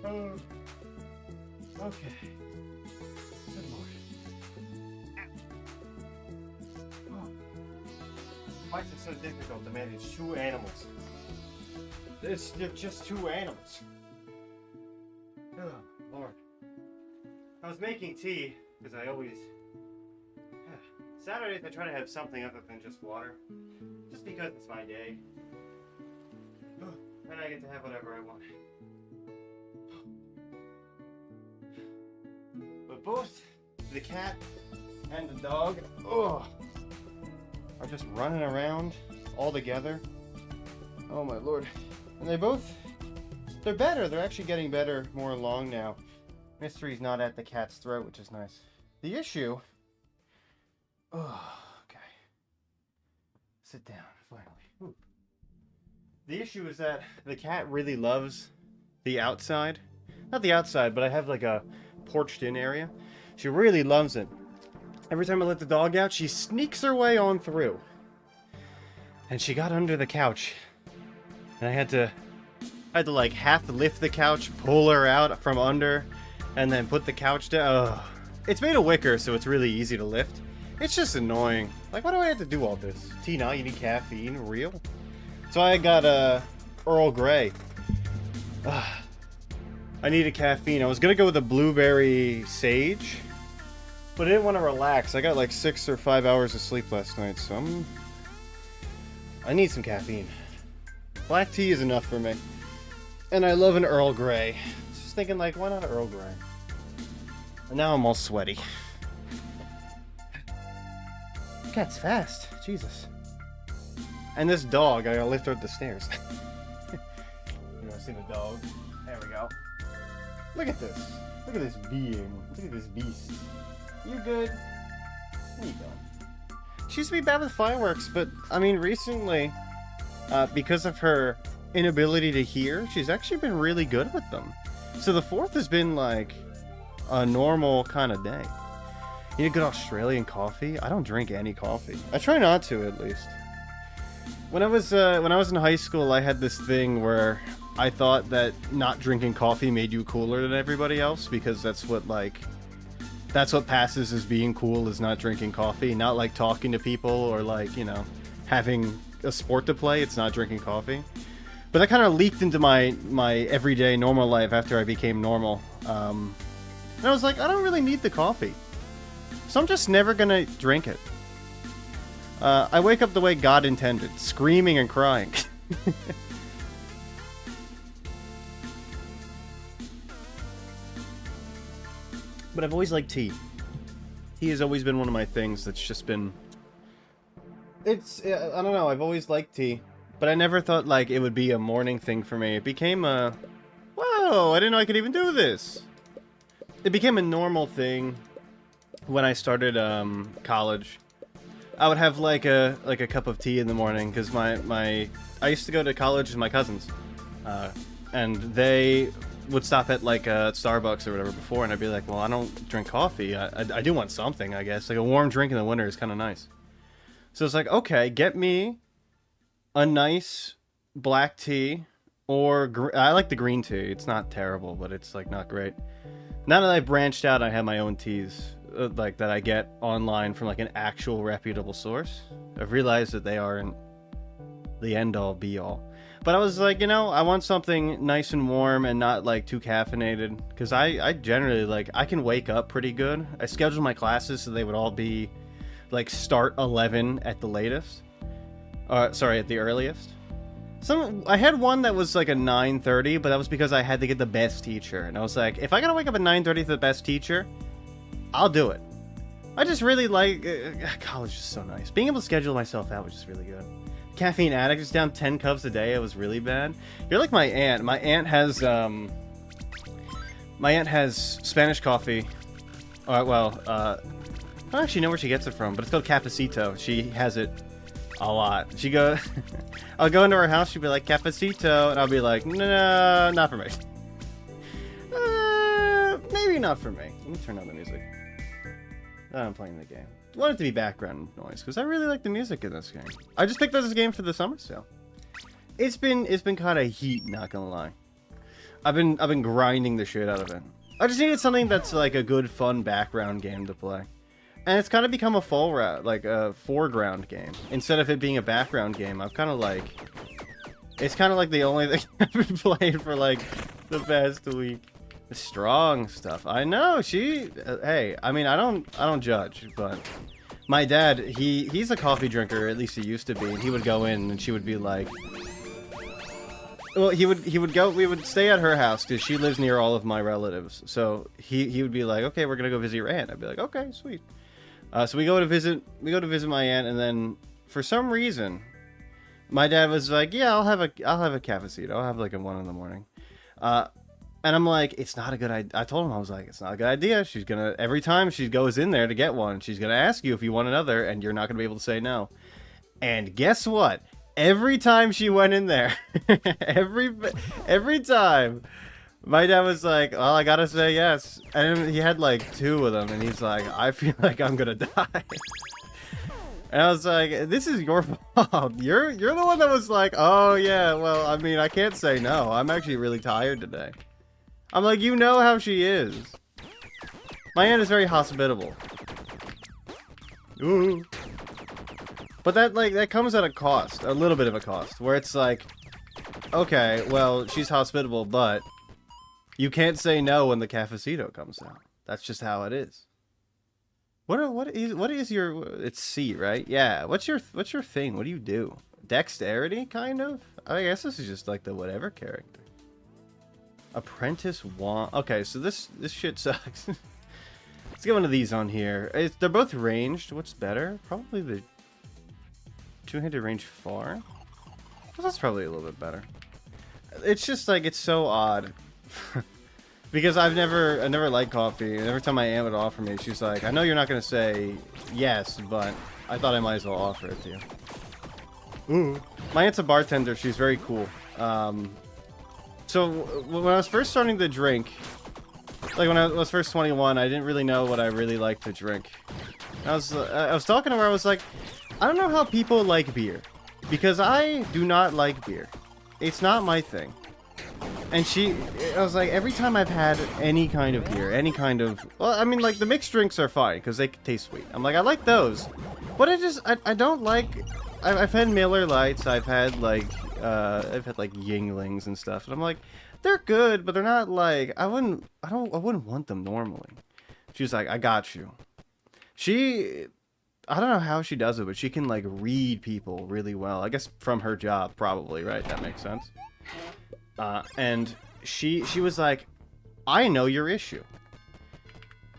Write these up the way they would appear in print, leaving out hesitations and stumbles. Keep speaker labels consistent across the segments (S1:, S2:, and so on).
S1: Oh, okay. Good Lord. Oh. Why is it so difficult to manage two animals? They're just two animals. Oh, Lord. I was making tea, because I always... Saturdays I try to have something other than just water. Just because it's my day. And I get to have whatever I want. But both the cat and the dog, are just running around all together. Oh my Lord. And they're better. They're actually getting better more along now. Mystery's not at the cat's throat, which is nice. The issue... okay. Sit down, finally. Ooh. The issue is that the cat really loves the outside. Not the outside, but I have like a porched-in area. She really loves it. Every time I let the dog out, she sneaks her way on through. And she got under the couch. And I had to like half lift the couch, pull her out from under, and then put the couch down. Ugh. It's made of wicker, so it's really easy to lift. It's just annoying. Like, why do I have to do all this? Tina, you need caffeine? Real? So I got Earl Grey. I needed caffeine. I was gonna go with a blueberry sage, but I didn't want to relax. I got like 6 or 5 hours of sleep last night, so I need some caffeine. Black tea is enough for me. And I love an Earl Grey. Just thinking like, why not an Earl Grey? And now I'm all sweaty. cat's fast. Jesus. And this dog, I gotta lift her up the stairs. You wanna see the dog? There we go. Look at this. Look at this being. Look at this beast. You good? There you go. She used to be bad with fireworks, but, I mean, recently, because of her inability to hear, she's actually been really good with them. So the 4th has been, like, a normal kind of day. You need good Australian coffee? I don't drink any coffee. I try not to, at least. When I was in high school, I had this thing where I thought that not drinking coffee made you cooler than everybody else, because that's what passes as being cool, is not drinking coffee. Not like talking to people or like, you know, having a sport to play. It's not drinking coffee. But that kind of leaked into my everyday normal life after I became normal. And I was like, I don't really need the coffee. So I'm just never gonna drink it. I wake up the way God intended, screaming and crying. But I've always liked tea. Tea has always been one of my things that's just been... I don't know, I've always liked tea. But I never thought, like, it would be a morning thing for me. It became a... Whoa, I didn't know I could even do this! It became a normal thing when I started, college. I would have, like a cup of tea in the morning, because I used to go to college with my cousins. And they would stop at like Starbucks or whatever before, and I'd be like, well, I don't drink coffee. I do want something, I guess. Like a warm drink in the winter is kind of nice. So it's like, okay, get me a nice black tea, or I like the green tea. It's not terrible, but it's like not great. Now that I branched out, I have my own teas, like that I get online from like an actual reputable source. I've realized that they aren't the end all be all. But I was like, you know, I want something nice and warm and not like too caffeinated, because I generally like, I can wake up pretty good. I scheduled my classes so they would all be like start 11 at the latest. Sorry, at the earliest. I had one that was like a 9:30, but that was because I had to get the best teacher. And I was like, if I gotta wake up at 9:30 for the best teacher, I'll do it. I just really like... college is so nice. Being able to schedule myself out was just really good. Caffeine addict, just down 10 cups a day. It was really bad. You're like my aunt. My aunt has Spanish coffee. I don't actually know where she gets it from, but it's called Cafecito. She has it a lot. I'll go into her house, she'll be like, Cafecito, and I'll be like, no, not for me. Maybe not for me. Let me turn on the music. I'm playing the game. I want it to be background noise, because I really like the music in this game. I just picked up this game for the summer sale. It's been kind of heat, not gonna lie. I've been grinding the shit out of it. I just needed something that's like a good, fun background game to play. And it's kind of become a foreground game. Instead of it being a background game, I've kind of like... It's kind of like the only thing I've been playing for like the past week. The strong stuff. I know, hey, I mean, I don't judge, but my dad, he's a coffee drinker, at least he used to be, and he would go in and she would be like... Well, we would stay at her house because she lives near all of my relatives. So he would be like, okay, we're gonna go visit your aunt. I'd be like, okay, sweet. So we go to visit my aunt, and then for some reason, my dad was like, yeah, I'll have a cafecito. I'll have like a 1 in the morning. And I'm like, it's not a good idea. I told him, I was like, it's not a good idea. She's gonna, every time she goes in there to get one, she's gonna ask you if you want another, and you're not gonna be able to say no. And guess what? Every time she went in there, every time, my dad was like, well, I gotta say yes. And he had like 2 of them, and he's like, I feel like I'm gonna die. And I was like, this is your fault. You're the one that was like, oh yeah, well, I mean, I can't say no. I'm actually really tired today. I'm like, you know how she is. My aunt is very hospitable. Ooh. But that comes at a cost, a little bit of a cost, where it's like, okay, well, she's hospitable, but you can't say no when the cafecito comes out. That's just how it is. What is your... It's C, right? Yeah. What's your thing? What do you do? Dexterity, kind of? I guess this is just like the whatever character. Apprentice wand. Okay, so this shit sucks. Let's get one of these on here. They're both ranged. What's better? Probably the two-handed range far. Well, that's probably a little bit better. It's just like, it's so odd. Because I never liked coffee, and every time my aunt would offer me, she's like, I know you're not going to say yes, but I thought I might as well offer it to you. Ooh. My aunt's a bartender. She's very cool. So when I was first starting to drink, like when I was first 21, I didn't really know what I really liked to drink. I was talking to her, I was like, I don't know how people like beer. Because I do not like beer. It's not my thing. And I was like, every time I've had any kind of beer, any kind of, well, I mean, like, the mixed drinks are fine, because they taste sweet. I'm like, I like those. But I don't like, I've had Miller Lights, I've had, like, Yinglings and stuff, and I'm like, they're good, but they're not, like, I wouldn't want them normally. She's like, I got you. I don't know how she does it, but she can, like, read people really well. I guess from her job, probably, right? That makes sense. And she was like, I know your issue.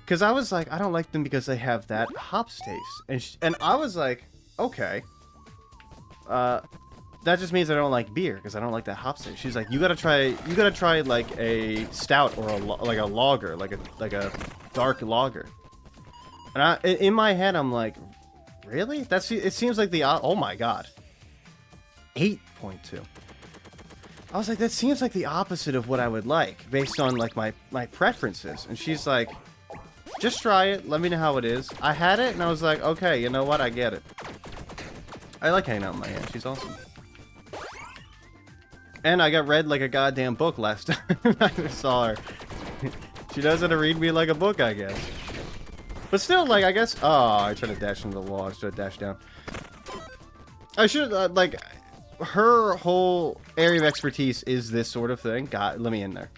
S1: Because I was like, I don't like them because they have that hops taste. And I was like, okay. That just means I don't like beer, because I don't like that hops taste. She's like, you gotta try like a stout or like a lager, like a dark lager. And in my head, I'm like, really? It seems like oh my god. 8.2. I was like, that seems like the opposite of what I would like, based on, like, my preferences. And she's like, just try it, let me know how it is. I had it, and I was like, okay, you know what, I get it. I like hanging out with my aunt, she's awesome. And I got read like a goddamn book last time I saw her. She knows how to read me like a book, I guess. But still, like, I guess... Oh, I tried to dash into the wall, I should have dashed down. I should, like... Her whole area of expertise is this sort of thing. God, let me in there.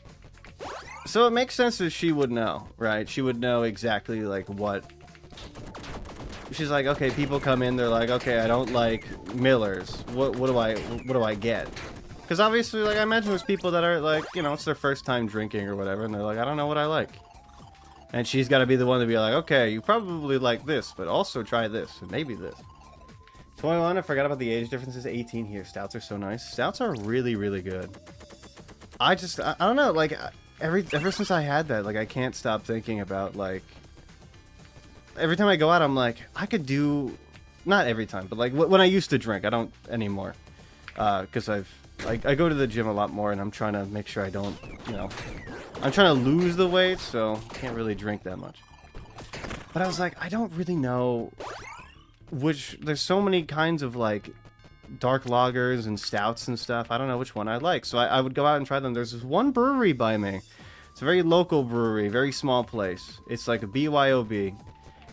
S1: So it makes sense that she would know, right? She would know exactly, like, what... She's like, okay, people come in, they're like, okay, I don't like Millers. What do I get? Because obviously, like, I imagine there's people that are, like, you know, it's their first time drinking or whatever, and they're like, I don't know what I like. And she's got to be the one to be like, okay, you probably like this, but also try this, and maybe this. 21, I forgot about the age differences. 18 here. Stouts are so nice. Stouts are really, really good. I don't know, like, ever since I had that, like, I can't stop thinking about, like, every time I go out, I'm like, I could do, not every time, but, like, when I used to drink, I don't anymore. Because I go to the gym a lot more, and I'm trying to make sure I don't, you know, I'm trying to lose the weight, so I can't really drink that much. But I was like, I don't really know... there's so many kinds of, like, dark lagers and stouts and stuff. I don't know which one I like. So I would go out and try them. There's this one brewery by me. It's a very local brewery, very small place. It's like a BYOB.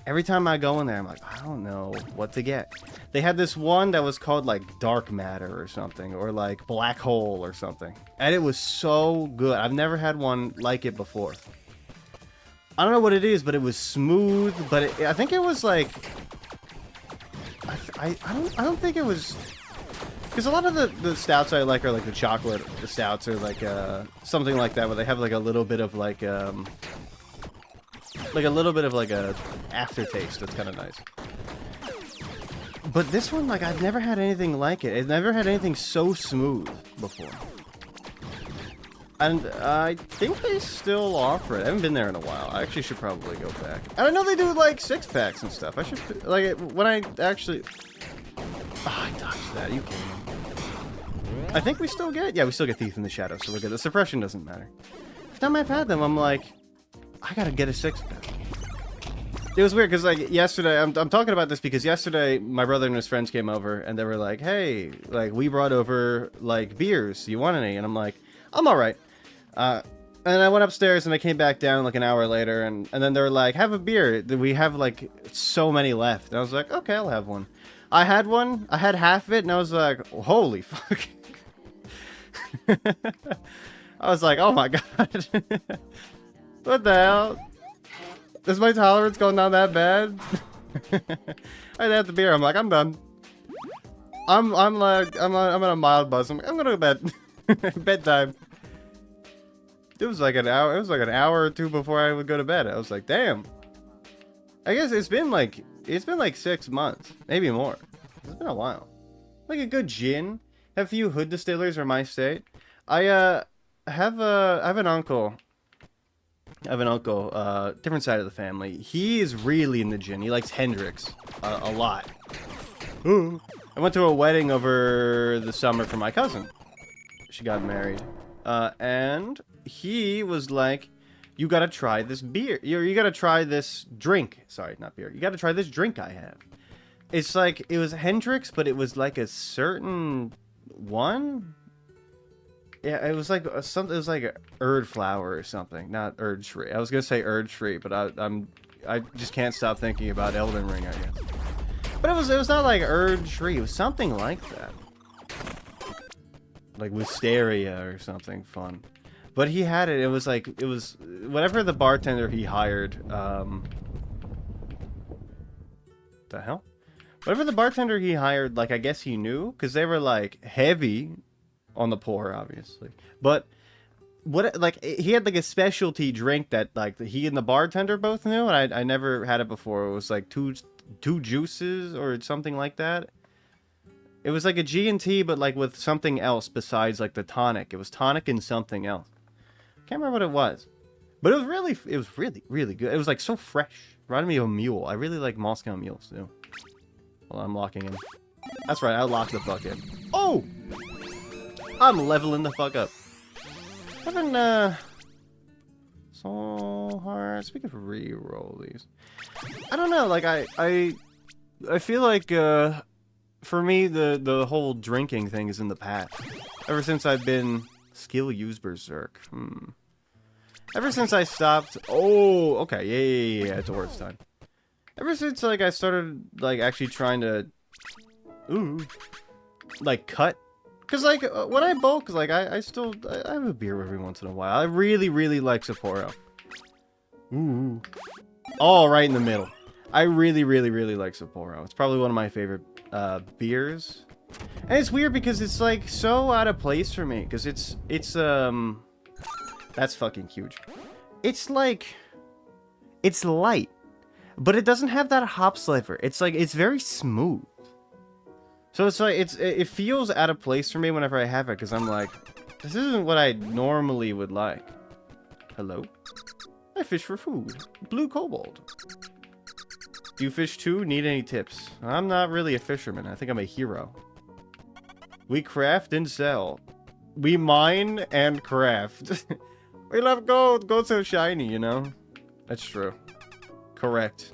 S1: Every time I go in there, I'm like, I don't know what to get. They had this one that was called, like, Dark Matter or something, or, like, Black Hole or something. And it was so good. I've never had one like it before. I don't know what it is, but it was smooth, but I think it was, like... I don't think it was... Because a lot of the stouts I like are like the chocolate stouts or like something like that, where they have like a little bit of like a aftertaste that's kind of nice. But this one, like, I've never had anything like it. I've never had anything so smooth before. And I think they still offer it. I haven't been there in a while. I actually should probably go back. And I know they do, like, 6-packs and stuff. I should, like, when I actually... Oh, I dodged that. Are you kidding me? I think we still get... Yeah, we still get Thief in the Shadow, so we're good. The suppression doesn't matter. Every time I've had them, I'm like, I gotta get a 6-pack. It was weird, because, like, yesterday... I'm talking about this because yesterday, my brother and his friends came over, and they were like, hey, like, we brought over, like, beers. You want any? And I'm like, I'm alright. And I went upstairs and I came back down like an hour later and then they were like, have a beer. We have like so many left. And I was like, okay, I'll have one. I had one. I had half of it and I was like, holy fuck. I was like, oh my god. What the hell? Is my tolerance going down that bad? I had the beer. I'm like, I'm done. I'm in a mild buzz. I'm gonna go to bed. Bedtime. It was like an hour or two before I would go to bed. I was like, damn. I guess it's been like 6 months, maybe more. It's been a while. Like a good gin. Have a few hood distillers or my state. I have an uncle. I have an uncle, different side of the family. He is really in the gin. He likes Hendrix a lot. Ooh. I went to a wedding over the summer for my cousin. She got married. And he was like, you gotta try this beer. You gotta try this drink. Sorry, not beer. You gotta try this drink I have. It's like, it was Hendrix, but it was like a certain one. Yeah, it was like something. It was like a Erd flower or something, not Urge Free. I was gonna say Urge Free, but I just can't stop thinking about Elden Ring, I guess. But it was not like Urge Free. It was something like that, like Wisteria or something fun. But he had it. It was like whatever the bartender he hired. The hell? Whatever the bartender he hired, like I guess he knew, because they were like heavy on the pour, obviously. But what, like, he had like a specialty drink that like he and the bartender both knew, and I never had it before. It was like two juices or something like that. It was like a G&T, but like with something else besides like the tonic. It was tonic and something else. Can't remember what it was, but it was really good. It was like so fresh. Reminded me of a mule. I really like Moscow mules too. Well, I'm locking in. That's right, I locked the fuck in. Oh! I'm leveling the fuck up. Having, so hard. We could re-roll these. I don't know, like, I feel like, for me, the whole drinking thing is in the past. Ever since I've been skill use berserk. Ever since I stopped... Oh, okay, yeah, it's Orbs time. Ever since, like, I started, like, actually trying to... Ooh. Like, cut. Because, like, when I bulk, like, I have a beer every once in a while. I really like Sapporo. Ooh. All right in the middle. I really like Sapporo. It's probably one of my favorite beers. And it's weird because it's, like, so out of place for me. Because it's that's fucking huge. It's, like... It's light. But it doesn't have that hop flavor. It's, like, it's very smooth. So it's like, it feels out of place for me whenever I have it, because I'm like, this isn't what I normally would like. Hello? I fish for food. Blue kobold. Do you fish too? Need any tips? I'm not really a fisherman. I think I'm a hero. We craft and sell. We mine and craft. We love gold. Gold's so shiny, you know? That's true. Correct.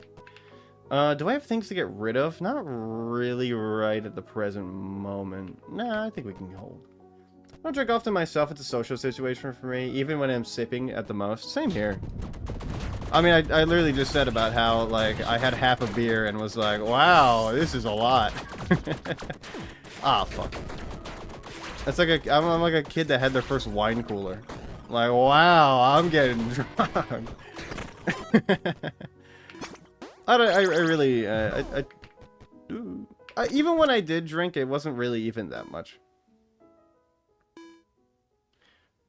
S1: Do I have things to get rid of? Not really right at the present moment. Nah, I think we can hold. I don't drink often myself. It's a social situation for me, even when I'm sipping at the most. Same here. I mean, I literally just said about how, like, I had half a beer and was like, wow, this is a lot. Ah, fuck. That's like I'm like a kid that had their first wine cooler. Like, wow, I'm getting drunk. I really, even when I did drink, it wasn't really even that much.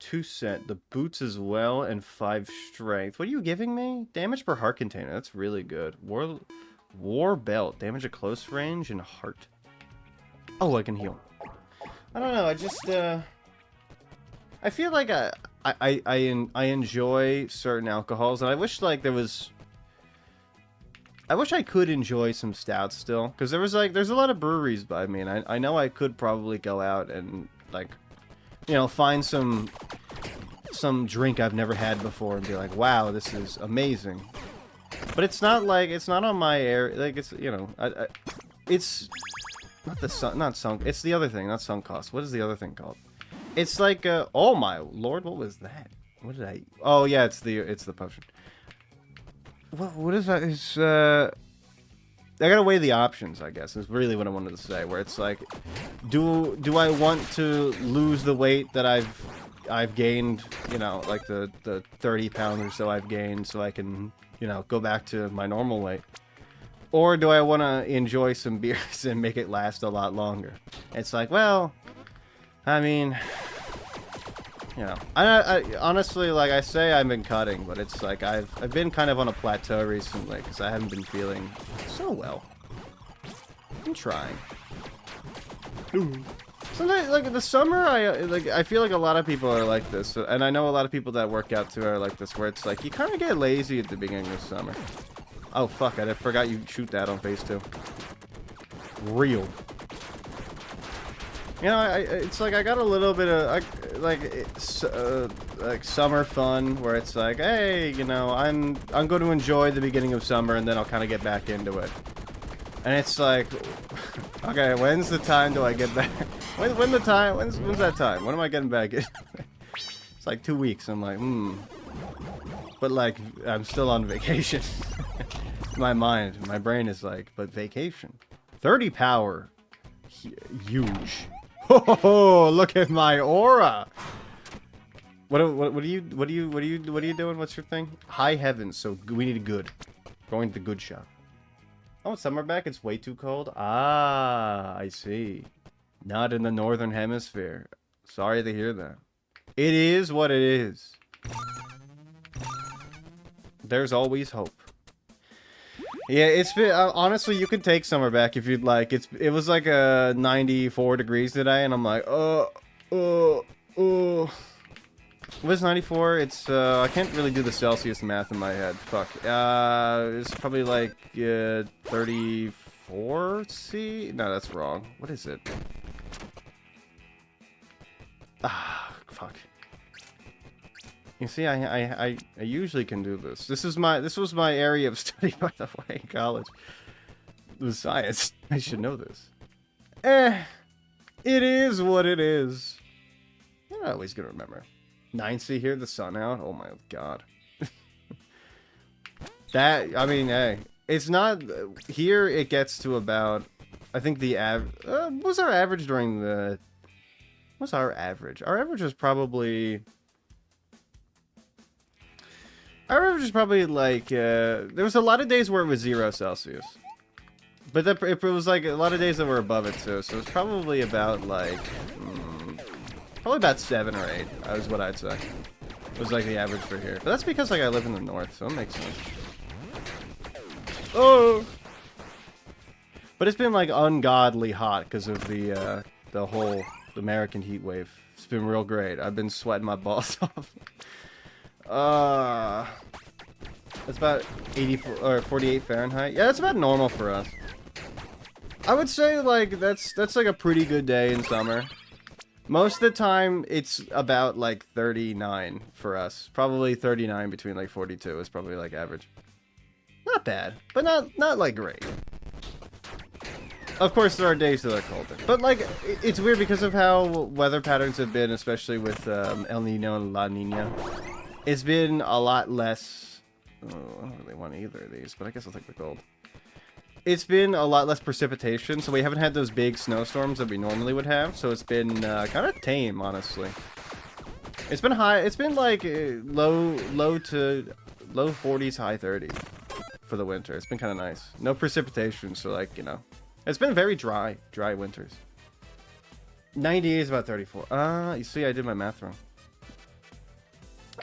S1: 2 cent, the boots as well, and 5 strength. What are you giving me? Damage per heart container, that's really good. War belt, damage at close range, and heart. Oh, I can heal. I don't know, I just, I feel like I enjoy certain alcohols, and I wish, like, there was... I wish I could enjoy some stouts still, because there's a lot of breweries by me, and I know I could probably go out and, like, you know, find some drink I've never had before and be like, wow, this is amazing. But it's not like, it's not on my area, like, it's, you know, it's not sunk, it's the other thing, not sunk cost. What is the other thing called? It's like, oh my lord, what was that? What did I, oh yeah, it's the potion. What is that? Is I gotta weigh the options, I guess, is really what I wanted to say. Where it's like, do I want to lose the weight that I've gained, you know, like the 30 pounds or so I've gained, so I can, you know, go back to my normal weight? Or do I want to enjoy some beers and make it last a lot longer? It's like, well, I mean, You know, I honestly, like I say, I've been cutting, but it's like I've been kind of on a plateau recently because I haven't been feeling so well. I'm trying. Sometimes, like in the summer, I feel like a lot of people are like this, and I know a lot of people that work out too are like this, where it's like you kind of get lazy at the beginning of summer. Oh fuck! I forgot you shoot that on phase 2. Real. You know, it's like I got a little bit of like summer fun where it's like, hey, you know, I'm going to enjoy the beginning of summer and then I'll kind of get back into it. And it's like, okay, when's the time do I get back? When's that time? When am I getting back in? It's like 2 weeks. I'm like, But like, I'm still on vacation. My brain is like, but vacation. 30 power. Huge. Oh, look at my aura. What are you doing? What's your thing? High heavens. So we need a good. Going to the good shop. Oh, summer back. It's way too cold. Ah, I see. Not in the northern hemisphere. Sorry to hear that. It is what it is. There's always hope. Yeah, it's been honestly, you can take summer back if you'd like. It was like 94 degrees today, and I'm like, What's 94? It's I can't really do the Celsius math in my head. Fuck. It's probably like 34 C. No, that's wrong. What is it? Ah, fuck. You see, I usually can do this. This was my area of study, by the way, in college. It was science. I should know this. It is what it is. You're not always gonna remember. 9C here, the sun out. Oh my god. I mean, hey, it's not here. It gets to about, I think the what was our average during the? What's our average? Our average was probably. Our average is probably like, there was a lot of days where it was 0 Celsius. But it was like a lot of days that were above it too, so it's probably about like, probably about 7 or 8, is what I'd say. It was like the average for here. But that's because like I live in the north, so it makes sense. Oh! But it's been like ungodly hot because of the whole American heat wave. It's been real great. I've been sweating my balls off. That's about 84 or 48 Fahrenheit. Yeah, that's about normal for us. I would say like that's like a pretty good day in summer. Most of the time it's about like 39 for us. Probably 39 between like 42 is probably like average. Not bad, but not like great. Of course there are days that are colder. But like it's weird because of how weather patterns have been, especially with El Nino and La Nina. It's been a lot less. Oh, I don't really want either of these, but I guess I'll take the gold. It's been a lot less precipitation, so we haven't had those big snowstorms that we normally would have. So it's been kind of tame, honestly. It's been high. It's been like low 40s, high 30s for the winter. It's been kind of nice. No precipitation, so like it's been very dry winters. 98 is about 34. You see, I did my math wrong.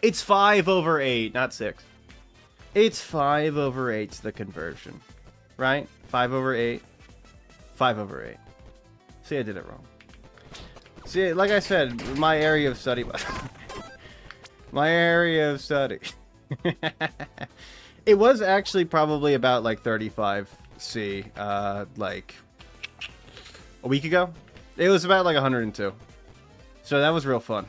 S1: It's 5/8, not 6. It's 5/8, the conversion. Right? 5/8. 5/8. See, I did it wrong. See, like I said, my area of study... my area of study. It was actually probably about, like, 35C, like, a week ago. It was about, like, 102. So that was real fun.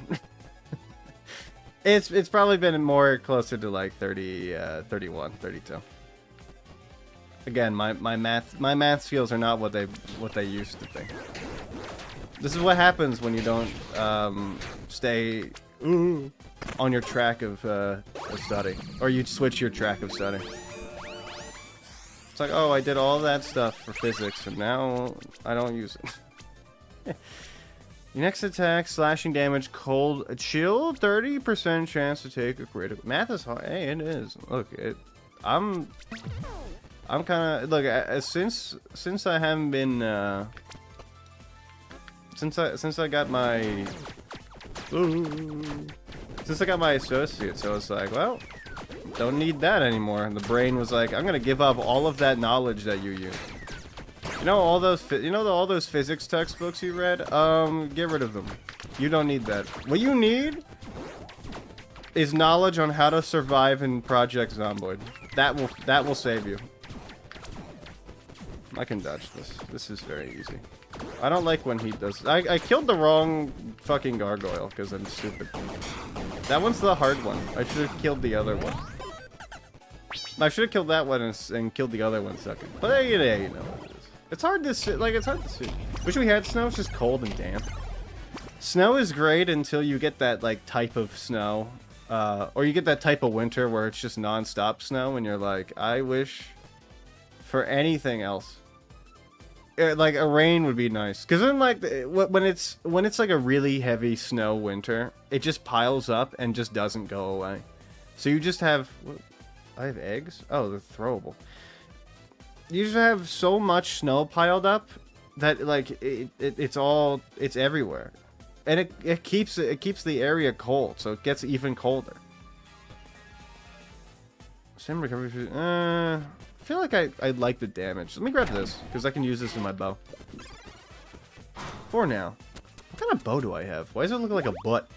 S1: It's probably been more closer to like 30, 31, 32. Again, my math skills are not what they used to be. This is what happens when you don't stay on your track of study, or you switch your track of study. It's like, oh, I did all that stuff for physics, and now I don't use it. Your next attack, slashing damage, cold, chill, 30% chance to take a critical. Math is hard. Hey, it is. Look, I'm kind of look. Since I haven't been since I got my Ooh. Since I got my associate, so it's like, well, don't need that anymore. And the brain was like, I'm gonna give up all of that knowledge that you use. You know all those, all those physics textbooks you read? Get rid of them. You don't need that. What you need is knowledge on how to survive in Project Zomboid. That will save you. I can dodge this. This is very easy. I don't like when he does. I killed the wrong fucking gargoyle because I'm stupid. That one's the hard one. I should have killed the other one. I should have killed that one and killed the other one second. But yeah, you know what it is. It's hard to see. Like, it's hard to see. Wish we had snow. It's just cold and damp. Snow is great until you get that, like, type of snow. Or you get that type of winter where it's just non-stop snow and you're like, I wish for anything else. Like, a rain would be nice. Because then, like, when it's like a really heavy snow winter, it just piles up and just doesn't go away. So you just have... I have eggs? Oh, they're throwable. You just have so much snow piled up that, like, it's everywhere. And it keeps the area cold, so it gets even colder. Same recovery. I feel like I like the damage. Let me grab this, because I can use this in my bow. For now. What kind of bow do I have? Why does it look like a butt?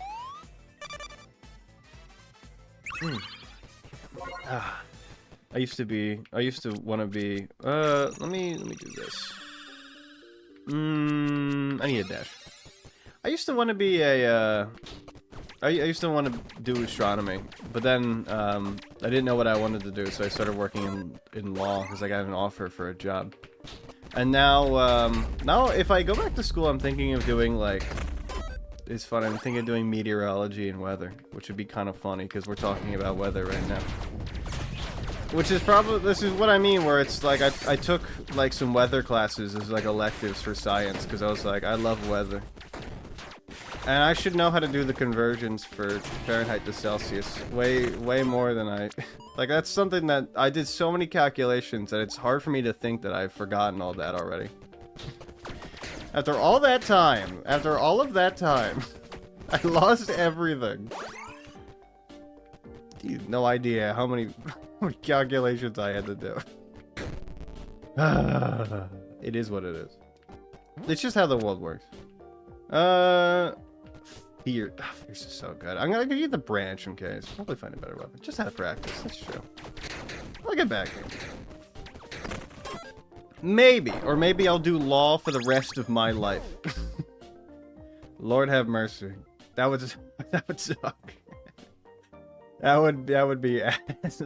S1: I used to want to be, let me do this. I need a dash. I used to want to be a, I used to want to do astronomy, but then, I didn't know what I wanted to do, so I started working in law, because I got an offer for a job. And now, now if I go back to school, I'm thinking of doing, like, it's fun, I'm thinking of doing meteorology and weather, which would be kind of funny, because we're talking about weather right now. Which is probably, this is what I mean, where it's like, I took, like, some weather classes as, like, electives for science, because I was like, I love weather. And I should know how to do the conversions for Fahrenheit to Celsius way more than I... Like, that's something that I did so many calculations that it's hard for me to think that I've forgotten all that already. After all that time, after all of that time, I lost everything. You have no idea how many calculations I had to do. It is what it is. It's just how the world works. Fear. Oh, Fierce is so good. I'm gonna give you the branch in case. Probably find a better weapon. Just out of practice. That's true. I'll get back here. Maybe. Or maybe I'll do law for the rest of my life. Lord have mercy. That would suck. That would be ass.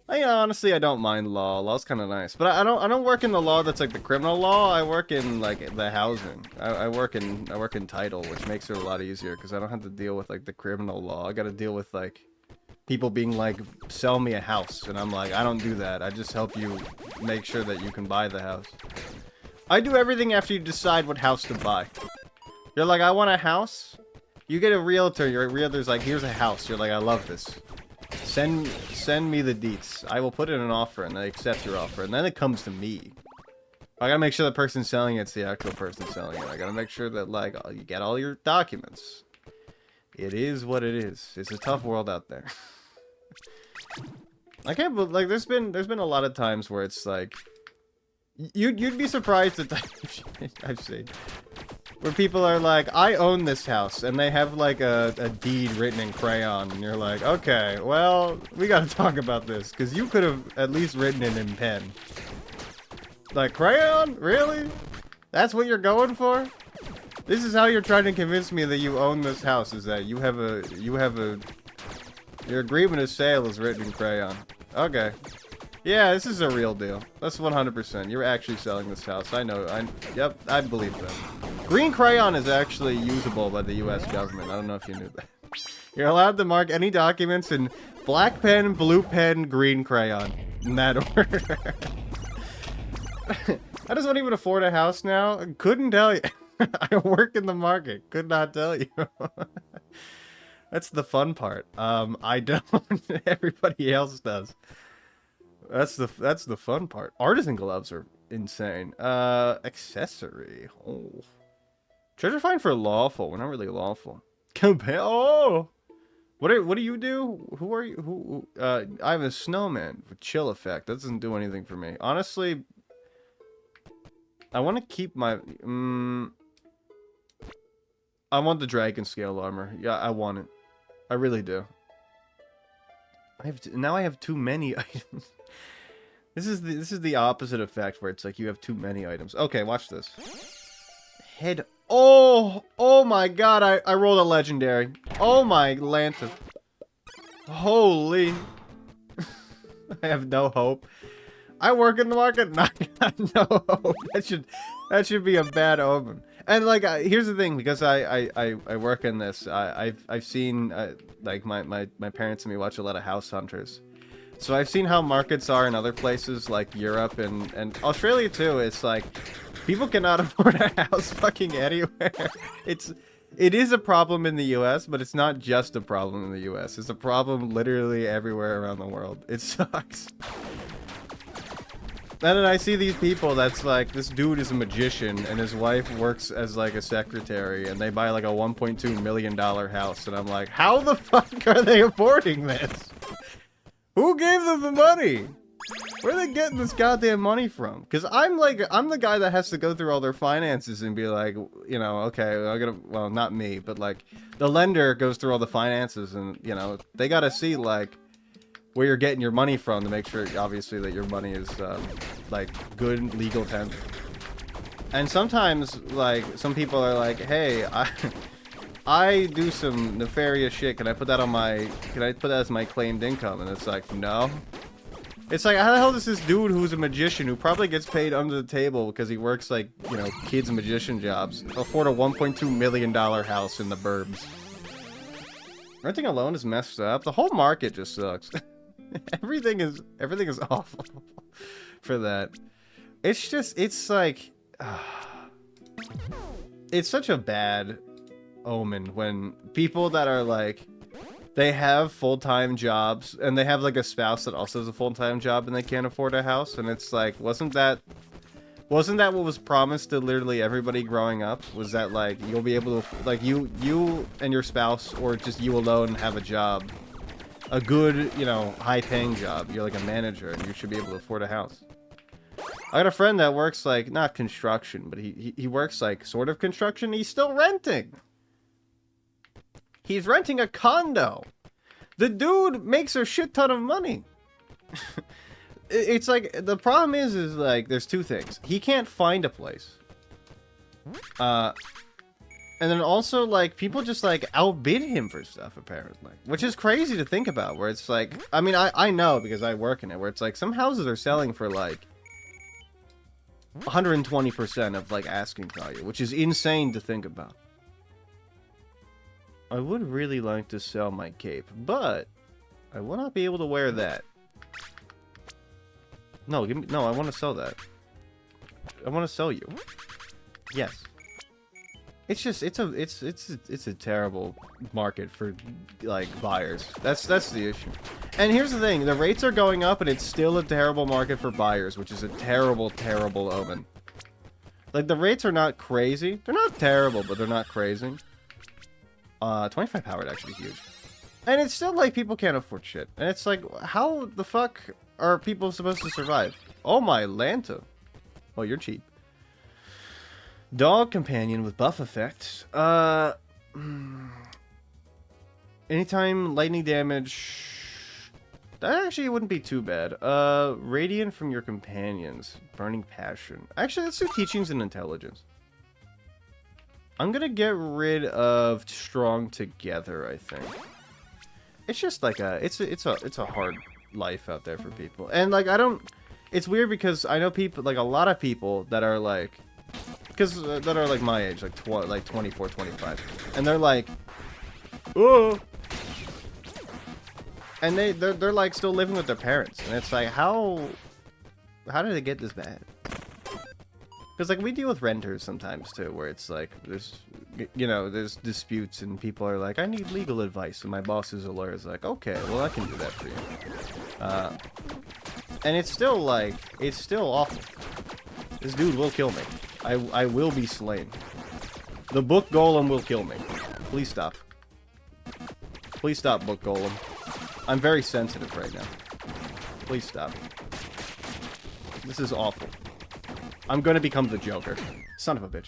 S1: Honestly, I don't mind law. Law's kind of nice, but I don't work in the law that's like the criminal law. I work in like the housing. I work in title, which makes it a lot easier because I don't have to deal with like the criminal law. I got to deal with like people being like, sell me a house, and I'm like, I don't do that. I just help you make sure that you can buy the house. I do everything after you decide what house to buy. You're like, I want a house. You get a realtor. Your realtor's like, here's a house. You're like, I love this. Send me the deets. I will put in an offer, and they accept your offer, and then it comes to me. I gotta make sure the person selling it's the actual person selling it. I gotta make sure that like you get all your documents. It is what it is. It's a tough world out there. I can't believe, like, there's been a lot of times where it's like you'd be surprised at the I've seen where people are like, I own this house, and they have like a deed written in crayon, and you're like, okay, well, we gotta talk about this, because you could have at least written it in pen. Like, crayon? Really? That's what you're going for? This is how you're trying to convince me that you own this house, is that you have a your agreement of sale is written in crayon. Okay. Yeah, this is a real deal. That's 100%. You're actually selling this house. I know. Yep, I believe that. Green crayon is actually usable by the US government. I don't know if you knew that. You're allowed to mark any documents in black pen, blue pen, green crayon. In that order. I just don't even afford a house now. Couldn't tell you. I work in the market. Could not tell you. That's the fun part. I don't. Everybody else does. That's the fun part. Artisan gloves are insane. Accessory. Oh. Treasure find for lawful. We're not really lawful. Compare. Oh! What do you do? Who are you? I have a snowman with chill effect. That doesn't do anything for me. Honestly, I want to keep my... I want the dragon scale armor. Yeah, I want it. I really do. Now I have too many items. This is the opposite effect where it's like you have too many items. Okay, watch this. Head. Oh my god, I rolled a legendary. Oh my lanta. Holy. I have no hope. I work in the market. No hope. That should be a bad omen. And like, here's the thing, because I work in this. I've seen like my parents and me watch a lot of House Hunters. So I've seen how markets are in other places like Europe and Australia too. It's like people cannot afford a house fucking anywhere. It is a problem in the US, but it's not just a problem in the US. It's a problem literally everywhere around the world. It sucks. And then I see these people that's like, this dude is a magician and his wife works as like a secretary and they buy like a $1.2 million house. And I'm like, how the fuck are they affording this? Who gave them the money? Where are they getting this goddamn money from? Because I'm the guy that has to go through all their finances and be like, you know, okay, well, not me, but like the lender goes through all the finances and, you know, they got to see like where you're getting your money from to make sure, obviously, that your money is like good legal tender. And sometimes, like, some people are like, hey, I do some nefarious shit. Can I put that as my claimed income? And it's like, no. It's like, how the hell does this dude who's a magician, who probably gets paid under the table because he works like, you know, kids magician jobs, afford a $1.2 million house in the burbs? Renting alone is messed up. The whole market just sucks. everything is awful for that. It's like, it's such a bad omen when people that are like, they have full-time jobs and they have like a spouse that also has a full-time job and they can't afford a house, and it's like, wasn't that what was promised to literally everybody growing up? Was that like you'll be able to, like, you and your spouse, or just you alone, have a job, a good, you know, high-paying job. You're like a manager and you should be able to afford a house. I got a friend that works like, not construction, but he works like sort of construction. He's still renting. He's renting a condo. The dude makes a shit ton of money. It's like, the problem is like, there's two things. He can't find a place. And then also, like, people just, like, outbid him for stuff, apparently. Which is crazy to think about, where it's like, I mean, I know because I work in it, where it's like, some houses are selling for, like, 120% of, like, asking value, which is insane to think about. I would really like to sell my cape, but I will not be able to wear that. No, no, I want to sell that. I want to sell you. Yes. It's just, it's a terrible market for, like, buyers. That's the issue. And here's the thing, the rates are going up and it's still a terrible market for buyers, which is a terrible, terrible omen. Like, the rates are not crazy. They're not terrible, but they're not crazy. 25 power would actually be huge. And it's still like people can't afford shit. And it's like, how the fuck are people supposed to survive? Oh my lanta. Oh, you're cheap. Dog companion with buff effects. Anytime lightning damage. That actually wouldn't be too bad. Radiant from your companions. Burning passion. Actually, let's do teachings and intelligence. I'm gonna get rid of strong together, I think. It's just like it's a hard life out there for people. And like, it's weird because I know people, like a lot of people that are like, that are like my age, like 24, 25. And they're like, oh, and they're like still living with their parents. And it's like, how did it get this bad? Because, like, we deal with renters sometimes, too, where it's like, there's disputes, and people are like, I need legal advice, and my boss is a lawyer. Is like, okay, well, I can do that for you. And it's still, like, it's still awful. This dude will kill me. I will be slain. The book golem will kill me. Please stop. Please stop, book golem. I'm very sensitive right now. Please stop. This is awful. I'm gonna become the Joker. Son of a bitch.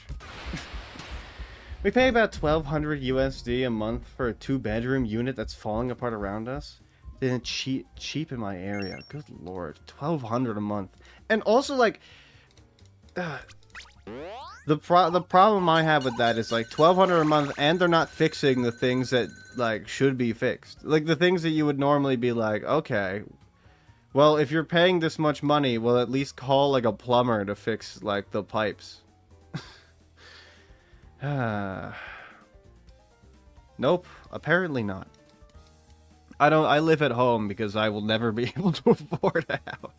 S1: We pay about 1,200 USD a month for a 2-bedroom unit that's falling apart around us. Then cheap in my area. Good lord. 1,200 a month. And also, like... the problem I have with that is, like, 1,200 a month, and they're not fixing the things that, like, should be fixed. Like, the things that you would normally be like, okay... Well, if you're paying this much money, well, at least call, like, a plumber to fix, like, the pipes. Nope. Apparently not. I live at home because I will never be able to afford a house.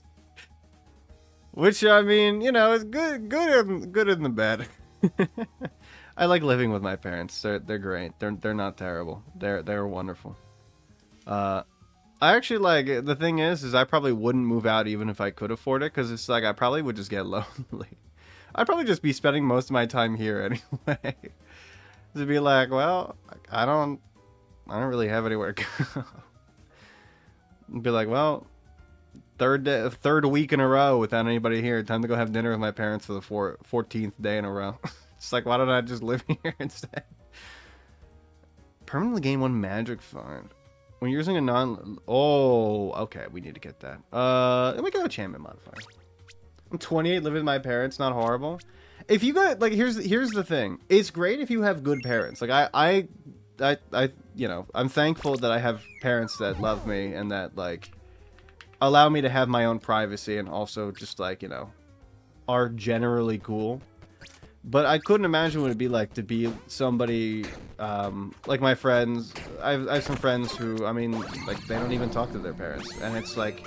S1: Which, I mean, you know, is good in the bad. I like living with my parents. They're great. They're not terrible. They're wonderful. I actually, like, the thing is I probably wouldn't move out even if I could afford it, because it's like I probably would just get lonely. I'd probably just be spending most of my time here anyway. To be like, well, I don't really have anywhere to go. Be like, well, third week in a row without anybody here. Time to go have dinner with my parents for the 14th day in a row. It's like, why don't I just live here instead? Permanently gain 1 magic find. When you're using a non... Oh, okay, we need to get that. Let me go enchantment modifier. I'm 28, living with my parents, not horrible. If you got, like, here's the thing. It's great if you have good parents. Like, I you know, I'm thankful that I have parents that love me and that, like, allow me to have my own privacy and also just, like, you know, are generally cool. But I couldn't imagine what it'd be like to be somebody, like my friends. I have some friends who, I mean, like, they don't even talk to their parents. And it's like,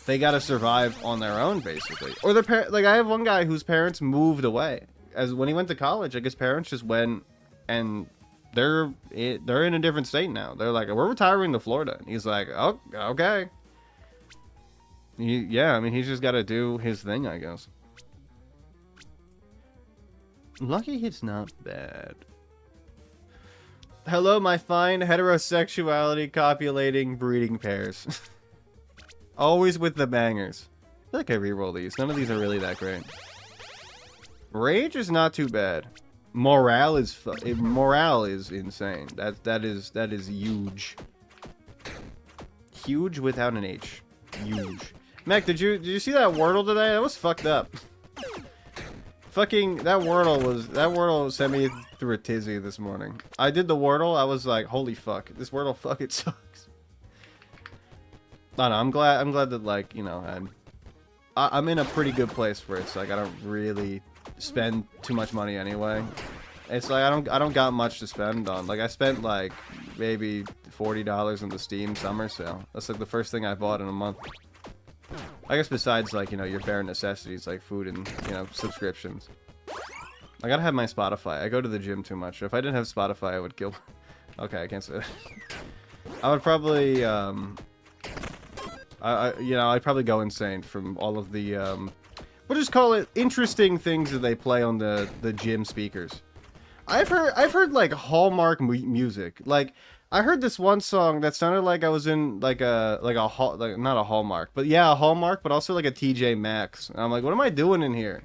S1: they gotta survive on their own, basically. Or their parents, like, I have one guy whose parents moved away. As when he went to college, like, his parents just went, and they're in a different state now. They're like, we're retiring to Florida. And he's like, oh, okay. Yeah, I mean, he's just gotta do his thing, I guess. Lucky it's not bad. Hello, my fine heterosexuality copulating breeding pairs. Always with the bangers. I feel like I reroll these. None of these are really that great. Rage is not too bad. Morale is insane. That is huge. Huge without an H. Huge. Mac, did you see that Wordle today? That was fucked up. Fucking, that Wordle sent me through a tizzy this morning. I did the Wordle, I was like, holy fuck, this Wordle fucking sucks. I don't know, I'm glad that, like, you know, I'm in a pretty good place where it's like, I don't really spend too much money anyway. It's like, I don't got much to spend on. Like, I spent, like, maybe $40 on the Steam summer sale. That's, like, the first thing I bought in a month. I guess besides, like, you know, your bare necessities, like food and, you know, subscriptions. I gotta have my Spotify. I go to the gym too much. If I didn't have Spotify, I would kill... Okay, I can't say that. I would probably, you know, I'd probably go insane from all of the, we'll just call it interesting things that they play on the gym speakers. I've heard, like, Hallmark music. Like... I heard this one song that sounded like I was in like not a Hallmark, but yeah, a Hallmark, but also like a TJ Maxx. And I'm like, what am I doing in here?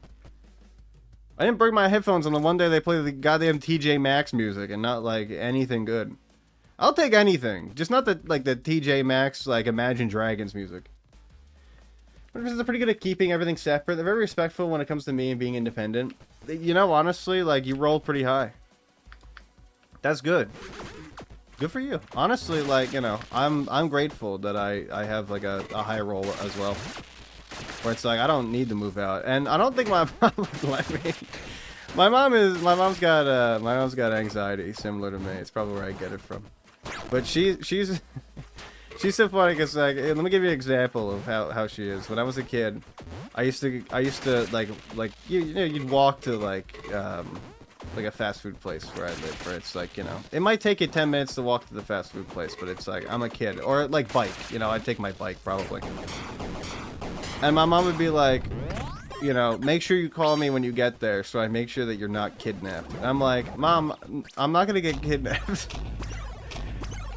S1: I didn't bring my headphones on the one day they play the goddamn TJ Maxx music and not like anything good. I'll take anything, just not the like the TJ Maxx like Imagine Dragons music. But they're pretty good at keeping everything separate. They're very respectful when it comes to me and being independent. You know, honestly, like you rolled pretty high. That's good. Good for you. Honestly, like, you know, I'm grateful that I have like a high roll as well. Where it's like I don't need to move out. And I don't think my mom would let me. My mom's got anxiety similar to me. It's probably where I get it from. But she's she's so funny because like let me give you an example of how she is. When I was a kid, I used to like you know you'd walk to like a fast food place where I live, where it's like, you know, it might take you 10 minutes to walk to the fast food place, but it's like, I'm a kid. Or like bike, you know, I'd take my bike probably. And my mom would be like, you know, make sure you call me when you get there so I make sure that you're not kidnapped. And I'm like, Mom, I'm not gonna get kidnapped.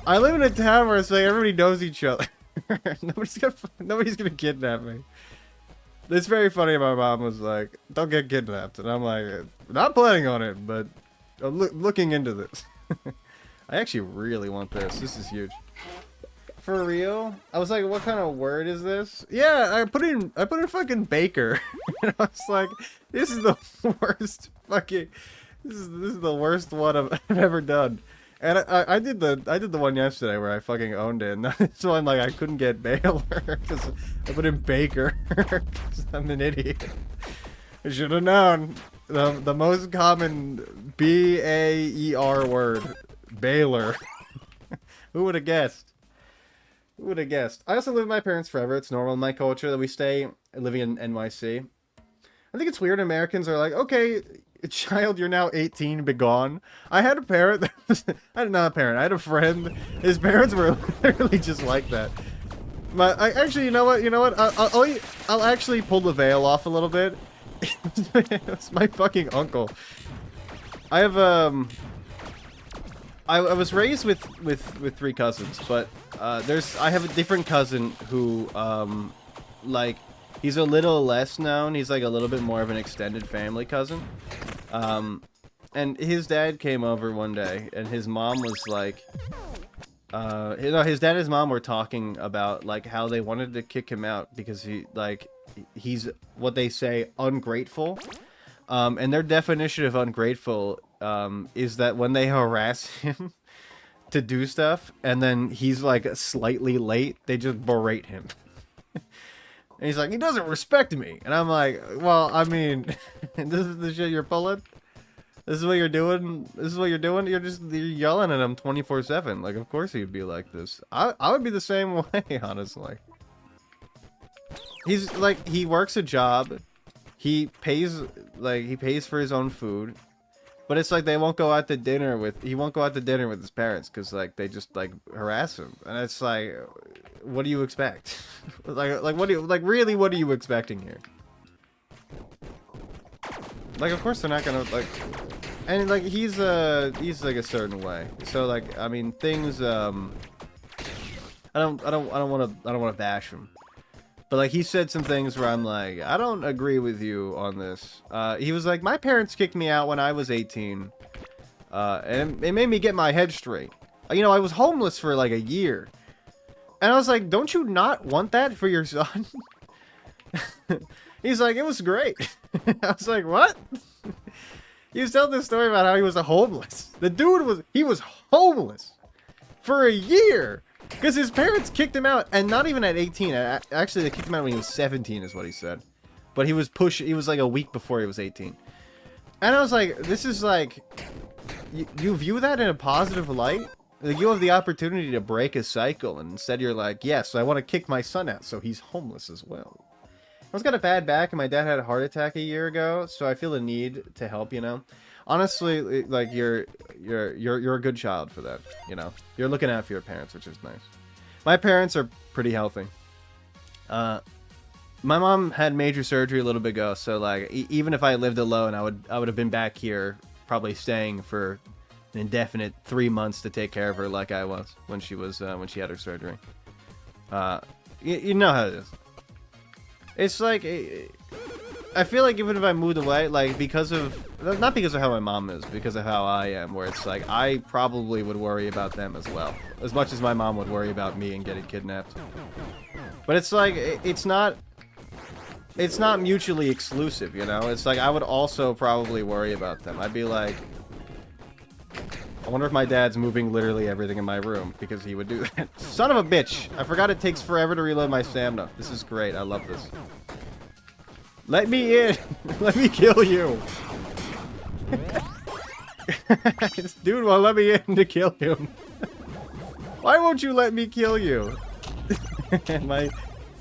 S1: I live in a town where it's like everybody knows each other. nobody's gonna kidnap me. It's very funny. My mom was like, "Don't get kidnapped," and I'm like, "Not planning on it, but I'm looking into this." I actually really want this. This is huge. For real? I was like, "What kind of word is this?" Yeah, I put in fucking baker. And I was like, "This is the worst fucking. This is the worst one I've ever done." And I did the one yesterday where I fucking owned it. And this one, like, I couldn't get Baylor because I put in Baker. 'Cause I'm an idiot. I should have known. The most common B-A-E-R word. Baylor. Who would have guessed? Who would have guessed? I also live with my parents forever. It's normal in my culture that we stay living in NYC. I think it's weird Americans are like, okay, child, you're now 18, be gone. I had a parent that was, not a parent, I had a friend, his parents were literally just like that. Actually, you know what, I'll actually pull the veil off a little bit. It's my fucking uncle. I have, I was raised with 3 cousins, but, I have a different cousin who, like, he's a little less known. He's like a little bit more of an extended family cousin. And his dad came over one day, and his mom was like, his dad and his mom were talking about like how they wanted to kick him out because he's what they say ungrateful. And their definition of ungrateful is that when they harass him to do stuff, and then he's like slightly late, they just berate him. And he's like, he doesn't respect me. And I'm like, well, I mean, this is the shit you're pulling? This is what you're doing? This is what you're doing? You're yelling at him 24/7. Like, of course he'd be like this. I would be the same way, honestly. He's like, he works a job. He pays for his own food. But it's like he won't go out to dinner with his parents because like they just like harass him. And it's like, what do you expect? like what are you expecting here? Like, of course they're not gonna like, and like he's like a certain way. So like, I mean, things I don't want to bash him. But like, he said some things where I'm like, I don't agree with you on this. He was like, my parents kicked me out when I was 18. And it made me get my head straight. You know, I was homeless for like a year. And I was like, don't you not want that for your son? He's like, it was great. I was like, what? He was telling this story about how he was homeless. The dude was homeless for a year. Because his parents kicked him out, and not even at 18. Actually, they kicked him out when he was 17, is what he said. But he was like a week before he was 18. And I was like, this is like, you view that in a positive light? Like, you have the opportunity to break a cycle, and instead you're like, yes, I want to kick my son out, so he's homeless as well. I was got a bad back, and my dad had a heart attack a year ago, so I feel the need to help, you know? Honestly, like, you're a good child for that, you know? You're looking out for your parents, which is nice. My parents are pretty healthy. My mom had major surgery a little bit ago, so, like, even if I lived alone, I would have been back here, probably staying for an indefinite 3 months to take care of her like I was when she had her surgery. You know how it is. It's like, I feel like even if I moved away, like, not because of how my mom is, because of how I am, where it's like, I probably would worry about them as well. As much as my mom would worry about me and getting kidnapped. But it's like, it's not mutually exclusive, you know? It's like, I would also probably worry about them. I'd be like, I wonder if my dad's moving literally everything in my room, because he would do that. Son of a bitch! I forgot it takes forever to reload my stamina. This is great, I love this. Let me in! Let me kill you! This dude won't let me in to kill him. Why won't you let me kill you?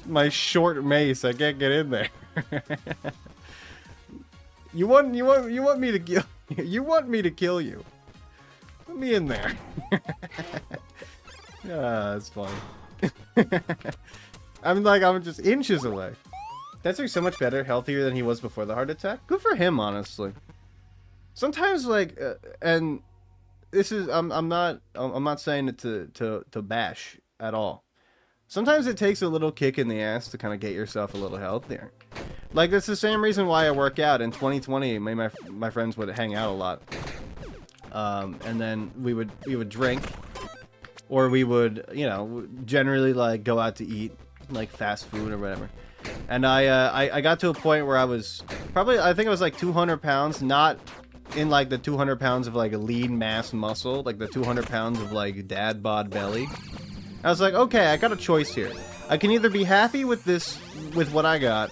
S1: my short mace, I can't get in there. You want me to kill you want me to kill you. Let me in there. Ah, that's funny. I'm just inches away. That's like so much better, healthier than he was before the heart attack. Good for him, honestly. Sometimes, like, and this is I'm not saying it to bash at all. Sometimes it takes a little kick in the ass to kind of get yourself a little healthier. Like, that's the same reason why I work out. In 2020, my friends would hang out a lot, and then we would drink, or we would, you know, generally like go out to eat, like fast food or whatever. And I got to a point where I was probably, I think I was like 200 pounds, not in like the 200 pounds of like a lean mass muscle, like the 200 pounds of like dad bod belly. I was like, okay, I got a choice here. I can either be happy with this, with what I got,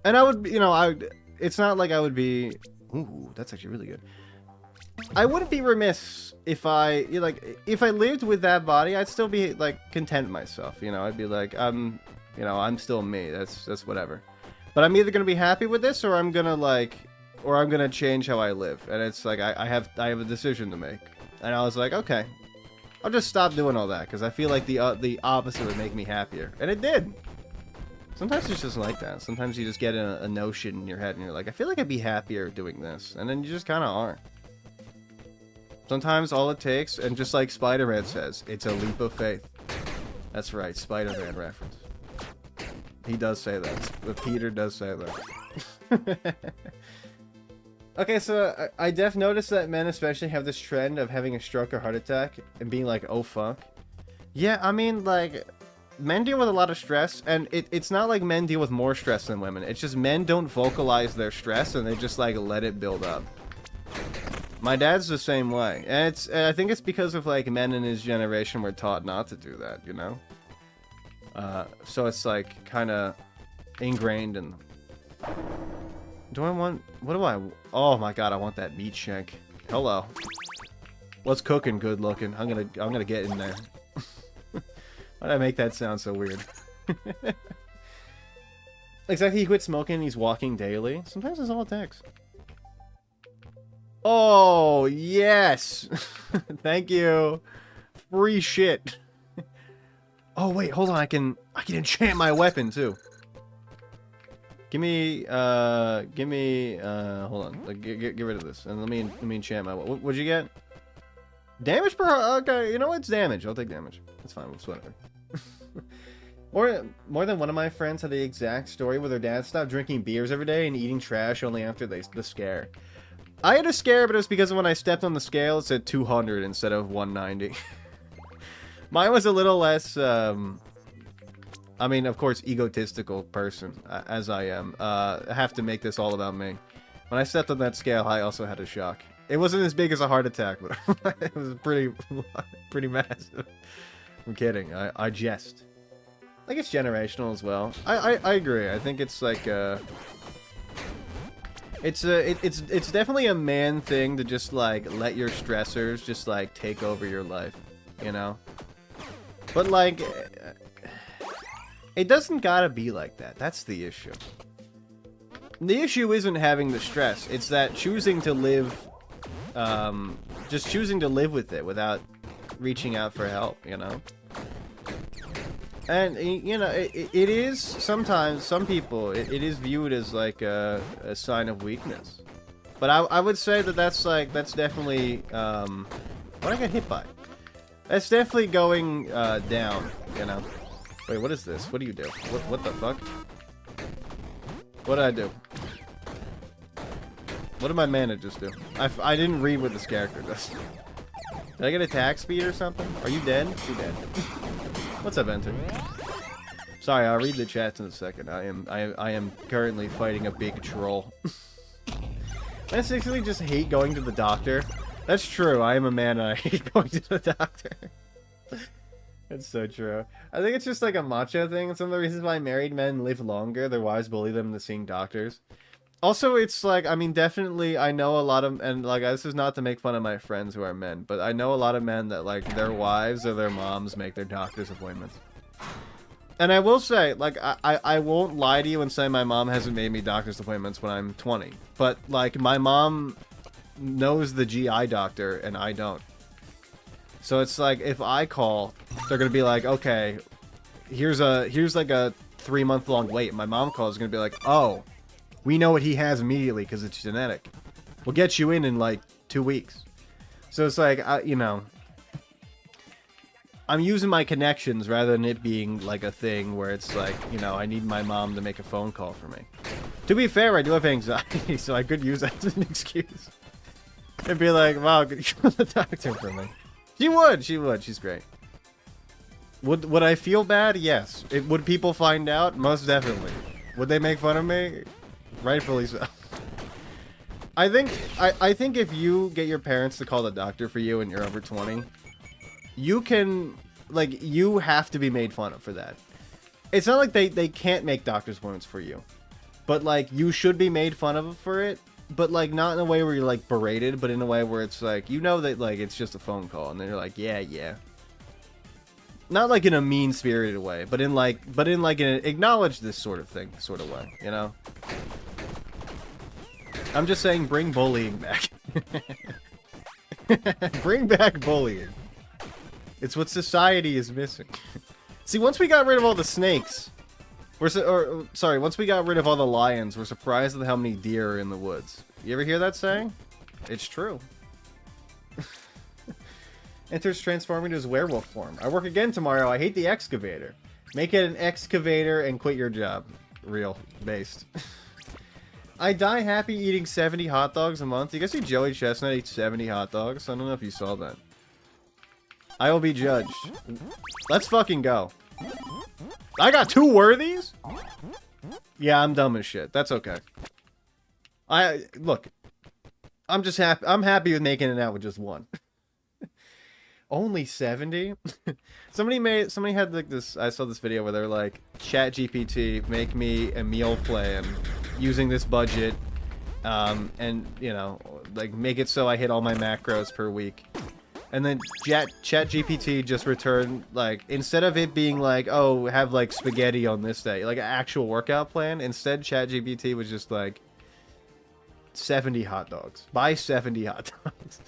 S1: and I would, you know, it's not like I would be, ooh, that's actually really good. I wouldn't be remiss if I, like, if I lived with that body, I'd still be, like, content myself, you know, I'd be like, you know, I'm still me, that's whatever. But I'm either gonna be happy with this, or I'm gonna, like, or I'm gonna change how I live, and it's like, I have a decision to make. And I was like, okay, I'll just stop doing all that, because I feel like the opposite would make me happier. And it did. Sometimes it's just like that. Sometimes you just get a notion in your head, and you're like, I feel like I'd be happier doing this. And then you just kind of are. Sometimes all it takes, and just like Spider-Man says, it's a leap of faith. That's right, Spider-Man reference. He does say that. Peter does say that. Okay, so I def noticed that men especially have this trend of having a stroke or heart attack and being like, oh fuck. Yeah, I mean, like, men deal with a lot of stress, and it's not like men deal with more stress than women. It's just men don't vocalize their stress, and they just, like, let it build up. My dad's the same way, and I think it's because of, like, men in his generation were taught not to do that, you know? So it's, like, kind of ingrained in them. Do I want... What do I... Oh my god, I want that meat shank. Hello. What's cooking good looking? I'm gonna get in there. Why did I make that sound so weird? Exactly, he quit smoking, he's walking daily. Sometimes that's all it takes. Oh, yes! Thank you. Free shit. Oh, wait, hold on, I can enchant my weapon, too. Give me, hold on, get rid of this, and let me enchant my, what'd you get? Damage per, okay, you know what, it's damage, I'll take damage. That's fine, it's whatever. More than one of my friends had the exact story where their dad stopped drinking beers every day and eating trash only after the scare. I had a scare, but it was because when I stepped on the scale, it said 200 instead of 190. Mine was a little less, I mean, of course, egotistical person, as I am. I have to make this all about me. When I stepped on that scale, I also had a shock. It wasn't as big as a heart attack, but it was pretty massive. I'm kidding. I jest. I think it's generational as well. I agree. I think it's like it's definitely a man thing to just like let your stressors just like take over your life, you know? But like it doesn't gotta be like that. That's the issue. The issue isn't having the stress. It's that choosing to live, just choosing to live with it without reaching out for help, you know? And, you know, it is, sometimes, some people, it is viewed as, like, a sign of weakness. But I would say that that's definitely, what did I get hit by? That's definitely going, down, you know? Wait, what is this? What do you do? What the fuck? What did I do? What did my mana just do? I didn't read what this character does. Did I get attack speed or something? Are you dead? You're dead. What's up, Enter? Sorry, I'll read the chats in a second. I am currently fighting a big troll. I basically just hate going to the doctor. That's true. I am a man and I hate going to the doctor. That's so true. I think it's just like a macho thing. Some of the reasons why married men live longer, their wives bully them into seeing doctors. Also, it's like, I mean, definitely, I know a lot of, and like, this is not to make fun of my friends who are men, but I know a lot of men that, like, their wives or their moms make their doctor's appointments. And I will say, like, I won't lie to you and say my mom hasn't made me doctor's appointments when I'm 20. But, like, my mom knows the GI doctor and I don't. So it's like, if I call, they're gonna be like, okay, here's like a 3-month-long wait. My mom calls is going to be like, oh, we know what he has immediately because it's genetic. We'll get you in like 2 weeks. So it's like, you know, I'm using my connections rather than it being like a thing where it's like, you know, I need my mom to make a phone call for me. To be fair, I do have anxiety, so I could use that as an excuse. And be like, wow, could you go to the doctor for me? She would. She's great. Would I feel bad? Yes. Would people find out? Most definitely. Would they make fun of me? Rightfully so. I think if you get your parents to call the doctor for you and you're over 20, you can, like, you have to be made fun of for that. It's not like they can't make doctor's appointments for you. But, like, you should be made fun of for it. But, like, not in a way where you're, like, berated, but in a way where it's, like, you know that, like, it's just a phone call. And then you're like, yeah, yeah. Not, like, in a mean-spirited way, but in, like, an acknowledge this sort of thing sort of way, you know? I'm just saying, bring bullying back. Bring back bullying. It's what society is missing. See, once we got rid of all the snakes... once we got rid of all the lions, we're surprised at how many deer are in the woods. You ever hear that saying? It's true. Enters transforming to his werewolf form. I work again tomorrow. I hate the excavator. Make it an excavator and quit your job. Real. Based. I die happy eating 70 hot dogs a month. You guys see Joey Chestnut eat 70 hot dogs? I don't know if you saw that. I will be judged. Let's fucking go. I got 2 worthies? Yeah, I'm dumb as shit. That's okay. Look. I'm just happy. I'm happy with making it out with just 1. Only 70? somebody had like this, I saw this video where they're like, ChatGPT, make me a meal plan using this budget, and, you know, like, make it so I hit all my macros per week. And then ChatGPT just returned, like, instead of it being like, oh, have, like, spaghetti on this day, like, an actual workout plan, instead ChatGPT was just like, 70 hot dogs. Buy 70 hot dogs.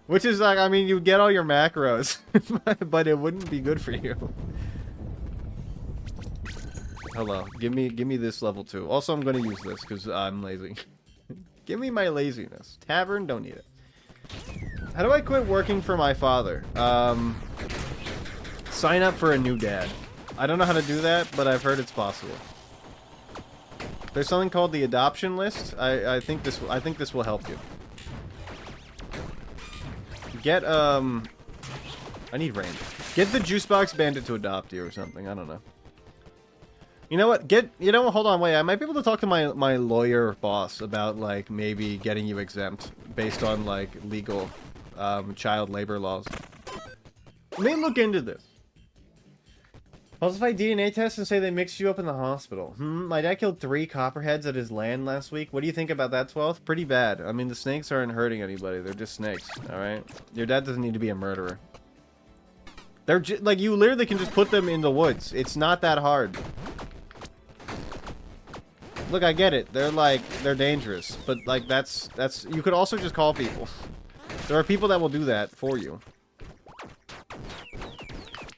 S1: Which is like, I mean, you get all your macros, but it wouldn't be good for you. Hello, give me this level 2. Also, I'm gonna use this because I'm lazy. Give me my laziness. Tavern, don't need it. How do I quit working for my father? Sign up for a new dad. I don't know how to do that, but I've heard it's possible. There's something called the adoption list. I think this will help you. Get, I need range. Get the juice box bandit to adopt you or something. I don't know. You know what? Hold on, wait. I might be able to talk to my lawyer boss about, like, maybe getting you exempt based on, like, legal, child labor laws. Let me look into this. Falsify DNA tests and say they mixed you up in the hospital. My dad killed 3 copperheads at his land last week. What do you think about that, 12th? Pretty bad. I mean, the snakes aren't hurting anybody. They're just snakes, alright? Your dad doesn't need to be a murderer. They're like, you literally can just put them in the woods. It's not that hard. Look, I get it. They're dangerous. But, like, that's... You could also just call people. There are people that will do that for you.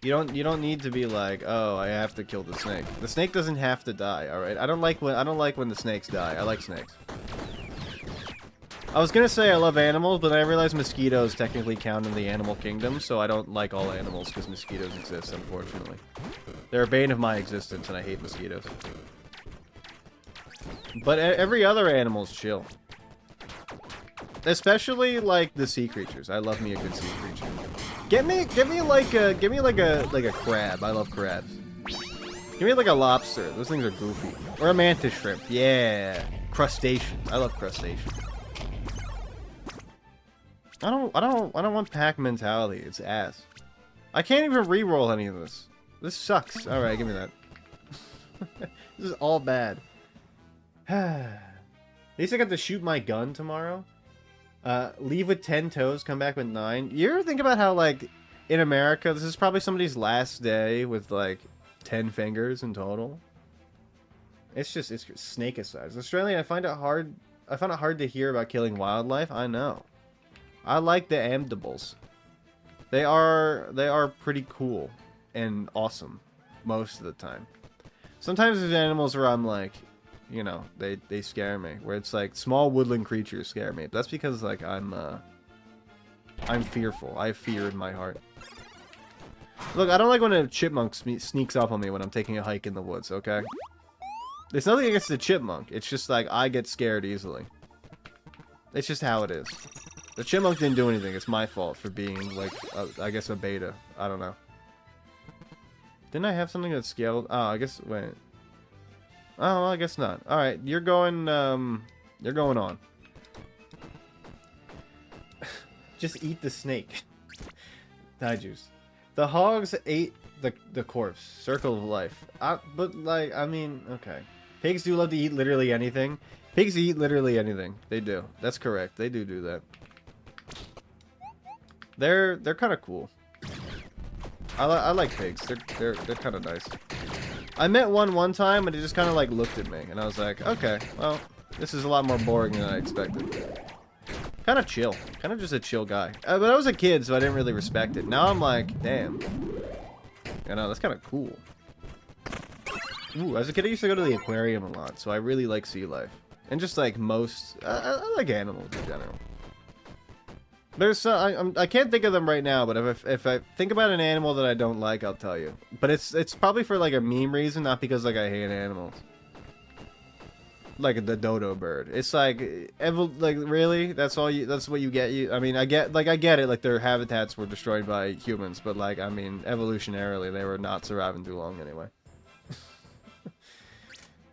S1: You don't need to be like, oh, I have to kill the snake. The snake doesn't have to die, all right? I don't like when the snakes die. I like snakes. I was gonna say I love animals, but then I realized mosquitoes technically count in the animal kingdom, so I don't like all animals because mosquitoes exist, unfortunately. They're a bane of my existence, and I hate mosquitoes. But every other animal's chill. Especially like the sea creatures. I love me a good sea creature. Give me like a crab. I love crabs. Give me like a lobster. Those things are goofy. Or a mantis shrimp. Yeah. Crustacean. I love crustacean. I don't want pack mentality. It's ass. I can't even re-roll any of this. This sucks. Alright, give me that. This is all bad. At least I got to shoot my gun tomorrow. Leave with 10 toes, come back with 9. You ever think about how, like, in America, this is probably somebody's last day with, like, 10 fingers in total? It's snake size. Australia, I find it hard to hear about killing wildlife. I know. I like the amdables. They are pretty cool and awesome most of the time. Sometimes there's animals where I'm like, you know, they scare me. Where it's like small woodland creatures scare me. But that's because like I'm fearful. I have fear in my heart. Look, I don't like when a chipmunk sneaks up on me when I'm taking a hike in the woods, okay? There's nothing against the chipmunk. It's just like I get scared easily. It's just how it is. The chipmunk didn't do anything. It's my fault for being like, I guess a beta. I don't know. Didn't I have something that scaled? Oh, I guess, wait. Oh, well, I guess not. Alright, you're going on. Just eat the snake. Die juice. The hogs ate the corpse. Circle of life. But, like, I mean, okay. Pigs do love to eat literally anything. Pigs eat literally anything. They do. That's correct. They do that. They're kind of cool. I like pigs. They're kind of nice. I met one time, and it just kind of like looked at me, and I was like, okay, well, this is a lot more boring than I expected. Kind of chill. Kind of just a chill guy. But I was a kid, so I didn't really respect it. Now I'm like, damn. You know, that's kind of cool. Ooh, as a kid, I used to go to the aquarium a lot, so I really like sea life. And just like most, I like animals in general. There's I can't think of them right now, but if I think about an animal that I don't like, I'll tell you. But it's probably for like a meme reason, not because like I hate animals. Like the dodo bird. It's like like really? That's all you? That's what you get? I mean, I get it. Like their habitats were destroyed by humans, but like I mean, evolutionarily, they were not surviving too long anyway.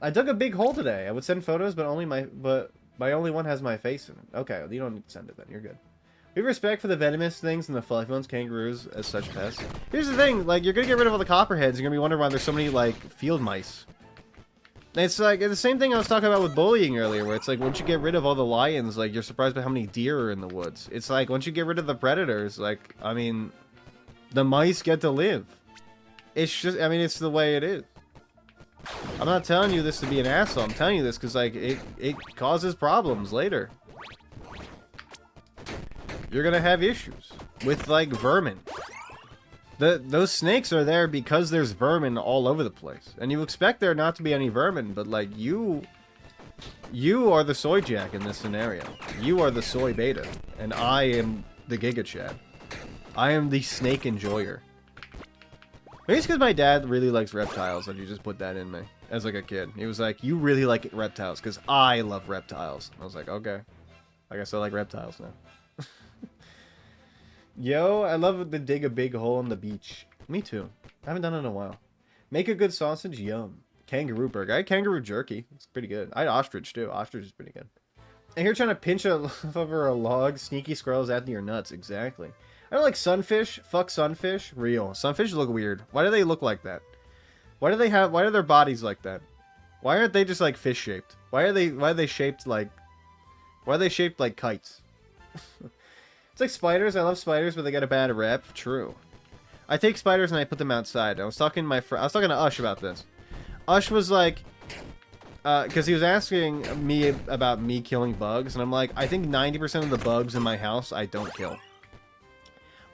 S1: I dug a big hole today. I would send photos, but my only one has my face in it. Okay, you don't need to send it then. You're good. We have respect for the venomous things and the fluffy ones, kangaroos, as such pests. Here's the thing, like, you're gonna get rid of all the copperheads, you're gonna be wondering why there's so many, like, field mice. It's like, the same thing I was talking about with bullying earlier, where it's like, once you get rid of all the lions, like, you're surprised by how many deer are in the woods. It's like, once you get rid of the predators, like, I mean, the mice get to live. It's just, I mean, it's the way it is. I'm not telling you this to be an asshole, I'm telling you this because, like, it causes problems later. You're gonna have issues with, like, vermin. Those snakes are there because there's vermin all over the place. And you expect there not to be any vermin, but, like, you are the soy jack in this scenario. You are the soy beta. And I am the Giga Chad. I am the snake enjoyer. Maybe it's because my dad really likes reptiles and he just put that in me as, like, a kid. He was like, you really like reptiles because I love reptiles. I was like, okay. I guess I like reptiles now. Yo, I love to dig a big hole on the beach. Me too. I haven't done it in a while. Make a good sausage? Yum. Kangaroo burger. I had kangaroo jerky. It's pretty good. I had ostrich too. Ostrich is pretty good. And you're trying to pinch over a log. Sneaky squirrels after your nuts. Exactly. I don't like sunfish. Fuck sunfish. Real. Sunfish look weird. Why do they look like that? Why are their bodies like that? Why aren't they just like fish shaped? Why are they shaped like kites? It's like spiders. I love spiders, but they get a bad rep. True. I take spiders and I put them outside. I was talking to Ush about this. Ush was like, because he was asking me about me killing bugs, and I'm like, I think 90% of the bugs in my house I don't kill.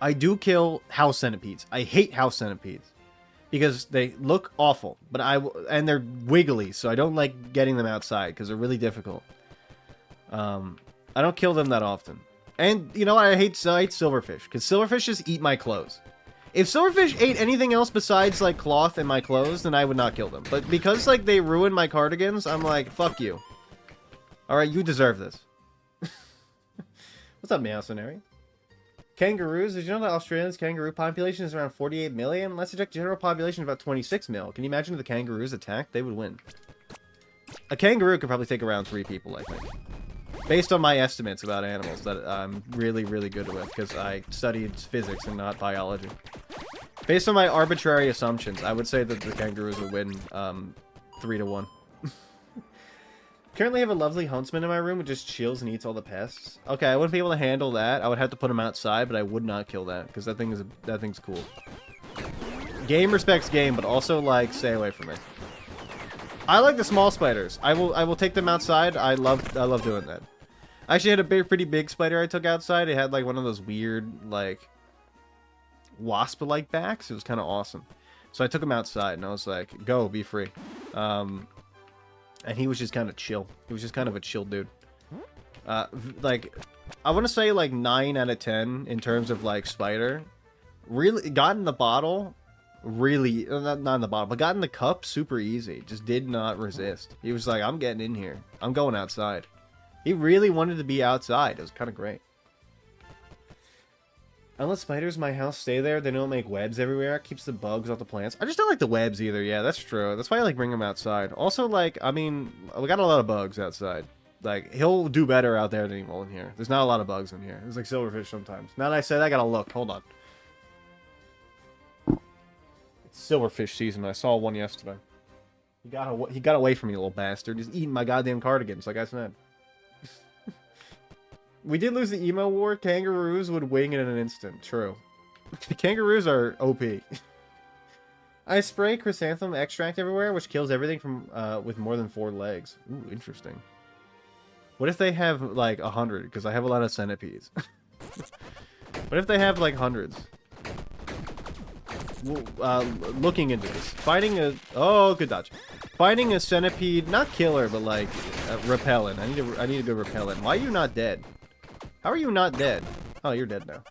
S1: I do kill house centipedes. I hate house centipedes because they look awful, but and they're wiggly, so I don't like getting them outside because they're really difficult. I don't kill them that often. And, you know, I hate silverfish, because silverfish just eat my clothes. If silverfish ate anything else besides, like, cloth and my clothes, then I would not kill them. But because, like, they ruin my cardigans, I'm like, fuck you. Alright, you deserve this. What's up, Meowcenary? Kangaroos. Did you know that Australia's kangaroo population is around 48 million? Let's project general population of about 26 mil. Can you imagine if the kangaroos attacked? They would win. A kangaroo could probably take around 3 people, I think. Based on my estimates about animals that I'm really, really good with, because I studied physics and not biology. Based on my arbitrary assumptions, I would say that the kangaroos would win 3-1. Currently have a lovely huntsman in my room who just chills and eats all the pests. Okay, I wouldn't be able to handle that. I would have to put him outside, but I would not kill that, because that thing's cool. Game respects game, but also, like, stay away from it. I like the small spiders. I will take them outside. I love doing that. I actually had a pretty big spider I took outside. It had like one of those weird like wasp-like backs. It was kind of awesome. So I took him outside and I was like, "Go, be free." And he was just kind of chill. He was just kind of a chill dude. Like, I want to say like 9 out of 10 in terms of like spider. Really got in the bottle. Really, not in the bottle, but got in the cup super easy. Just did not resist. He was like, I'm getting in here. I'm going outside. He really wanted to be outside. It was kind of great. Unless spiders in my house stay there, they don't make webs everywhere. It keeps the bugs off the plants. I just don't like the webs either. Yeah, that's true. That's why I like bringing them outside. Also, like, I mean, we got a lot of bugs outside. Like, he'll do better out there than he will in here. There's not a lot of bugs in here. There's like silverfish sometimes. Now that I said that, I gotta look. Hold on. Silverfish season. I saw one yesterday. He got away from me, little bastard. He's eating my goddamn cardigans, like I said. We did lose the emo war. Kangaroos would wing it in an instant. True. Kangaroos are OP. I spray chrysanthemum extract everywhere, which kills everything from with more than 4 legs. Ooh, interesting. What if they have like 100? Because I have a lot of centipedes. What if they have like hundreds? Looking into this, finding a good dodge, finding a centipede, not killer, but like repellent. I need a good repellent. Why are you not dead? How are you not dead? Oh, you're dead now.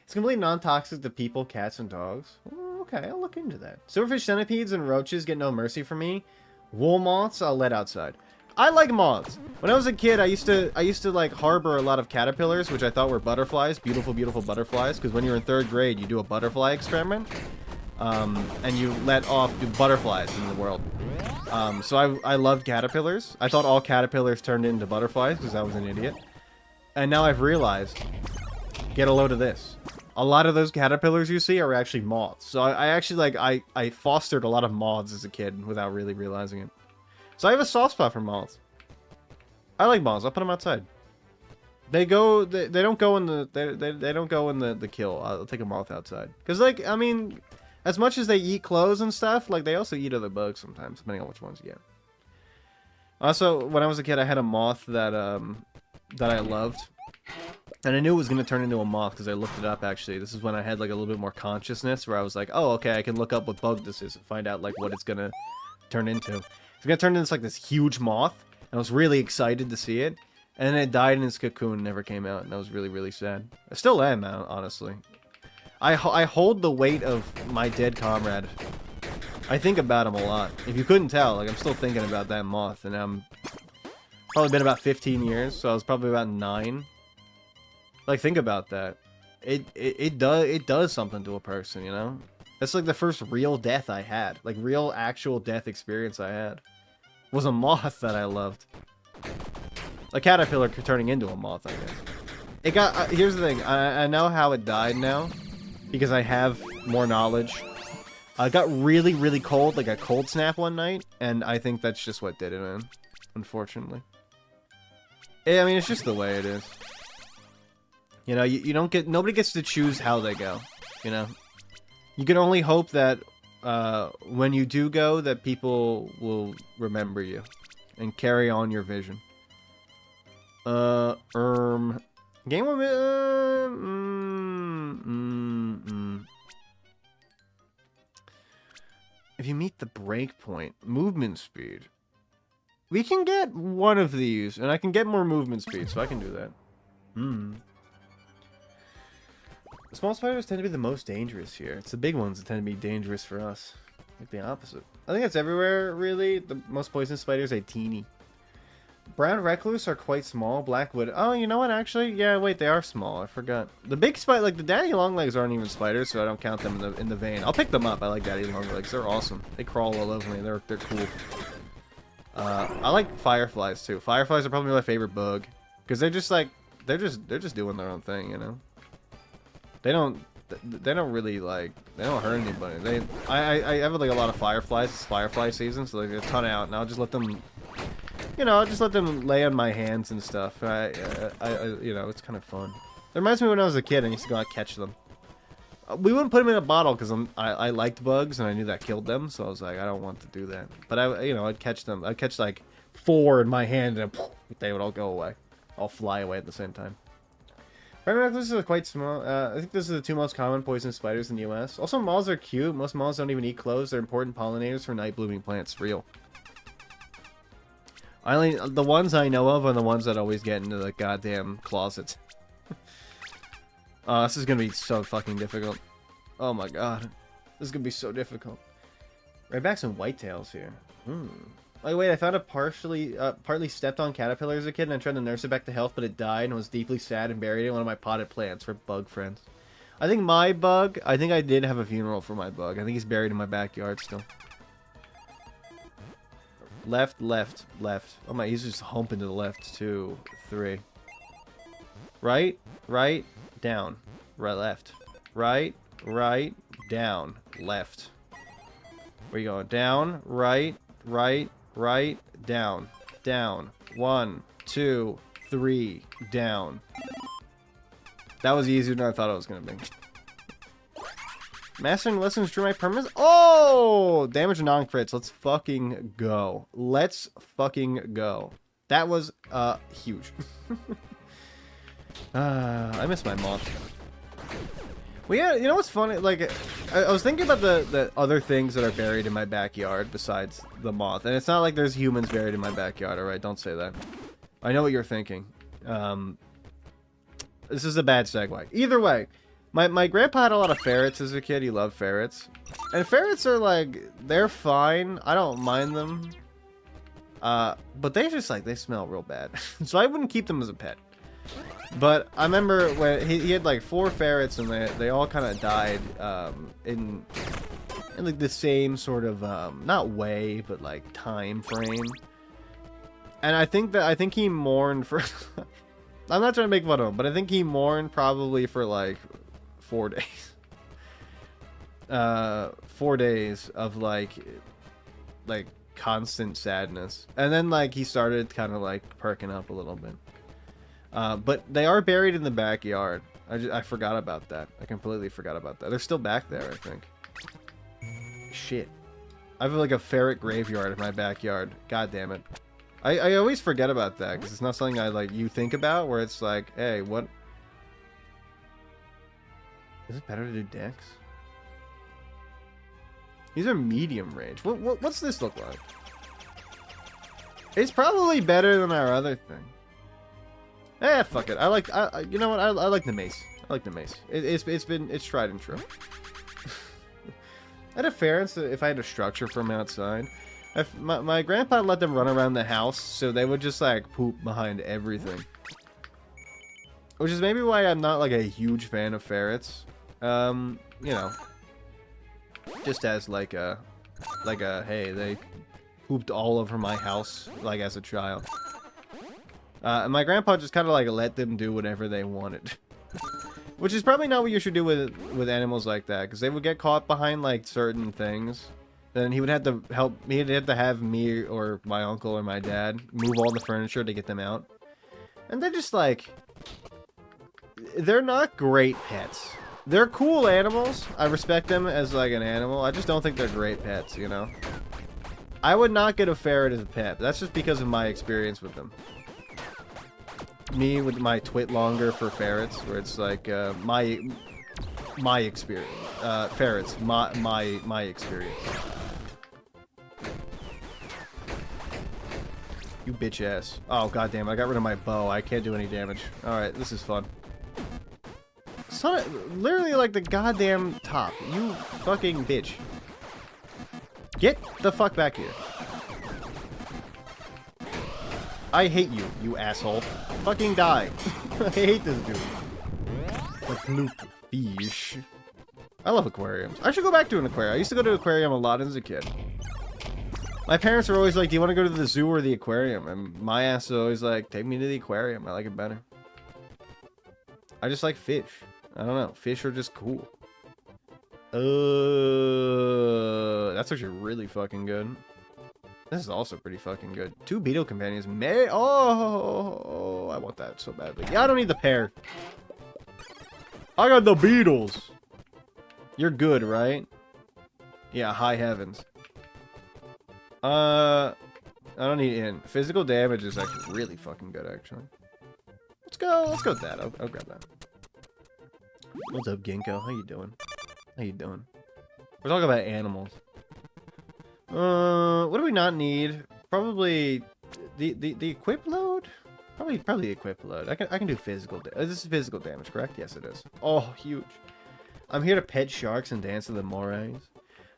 S1: It's completely non-toxic to people, cats, and dogs. Oh, okay, I'll look into that. Silverfish, centipedes, and roaches get no mercy from me. Wool moths, I'll let outside. I like moths. When I was a kid, I used to like harbor a lot of caterpillars, which I thought were butterflies, beautiful, beautiful butterflies. Because when you're in 3rd grade, you do a butterfly experiment, and you let off butterflies in the world. So I loved caterpillars. I thought all caterpillars turned into butterflies because I was an idiot. And now I've realized, get a load of this. A lot of those caterpillars you see are actually moths. So I actually like I fostered a lot of moths as a kid without really realizing it. So I have a soft spot for moths. I like moths. I'll put them outside. They don't go in the kill. I'll take a moth outside. Cause like, I mean, as much as they eat clothes and stuff, like they also eat other bugs sometimes, depending on which ones you get. Also, when I was a kid, I had a moth that I loved, and I knew it was gonna turn into a moth because I looked it up. Actually, this is when I had like a little bit more consciousness, where I was like, oh, okay, I can look up what bug this is and find out like what it's gonna turn into. It's gonna turn into like this huge moth, and I was really excited to see it. And then it died in its cocoon and never came out, and I was really, really sad. I still am, honestly. I hold the weight of my dead comrade. I think about him a lot. If you couldn't tell, like I'm still thinking about that moth, and I'm probably been about 15 years, so I was probably about 9. Like think about that. It does something to a person, you know? That's like the first real death I had, like real actual death experience I had. Was a moth that I loved. A caterpillar turning into a moth, I guess. It got. Here's the thing. I know how it died now, because I have more knowledge. I got really, really cold, like a cold snap one night, and I think that's just what did it, man. Unfortunately. I mean, it's just the way it is. You know, you don't get. Nobody gets to choose how they go. You know, you can only hope that when you do go, that people will remember you and carry on your vision. Game of If you meet the breakpoint, movement speed. We can get one of these, and I can get more movement speed, so I can do that. Small spiders tend to be the most dangerous here. It's the big ones that tend to be dangerous for us. Like the opposite. I think it's everywhere, really. The most poisonous spiders are teeny. Brown recluse are quite small. Blackwood. Oh, you know what? Actually, yeah. Wait, they are small. I forgot. The big spider, like the daddy longlegs, aren't even spiders, so I don't count them in the vein. I'll pick them up. I like daddy longlegs. They're awesome. They crawl all over me. They're cool. I like fireflies too. Fireflies are probably my favorite bug because they're just like they're just doing their own thing, you know. They don't really like they don't hurt anybody. I have like a lot of fireflies. It's firefly season, so there's a ton out, and I'll just let them. You know, I'll just let them lay on my hands and stuff. You know, it's kind of fun. It reminds me when I was a kid, I used to go out and catch them. We wouldn't put them in a bottle because I liked bugs and I knew that killed them, so I was like, I don't want to do that. But I'd catch them. I'd catch like 4 in my hand, and they would all go away, all fly away at the same time. Primary recluses are quite small. I think those are the two most common poisonous spiders in the U.S. Also, moths are cute. Most moths don't even eat clothes. They're important pollinators for night-blooming plants. Real. The ones I know of are the ones that always get into the goddamn closets. This is gonna be so fucking difficult. Oh my god. This is gonna be so difficult. Redbacks and whitetails here. Oh wait, I found a partly stepped on caterpillar as a kid and I tried to nurse it back to health, but it died and was deeply sad and buried it in one of my potted plants for bug friends. I think my bug, I think I did have a funeral for my bug. I think he's buried in my backyard still. Left, left, left. Oh my, he's just humping to the left. 2, 3. Right, right, down. Right, left. Right, right, down. Left. Where you going? Down, right, right, right, down. Down. 1, 2, 3, down. That was easier than I thought it was going to be. Mastering lessons drew my permanence. Oh! Damage non-crits. Let's fucking go. Let's fucking go. That was, huge. I miss my moth. Well, yeah, you know what's funny? Like, I was thinking about the other things that are buried in my backyard besides the moth. And it's not like there's humans buried in my backyard, alright? Don't say that. I know what you're thinking. This is a bad segue. Either way. My grandpa had a lot of ferrets as a kid. He loved ferrets. And ferrets are like, they're fine. I don't mind them. But they just like, they smell real bad. So I wouldn't keep them as a pet. But I remember when he had like 4 ferrets and they all kind of died in like the same sort of, not way, but like time frame. And I think he mourned for, I'm not trying to make fun of him, but I think he mourned probably for like 4 days. 4 days of like constant sadness. And then like he started kind of like perking up a little bit. But they are buried in the backyard. I forgot about that. I completely forgot about that. They're still back there, I think. Shit. I have like a ferret graveyard in my backyard. God damn it. I always forget about that because it's not something you think about where it's like, hey, what? Is it better to do decks? These are medium range. What's this look like? It's probably better than our other thing. Eh, fuck it. You know what? I like the mace. I like the mace. It's tried and true. I had a ferrets if I had a structure from outside. My grandpa let them run around the house, so they would just like poop behind everything. Which is maybe why I'm not like a huge fan of ferrets. You know, just as like a hey, they pooped all over my house like as a child. And my grandpa just kind of like let them do whatever they wanted. Which is probably not what you should do with animals like that, because they would get caught behind like certain things. Then he would have to he'd have to have me or my uncle or my dad move all the furniture to get them out. And they're just like, they're not great pets. They're cool animals. I respect them as like an animal. I just don't think they're great pets, you know? I would not get a ferret as a pet. That's just because of my experience with them. Me with my twit longer for ferrets, where it's like my experience. Ferrets, my experience. You bitch ass. Oh goddamn! I got rid of my bow. I can't do any damage. All right, this is fun. Son of, literally like the goddamn top. You fucking bitch. Get the fuck back here. I hate you, you asshole. Fucking die. I hate this dude. The bloop fish. I love aquariums. I should go back to an aquarium. I used to go to an aquarium a lot as a kid. My parents were always like, do you want to go to the zoo or the aquarium? And my ass is always like, take me to the aquarium. I like it better. I just like fish. I don't know. Fish are just cool. That's actually really fucking good. This is also pretty fucking good. 2 beetle companions. Oh, I want that so badly. Yeah, I don't need the pair. I got the beetles. You're good, right? Yeah, high heavens. I don't need in. Physical damage is actually really fucking good, actually. Let's go with that. I'll grab that. What's up, Ginkgo? How you doing? How you doing? We're talking about animals. What do we not need? Probably the equip load? Probably the equip load. I can do physical this is physical damage, correct? Yes, it is. Oh, huge. I'm here to pet sharks and dance to the mores.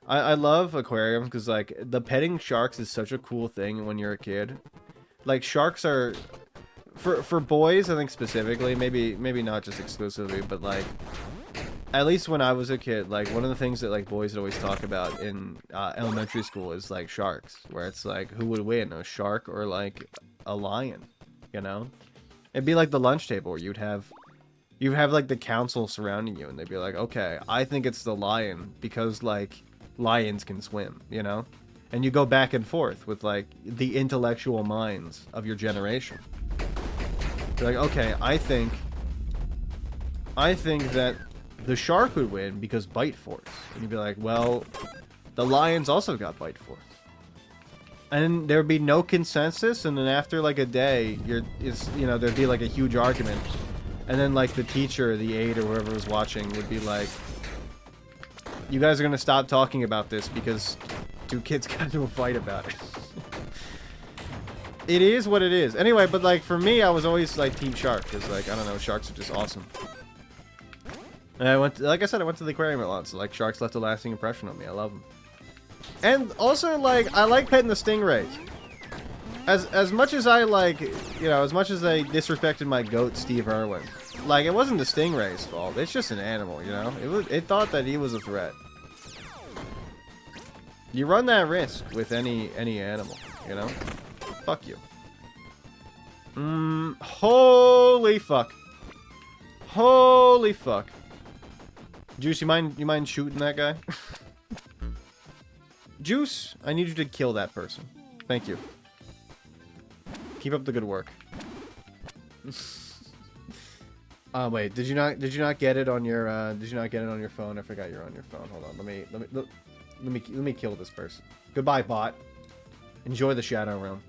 S1: I love aquariums because, like, the petting sharks is such a cool thing when you're a kid. Like, sharks are... For boys, I think specifically, maybe not just exclusively, but, like... At least when I was a kid, like, one of the things that, like, boys would always talk about in elementary school is, like, sharks. Where it's, like, who would win? A shark or, like, a lion? You know? It'd be like the lunch table where you'd have, like, the council surrounding you. And they'd be like, okay, I think it's the lion because, like... lions can swim, you know? And you go back and forth with, like, the intellectual minds of your generation. You're like, okay, I think that the shark would win because bite force. And you'd be like, well, the lion's also got bite force. And there'd be no consensus, and then after, like, a day, there'd be, like, a huge argument. And then, like, the teacher, or the aide, or whoever was watching would be like, you guys are gonna stop talking about this because two kids got into a fight about it. It is what it is. Anyway, but, like, for me, I was always, like, Team Shark. Because, like, I don't know, sharks are just awesome. And I went to the aquarium a lot. So, like, sharks left a lasting impression on me. I love them. And also, like, I like petting the stingrays. As much as I, like, you know, as much as I disrespected my goat, Steve Irwin. Like, it wasn't the stingray's fault. It's just an animal, you know? It thought that he was a threat. You run that risk with any animal, you know? Fuck you. Holy fuck. Holy fuck. Juice, you mind shooting that guy? Juice, I need you to kill that person. Thank you. Keep up the good work. Wait, did you not get it on your phone? I forgot you're on your phone. Hold on. Let me kill this person. Goodbye, bot. Enjoy the shadow realm.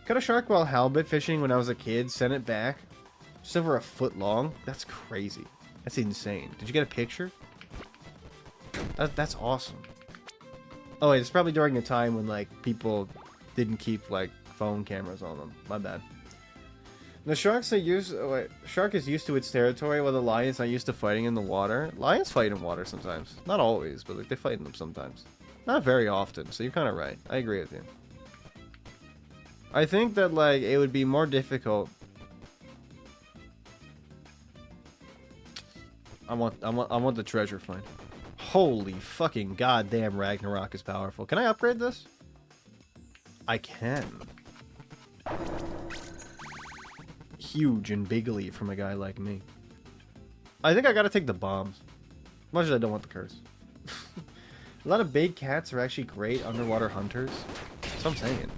S1: Caught a shark while halibut fishing when I was a kid. Sent it back. Just over a foot long. That's crazy. That's insane. Did you get a picture? That's awesome. Oh wait, it's probably during a time when, like, people didn't keep, like, phone cameras on them. My bad. The sharks are shark is used to its territory, while the lion's not used to fighting in the water. Lions fight in water sometimes. Not always, but, like, they fight in them sometimes. Not very often, so you're kind of right. I agree with you. I think that, like, it would be more difficult. I want the treasure find. Holy fucking goddamn, Ragnarok is powerful. Can I upgrade this? I can. Huge and bigly from a guy like me. I think I gotta take the bombs. Much as I don't want the curse. A lot of big cats are actually great underwater hunters. That's what I'm saying.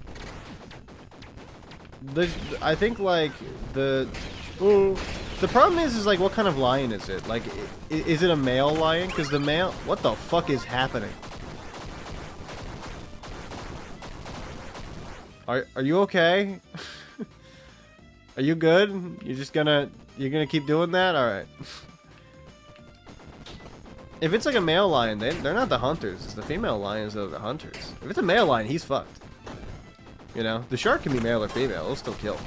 S1: I think, like, the problem is like, what kind of lion is it? Like, is it a male lion? Because the male... What the fuck is happening? Are you okay? Are you good? You're gonna keep doing that? Alright. If it's like a male lion, they're not the hunters. It's the female lions that are the hunters. If it's a male lion, he's fucked. You know? The shark can be male or female. It'll still kill.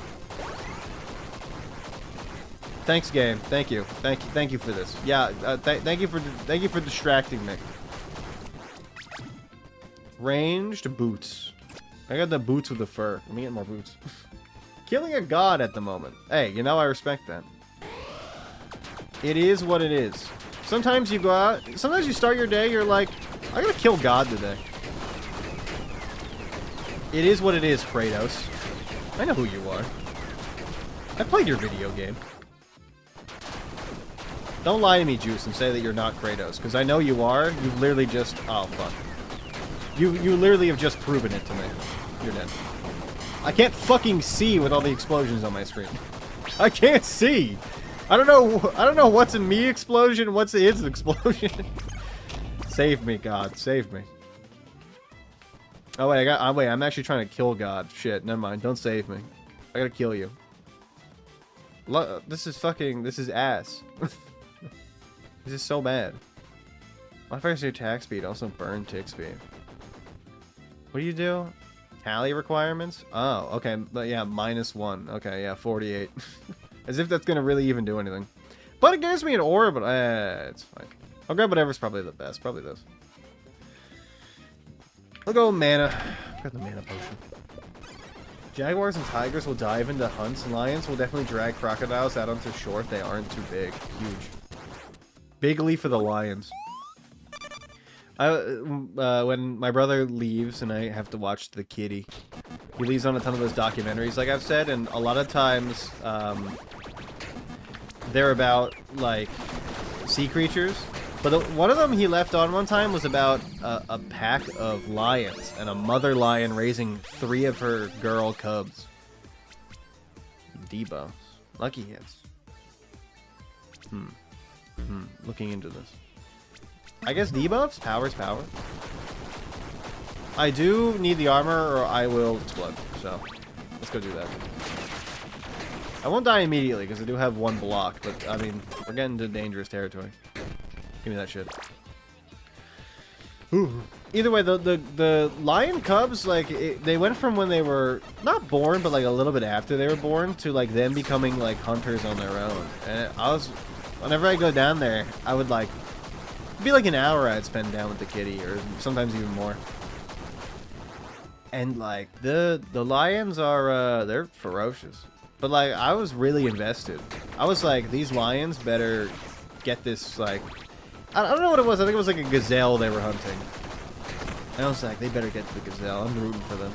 S1: Thanks, game. Thank you. Thank you for this. Yeah, thank you for distracting me. Ranged boots. I got the boots with the fur. Let me get more boots. Killing a god at the moment. Hey, you know I respect that. It is what it is. Sometimes you go out, sometimes you start your day, you're like, I gotta kill God today. It is what it is, Kratos. I know who you are. I played your video game. Don't lie to me, Juice, and say that you're not Kratos, because I know you are. You literally just... Oh, fuck. You literally have just proven it to me. You're dead. I can't fucking see with all the explosions on my screen. I can't see! I don't know what's a me explosion, what's a his explosion. Save me, God. Save me. Oh, wait, I'm actually trying to kill God. Shit, never mind. Don't save me. I gotta kill you. This is ass. This is so bad. Modifiers your attack speed also burn tick speed. What do you do? Tally requirements? Oh, okay. But yeah, -1. Okay, yeah, 48. As if that's gonna really even do anything. But it gives me an orb, but it's fine. I'll grab whatever's probably the best. Probably this. I'll go mana. Got the mana potion. Jaguars and tigers will dive into hunts. Lions will definitely drag crocodiles out onto shore if they aren't too big. Huge. Bigly for the lions. When my brother leaves and I have to watch The Kitty, he leaves on a ton of those documentaries, like I've said, and a lot of times they're about like sea creatures. But one of them he left on one time was about a pack of lions and a mother lion raising 3 of her girl cubs. Debuffs. Lucky hits. Looking into this. I guess debuffs? Power's power. I do need the armor or I will explode. So, let's go do that. I won't die immediately because I do have 1 block. But, I mean, we're getting into dangerous territory. Give me that shit. Ooh. Either way, the lion cubs, like, they went from when they were not born, but like a little bit after they were born to like them becoming like hunters on their own. And whenever I go down there, I would like, it'd be like an hour I'd spend down with the kitty, or sometimes even more. And like the lions are they're ferocious, but like I was really invested. I was like, these lions better get this, like, I don't know what it was. I think it was like a gazelle they were hunting. And I was like, they better get the gazelle. I'm rooting for them.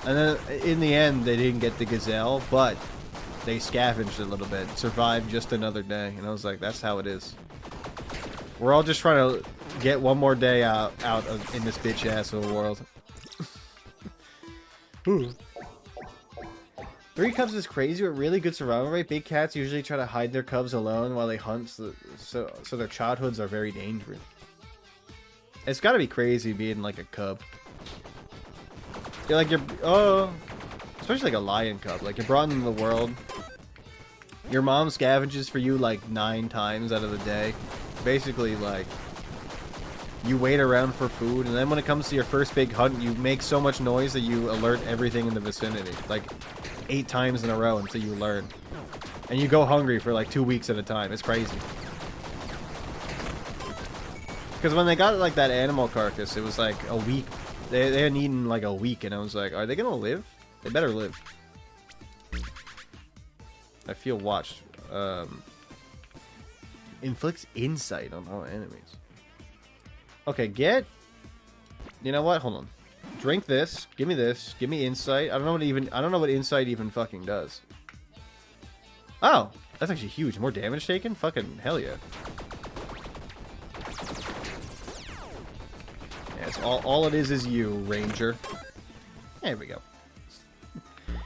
S1: And then in the end, they didn't get the gazelle, but they scavenged a little bit, survived just another day. And I was like, that's how it is. We're all just trying to get one more day out in this bitch ass of a world. Ooh. 3 cubs is crazy, but really good survival rate. Big cats usually try to hide their cubs alone while they hunt, so their childhoods are very dangerous. It's got to be crazy being like a cub. You're like, especially like a lion cub. Like, you're brought into the world. Your mom scavenges for you like 9 times out of the day. Basically, like, you wait around for food, and then when it comes to your first big hunt, you make so much noise that you alert everything in the vicinity. Like, 8 times in a row until you learn. And you go hungry for like 2 weeks at a time. It's crazy. Because when they got like that animal carcass, it was like a week. They hadn't eaten like a week, and I was like, are they gonna live? They better live. I feel watched. Inflicts insight on all enemies. Okay, you know what? Hold on. Drink this. Give me this. Give me insight. I don't know what insight even fucking does. Oh, that's actually huge. More damage taken? Fucking hell yeah. Yeah, it's all it is you, Ranger. There we go.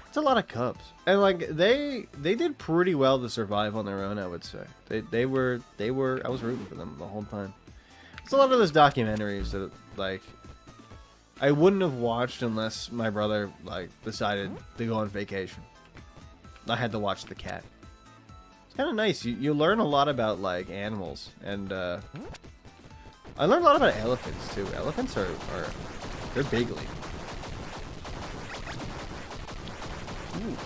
S1: It's a lot of cubs. And like they did pretty well to survive on their own, I would say. They were I was rooting for them the whole time. It's a lot of those documentaries that like I wouldn't have watched unless my brother like decided to go on vacation. I had to watch the cat. It's kind of nice. You learn a lot about like animals, and I learned a lot about elephants too. Elephants they're bigly. Ooh.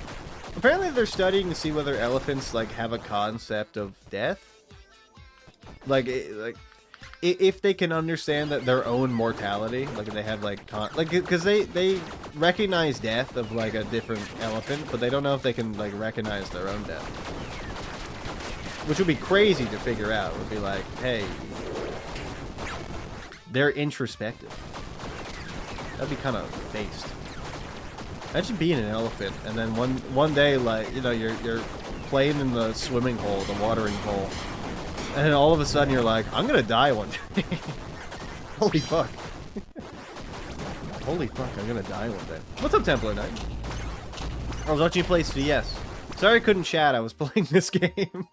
S1: Apparently they're studying to see whether elephants like have a concept of death. Like if they can understand that their own mortality, like they have like because they recognize death of like a different elephant, but they don't know if they can like recognize their own death, which would be crazy to figure out. It would be like, hey, they're introspective. That'd be kind of based. Imagine being an elephant, and then one day, like, you know, you're playing in the swimming hole, the watering hole. And then all of a sudden you're like, I'm gonna die one day. Holy fuck. Holy fuck, I'm gonna die one day. What's up, Templar Knight? I was watching you play CS. Sorry I couldn't chat, I was playing this game.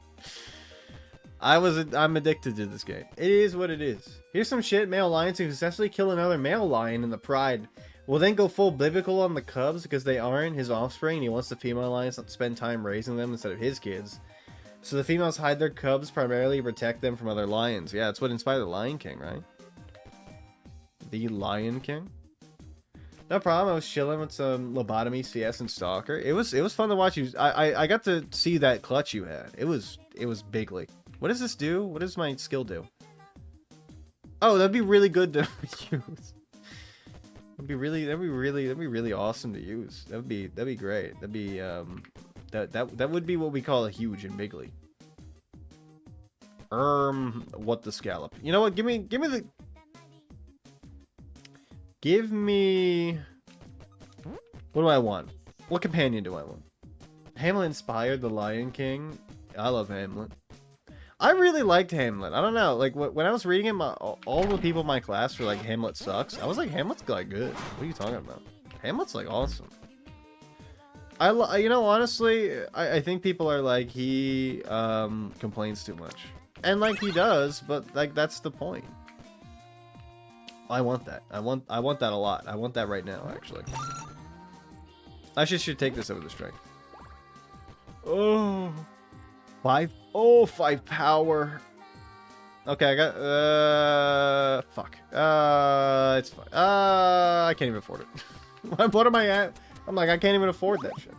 S1: I'm addicted to this game. It is what it is. Here's some shit. Male lions who successfully kill another male lion in the pride will then go full biblical on the cubs because they aren't his offspring and he wants the female lions to spend time raising them instead of his kids. So the females hide their cubs primarily to protect them from other lions. Yeah, that's what inspired the Lion King, right? The Lion King? No problem. I was chilling with some Lobotomy, CS, and Stalker. It was fun to watch you. I got to see that clutch you had. It was bigly. What does this do? What does my skill do? Oh, that'd be really good to use. That'd be really awesome to use. That'd be great. That'd be that would be what we call a huge and bigly. What the scallop? You know what? Give me what do I want? What companion do I want? Hamlet inspired the Lion King. I love Hamlet. I really liked Hamlet. I don't know, like when I was reading it, all the people in my class were like, Hamlet sucks. I was like, Hamlet's like good. What are you talking about? Hamlet's like awesome. You know, honestly, I think people are like, he complains too much, and like he does, but like that's the point. I want that. I want that a lot. I want that right now, actually. I should take this over the strength. Oh. 5. Oh, 5 power. Okay, I got fuck. It's fine. I can't even afford it. What am I at? I'm like, I can't even afford that shit.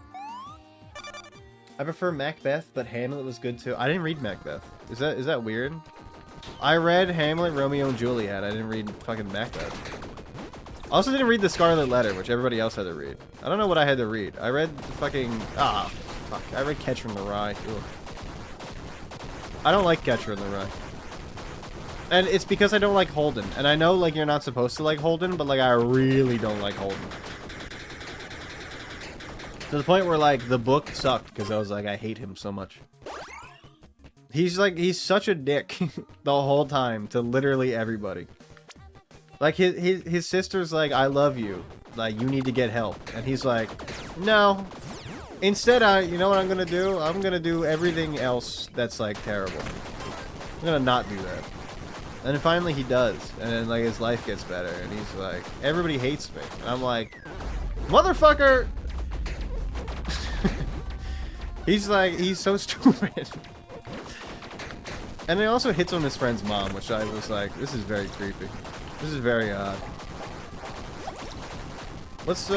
S1: I prefer Macbeth, but Hamlet was good too. I didn't read Macbeth. Is that weird? I read Hamlet, Romeo and Juliet. I didn't read fucking Macbeth. I also didn't read The Scarlet Letter, which everybody else had to read. I don't know what I had to read. I read the fucking fuck. I read Catcher in the Rye. Ugh. I don't like Catcher in the Rye. And it's because I don't like Holden. And I know, like, you're not supposed to like Holden, but, like, I really don't like Holden. To the point where, like, the book sucked because I was like, I hate him so much. He's such a dick the whole time to literally everybody. Like, his sister's like, I love you. Like, you need to get help. And he's like, no. Instead, you know what I'm gonna do? I'm gonna do everything else that's, like, terrible. I'm gonna not do that. And then finally he does. And then, like, his life gets better. And he's like, everybody hates me. And I'm like, motherfucker! He's like, he's so stupid. And he also hits on his friend's mom, which I was like, this is very creepy. This is very odd. What's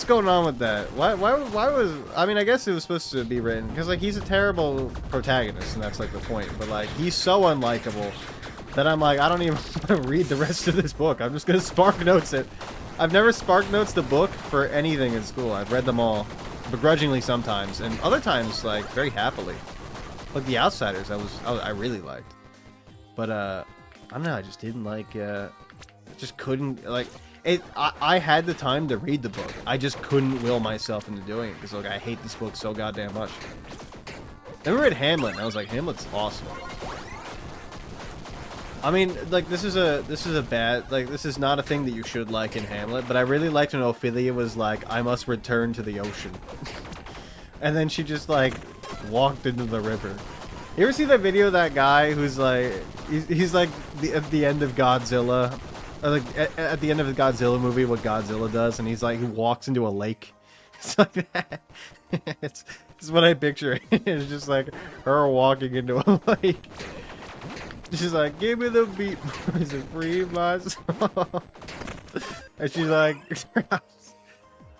S1: going on with that? Why was, I mean, I guess it was supposed to be written because, like, he's a terrible protagonist and that's like the point, but like he's so unlikable that I'm like, I don't even want to read the rest of this book. I'm just gonna Spark Notes it. I've never Spark Notes the book for anything in school. I've read them all begrudgingly sometimes, and other times like very happily. Like The Outsiders, I really liked, but I don't know, I just didn't like. Just couldn't, like, it. I had the time to read the book. I just couldn't will myself into doing it because, like, I hate this book so goddamn much. Then we read Hamlet, and I was like, Hamlet's awesome. I mean, like, this is a bad, like, this is not a thing that you should like in Hamlet, but I really liked when Ophelia was like, I must return to the ocean. And then she just, like, walked into the river. You ever see that video of that guy who's like, he's like at the end of Godzilla, or like at the end of the Godzilla movie, what Godzilla does, and he's like, he walks into a lake. It's like that. It's what I picture. It's just like her walking into a lake. She's like, give me the beat, boys, and free my soul. And she's like,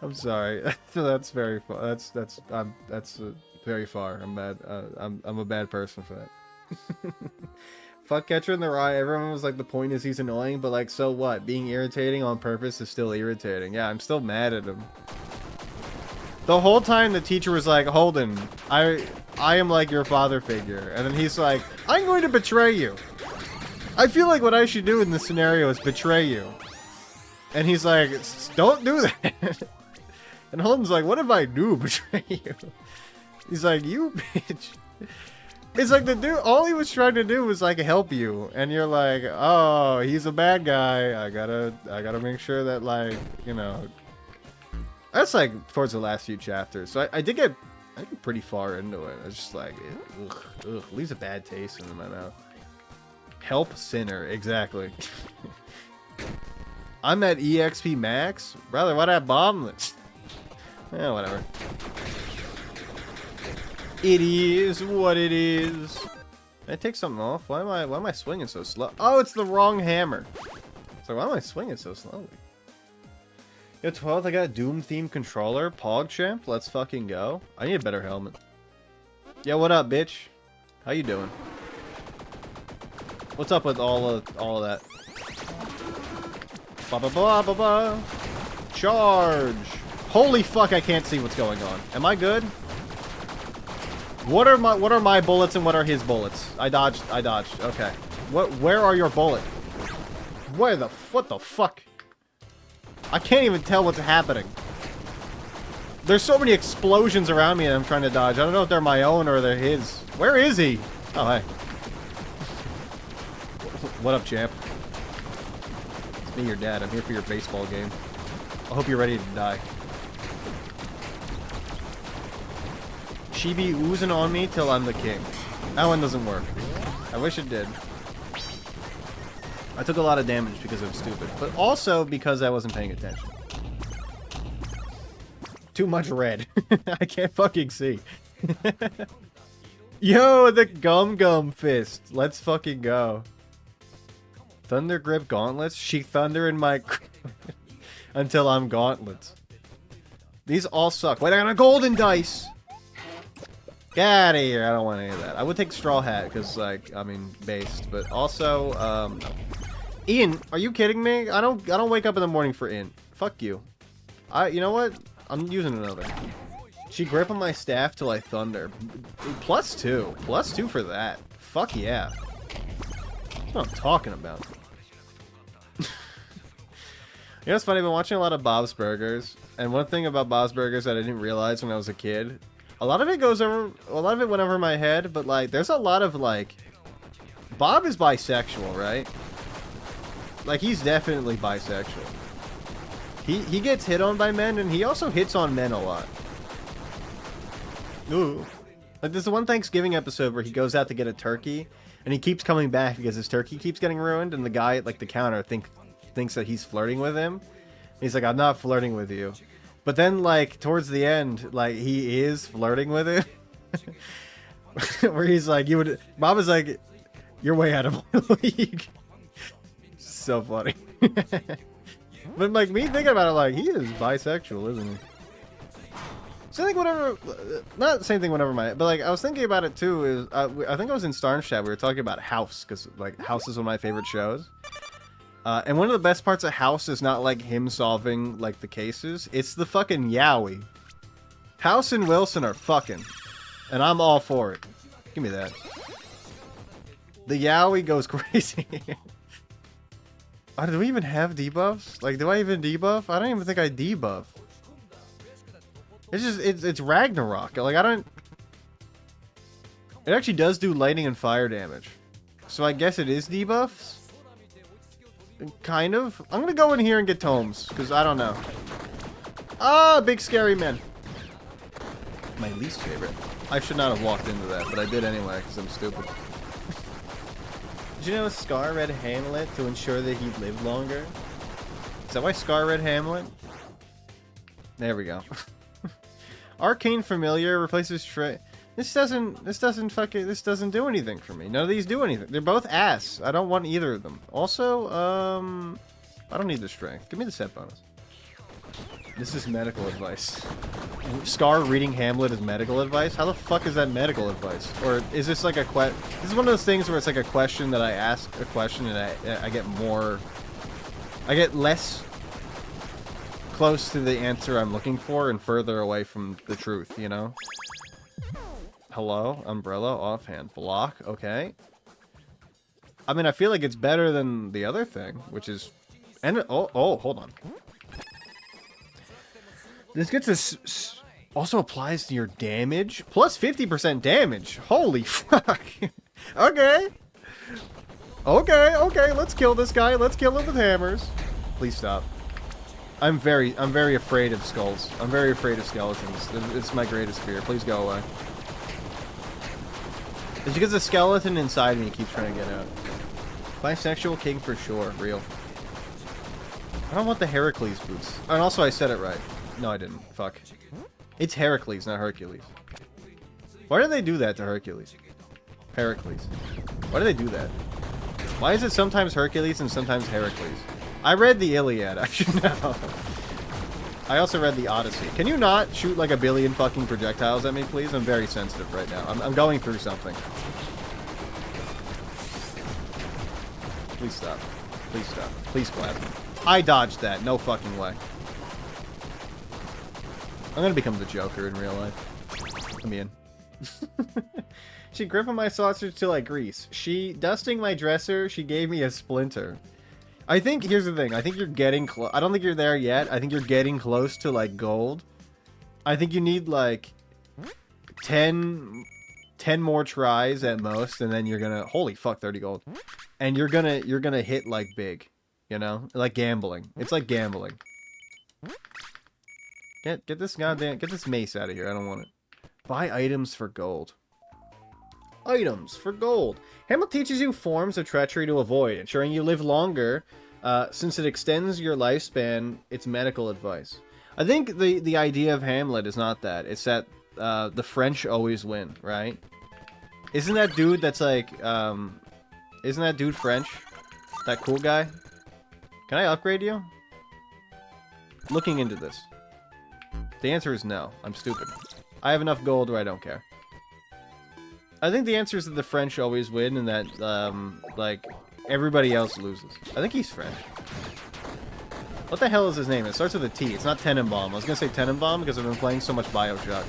S1: I'm sorry. That's very far. That's very far. I'm bad. I'm a bad person for that. Fuck Catcher in the Rye. Everyone was like, the point is he's annoying, but like, so what? Being irritating on purpose is still irritating. Yeah, I'm still mad at him. The whole time the teacher was like, Holden, I am like your father figure. And then he's like, I'm going to betray you. I feel like what I should do in this scenario is betray you. And he's like, don't do that. And Holden's like, what if I do betray you? He's like, you bitch. It's like the dude, all he was trying to do was like help you, and you're like, oh, he's a bad guy. I gotta make sure that, like, you know. That's like towards the last few chapters. So I did get pretty far into it. I was just like, ugh, leaves a bad taste in my mouth. Help sinner, exactly. I'm at EXP max, brother. Why that bombless? Yeah, whatever. It is what it is. Can I take something off? Why am I swinging so slow? Oh, it's the wrong hammer. So why am I swinging so slowly? Yo, 12th, I got a Doom themed controller. PogChamp, let's fucking go. I need a better helmet. Yo, what up, bitch? How you doing? What's up with all of that? Ba ba ba ba ba. Charge! Holy fuck! I can't see what's going on. Am I good? What are my bullets and what are his bullets? I dodged. Okay. Where are your bullets? What the fuck? I can't even tell what's happening. There's so many explosions around me and I'm trying to dodge. I don't know if they're my own or they're his. Where is he? Oh, hey. What up, champ? It's me, your dad. I'm here for your baseball game. I hope you're ready to die. She be oozing on me till I'm the king. That one doesn't work. I wish it did. I took a lot of damage because I'm stupid, but also because I wasn't paying attention. Too much red. I can't fucking see. Yo, the gum fist. Let's fucking go. Thunder grip gauntlets. She thunder in my until I'm gauntlets. These all suck. Wait, I got a golden dice. Get out of here. I don't want any of that. I would take straw hat because, like, I mean, based, but also, Ian, are you kidding me? I don't wake up in the morning for Ian. Fuck you. You know what? I'm using another. She grip on my staff till I thunder. +2. +2 for that. Fuck yeah. That's what I'm talking about. You know what's funny? I've been watching a lot of Bob's Burgers, and one thing about Bob's Burgers that I didn't realize when I was a kid, a lot of it went over my head, but like, there's a lot of like, Bob is bisexual, right? Like, he's definitely bisexual. He gets hit on by men, and he also hits on men a lot. Ooh. Like, there's the one Thanksgiving episode where he goes out to get a turkey, and he keeps coming back because his turkey keeps getting ruined, and the guy at, like, the counter thinks that he's flirting with him. He's like, I'm not flirting with you. But then, like, towards the end, like, he is flirting with him. Where he's like, Bob is like, you're way out of my league. So funny. But, like, me thinking about it, like, he is bisexual, isn't he? Same thing whenever, not the same thing whenever but, like, I was thinking about it, too, is, I think I was in Starn's chat, we were talking about House, because, like, House is one of my favorite shows. And one of the best parts of House is not, like, him solving, like, the cases. It's the fucking yaoi. House and Wilson are fucking. And I'm all for it. Give me that. The yaoi goes crazy. Oh, do we even have debuffs? Like, do I even debuff? I don't even think I debuff. It's just, it's Ragnarok. Like, I don't... It actually does do lightning and fire damage. So I guess it is debuffs? Kind of. I'm gonna go in here and get tomes, because I don't know. Ah, big scary man. My least favorite. I should not have walked into that, but I did anyway, because I'm stupid. Did you know Scar read Hamlet to ensure that he'd live longer? Is that why Scar read Hamlet? There we go. Arcane Familiar replaces This doesn't do anything for me. None of these do anything. They're both ass. I don't want either of them. Also, I don't need the strength. Give me the set bonus. This is medical advice. Scar reading Hamlet is medical advice? How the fuck is that medical advice? Or is this like a This is one of those things where it's like a question that I ask a question and I get more... I get less close to the answer I'm looking for and further away from the truth, you know? Hello, umbrella, offhand, block, okay. I mean, I feel like it's better than the other thing, which is... Oh, hold on. This gets us... Also applies to your damage? Plus 50% damage! Holy fuck! Okay! Okay, let's kill this guy. Let's kill him with hammers. Please stop. I'm very afraid of skulls. I'm very afraid of skeletons. It's my greatest fear. Please go away. It's because the skeleton inside me keeps trying to get out. Bisexual king for sure. Real. I don't want the Heracles boots. And also I said it right. No, I didn't. Fuck. It's Heracles, not Hercules. Why do they do that to Hercules? Heracles. Why do they do that? Why is it sometimes Hercules and sometimes Heracles? I read the Iliad, actually, no. I also read the Odyssey. Can you not shoot like a billion fucking projectiles at me, please? I'm very sensitive right now. I'm going through something. Please stop. Please stop. Please clap. I dodged that. No fucking way. I'm gonna become the Joker in real life. Let me in. She gripping my sausage till I grease. She dusting my dresser. She gave me a splinter. I think, here's the thing. I think you're getting close. I don't think you're there yet. I think you're getting close to, like, gold. I think you need, like, 10 more tries at most, and then you're gonna... Holy fuck, 30 gold. And you're gonna hit, like, big. You know? Like gambling. It's like gambling. Get this goddamn... Get this mace out of here. I don't want it. Buy items for gold. Items for gold. Hamlet teaches you forms of treachery to avoid, ensuring you live longer, since it extends your lifespan. It's medical advice. I think the idea of Hamlet is not that. It's that the French always win, right? Isn't that dude that's like, isn't that dude French? That cool guy? Can I upgrade you? Looking into this. The answer is no. I'm stupid. I have enough gold where I don't care. I think the answer is that the French always win and that, like, everybody else loses. I think he's French. What the hell is his name? It starts with a T. It's not Tenenbaum. I was gonna say Tenenbaum because I've been playing so much Bioshock.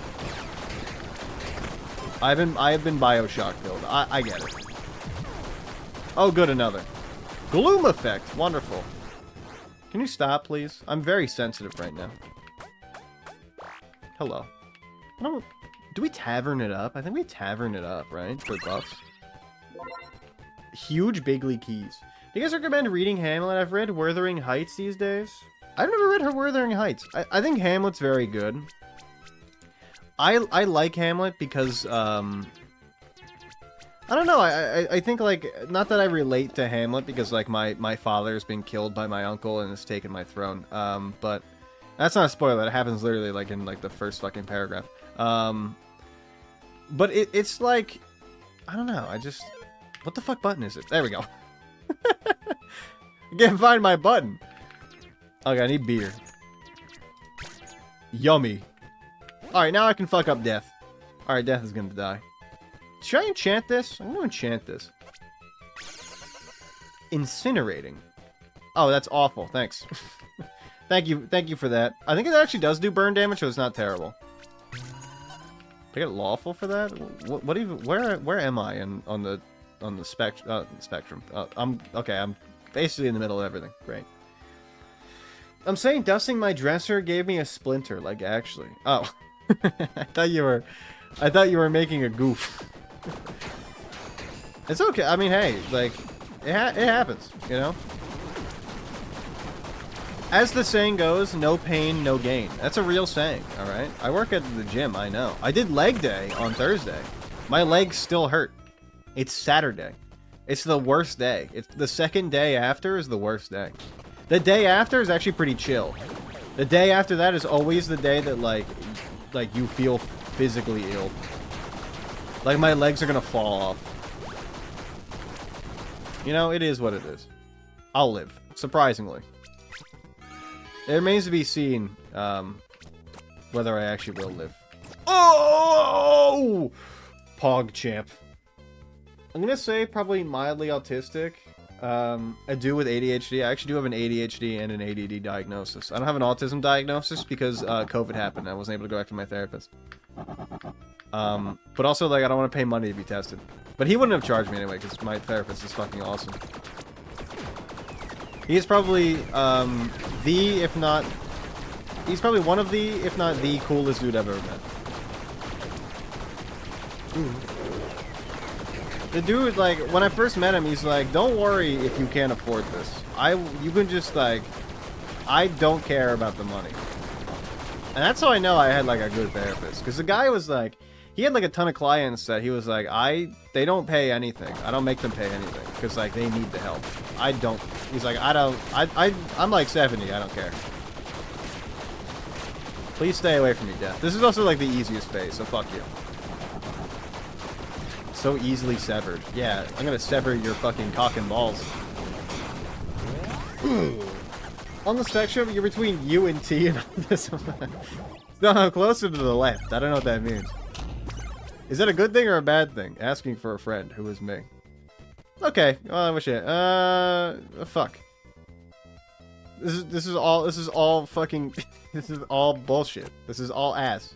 S1: I have been Bioshock killed. I get it. Oh, good, another. Gloom effect. Wonderful. Can you stop, please? I'm very sensitive right now. Hello. I don't... Do we tavern it up? I think we tavern it up, right? For buffs. Huge bigly keys. Do you guys recommend reading Hamlet? I've read Wuthering Heights these days. I've never read her Wuthering Heights. I think Hamlet's very good. I like Hamlet because, I don't know, I think, like, not that I relate to Hamlet because, like, my father's been killed by my uncle and has taken my throne. But that's not a spoiler. It happens literally, like, in, like, the first fucking paragraph. But it's like, I don't know, I just... What the fuck button is it? There we go. I can't find my button. Okay, I need beer. Yummy. Alright, now I can fuck up Death. Alright, Death is gonna die. Should I enchant this? I'm gonna enchant this. Incinerating. Oh, that's awful. Thanks. Thank you for that. I think it actually does do burn damage, so it's not terrible. Do I get lawful for that? What even? Where am I on the spectrum? I'm basically in the middle of everything. Great. I'm saying dusting my dresser gave me a splinter. Like actually. Oh, I thought you were making a goof. It's okay. I mean, hey, like it happens, you know. As the saying goes, no pain, no gain. That's a real saying, alright? I work at the gym, I know. I did leg day on Thursday. My legs still hurt. It's Saturday. It's the worst day. It's the second day after is the worst day. The day after is actually pretty chill. The day after that is always the day that, like you feel physically ill. Like, my legs are gonna fall off. You know, it is what it is. I'll live. Surprisingly. It remains to be seen whether I actually will live. Oh! PogChamp. I'm gonna say probably mildly autistic. I do with ADHD. I actually do have an ADHD and an ADD diagnosis. I don't have an autism diagnosis because COVID happened. I wasn't able to go back to my therapist. But also, like, I don't want to pay money to be tested. But he wouldn't have charged me anyway because my therapist is fucking awesome. He is probably he's probably one of the, if not the coolest dude I've ever met. Ooh. The dude, like, when I first met him, he's like, don't worry if you can't afford this. You can just, like, I don't care about the money. And that's how I know I had, like, a good therapist. Because the guy was, like, he had, like, a ton of clients that he was like, they don't pay anything. I don't make them pay anything. Because, like, they need the help. I don't. He's like, I'm like 70. I don't care. Please stay away from me, Death. This is also, like, the easiest phase, so fuck you. So easily severed. Yeah, I'm gonna sever your fucking cock and balls. On the spectrum, you're between U and T and this one. No, I'm closer to the left. I don't know what that means. Is that a good thing or a bad thing? Asking for a friend, who is me. Okay, well, I wish it. Fuck. This is all fucking, this is all bullshit. This is all ass.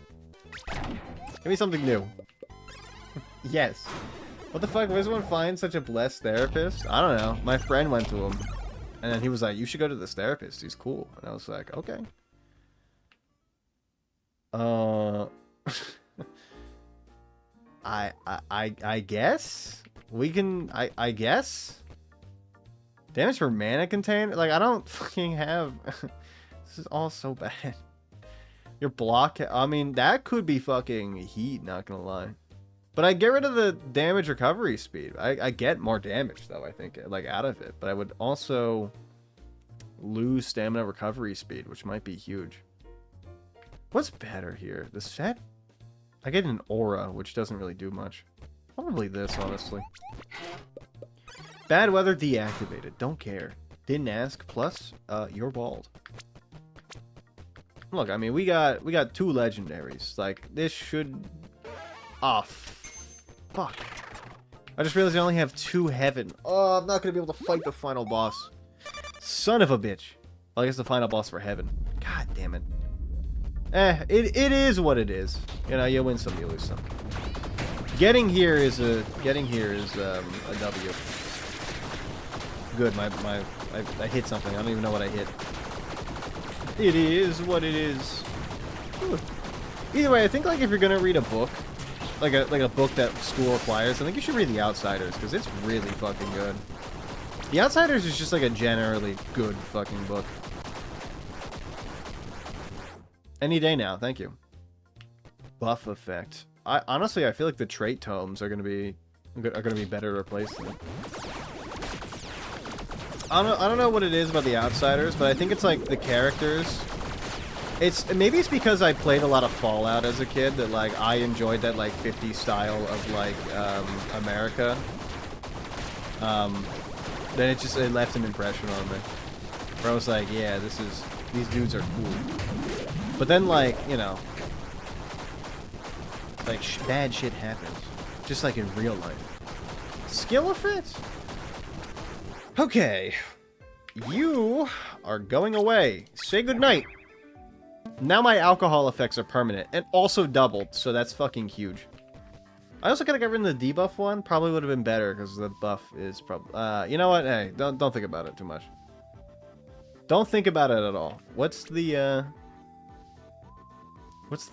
S1: Give me something new. Yes. What the fuck? Where does one find such a blessed therapist? I don't know. My friend went to him. And then he was like, you should go to this therapist. He's cool. And I was like, okay. I guess? We can... I guess? Damage for mana container? Like, I don't fucking have... This is all so bad. Your block... I mean, that could be fucking heat, not gonna lie. But I get rid of the damage recovery speed. I get more damage, though, I think, like, out of it. But I would also lose stamina recovery speed, which might be huge. What's better here? The set? I get an aura, which doesn't really do much. Probably this, honestly. Bad weather deactivated. Don't care. Didn't ask. Plus, you're bald. Look, I mean, we got 2 legendaries. Like, this should... Ah, fuck. I just realized I only have 2 heaven. Oh, I'm not gonna be able to fight the final boss. Son of a bitch. Well, I guess the final boss for heaven. God damn it. It is what it is. You know, you win some, you lose some. Getting here is a W. Good, I hit something. I don't even know what I hit. It is what it is. Ooh. Either way, I think like if you're gonna read a book, like a book that school requires, I think you should read The Outsiders, because it's really fucking good. The Outsiders is just like a generally good fucking book. Any day now, thank you. Buff effect. Honestly, I feel like the trait tomes are gonna be better replaced. I don't know what it is about The Outsiders, but I think it's like the characters. Maybe it's because I played a lot of Fallout as a kid that like I enjoyed that like 50s style of like America. Then it left an impression on me. Where I was like, yeah, these dudes are cool. But then like, you know, like bad shit happens. Just like in real life. Skill effects? Okay. You are going away. Say goodnight. Now my alcohol effects are permanent and also doubled, so that's fucking huge. I also gotta get rid of the debuff one. Probably would have been better because the buff is probably. You know what? Hey, don't think about it too much. Don't think about it at all. What's the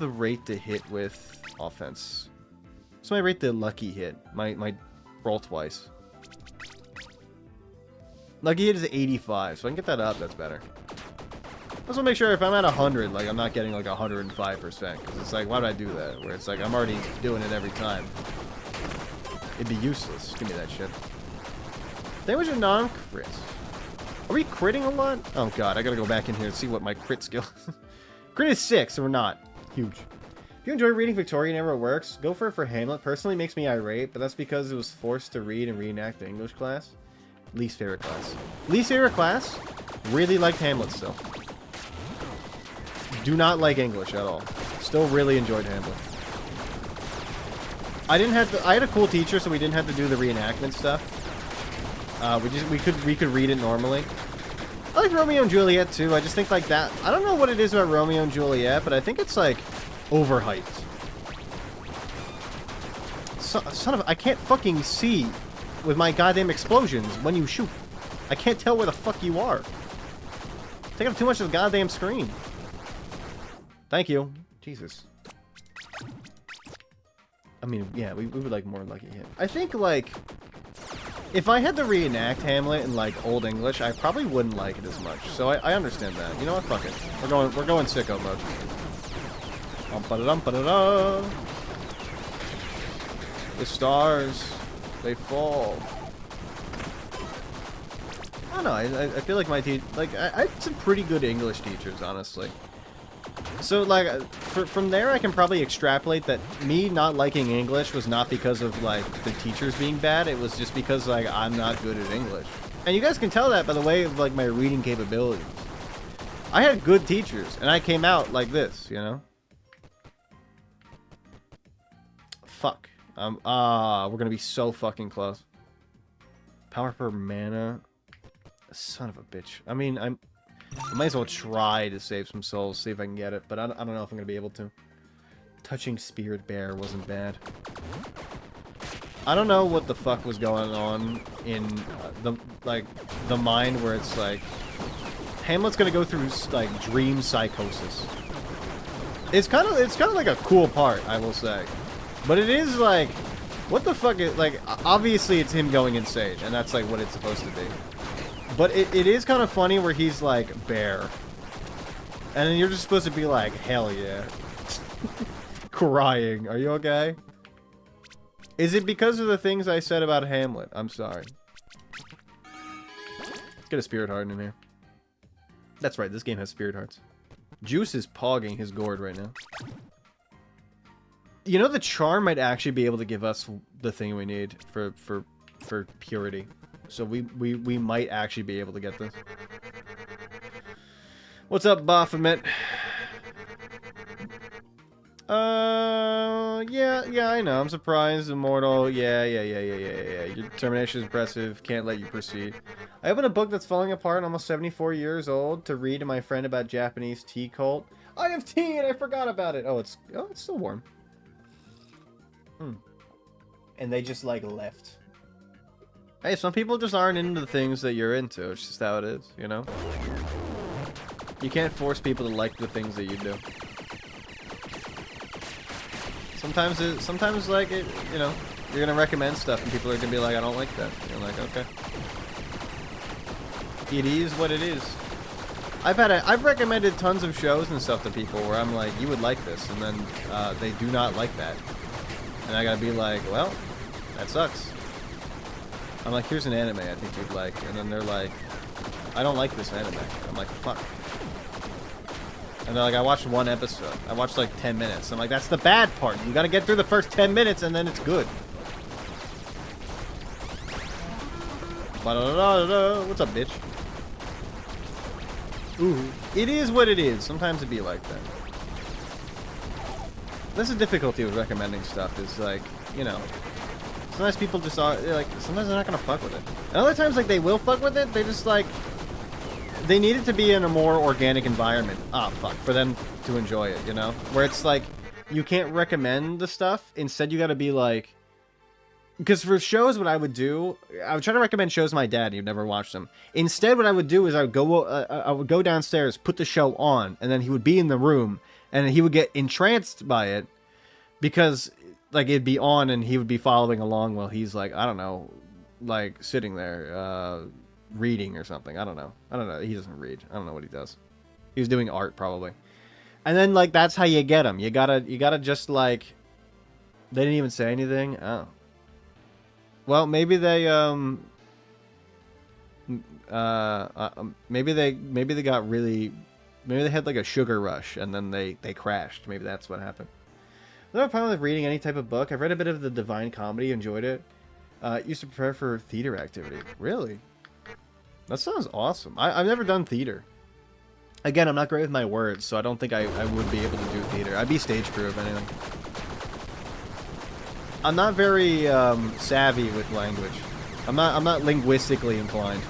S1: rate to hit with offense? What's my rate to lucky hit? My roll twice. Lucky hit is 85, so I can get that up. That's better. I just want to make sure if I'm at 100, like, I'm not getting, like, 105%. Because it's like, why would I do that? Where it's like, I'm already doing it every time. It'd be useless. Give me that shit. Damage or non-crits? Are we critting a lot? Oh, God. I gotta go back in here and see what my crit skill is. Crit is 6, so we're not. Huge. If you enjoy reading Victorian era works, go for it for Hamlet. Personally, makes me irate, but that's because it was forced to read and reenact the English class. Least favorite class. Least favorite class? Really liked Hamlet still. Do not like English at all. Still really enjoyed Hamlet. I had a cool teacher, so we didn't have to do the reenactment stuff. We could read it normally. I like Romeo and Juliet too. I just think like that. I don't know what it is about Romeo and Juliet, but I think it's like overhyped. Son of, I can't fucking see with my goddamn explosions when you shoot. I can't tell where the fuck you are. Take up too much of the goddamn screen. Thank you. Jesus. I mean, yeah, we would like more lucky hit. I think, like, if I had to reenact Hamlet in, like, Old English, I probably wouldn't like it as much. So I understand that. You know what? Fuck it. We're going sicko mode. Ba-da-dum-ba-da-da. The stars, they fall. I don't know. I feel like my I had some pretty good English teachers, honestly. So, like, from there, I can probably extrapolate that me not liking English was not because of, like, the teachers being bad. It was just because, like, I'm not good at English. And you guys can tell that by the way of, like, my reading capabilities. I had good teachers, and I came out like this, you know? Fuck. We're gonna be so fucking close. Power per mana. Son of a bitch. I mean, I might as well try to save some souls, see if I can get it, but I don't know if I'm gonna be able to. Touching Spirit Bear wasn't bad. I don't know what the fuck was going on in the mind where it's like Hamlet's gonna go through like dream psychosis. It's kind of like a cool part, I will say, but it is like, what the fuck is, like, obviously it's him going insane, and that's like what it's supposed to be. But it is kind of funny where he's like, bear. And then you're just supposed to be like, hell yeah. Crying. Are you okay? Is it because of the things I said about Hamlet? I'm sorry. Let's get a Spirit Heart in here. That's right, this game has Spirit Hearts. Juice is pogging his gourd right now. You know, the charm might actually be able to give us the thing we need for purity. So we might actually be able to get this. What's up, Baphomet? Yeah, I know. I'm surprised. Immortal. Yeah. Your determination is impressive. Can't let you proceed. I opened a book that's falling apart, almost 74 years old, to read to my friend about Japanese tea cult. I have tea and I forgot about it. Oh, it's still warm. And they just, like, left. Hey, some people just aren't into the things that you're into. It's just how it is, you know? You can't force people to like the things that you do. Sometimes like, you know, you're gonna recommend stuff and people are gonna be like, I don't like that. You're like, okay. It is what it is. I've recommended tons of shows and stuff to people where I'm like, you would like this, and then they do not like that. And I gotta be like, well, that sucks. I'm like, here's an anime I think you'd like. And then they're like, I don't like this anime. I'm like, fuck. And they're like, I watched one episode. I watched like 10 minutes. I'm like, that's the bad part. You gotta get through the first 10 minutes and then it's good. What's up, bitch? Ooh. It is what it is. Sometimes it be like that. That's the difficulty with recommending stuff is like, you know, sometimes people just are, like, sometimes they're not gonna fuck with it. And other times, like, they will fuck with it, they just, like, they need it to be in a more organic environment. Ah, fuck, for them to enjoy it, you know? Where it's like, you can't recommend the stuff, instead you gotta be like, because for shows, what I would do, I would try to recommend shows to my dad, you've never watched them. Instead, what I would do is I would go downstairs, put the show on, and then he would be in the room, and he would get entranced by it, because, like, it'd be on, and he would be following along while he's, like, I don't know, like, sitting there, reading or something. I don't know. He doesn't read. I don't know what he does. He was doing art, probably. And then, like, that's how you get him. You gotta just, like, they didn't even say anything? Oh. Well, maybe they, maybe they got really, maybe they had, like, a sugar rush, and then they crashed. Maybe that's what happened. I don't have a problem with reading any type of book. I've read a bit of the Divine Comedy, enjoyed it. Used to prepare for theater activity. Really? That sounds awesome. I've never done theater. Again, I'm not great with my words, so I don't think I would be able to do theater. I'd be stage crew, if anything. I'm not very savvy with language. I'm not linguistically inclined.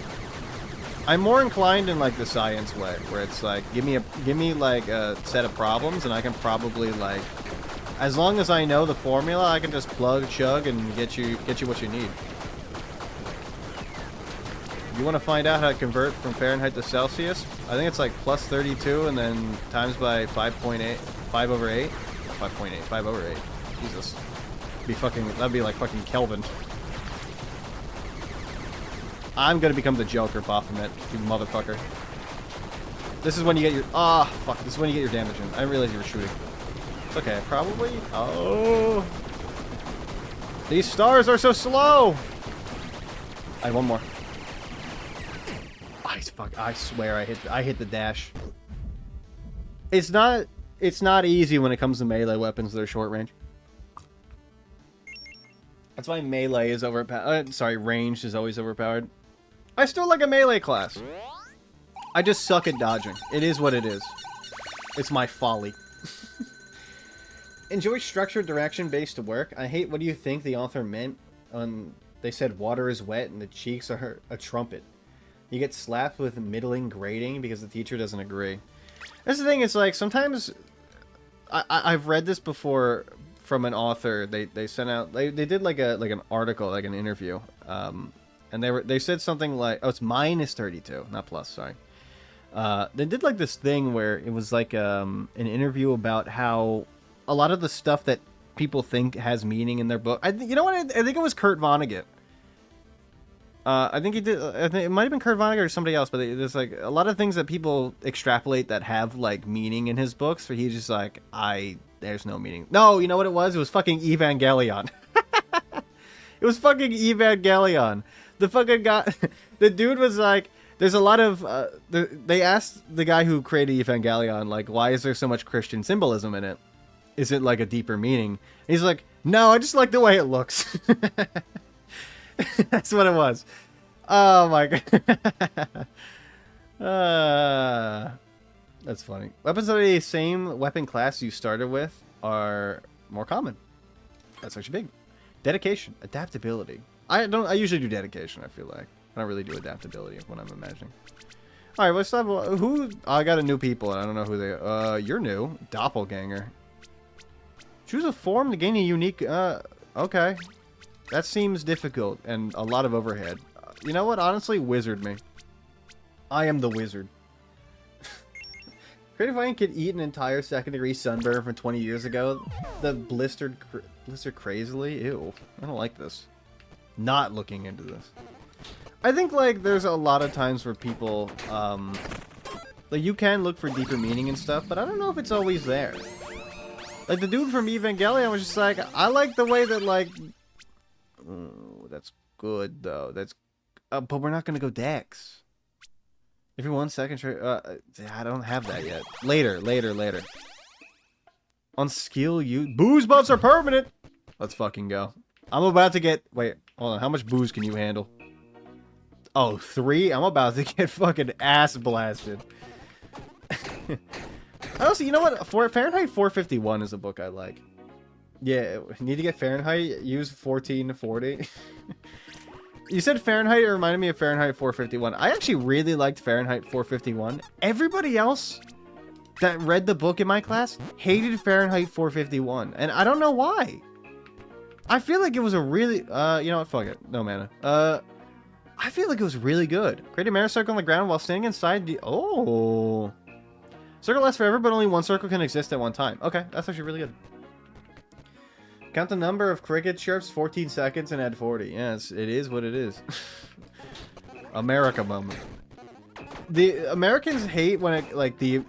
S1: I'm more inclined in, like, the science way, where it's like, give me like a set of problems, and I can probably, like, as long as I know the formula, I can just plug, chug, and get you what you need. You want to find out how to convert from Fahrenheit to Celsius? I think it's like plus 32 and then times by 5.8, 5 over 8, 5.8, 5 over 8. Jesus, that'd be like fucking Kelvin. I'm gonna become the Joker, Baphomet, you motherfucker. This is when you get your fuck. This is when you get your damage in. I didn't realize you were shooting. Okay, probably. Oh, these stars are so slow. I have one more. I swear I hit the dash. It's not it's not easy when it comes to melee weapons that are short range. That's why melee is overpowered. Sorry, ranged is always overpowered. I still like a melee class. I just suck at dodging. It is what it is. It's my folly. Enjoy structured direction-based work. I hate what do you think the author meant on... They said water is wet and the cheeks are a trumpet. You get slapped with middling grading because the teacher doesn't agree. That's the thing, it's like, sometimes... I've read this before from an author. They sent out... They did like an article, like an interview. And they said something like... Oh, it's minus 32, not plus, sorry. They did like this thing where it was like an interview about how a lot of the stuff that people think has meaning in their book. You know what? I think it was Kurt Vonnegut. I think he did. I think it might have been Kurt Vonnegut or somebody else. But there's like a lot of things that people extrapolate that have like meaning in his books. Where he's just like, there's no meaning. No, you know what it was? It was fucking Evangelion. It was fucking Evangelion. The fucking guy, the dude was like. There's a lot of, they asked the guy who created Evangelion, like, why is there so much Christian symbolism in it? Is it, like, a deeper meaning? And he's like, no, I just like the way it looks. That's what it was. Oh, my God. That's funny. Weapons of the same weapon class you started with are more common. That's actually big. Dedication. Adaptability. I usually do dedication, I feel like. I don't really do adaptability of what I'm imagining. Alright, let's have who... I got a new people, and I don't know who they... you're new. Doppelganger. Choose a form to gain a unique... okay. That seems difficult, and a lot of overhead. You know what? Honestly, wizard me. I am the wizard. Creative Vine could eat an entire second-degree sunburn from 20 years ago. The blistered crazily? Ew. I don't like this. Not looking into this. I think, like, there's a lot of times where people, like, you can look for deeper meaning and stuff, but I don't know if it's always there. Like, the dude from Evangelion was just like, I like the way that, like, oh, that's good, though. That's, but we're not gonna go Dex. If you're 1 second, I don't have that yet. Later. On skill, booze buffs are permanent! Let's fucking go. I'm about to get, wait, hold on, how much booze can you handle? Oh, 3? I'm about to get fucking ass blasted. Honestly, you know what? Fahrenheit 451 is a book I like. Yeah, need to get Fahrenheit. Use 1440. You said Fahrenheit. It reminded me of Fahrenheit 451. I actually really liked Fahrenheit 451. Everybody else that read the book in my class hated Fahrenheit 451. And I don't know why. I feel like it was a really... you know what? Fuck it. No mana. I feel like it was really good. Create a mirror circle on the ground while standing inside the... Oh. Circle lasts forever, but only one circle can exist at one time. Okay, that's actually really good. Count the number of cricket chirps, 14 seconds, and add 40. Yes, it is what it is. America moment. The Americans hate when it, like, the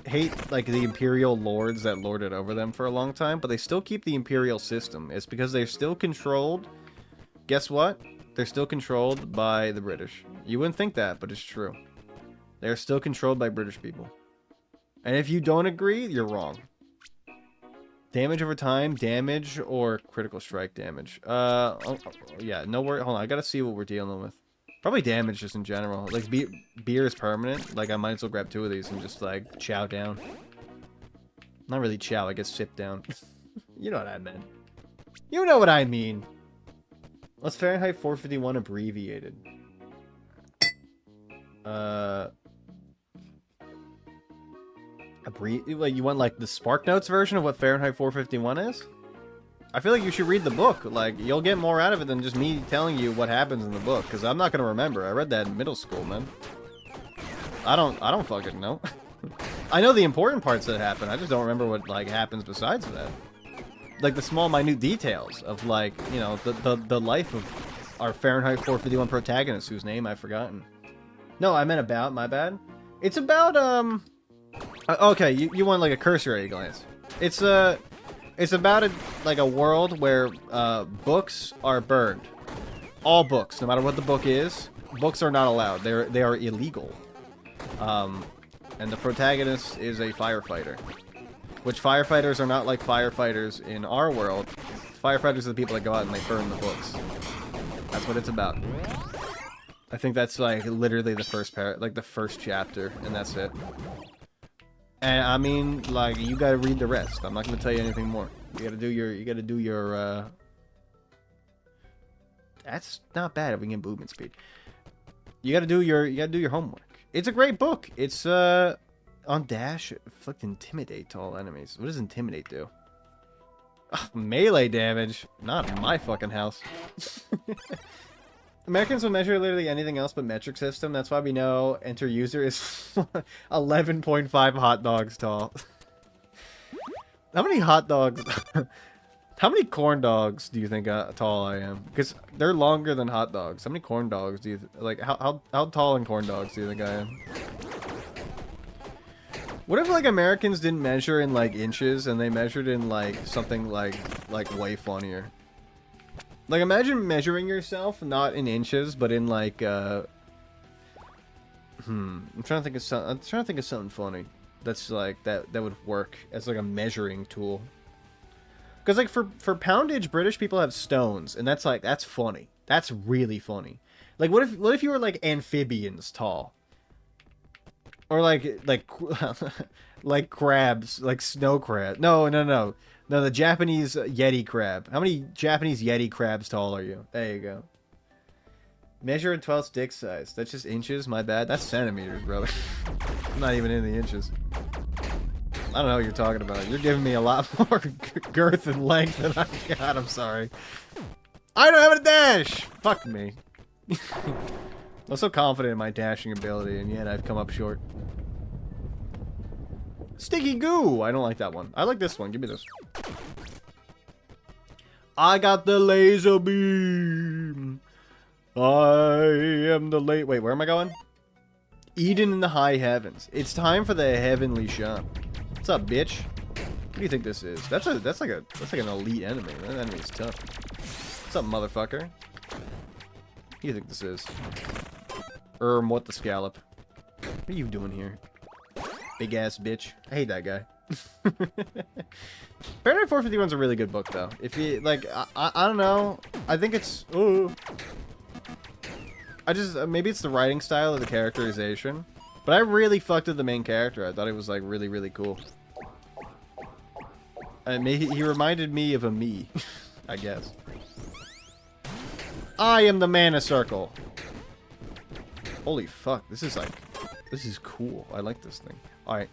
S1: imperial lords that lorded over them for a long time, but they still keep the imperial system. It's because they're still controlled. Guess what? They're still controlled by the British. You wouldn't think that, but it's true. They're still controlled by British people. And if you don't agree, you're wrong. Damage over time, damage, or critical strike damage. Yeah, no worry. Hold on, I gotta see what we're dealing with. Probably damage just in general. Like, beer is permanent. Like, I might as well grab 2 of these and just, like, chow down. Not really chow, I guess sip down. You know what I meant. You know what I mean. What's Fahrenheit 451 abbreviated? You want, like, the Spark Notes version of what Fahrenheit 451 is? I feel like you should read the book. Like, you'll get more out of it than just me telling you what happens in the book. Because I'm not going to remember. I read that in middle school, man. I don't fucking know. I know the important parts that happen. I just don't remember what, like, happens besides that. Like, the small, minute details of, like, you know, the life of our Fahrenheit 451 protagonist, whose name I've forgotten. No, I meant about, my bad. It's about, okay, you want, like, a cursory glance. It's about, a world where, books are burned. All books, no matter what the book is, books are not allowed. They are illegal. And the protagonist is a firefighter. Which firefighters are not like firefighters in our world. Firefighters are the people that go out and they burn the books. That's what it's about. I think that's like literally the first the first chapter, and that's it. And I mean, like, you gotta read the rest. I'm not gonna tell you anything more. You gotta do your, That's not bad if we get movement speed. You gotta do your homework. It's a great book. It's, on dash, inflict intimidate to all enemies. What does intimidate do? Ugh, melee damage. Not in my fucking house. Americans will measure literally anything else but metric system. That's why we know enter user is 11.5 hot dogs tall. How many hot dogs? How many corn dogs do you think tall I am? Because they're longer than hot dogs. How many corn dogs do you like? How tall in corn dogs do you think I am? What if like Americans didn't measure in like inches and they measured in like something like way funnier? Like, imagine measuring yourself not in inches, but in like I'm trying to think of something funny that's like that would work as like a measuring tool. Because like for poundage, British people have stones, and that's funny. That's really funny. Like, what if you were like amphibians tall, or like like crabs, like snow crab? No. No, the Japanese Yeti crab. How many Japanese Yeti crabs tall are you? There you go. Measure in 12th dick size. That's just inches? My bad. That's centimeters, brother. I'm not even in the inches. I don't know what you're talking about. You're giving me a lot more girth and length than I got. I'm sorry. I don't have a dash! Fuck me. I'm so confident in my dashing ability, and yet I've come up short. Sticky goo! I don't like that one. I like this one. Give me this. I got the laser beam. I am the late. Wait, where am I going? Eden in the high heavens. It's time for the heavenly shot. What's up, bitch? What do you think this is? That's like an elite enemy. That enemy's tough. What's up, motherfucker? What do you think this is? What the scallop? What are you doing here? Big ass bitch. I hate that guy. Fahrenheit 451's a really good book, though. If you like, I don't know. I think it's. Ooh. Maybe it's the writing style of the characterization, but I really fucked with the main character. I thought he was like really, really cool. He reminded me of a me, I guess. I am the mana circle. Holy fuck! This is cool. I like this thing. Alright.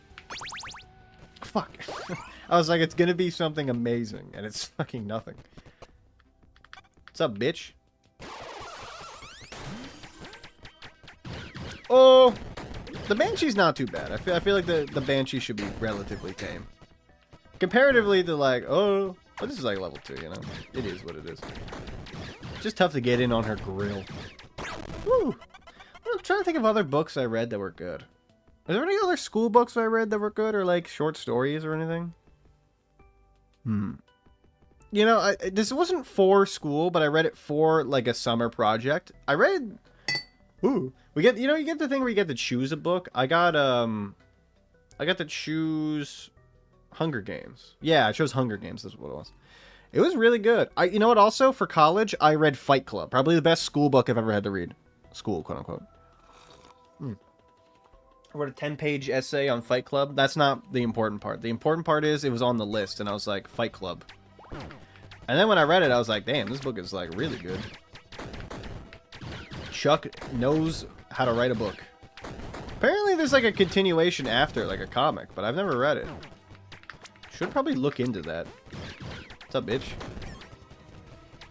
S1: Fuck. I was like, it's gonna be something amazing, and it's fucking nothing. What's up, bitch? Oh! The Banshee's not too bad. I feel like the Banshee should be relatively tame. Comparatively to, like, oh... But this is like level 2, you know? It is what it is. Just tough to get in on her grill. Woo! I'm trying to think of other books I read that were good. Are there any other school books I read that were good, or like short stories or anything? You know, this wasn't for school, but I read it for like a summer project. I read. Ooh, you get the thing where you get to choose a book. I got to choose Hunger Games. Yeah, I chose Hunger Games. That's what it was. It was really good. You know what? Also for college, I read Fight Club. Probably the best school book I've ever had to read. School, quote unquote. I wrote a 10-page essay on Fight Club. That's not the important part. The important part is it was on the list, and I was like, Fight Club. And then when I read it, I was like, damn, this book is like really good. Chuck knows how to write a book. Apparently there's like a continuation after, like a comic, but I've never read it. Should probably look into that. What's up, bitch?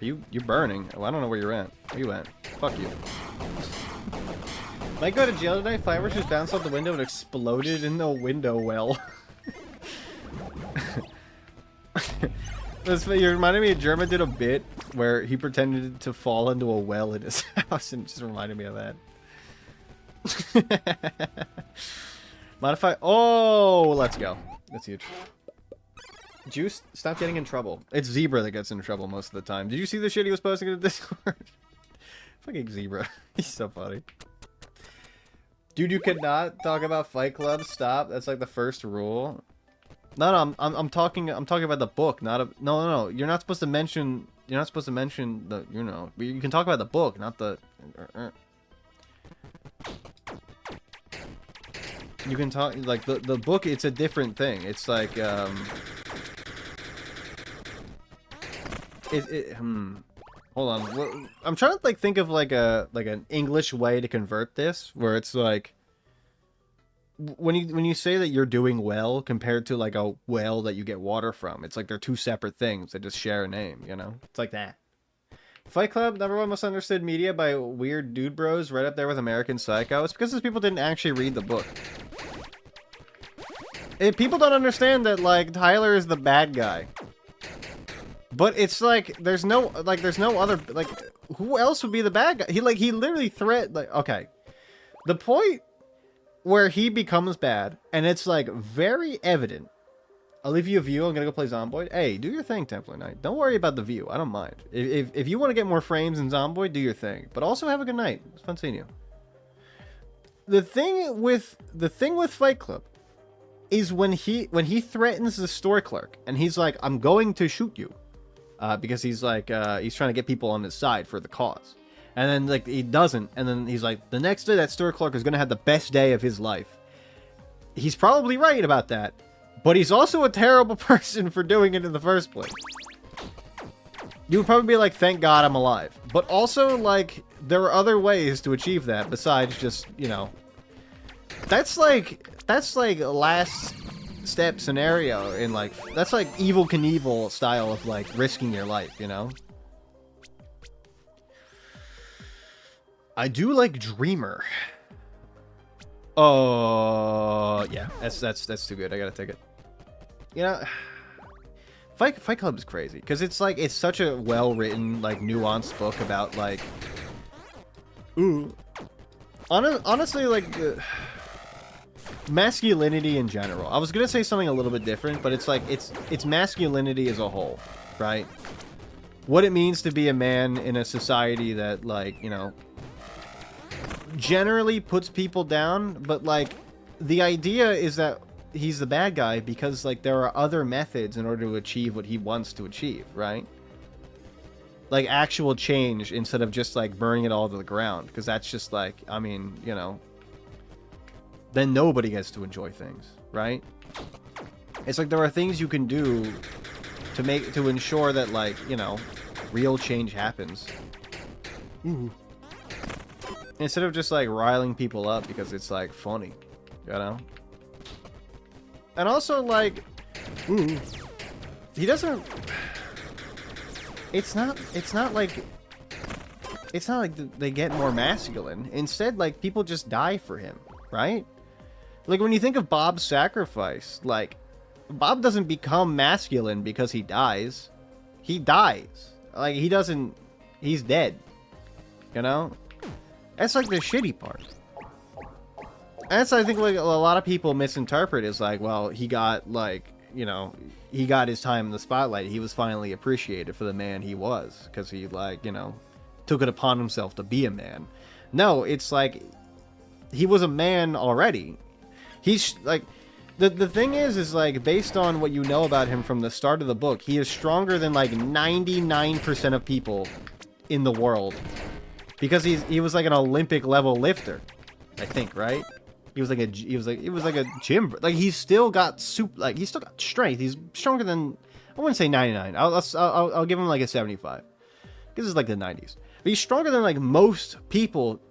S1: You're burning. Oh, I don't know where you're at. Where you at? Fuck you. Might go to jail today. Fireworks just bounced out the window and exploded in the window well. You reminded me of German did a bit where he pretended to fall into a well in his house, and it just reminded me of that. Modify. Oh, let's go. That's huge. Juice, stop getting in trouble. It's Zebra that gets in trouble most of the time. Did you see the shit he was posting in the Discord? Fucking Zebra. He's so funny. Dude, you could not talk about Fight Club. Stop. That's like the first rule. No, no, I'm talking about the book, not a no, no, no. You're not supposed to mention. You're not supposed to mention the. You know, you can talk about the book, not the. You can talk like the book. It's a different thing. It's like Hold on. I'm trying to like think of like an English way to convert this, where it's like when you say that you're doing well compared to like a well that you get water from, it's like they're two separate things that just share a name. You know, it's like that. Fight Club, number one most understood media by weird dude bros, right up there with American Psycho. It's because those people didn't actually read the book. People don't understand that like Tyler is the bad guy. But it's like there's no other like who else would be the bad guy? He literally okay. The point where he becomes bad and it's like very evident. I'll leave you a view. I'm gonna go play Zomboid. Hey, do your thing, Templar Knight. Don't worry about the view. I don't mind. If you want to get more frames in Zomboid, do your thing. But also have a good night. It's fun seeing you. The thing with Fight Club is when he threatens the store clerk and he's like, "I'm going to shoot you." Because he's like, he's trying to get people on his side for the cause. And then, like, he doesn't. And then he's like, the next day that store clerk is going to have the best day of his life. He's probably right about that. But he's also a terrible person for doing it in the first place. You would probably be like, thank God I'm alive. But also, like, there are other ways to achieve that besides just, you know. That's like last step scenario in like that's like Evel Knievel style of like risking your life, you know. I do like Dreamer. Oh yeah, that's too good. I gotta take it. You know, Fight Club is crazy because it's like it's such a well written like nuanced book about like honestly like masculinity in general. I was gonna say something a little bit different, but it's like it's masculinity as a whole, right? What it means to be a man in a society that like, you know, generally puts people down, but like the idea is that he's the bad guy because like there are other methods in order to achieve what he wants to achieve, right? Like actual change instead of just like burning it all to the ground, because that's just like, I mean, you know, then nobody gets to enjoy things, right? It's like there are things you can do to ensure that, like, you know, real change happens. Ooh. Instead of just like riling people up because it's like funny, you know? And also like he doesn't it's not like they get more masculine. Instead, like, people just die for him, right? Like, when you think of Bob's sacrifice, like, Bob doesn't become masculine because he dies. He dies. Like, he doesn't... He's dead. You know? That's, like, the shitty part. That's, I think, like, a lot of people misinterpret is, like, well, he got, like, you know, he got his time in the spotlight. He was finally appreciated for the man he was. Because he, like, you know, took it upon himself to be a man. No, it's, like, he was a man already. He's like, the thing is like, based on what you know about him from the start of the book, he is stronger than like 99% of people in the world, because he was like an Olympic level lifter, I think, right? He was like a gym, like he's still got he's still got strength. He's stronger than, I wouldn't say 99. I'll give him like a 75. This is like the 90s. But he's stronger than like most people,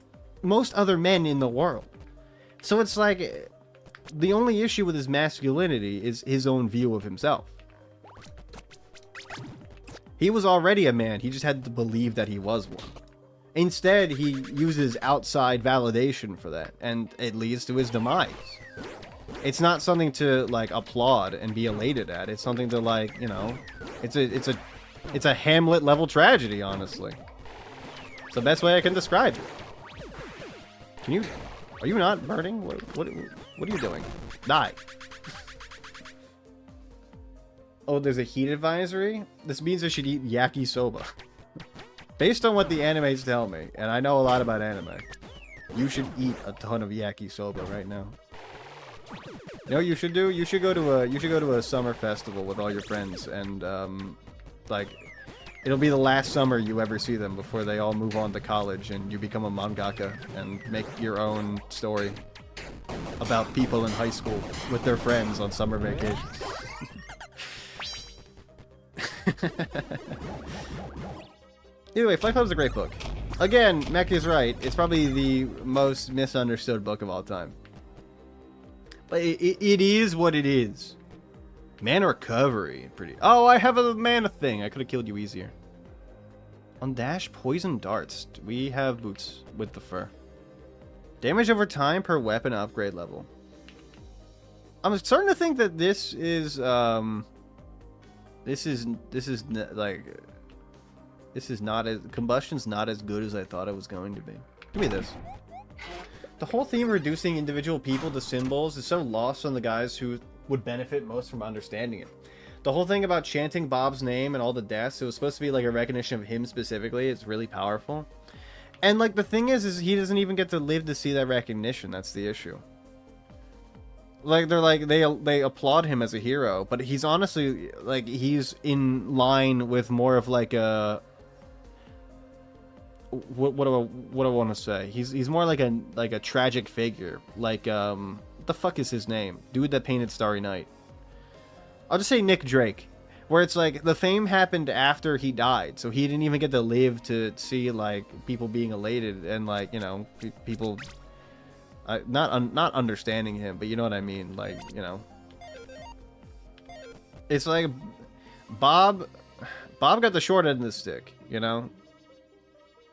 S1: most other men in the world. So it's like, the only issue with his masculinity is his own view of himself. He was already a man, he just had to believe that he was one. Instead, he uses outside validation for that, and it leads to his demise. It's not something to, like, applaud and be elated at. It's something to, like, you know, it's a Hamlet-level tragedy, honestly. It's the best way I can describe it. Are you not burning? What are you doing? Die. Oh, there's a heat advisory? This means I should eat yakisoba. Based on what the animes tell me, and I know a lot about anime, you should eat a ton of yakisoba right now. You know what you should do? You should go to a summer festival with all your friends, and like, it'll be the last summer you ever see them before they all move on to college, and you become a mangaka and make your own story about people in high school with their friends on summer vacations. Anyway, Fight Club's a great book. Again, Mech is right. It's probably the most misunderstood book of all time. But it is what it is. Mana recovery. Pretty. Oh, I have a mana thing. I could have killed you easier. On dash, poison darts. We have boots with the fur. Damage over time per weapon upgrade level. I'm starting to think that this is not as combustion's not as good as I thought it was going to be. Give me this. The whole theme of reducing individual people to symbols is so lost on the guys who would benefit most from understanding it. The whole thing about chanting Bob's name and all the deaths, it was supposed to be like a recognition of him specifically. It's really powerful. And like the thing is he doesn't even get to live to see that recognition. That's the issue. Like they applaud him as a hero, but he's honestly like he's in line with more of like a what do I want to say? He's more like a tragic figure. Like what the fuck is his name? Dude that painted Starry Night. I'll just say Nick Drake. Where it's like the fame happened after he died, so he didn't even get to live to see like people being elated and like, you know, people not understanding him, but you know what I mean, like, you know. It's like Bob got the short end of the stick, you know.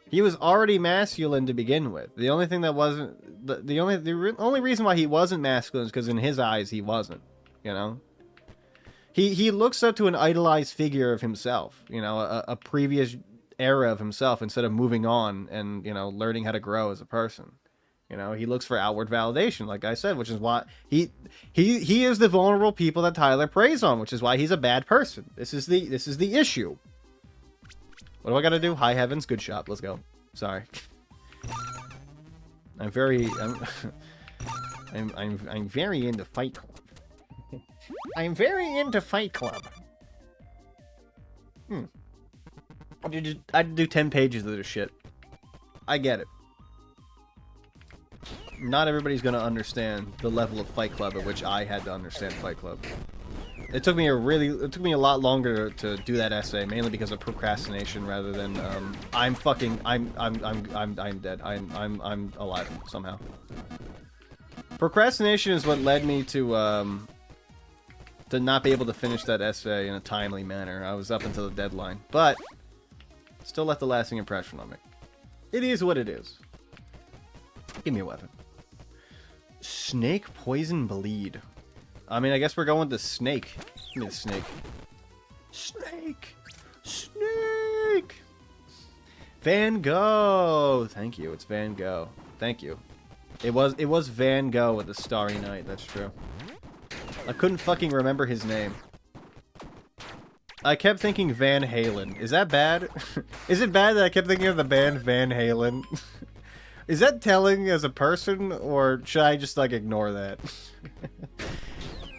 S1: He was already masculine to begin with. The only thing that wasn't the only reason why he wasn't masculine is because in his eyes he wasn't, you know. He looks up to an idolized figure of himself, you know, a previous era of himself, instead of moving on and, you know, learning how to grow as a person. You know, he looks for outward validation, like I said, which is why he is the vulnerable people that Tyler preys on, which is why he's a bad person. This is the issue. What do I gotta do? High heavens, good shot. Let's go. Sorry. I'm very into Fight Club. I'm very into Fight Club. I'd do 10 pages of this shit. I get it. Not everybody's gonna understand the level of Fight Club at which I had to understand Fight Club. It took me a lot longer to do that essay, mainly because of procrastination rather than I'm dead. I'm alive somehow. Procrastination is what led me to not be able to finish that essay in a timely manner. I was up until the deadline, but still left a lasting impression on me. It is what it is. Give me a weapon. Snake, poison, bleed. I mean, I guess we're going with the snake. Give me the snake. Snake! Snake! Van Gogh! Thank you, it's Van Gogh. Thank you. It was Van Gogh with the Starry Night, that's true. I couldn't fucking remember his name. I kept thinking Van Halen. Is that bad? Is it bad that I kept thinking of the band Van Halen? Is that telling as a person, or should I just, like, ignore that?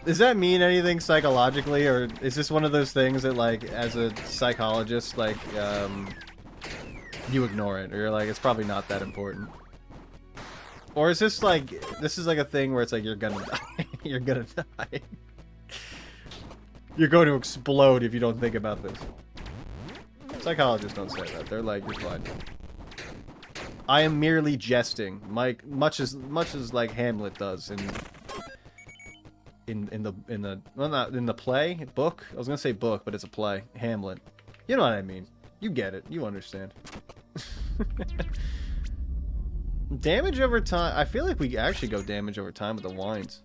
S1: Does that mean anything psychologically, or is this one of those things that, like, as a psychologist, like, you ignore it, or you're like, it's probably not that important? Or is this, like, this is like a thing where it's like, you're gonna die. You're gonna die. You're going to explode if you don't think about this. Psychologists don't say that. They're like, you're fine. I am merely jesting, Mike. Much as like Hamlet does in the well, not in the play book. I was gonna say book, but it's a play. Hamlet. You know what I mean. You get it. You understand. Damage over time. I feel like we actually go damage over time with the wines.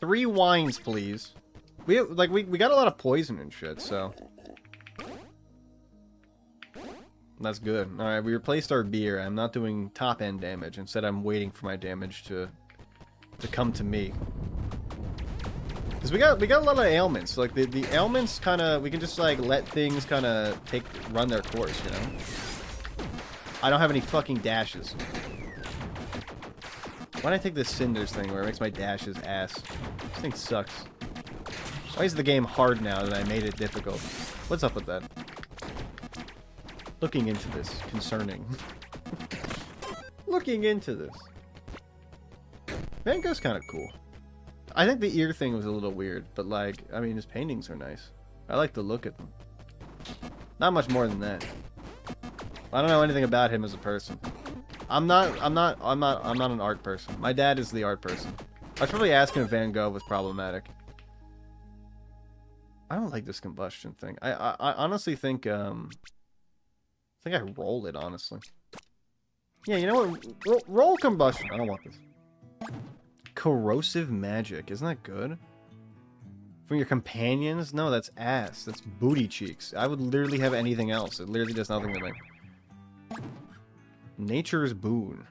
S1: 3 wines, please. We got a lot of poison and shit, so that's good. All right, we replaced our beer. I'm not doing top end damage. Instead, I'm waiting for my damage to come to me. Because we got a lot of ailments. Like the ailments kind of, we can just like let things kind of run their course, you know. I don't have any fucking dashes. Why'd I take this Cinders thing where it makes my dashes ass? This thing sucks. Why is the game hard now that I made it difficult? What's up with that? Looking into this. Concerning. Looking into this. Van Gogh's kind of cool. I think the ear thing was a little weird, but like, I mean, his paintings are nice. I like the look at them. Not much more than that. I don't know anything about him as a person. I'm not an art person. My dad is the art person. I was probably asking if Van Gogh was problematic. I don't like this combustion thing. I honestly think I roll it, honestly. Yeah, you know what? Roll combustion. I don't want this. Corrosive magic. Isn't that good? From your companions? No, that's ass. That's booty cheeks. I would literally have anything else. It literally does nothing to me. Nature's boon.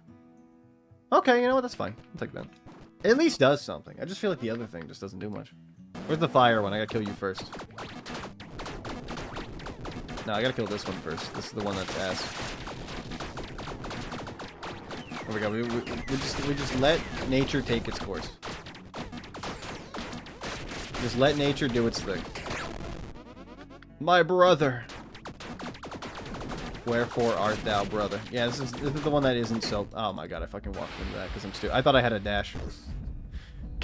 S1: Okay, you know what? That's fine. I'll take that. It at least does something. I just feel like the other thing just doesn't do much. Where's the fire one? I gotta kill you first. No, I gotta kill this one first. This is the one that's ass. There we go. We just let nature take its course. Just let nature do its thing. My brother. Wherefore art thou, brother? Yeah, this is the one that isn't so... Oh my god, I fucking walked into that because I'm stupid. I thought I had a dash.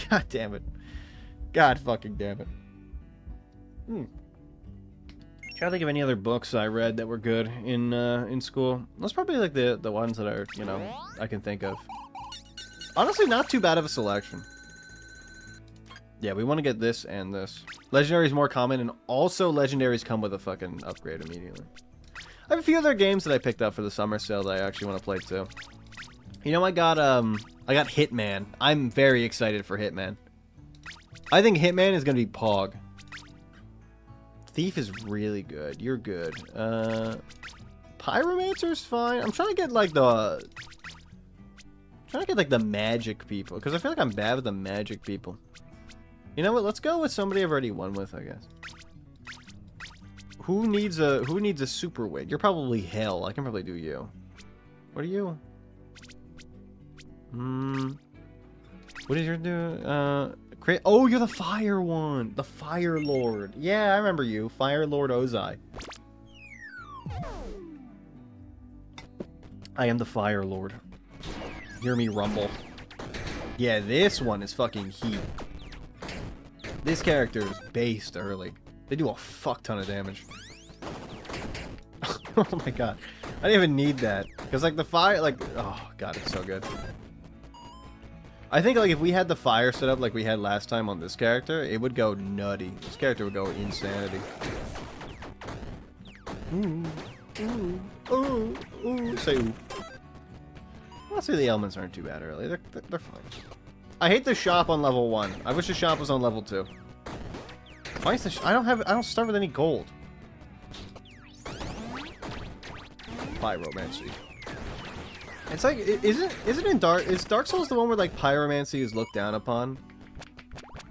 S1: God damn it. God fucking damn it. Trying to think of any other books I read that were good in school. That's probably like the ones that are, you know, I can think of. Honestly, not too bad of a selection. Yeah, we want to get this and this. Legendary is more common, and also legendaries come with a fucking upgrade immediately. I have a few other games that I picked up for the summer sale that I actually want to play too. You know, I got Hitman. I'm very excited for Hitman. I think Hitman is gonna be Pog. Thief is really good. You're good. Pyromancer's fine. I'm trying to get like the magic people, because I feel like I'm bad with the magic people. You know what? Let's go with somebody I've already won with, I guess. Who needs a super wig? You're probably Hell. I can probably do you. What are you? What is your do? Oh, you're the fire one. The Fire Lord. Yeah, I remember you. Fire Lord Ozai. I am the Fire Lord. Hear me rumble. Yeah, this one is fucking heat. This character is based early. They do a fuck ton of damage. Oh my god. I didn't even need that. Because, like, the fire, like... Oh, god, it's so good. I think, like, if we had the fire set up like we had last time on this character, it would go nutty. This character would go insanity. Ooh. Ooh. Ooh. Ooh. Say ooh. I'll say the elements aren't too bad early. They're fine. I hate the shop on level 1. I wish the shop was on level 2. Why is the I don't start with any gold. Pyromancy. It's like, is Dark Souls the one where like pyromancy is looked down upon?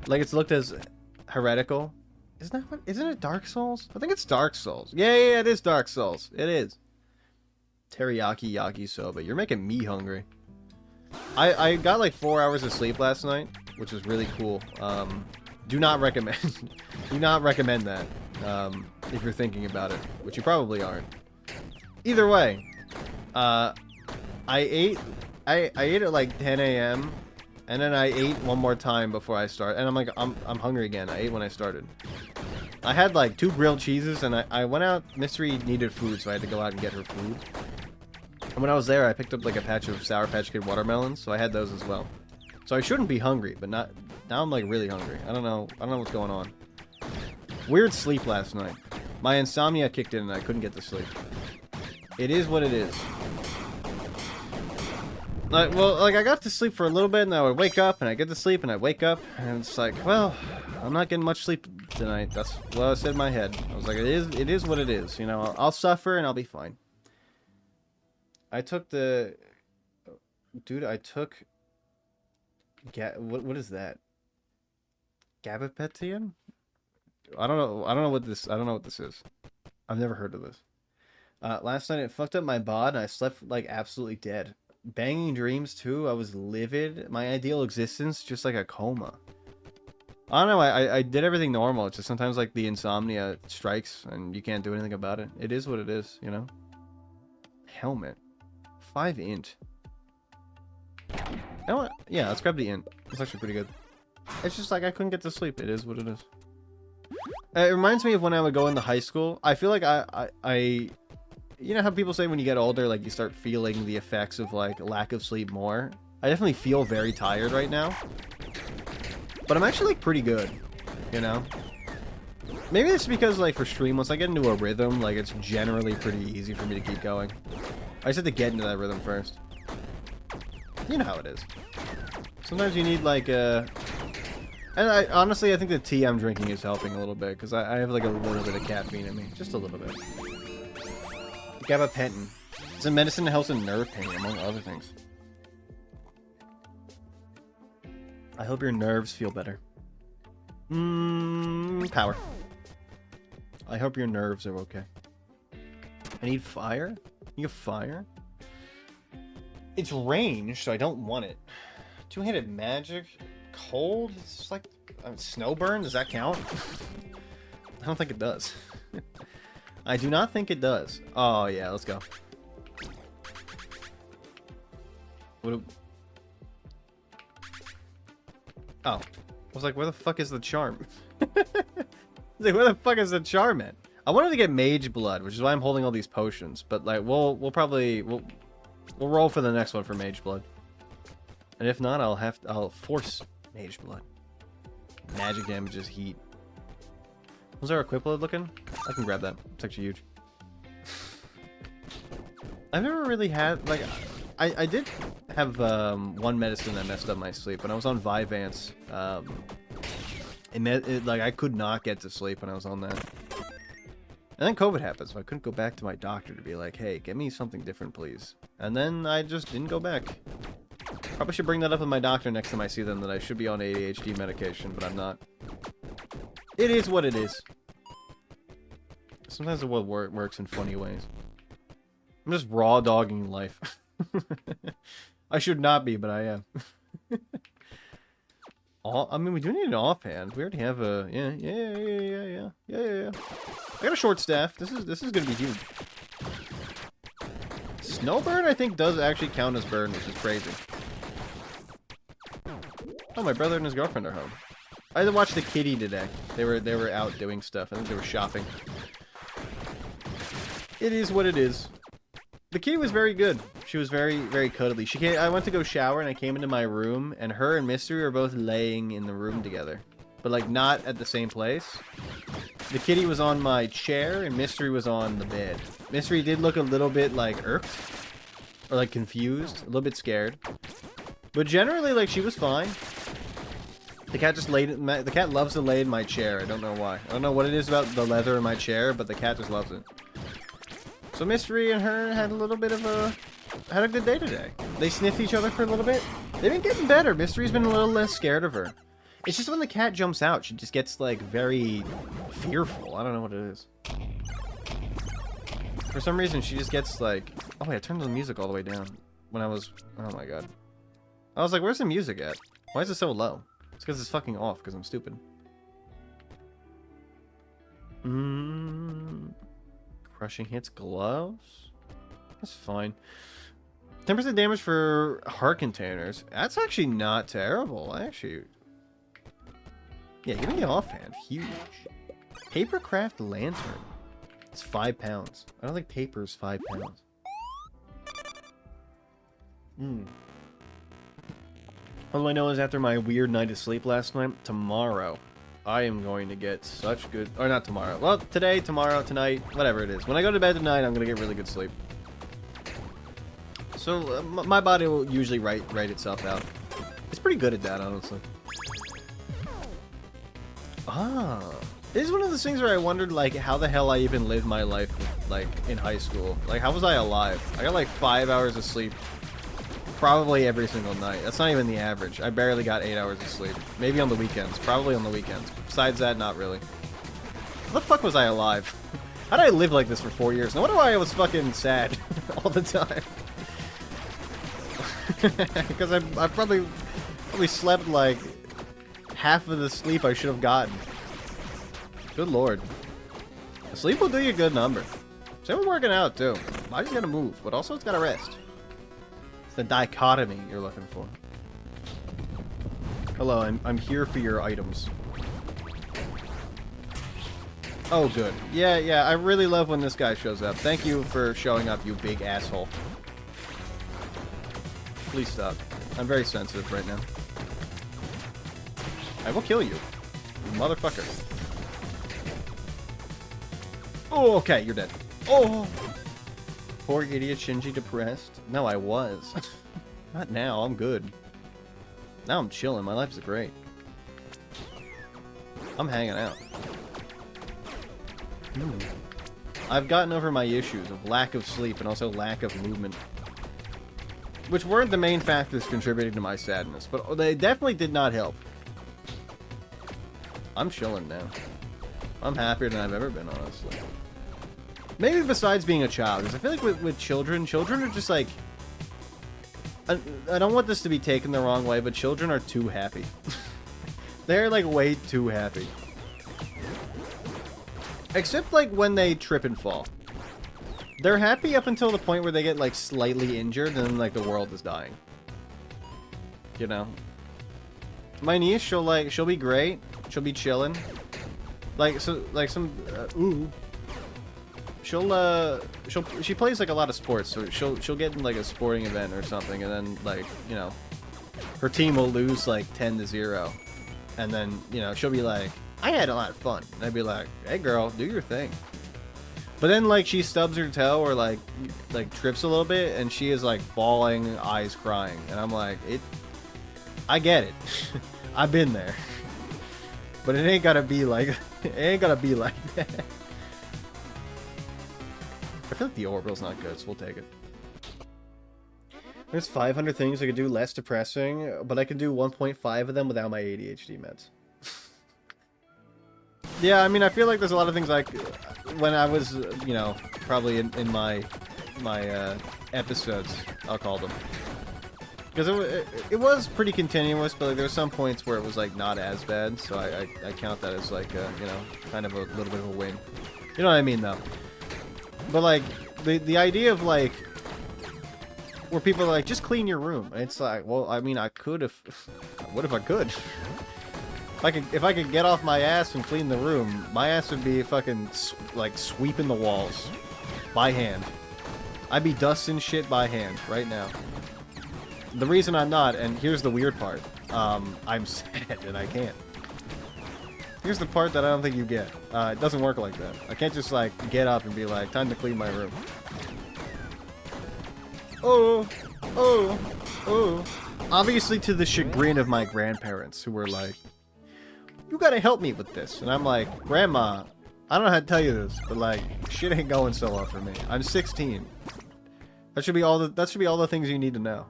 S1: Like it's looked as heretical? Isn't it Dark Souls? I think it's Dark Souls. Yeah, it is Dark Souls. It is. Teriyaki yakisoba. You're making me hungry. I got like 4 hours of sleep last night, which was really cool. Do not recommend do not recommend that if you're thinking about it, which you probably aren't. Either way, I ate at like 10 a.m. and then I ate one more time before I start, and I'm like I'm hungry again. I ate when I started. I had like 2 grilled cheeses, and I went out. Mystery needed food, so I had to go out and get her food. And when I was there, I picked up like a patch of Sour Patch Kid watermelons, so I had those as well. So I shouldn't be hungry, but not now. I'm like really hungry. I don't know what's going on. Weird sleep last night. My insomnia kicked in and I couldn't get to sleep. It is what it is. Well, I got to sleep for a little bit and I would wake up and I get to sleep and I wake up and it's like, well, I'm not getting much sleep tonight. That's what I said in my head. I was like, it is what it is. You know, I'll suffer and I'll be fine. I took the... Dude, I took... What is that? Gabapentin? I don't know what this is. I've never heard of this. Last night it fucked up my bod and I slept like absolutely dead. Banging dreams too. I was livid. My ideal existence, just like a coma. I don't know. I did everything normal. It's just sometimes like the insomnia strikes and you can't do anything about it. It is what it is, you know. Helmet, 5 int. Yeah, let's grab the int. It's actually pretty good. It's just like I couldn't get to sleep. It is what it is. It reminds me of when I would go into high school. I feel like I you know how people say when you get older, like you start feeling the effects of like lack of sleep more? I definitely feel very tired right now. But I'm actually like pretty good, you know? Maybe it's because like for stream, once I get into a rhythm, like it's generally pretty easy for me to keep going. I just have to get into that rhythm first. You know how it is. Sometimes you need like a... And honestly, I think the tea I'm drinking is helping a little bit, because I have like a little bit of caffeine in me. Just a little bit. Gabapentin. It's a medicine that helps in nerve pain, among other things. I hope your nerves feel better. Power. I hope your nerves are okay. I need fire? You have fire? It's range, so I don't want it. Two-handed magic? Cold? It's like snow burn. Does that count? I don't think it does. I do not think it does. Oh yeah, let's go. Oh, I was like, where the fuck is the charm? I was like, where the fuck is the charm at? I wanted to get mage blood, which is why I'm holding all these potions. But like, we'll roll for the next one for mage blood. And if not, I'll force mage blood. Magic damage is heat. Was our equip blood looking? I can grab that. It's actually huge. I've never really had like I did have one medicine that messed up my sleep when I was on Vyvanse. Like I could not get to sleep when I was on that. And then COVID happened, so I couldn't go back to my doctor to be like, hey, get me something different, please. And then I just didn't go back. Probably should bring that up with my doctor next time I see them, that I should be on ADHD medication, but I'm not. It is what it is. Sometimes the world works in funny ways. I'm just raw dogging life. I should not be, but I am. I mean, we do need an offhand. We already have a yeah. I got a short staff. This is gonna be huge. Snowburn, I think, does actually count as burn, which is crazy. Oh, my brother and his girlfriend are home. I had to watch the kitty today. They were out doing stuff. I think they were shopping. It is what it is. The kitty was very good. She was very, very cuddly. I went to go shower and I came into my room and her and Mystery were both laying in the room together. But like not at the same place. The kitty was on my chair and Mystery was on the bed. Mystery did look a little bit like irked. Or like confused. A little bit scared. But generally like she was fine. The cat just the cat loves to lay in my chair. I don't know why. I don't know what it is about the leather in my chair, but the cat just loves it. So Mystery and her had a little bit of had a good day today. They sniffed each other for a little bit. They've been getting better. Mystery's been a little less scared of her. It's just when the cat jumps out, she just gets like very fearful. I don't know what it is. For some reason, she just gets like... Oh wait, I turned the music all the way down when I was... Oh my god. I was like, where's the music at? Why is it so low? It's because it's fucking off, because I'm stupid. Crushing hits gloves? That's fine. 10% damage for heart containers. That's actually not terrible, actually. Yeah, give me the offhand. Huge. Papercraft lantern. It's 5 pounds. I don't think paper is 5 pounds. All I know is after my weird night of sleep last night, tomorrow, I am going to get such good... Or not tomorrow. Well, today, tomorrow, tonight, whatever it is. When I go to bed tonight, I'm going to get really good sleep. So, my body will usually write itself out. It's pretty good at that, honestly. This is one of those things where I wondered, like, how the hell I even lived my life, like, in high school. Like, how was I alive? I got, like, 5 hours of sleep probably every single night. That's not even the average. I barely got 8 hours of sleep. Maybe on the weekends. Probably on the weekends. Besides that, not really. How the fuck was I alive? How did I live like this for 4 years? No wonder why I was fucking sad all the time. Because I probably slept like half of the sleep I should have gotten. Good lord. Sleep will do you a good number. Same with working out too. Body's gotta move, but also it's gotta rest. It's the dichotomy you're looking for. Hello, I'm here for your items. Oh, good. Yeah, I really love when this guy shows up. Thank you for showing up, you big asshole. Please stop. I'm very sensitive right now. I will kill you, motherfucker. Oh, okay, you're dead. Oh! Poor idiot Shinji depressed. No, I was. Not now, I'm good. Now I'm chilling, my life's great. I'm hanging out. I've gotten over my issues of lack of sleep and also lack of movement. Which weren't the main factors contributing to my sadness, but they definitely did not help. I'm chilling now. I'm happier than I've ever been, honestly. Maybe besides being a child, because I feel like with children are just like... I don't want this to be taken the wrong way, but children are too happy. They're like way too happy. Except like when they trip and fall. They're happy up until the point where they get like slightly injured and then like the world is dying. You know? My niece, she'll be great. She'll be chilling. She plays like a lot of sports, so she'll get in like a sporting event or something, and then like, you know, her team will lose like 10-0. And then, you know, she'll be like, I had a lot of fun. And I'd be like, hey girl, do your thing. But then like she stubs her toe or like trips a little bit and she is like bawling, eyes crying. And I'm like, I get it. I've been there. But it ain't gotta be like that. I feel like the orbital's not good, so we'll take it. There's 500 things I could do less depressing, but I can do 1.5 of them without my ADHD meds. Yeah, I mean, I feel like there's a lot of things like when I was, you know, probably in my episodes, I'll call them. Because it was pretty continuous, but like, there were some points where it was like not as bad, so I count that as like, you know, kind of a little bit of a win. You know what I mean, though? But like, the idea of like, where people are like, just clean your room. And it's like, well, I mean, I could if... What if I could? If I could get off my ass and clean the room, my ass would be fucking, like, sweeping the walls. By hand. I'd be dusting shit by hand, right now. The reason I'm not, and here's the weird part, I'm sad and I can't. Here's the part that I don't think you get. It doesn't work like that. I can't just, like, get up and be like, time to clean my room. Oh, obviously to the chagrin of my grandparents, who were like, you gotta help me with this. And I'm like, Grandma, I don't know how to tell you this, but like, shit ain't going so well for me. I'm 16. That should be all the things you need to know.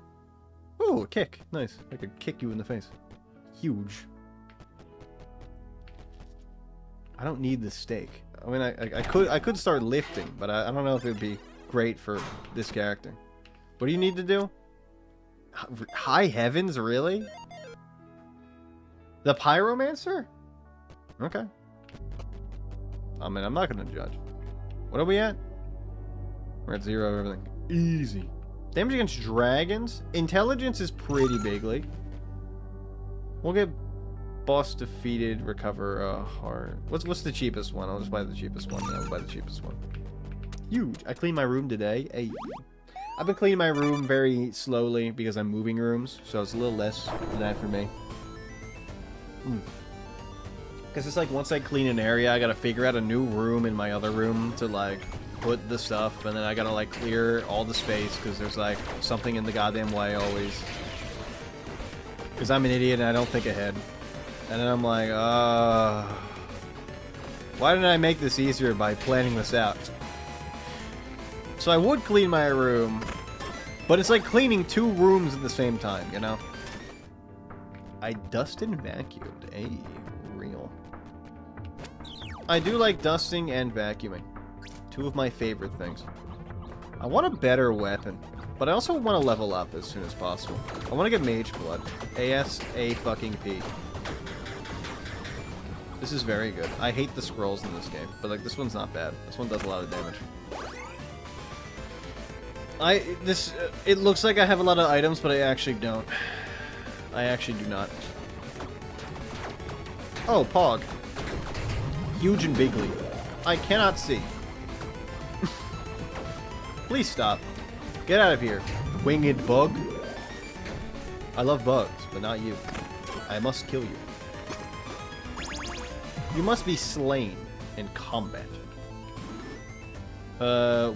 S1: Ooh, a kick. Nice. I could kick you in the face. Huge. I don't need the steak. I mean, I could start lifting, but I don't know if it would be great for this character. What do you need to do? High heavens, really? The Pyromancer? Okay. I mean, I'm not gonna judge. What are we at? We're at 0 everything. Easy. Damage against dragons? Intelligence is pretty bigly. We'll get boss defeated, recover a heart. What's the cheapest one? I'll just buy the cheapest one. Yeah, I'll buy the cheapest one. Huge. I cleaned my room today. Hey. I've been cleaning my room very slowly because I'm moving rooms, so it's a little less than that for me. Because it's like once I clean an area, I gotta figure out a new room in my other room to like put the stuff, and then I gotta like clear all the space because there's like something in the goddamn way always. Because I'm an idiot and I don't think ahead. And then I'm like, why didn't I make this easier by planning this out? So I would clean my room, but it's like cleaning 2 rooms at the same time, you know? I dusted and vacuumed. Hey, real. I do like dusting and vacuuming. 2 of my favorite things. I want a better weapon. But I also want to level up as soon as possible. I want to get Mage Blood. A-S-A-fucking-P. This is very good. I hate the scrolls in this game, but like this one's not bad. This one does a lot of damage. It looks like I have a lot of items, but I actually don't. I actually do not. Oh, Pog. Huge and bigly. I cannot see. Please stop. Get out of here, winged bug. I love bugs, but not you. I must kill you. You must be slain in combat.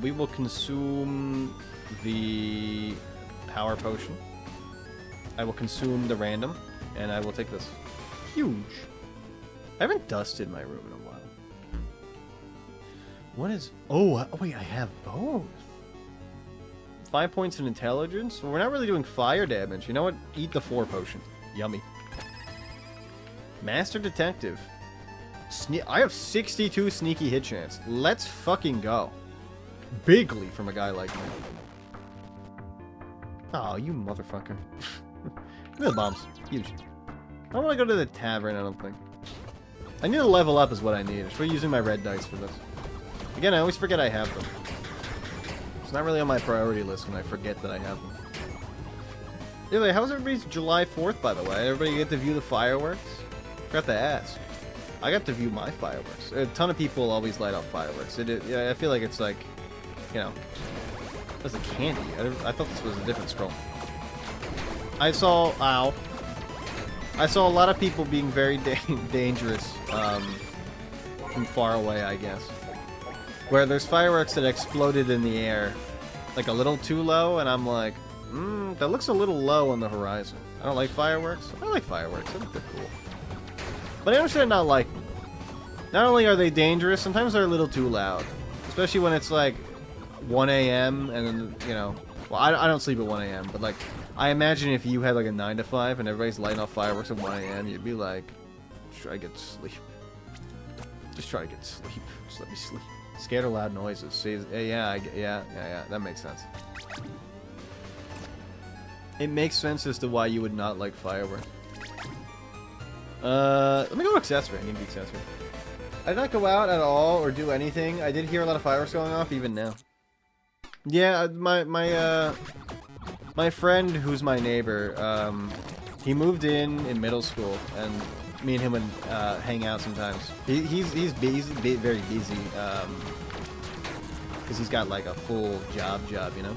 S1: We will consume the power potion. I will consume the random, and I will take this. Huge. I haven't dusted my room in a while. What is... Oh, wait, I have both. 5 points in intelligence? Well, we're not really doing fire damage. You know what? Eat the 4 potion. Yummy. Master Detective. I have 62 sneaky hit chance. Let's fucking go. Bigly from a guy like me. Oh, you motherfucker. Give me the bombs. Huge. I don't want to go to the tavern, I don't think. I need to level up is what I need. I should be using my red dice for this. Again, I always forget I have them. It's not really on my priority list when I forget that I have them. Anyway, how's everybody's July 4th, by the way? Everybody get to view the fireworks? Forgot to ask. I got to view my fireworks. A ton of people always light off fireworks. Yeah, I feel like it's like, you know, that's a candy. I thought this was a different scroll. I saw a lot of people being very dangerous from far away, I guess. Where there's fireworks that exploded in the air, like a little too low, and I'm like, that looks a little low on the horizon. I don't like fireworks. I like fireworks. I think they're cool. But I understand not liking them. Not only are they dangerous, sometimes they're a little too loud. Especially when it's like 1 a.m. and then, you know, well, I don't sleep at 1 a.m., but like, I imagine if you had like a 9 to 5 and everybody's lighting off fireworks at 1 a.m., you'd be like, just try to get to sleep. Just try to get to sleep. Just let me sleep. Scared of loud noises. See, yeah, that makes sense. It makes sense as to why you would not like fireworks. Let me go to accessory. I need the accessory. I did not go out at all or do anything. I did hear a lot of fireworks going off even now. Yeah, my friend who's my neighbor, he moved in middle school, and me and him would hang out sometimes. He's very busy, because he's got like a full job, you know.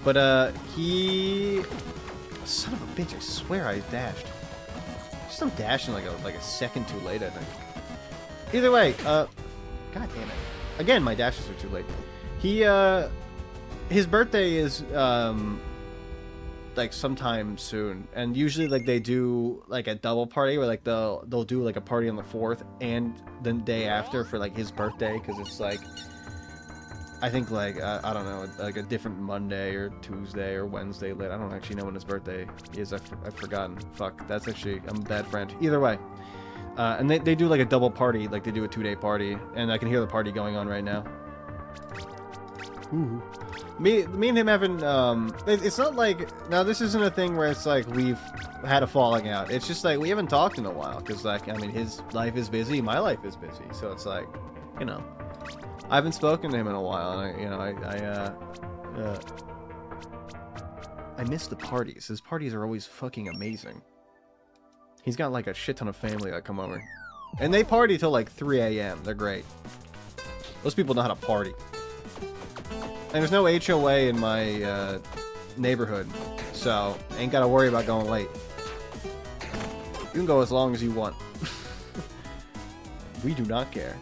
S1: But he, son of a bitch! I swear I dashed. Just I'm dashing like a second too late, I think. Either way, god damn it! Again, my dashes are too late. His birthday is like sometime soon, and usually like they do like a double party where like they'll do like a party on the 4th and the day after for like his birthday, because it's like I think like I don't know, like a different Monday or Tuesday or Wednesday late. I don't actually know when his birthday is. I've forgotten. Fuck, that's actually, I'm a bad friend. Either way, and they do like a double party, like they do a 2-day party, and I can hear the party going on right now. Ooh. Me and him haven't, it's not like, now this isn't a thing where it's like we've had a falling out. It's just like we haven't talked in a while, because like, I mean, his life is busy, my life is busy, so it's like, you know, I haven't spoken to him in a while, and I miss the parties. His parties are always fucking amazing. He's got like a shit ton of family that come over, and they party till like 3 a.m. They're great. Those people know how to party. And there's no HOA in my neighborhood, so ain't gotta worry about going late. You can go as long as you want. We do not care.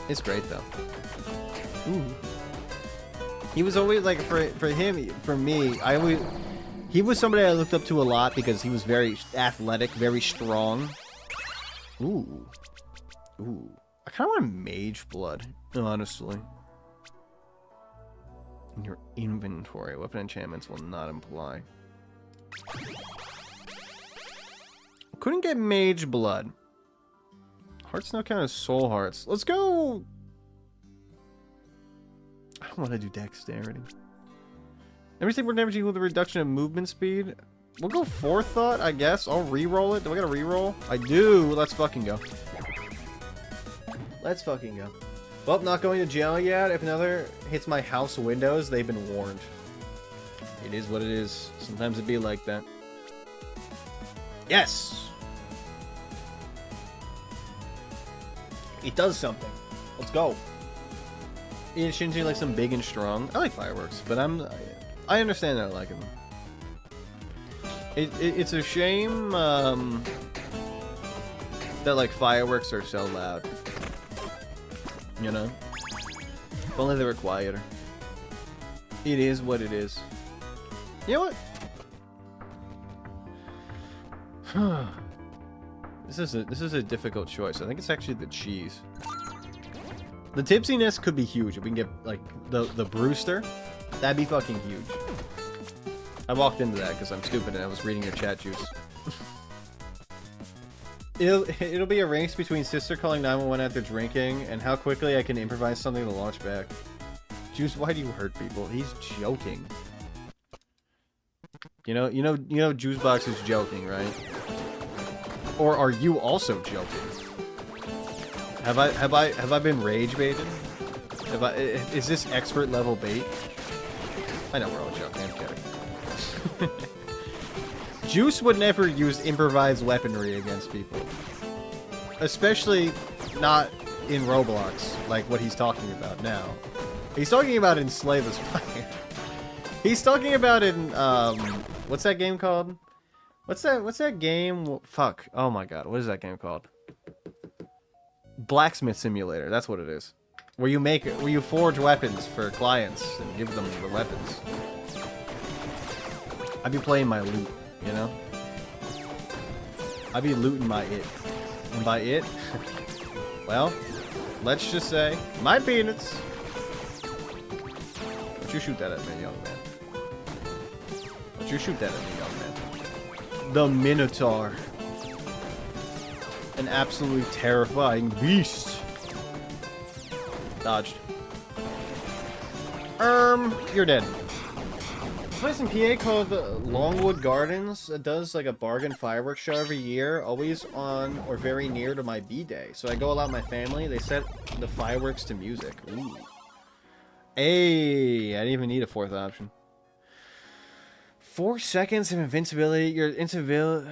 S1: It's great though. Ooh. He was always like, for me, he was somebody I looked up to a lot because he was very athletic, very strong. Ooh. Ooh. I kinda want Mage Blood, honestly. In your inventory, weapon enchantments will not imply. Couldn't get Mage Blood. Hearts now count as soul hearts. Let's go. I don't want to do dexterity. Everything more damage equal to reduction of movement speed. We'll go forethought, I guess. I'll re-roll it. Do I gotta re-roll? I do. Let's fucking go. Let's fucking go. Well, not going to jail yet. If another hits my house windows, they've been warned. It is what it is. Sometimes it be like that. Yes! It does something. Let's go. It shouldn't be like some big and strong. I like fireworks, but I understand that I like them. It's a shame that like fireworks are so loud. You know? If only they were quieter. It is what it is. You know what? This is a difficult choice. I think it's actually the cheese. The tipsiness could be huge if we can get like the Brewster. That'd be fucking huge. I walked into that because I'm stupid and I was reading your chat, Juice. It'll be a race between sister calling 911 after drinking and how quickly I can improvise something to launch back. Juice, why do you hurt people? He's joking. You know, Juicebox is joking, right? Or are you also joking? Have I been rage baited? Is this expert level bait? I know we're all joking. I'm kidding. Juice would never use improvised weaponry against people. Especially not in Roblox, like what he's talking about now. He's talking about in Slay the Spire. He's talking about in, what's that game called? What's that game? Fuck. Oh my god, what is that game called? Blacksmith Simulator, that's what it is. Where you forge weapons for clients and give them the weapons. I'd be playing my loot, you know? I'd be looting my it. And by it, well, let's just say, my peanuts. Don't you shoot that at me, young man. Don't you shoot that at me, young man. The Minotaur. An absolutely terrifying beast. Dodged. You're dead. This place in PA called Longwood Gardens. It does like a bargain fireworks show every year, always on or very near to my B-Day. So I go out with my family. They set the fireworks to music. Ooh. Hey, I didn't even need a fourth option. 4 seconds of invincibility. Your invincibility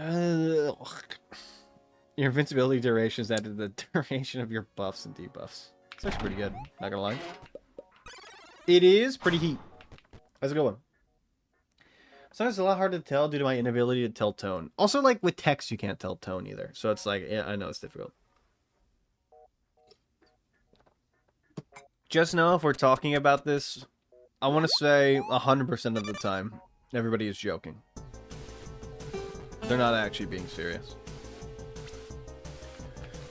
S1: duration is added to the duration of your buffs and debuffs. It's actually pretty good, not gonna lie. It is pretty heat. How's it going? Sometimes it's a lot hard to tell due to my inability to tell tone. Also, like, with text, you can't tell tone either. So it's like, yeah, I know it's difficult. Just know if we're talking about this, I want to say 100% of the time, everybody is joking. They're not actually being serious.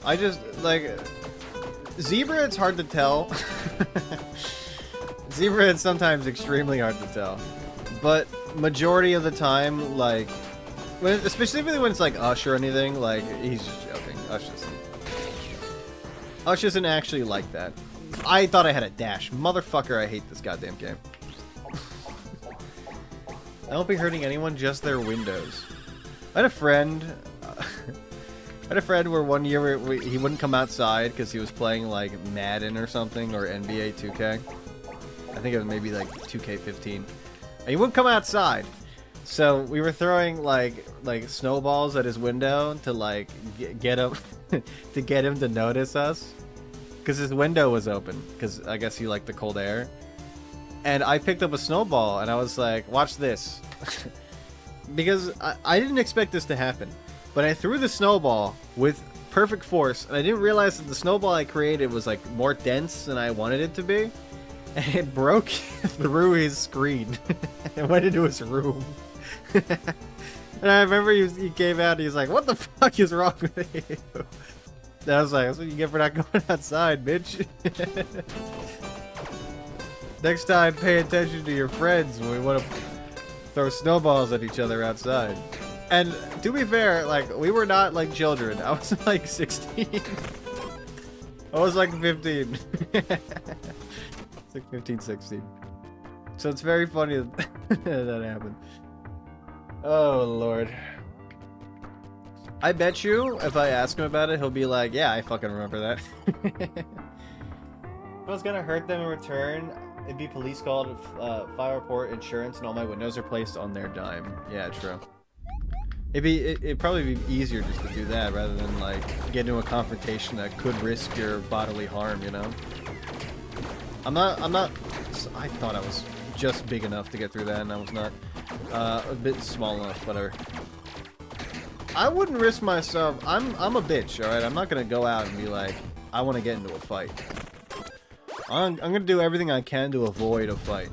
S1: I just, like, Zebra, it's hard to tell. Zebra, it's sometimes extremely hard to tell. But majority of the time, like, specifically when it's like Ush or anything, like, he's just joking. Ush isn't actually like that. I thought I had a dash. Motherfucker, I hate this goddamn game. I won't be hurting anyone, just their windows. I had a friend... where one year he wouldn't come outside because he was playing, like, Madden or something, or NBA 2K. I think it was maybe, like, 2K15. And he wouldn't come outside. So we were throwing, like snowballs at his window to, like, get him... to get him to notice us. Because his window was open. Because I guess he liked the cold air. And I picked up a snowball, and I was like, watch this. Because I didn't expect this to happen. But I threw the snowball with perfect force, and I didn't realize that the snowball I created was, like, more dense than I wanted it to be. And it broke through his screen. It went into his room. And I remember he came out and he was like, what the fuck is wrong with you? And I was like, that's what you get for not going outside, bitch. Next time, pay attention to your friends when we want to throw snowballs at each other outside. And to be fair, like, we were not like children. I was like 16. I was like 15. It's like 15, 16. So it's very funny that that happened. Oh, Lord. I bet you, if I ask him about it, he'll be like, yeah, I fucking remember that. If I was gonna hurt them in return, it'd be police called, fire report, insurance, and all my windows are placed on their dime. Yeah, true. It'd probably be easier just to do that rather than, like, get into a confrontation that could risk your bodily harm, you know? I'm not, I thought I was just big enough to get through that, and I was not, a bit small enough, whatever. I wouldn't risk myself, I'm a bitch, alright? I'm not gonna go out and be like, I want to get into a fight. I'm gonna do everything I can to avoid a fight.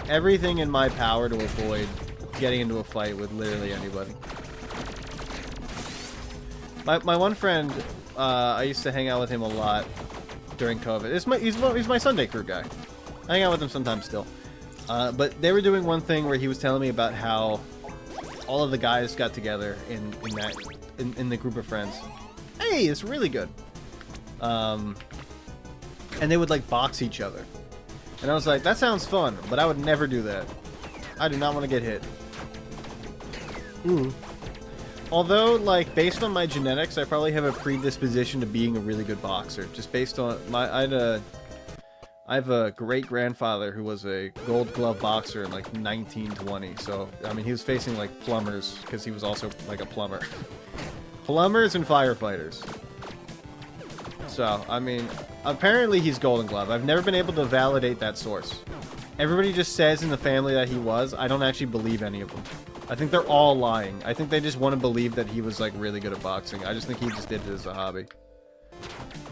S1: Everything in my power to avoid getting into a fight with literally anybody. My one friend, I used to hang out with him a lot during COVID. He's my Sunday crew guy. I hang out with him sometimes still. But they were doing one thing where he was telling me about how all of the guys got together in the group of friends. Hey, it's really good. And they would like box each other. And I was like, that sounds fun, but I would never do that. I do not want to get hit. Ooh. Although, like, based on my genetics, I probably have a predisposition to being a really good boxer. Just based on I have a great-grandfather who was a gold glove boxer in, like, 1920. So, I mean, he was facing, like, plumbers, because he was also, like, a plumber. Plumbers and firefighters. So, I mean, apparently he's golden glove. I've never been able to validate that source. Everybody just says in the family that he was. I don't actually believe any of them. I think they're all lying. I think they just want to believe that he was, like, really good at boxing. I just think he just did it as a hobby.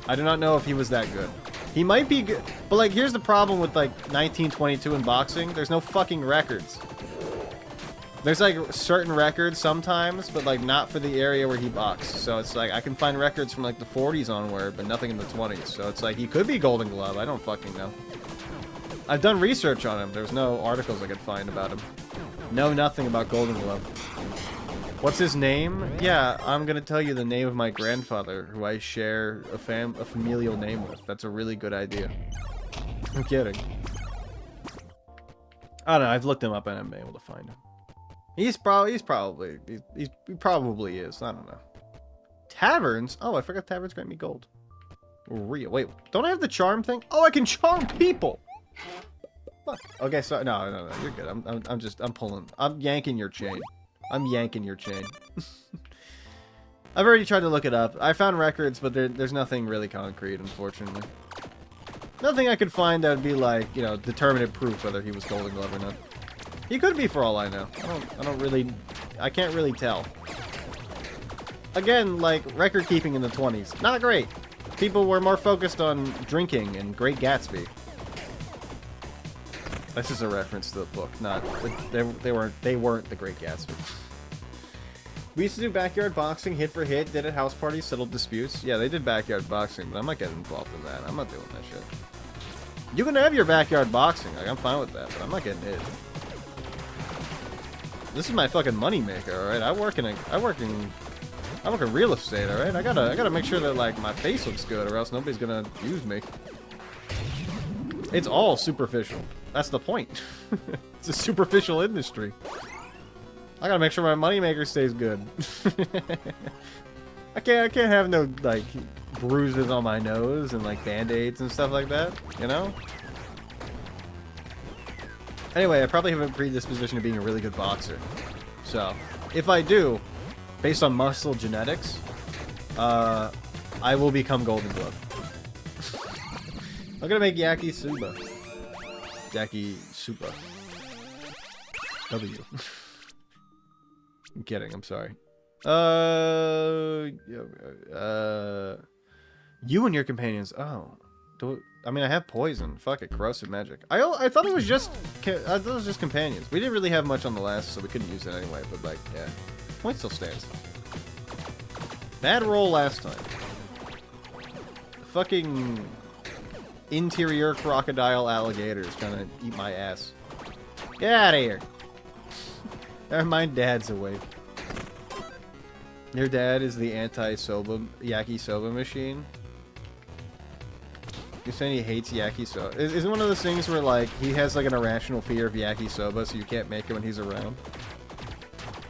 S1: I do not know if he was that good. He might be good, but, like, here's the problem with, like, 1922 in boxing. There's no fucking records. There's, like, certain records sometimes, but, like, not for the area where he boxed. So it's, like, I can find records from, like, the 40s onward, but nothing in the 20s. So it's, like, he could be golden glove. I don't fucking know. I've done research on him. There's no articles I could find about him. Know nothing about golden glove. What's his name? Yeah, I'm gonna tell you the name of my grandfather, who I share a familial name with. That's a really good idea. I'm kidding. I don't know. I've looked him up and I haven't been able to find him. He probably is. I don't know. Taverns? Oh, I forgot taverns grant me gold. Real. Wait, don't I have the charm thing? Oh, I can charm people. Fuck. Okay, so no, you're good. I'm yanking your chain. I'm yanking your chain. I've already tried to look it up. I found records, but there's nothing really concrete, unfortunately. Nothing I could find that would be like, you know, determinative proof whether he was golden glove or not. He could be for all I know. I can't really tell. Again, like, record keeping in the 20s. Not great. People were more focused on drinking and Great Gatsby. This is a reference to the book, not they weren't the Great Gatsby. We used to do backyard boxing, hit for hit, did at house parties, settled disputes. Yeah, they did backyard boxing, but I'm not getting involved in that. I'm not doing that shit. You can have your backyard boxing, like, I'm fine with that, but I'm not getting hit. This is my fucking moneymaker, alright? I work in real estate, alright? I gotta make sure that, like, my face looks good, or else nobody's gonna use me. It's all superficial. That's the point. It's a superficial industry. I gotta make sure my moneymaker stays good. I can't have no, like, bruises on my nose and, like, band-aids and stuff like that, you know? Anyway, I probably have a predisposition to being a really good boxer. So, if I do, based on muscle genetics, I will become golden glove. I'm gonna make yakisoba. Yakisoba. W. I'm kidding, I'm sorry. You and your companions. Oh. I mean, I have poison. Fuck it, corrosive magic. I thought it was just companions. We didn't really have much on the last, so we couldn't use it anyway, but, like, yeah. Point still stands. Bad roll last time. Fucking interior crocodile alligators trying to eat my ass. Get out of here. My dad's awake. Your dad is the anti-soba, yakisoba machine? You're saying he hates yakisoba. Isn't one of those things where, like, he has, like, an irrational fear of yakisoba, so you can't make it when he's around?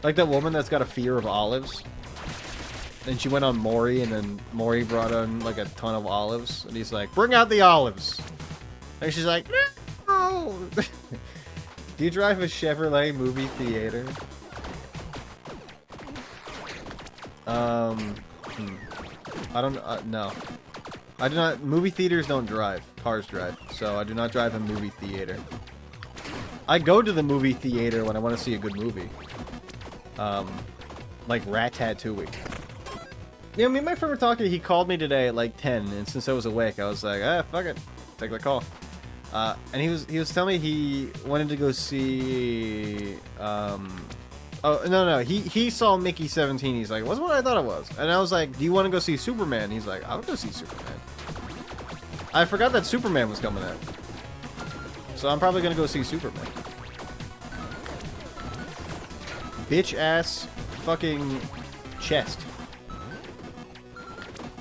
S1: Like that woman that's got a fear of olives. And she went on Maury, and then Maury brought on, like, a ton of olives. And he's like, bring out the olives! And she's like, no! Do you drive a Chevrolet movie theater? I don't, no. I do not, movie theaters don't drive. Cars drive. So I do not drive a movie theater. I go to the movie theater when I want to see a good movie. Like Ratatouille. You know, me and my friend were talking, he called me today at like 10, and since I was awake, I was like, ah, fuck it. Take the call. And he was telling me he wanted to go see, oh, no, he saw Mickey 17. He's like, it wasn't what I thought it was. And I was like, do you want to go see Superman? He's like, I would go see Superman. I forgot that Superman was coming out. So I'm probably going to go see Superman. Bitch ass fucking chest.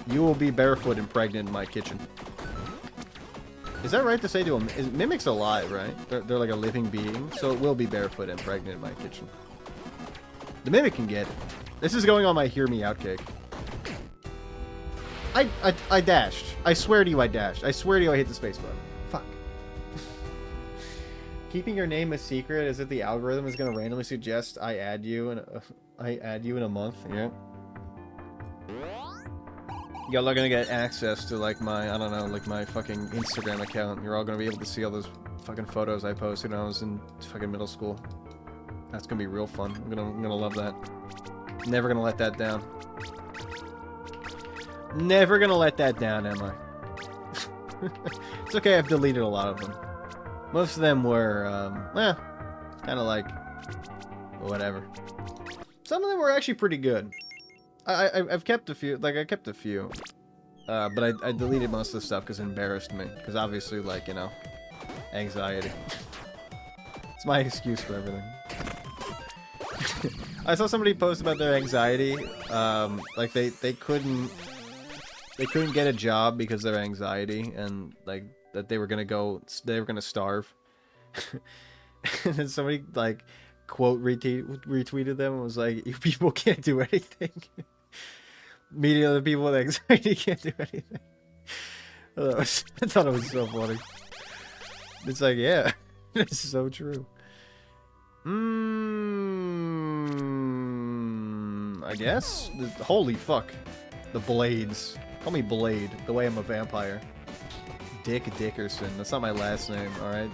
S1: You will be barefoot and pregnant in my kitchen. Is that right to say to him? Mimic's alive, right? They're like a living being, so it will be barefoot and pregnant in my kitchen. The Mimic can get it. This is going on my Hear Me Out cake. I dashed. I swear to you I dashed. I swear to you I hit the space button. Fuck. Keeping your name a secret is that the algorithm is going to randomly suggest I add you in a month. Yeah. Y'all are going to get access to, like, my, I don't know, like, my fucking Instagram account. You're all going to be able to see all those fucking photos I posted when I was in fucking middle school. That's going to be real fun. I'm gonna love that. Never going to let that down. Never going to let that down, am I? It's okay, I've deleted a lot of them. Most of them were, kind of like, whatever. Some of them were actually pretty good. I've kept a few, like, I kept a few. But I deleted most of the stuff because it embarrassed me. Because obviously, like, you know, anxiety. It's my excuse for everything. I saw somebody post about their anxiety. Like, they couldn't get a job because of their anxiety. And, like, that they were gonna starve. And then somebody, like, quote retweeted them and was like, you people can't do anything. Meeting other people with anxiety can't do anything. I thought it was so funny. It's like, yeah, it's so true. I guess? Holy fuck. The Blades. Call me Blade, the way I'm a vampire. Dick Dickerson. That's not my last name, alright?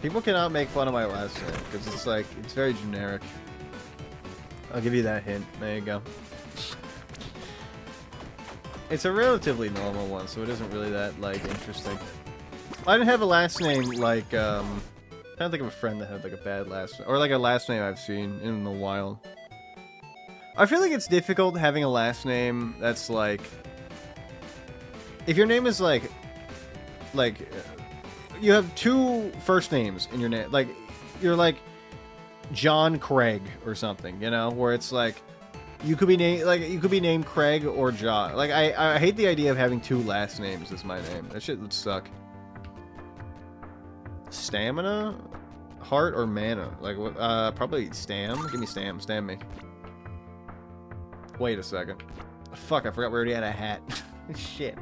S1: People cannot make fun of my last name, because it's like, it's very generic. I'll give you that hint. There you go. It's a relatively normal one, so it isn't really that, like, interesting. I didn't have a last name, like, I don't think of a friend that had, like, a bad last name. Or, like, a last name I've seen in the wild. I feel like it's difficult having a last name that's, like... If your name is, like... You have two first names in your name. Like, you're, like... John Craig or something, you know, where it's like you could be named Craig or John. Like I hate the idea of having two last names as my name. That shit would suck. Stamina, heart, or mana? Like probably Stam. Give me Stam. Stam me. Wait a second. Fuck, I forgot we already had a hat. Shit.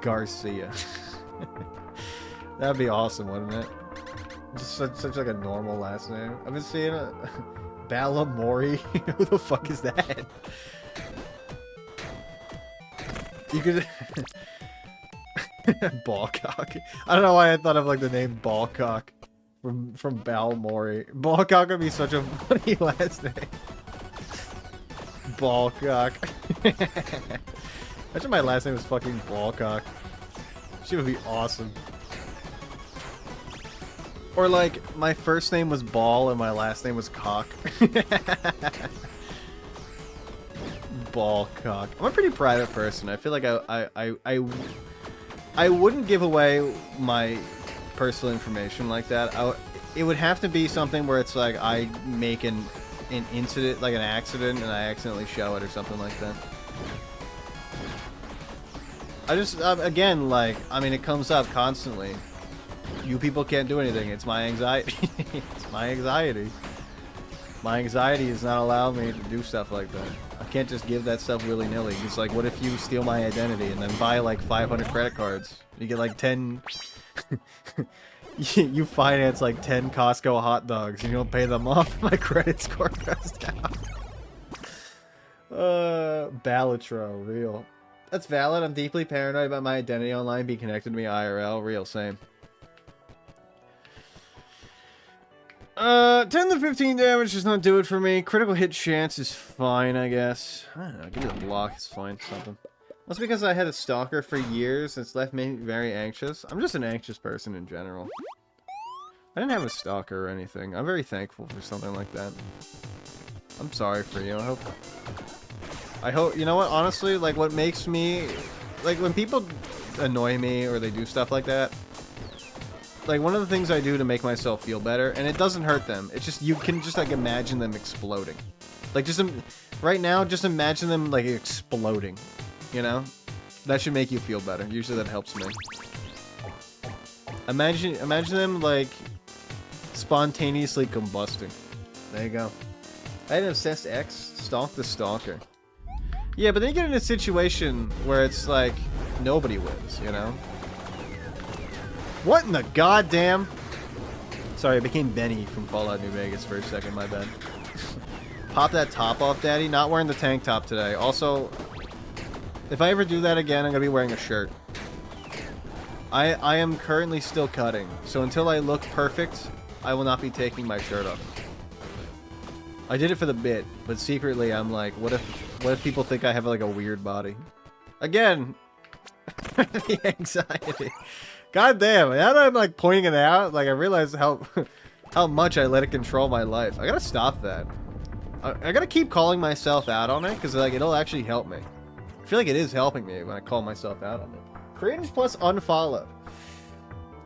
S1: Garcia. That'd be awesome, wouldn't it? Just such like a normal last name. I've been seeing a Balamori. Who the fuck is that? You could Ballcock. I don't know why I thought of like the name Ballcock from Balmori. Ballcock would be such a funny last name. Ballcock. Imagine my last name was fucking Ballcock. She would be awesome. Or like, my first name was Ball and my last name was Cock. Ballcock. I'm a pretty private person. I feel like I wouldn't give away my personal information like that. It would have to be something where it's like I make an incident, like an accident, and I accidentally show it or something like that. I just, again, like, I mean, it comes up constantly. You people can't do anything. It's my anxiety. It's my anxiety. My anxiety is not allowing me to do stuff like that. I can't just give that stuff willy-nilly. It's like, what if you steal my identity and then buy like 500 credit cards? You get like 10... you finance like 10 Costco hot dogs and you don't pay them off. My credit score goes down. Balatro, real. That's valid. I'm deeply paranoid about my identity online being connected to me IRL. Real, same. 10 to 15 damage does not do it for me. Critical hit chance is fine, I guess. I don't know, give me the block, it's fine, something. That's because I had a stalker for years, and it's left me very anxious. I'm just an anxious person in general. I didn't have a stalker or anything. I'm very thankful for something like that. I'm sorry for you, I hope, you know what, honestly, like, what makes me, like, when people annoy me or they do stuff like that, like, one of the things I do to make myself feel better, and it doesn't hurt them, it's just, you can just, like, imagine them exploding. Like, just, right now, just imagine them, like, exploding, you know? That should make you feel better. Usually that helps me. Imagine them, like, spontaneously combusting. There you go. I had an obsessed ex, stalk the stalker. Yeah, but then you get in a situation where it's, like, nobody wins, you know? What in the goddamn? Sorry, I became Benny from Fallout New Vegas for a second, my bad. Pop that top off, Daddy. Not wearing the tank top today. Also, if I ever do that again, I'm gonna be wearing a shirt. I am currently still cutting, so until I look perfect, I will not be taking my shirt off. I did it for the bit, but secretly I'm like, what if people think I have like a weird body? Again, the anxiety. God damn, now that I'm like pointing it out, like I realize how much I let it control my life. I gotta stop that. I gotta keep calling myself out on it, because like it'll actually help me. I feel like it is helping me when I call myself out on it. Cringe plus unfollowed.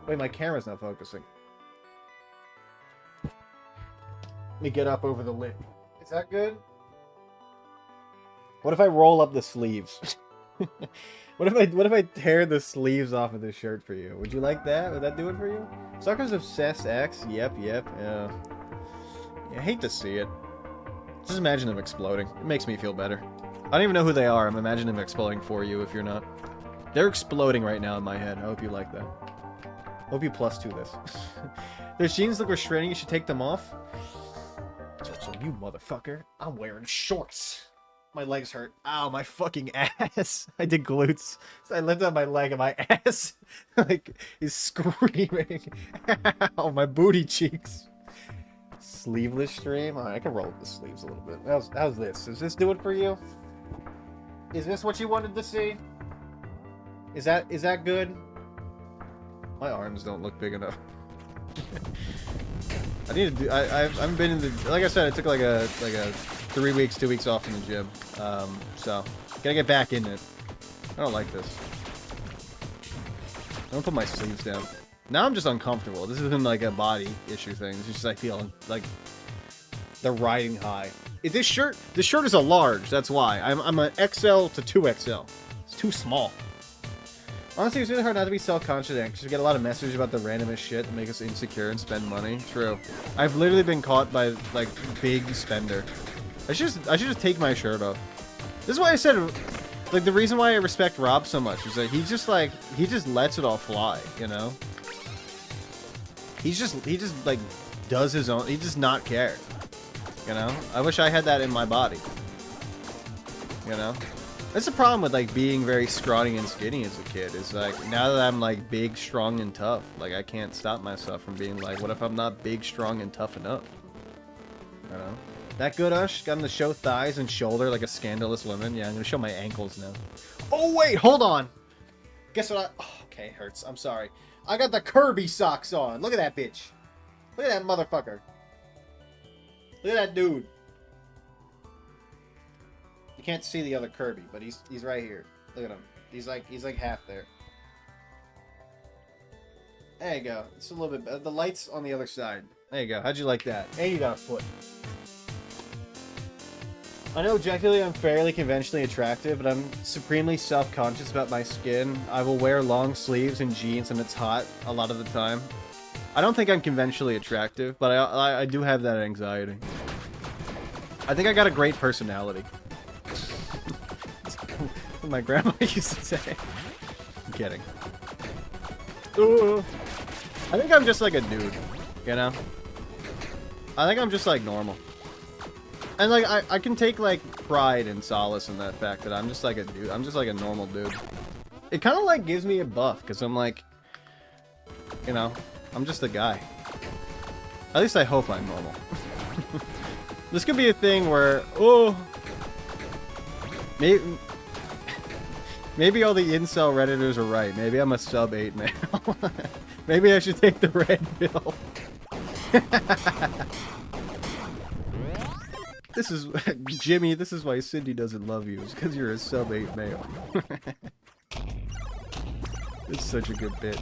S1: Wait, my camera's not focusing. Let me get up over the lid. Is that good? What if I roll up the sleeves? What if I tear the sleeves off of this shirt for you? Would you like that? Would that do it for you? Sucker's obsessed X. Yep, yeah. I hate to see it. Just imagine them exploding. It makes me feel better. I don't even know who they are. I'm imagining them exploding for you if you're not. They're exploding right now in my head. I hope you like that. I hope you +2 this. Their jeans look restraining. You should take them off. So you motherfucker. I'm wearing shorts. My legs hurt. Ow, my fucking ass. I did glutes. So I lifted up my leg and my ass like is screaming. Ow, my booty cheeks. Sleeveless stream? Alright, I can roll up the sleeves a little bit. How's this? Does this do it for you? Is this what you wanted to see? Is that good? My arms don't look big enough. I need to do. I haven't been in the. Like I said, I took like a 3 weeks, 2 weeks off from the gym. So gotta get back in it. I don't like this. I don't put my sleeves down. Now I'm just uncomfortable. This isn't like a body issue thing. It's just I feel like they're riding high. This shirt is a large. That's why I'm an XL to 2XL. It's too small. Honestly, it's really hard not to be self-conscious and anxious. We get a lot of messages about the randomest shit that make us insecure and spend money. True. I've literally been caught by, like, big spender. I should just take my shirt off. This is why I said, like, the reason why I respect Rob so much is that he just lets it all fly, you know? He just, like, does his own, he does not care. You know? I wish I had that in my body. You know? That's the problem with, like, being very scrawny and skinny as a kid, is, like, now that I'm, like, big, strong, and tough, like, I can't stop myself from being like, what if I'm not big, strong, and tough enough? You know? That good, Ush? Got him to show thighs and shoulder like a scandalous woman? Yeah, I'm gonna show my ankles now. Oh, wait, hold on! Guess what oh, okay, it hurts. I'm sorry. I got the Kirby socks on. Look at that bitch. Look at that motherfucker. Look at that dude. You can't see the other Kirby, but he's right here. Look at him. He's like half there. There you go. It's a little bit better. The light's on the other side. There you go. How'd you like that? And you got a foot. I know objectively I'm fairly conventionally attractive, but I'm supremely self-conscious about my skin. I will wear long sleeves and jeans when it's hot a lot of the time. I don't think I'm conventionally attractive, but I do have that anxiety. I think I got a great personality. My grandma used to say. I'm kidding. Ooh. I think I'm just like a dude, you know? I think I'm just like normal. And like I can take like pride and solace in that fact that I'm just like a dude. I'm just like a normal dude. It kind of like gives me a buff because I'm like, you know, I'm just a guy. At least I hope I'm normal. This could be a thing where, oh, maybe all the incel redditors are right. Maybe I'm a sub 8 male. Maybe I should take the red pill. This is Jimmy. This is why Cindy doesn't love you. It's because you're a sub 8 male. It's such a good bit.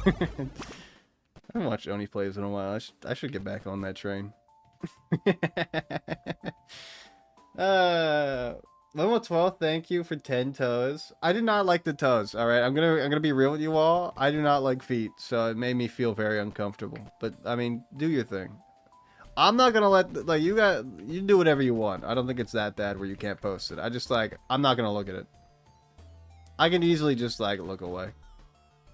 S1: I haven't watched Oni Plays in a while. I should get back on that train. Level 12, thank you for 10 toes. I did not like the toes, alright? I'm gonna be real with you all. I do not like feet, so it made me feel very uncomfortable. But, I mean, do your thing. I'm not gonna let, like, you do whatever you want. I don't think it's that bad where you can't post it. I just, like, I'm not gonna look at it. I can easily just, like, look away.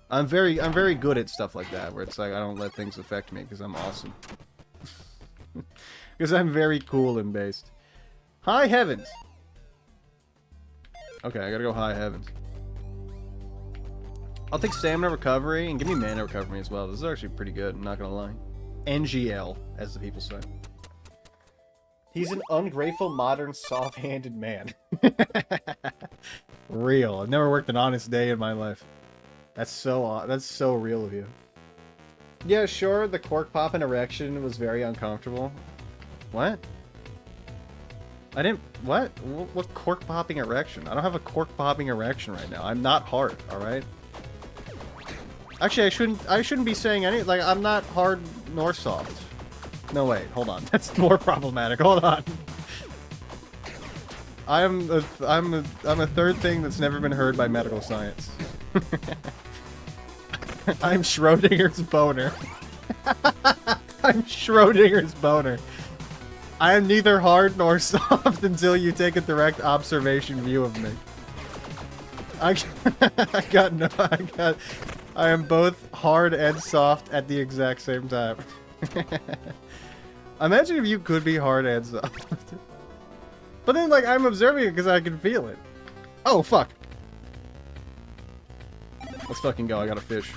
S1: I'm very good at stuff like that, where it's like, I don't let things affect me, because I'm awesome. Because I'm very cool and based. High heavens! Okay, I gotta go high heavens. I'll take stamina recovery, and give me mana recovery as well. This is actually pretty good, I'm not gonna lie. NGL, as the people say. He's an ungrateful, modern, soft-handed man. Real. I've never worked an honest day in my life. That's so real of you. Yeah, sure, the cork popping erection was very uncomfortable. What? I didn't... What? What cork popping erection? I don't have a cork popping erection right now. I'm not hard, alright? Actually, I shouldn't be saying any... Like, I'm not hard nor soft. No, wait, hold on. That's more problematic. Hold on. I'm a third thing that's never been heard by medical science. I'm Schrodinger's boner. I'm Schrodinger's boner. I am neither hard nor soft until you take a direct observation view of me. I am both hard and soft at the exact same time. Imagine if you could be hard and soft. But then, like, I'm observing it because I can feel it. Oh, fuck. Let's fucking go. I got a fish.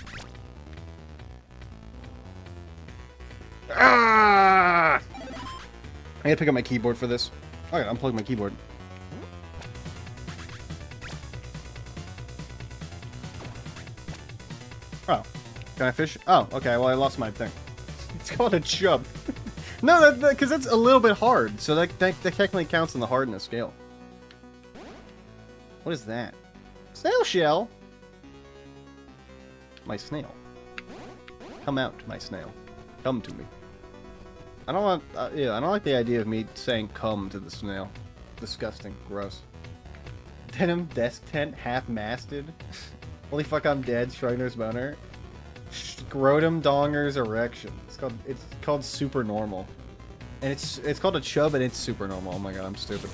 S1: Ah! I gotta pick up my keyboard for this. I gotta unplug my keyboard. Oh. Can I fish? Oh, okay. Well, I lost my thing. It's called a chub. No, because that's a little bit hard. So that technically counts on the hardness scale. What is that? Snail shell? My snail. Come out, my snail. Come to me. I don't want... yeah, I don't like the idea of me saying come to the snail. Disgusting. Gross. Denim desk tent, half-masted. Holy fuck, I'm dead. Schrodinger's boner. Scrotum donger's erection. It's called super normal. And it's called a chub and it's super normal. Oh my god, I'm stupid.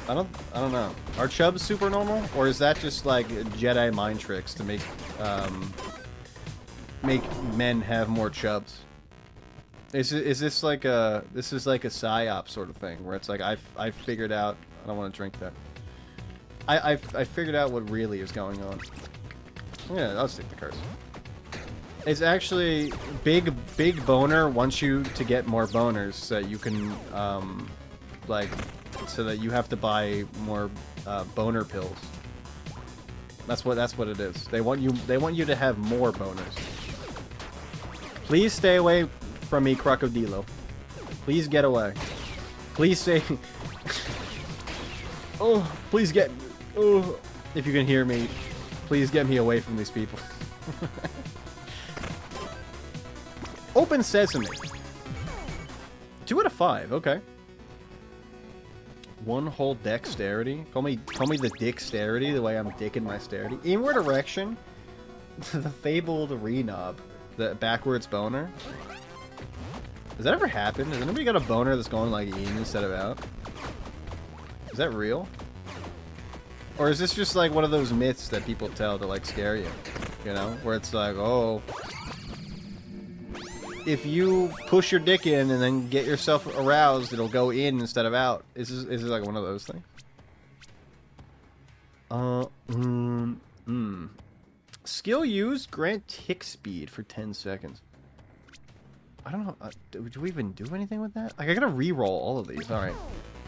S1: I don't know. Are chubs super normal? Or is that just like Jedi mind tricks to make men have more chubs? Is this like a psyop sort of thing where it's like I figured out... I don't want to drink that. I figured out what really is going on. Yeah, I'll stick the curse. It's actually big boner wants you to get more boners so that you can like so that you have to buy more boner pills. That's what it is. They want you to have more boners. Please stay away from me, Crocodilo. Please get away. Please stay. Oh, please get. Oh, if you can hear me, please get me away from these people. Open sesame. 2 out of 5. Okay. One whole dexterity. Call me the dexterity, the way I'm dicking my sterity. Inward erection. The fabled renob. The backwards boner. Has that ever happened? Has anybody got a boner that's going like in instead of out? Is that real? Or is this just like one of those myths that people tell to like scare you? You know? Where it's like, oh, if you push your dick in and then get yourself aroused, it'll go in instead of out. Is this like one of those things? Skill used, grant tick speed for 10 seconds. I don't know. Do we even do anything with that? Like, I gotta re-roll all of these. Alright.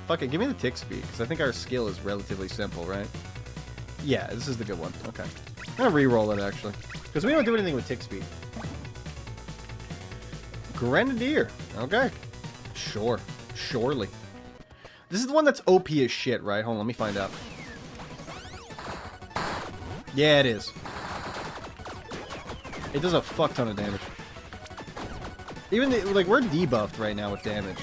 S1: Fuck it, give me the tick speed, because I think our skill is relatively simple, right? Yeah, this is the good one. Okay. I'm gonna re-roll it, actually. Because we don't do anything with tick speed. Grenadier. Okay. Sure. Surely. This is the one that's OP as shit, right? Hold on, let me find out. Yeah, it is. It does a fuck ton of damage. Even, like, we're debuffed right now with damage.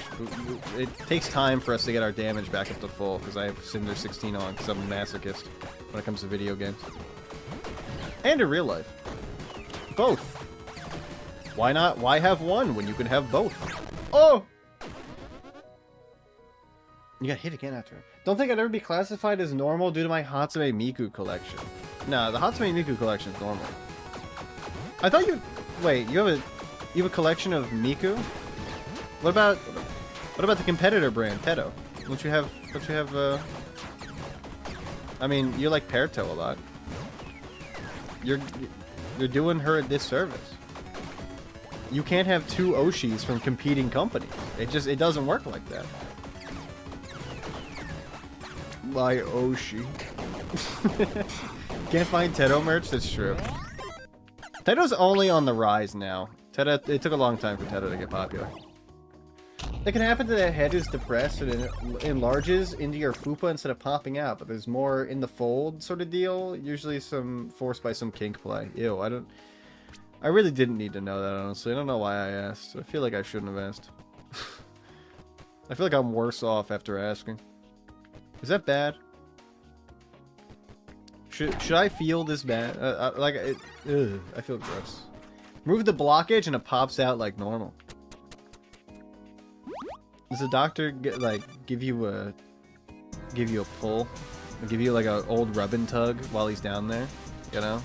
S1: It takes time for us to get our damage back up to full, because I have Cinder 16 on, because I'm a masochist when it comes to video games. And in real life. Both. Why not? Why have one when you can have both? Oh! You got hit again after. Don't think I'd ever be classified as normal due to my Hatsume Miku collection. No, the Hatsume Miku collection is normal. I thought you... Wait, you have a collection of Miku? What about the competitor brand, Teto? Don't you have, I mean, you like Perto a lot. You're doing her a disservice. You can't have two Oshis from competing companies. It doesn't work like that. My Oshi. Can't find Teto merch? That's true. Teto's only on the rise now. Teto, it took a long time for Teto to get popular. It can happen that the head is depressed and it enlarges into your fupa instead of popping out, but there's more in the fold sort of deal. Usually some forced by some kink play. Ew, I really didn't need to know that, honestly. I don't know why I asked. I feel like I shouldn't have asked. I feel like I'm worse off after asking. Is that bad? Should I feel this bad? I feel gross. Move the blockage and it pops out like normal. Does the doctor give you a pull? Or give you like an old rub and tug while he's down there? You know?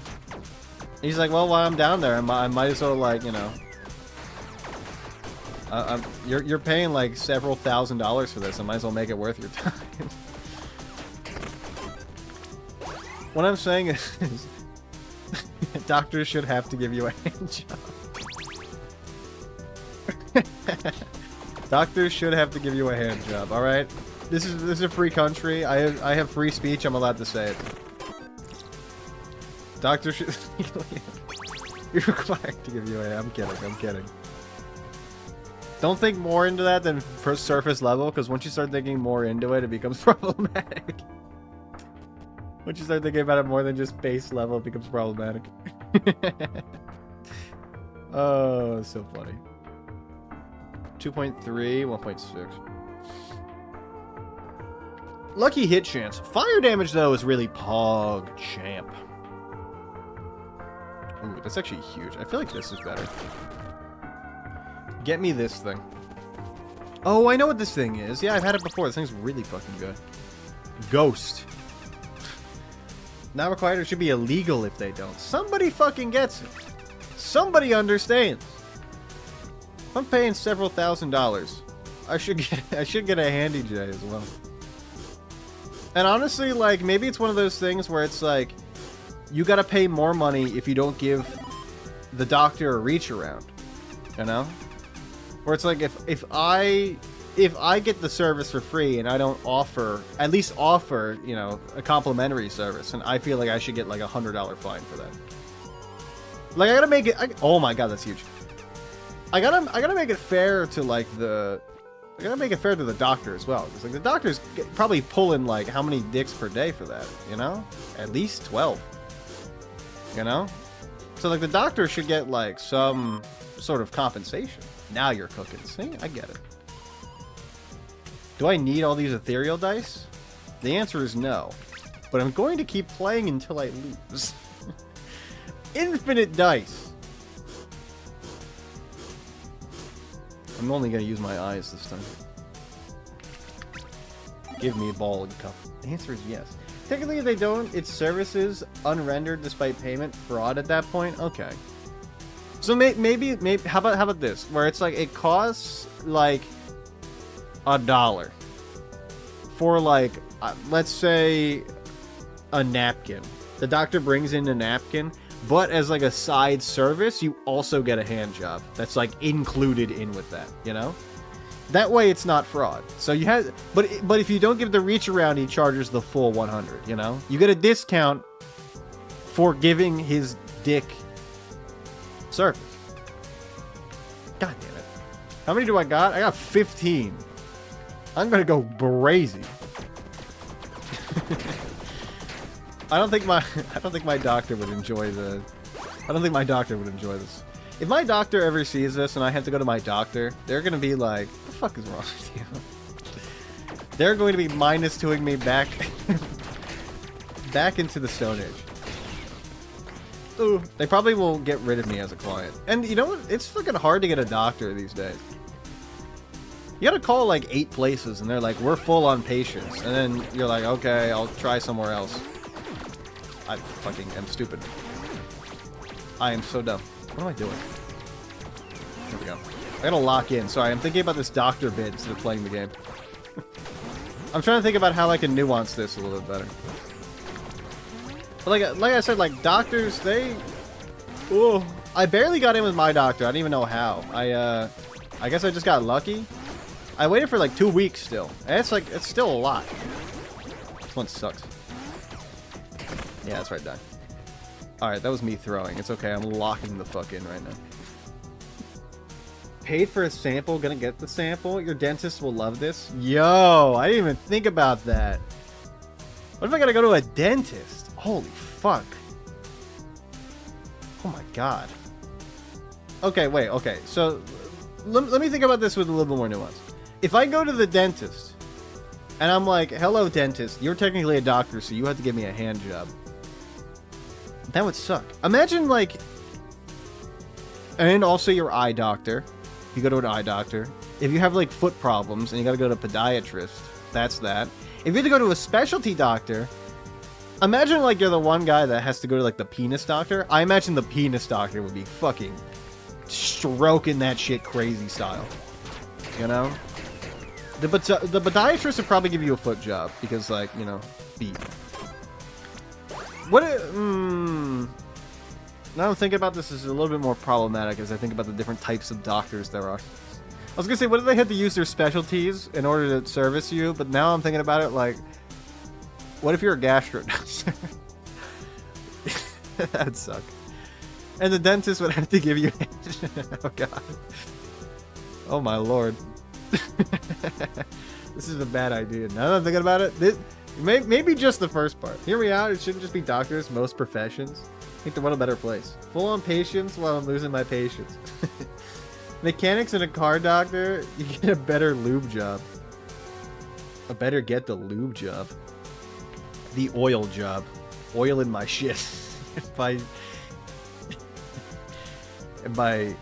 S1: He's like, well, while I'm down there, I might as well, like, you know. You're paying like several $1,000s for this. I might as well make it worth your time. What I'm saying is, doctors should have to give you a hand job. Doctors should have to give you a hand job. All right, this is a free country. I have free speech. I'm allowed to say it. Doctors should be required to give you a. I'm kidding. I'm kidding. Don't think more into that than first surface level, because once you start thinking more into it, it becomes problematic. Once you start thinking about it more than just base level, it becomes problematic. Oh, so funny. 2.3, 1.6. Lucky hit chance. Fire damage, though, is really pog champ. Ooh, that's actually huge. I feel like this is better. Get me this thing. Oh, I know what this thing is. Yeah, I've had it before. This thing's really fucking good. Ghost. Not required. It should be illegal if they don't. Somebody fucking gets it. Somebody understands. If I'm paying several $1,000s, I should get a handy J as well. And honestly, like, maybe it's one of those things where it's like, you gotta pay more money if you don't give the doctor a reach around. You know? Where it's like, if I get the service for free and I don't at least offer, you know, a complimentary service, and I feel like I should get like $100 fine for that. Like, I gotta make it. Oh my god, that's huge. I gotta make it fair to like I gotta make it fair to the doctor as well, because like the doctor's probably pulling like how many dicks per day for that, you know? At least 12. You know? So like the doctor should get like some sort of compensation. Now you're cooking. See, I get it. Do I need all these ethereal dice? The answer is no. But I'm going to keep playing until I lose. Infinite dice. I'm only going to use my eyes this time. Give me a ball and cup. The answer is yes. Technically, if they don't, it's services unrendered despite payment. Fraud at that point? Okay. So maybe how about this? Where it's like, it costs like $1 for like, let's say a napkin. The doctor brings in a napkin, but as like a side service, you also get a hand job. That's like included in with that, you know? That way it's not fraud. So you have, but if you don't give the reach around, he charges the full 100, you know? You get a discount for giving his dick service. God damn it. How many do I got? I got 15. I'm gonna go brazy. I don't think my doctor would enjoy the... I don't think my doctor would enjoy this. If my doctor ever sees this and I have to go to my doctor, they're gonna be like, what the fuck is wrong with you? They're going to be minus 2ing me back... back into the Stone Age. Ooh, they probably will get rid of me as a client. And you know what? It's fucking hard to get a doctor these days. You gotta call like 8 places and they're like, we're full on patients. And then you're like, okay, I'll try somewhere else. I fucking am stupid. I am so dumb. What am I doing? There we go. I gotta lock in. Sorry, I'm thinking about this doctor bit instead of playing the game. I'm trying to think about how I can nuance this a little bit better. But like I said, like doctors, they... Ooh, I barely got in with my doctor. I don't even know how. I guess I just got lucky. I waited for like 2 weeks still. And it's like, it's still a lot. This one sucks. Yeah, that's right, die. Alright, that was me throwing. It's okay, I'm locking the fuck in right now. Paid for a sample, gonna get the sample? Your dentist will love this? Yo, I didn't even think about that. What if I gotta go to a dentist? Holy fuck. Oh my god. Okay, wait, okay. So, let me think about this with a little bit more nuance. If I go to the dentist, and I'm like, hello dentist, you're technically a doctor, so you have to give me a hand job. That would suck. Imagine, like... And also your eye doctor. You go to an eye doctor. If you have, like, foot problems, and you gotta go to a podiatrist, that's that. If you have to go to a specialty doctor... Imagine, like, you're the one guy that has to go to, like, the penis doctor. I imagine the penis doctor would be fucking stroking that shit crazy style. You know? The podiatrist would probably give you a foot job, because, like, you know, feet. What? Now I'm thinking about this is a little bit more problematic as I think about the different types of doctors there are. I was gonna say, what if they had to use their specialties in order to service you? But now I'm thinking about it like, what if you're a gastro doctor? That'd suck. And the dentist would have to give you... Oh god. Oh my lord. This is a bad idea. Now that I'm thinking about it, maybe just the first part. Hear me out, it shouldn't just be doctors, most professions. Make the world a better place. Full on patience while I'm losing my patience. Mechanics and a car doctor, you get a better lube job. I better get the lube job. The oil job. Oil in my shit. By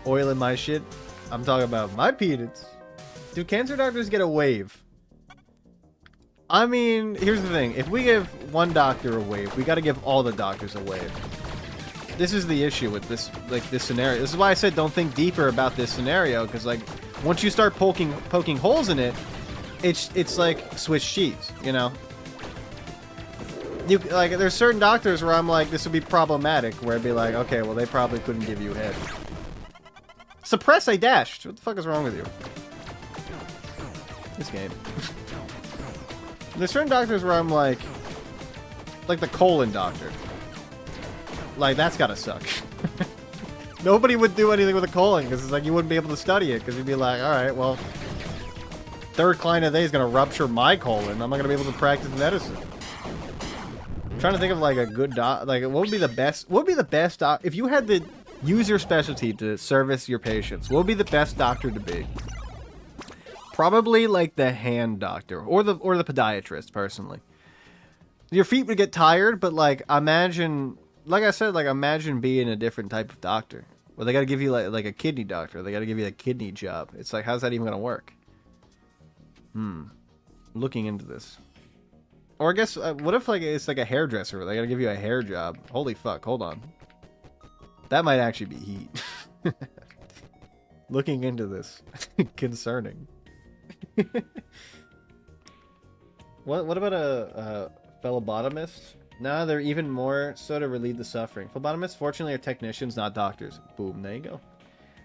S1: oil in my shit, I'm talking about my peanuts. Do cancer doctors get a wave? I mean, here's the thing. If we give one doctor a wave, we gotta give all the doctors a wave. This is the issue with this, like, this scenario. This is why I said don't think deeper about this scenario, because, like, once you start poking holes in it, it's like Swiss cheese, you know? Like, there's certain doctors where I'm like, this would be problematic, where I'd be like, okay, well, they probably couldn't give you head. Suppress, I dashed. What the fuck is wrong with you? This game. There's certain doctors where I'm like the colon doctor. Like, that's gotta suck. Nobody would do anything with a colon, because it's like you wouldn't be able to study it, because you'd be like, alright, well, third client of the day is gonna rupture my colon. I'm not gonna be able to practice medicine. I'm trying to think of, like, a good like, what would be the best if you had to use your specialty to service your patients, what would be the best doctor to be? Probably like the hand doctor or the podiatrist. Personally, your feet would get tired, but like imagine, like I said, like imagine being a different type of doctor. Well, they got to give you like a kidney doctor. They got to give you a kidney job. It's like, how's that even gonna work? Looking into this. Or I guess, what if like it's like a hairdresser? They got to give you a hair job. Holy fuck! Hold on. That might actually be heat. Looking into this, concerning. What about a phlebotomist? No, they're even more so to relieve the suffering. Phlebotomists, fortunately, are technicians, not doctors. Boom, there you go.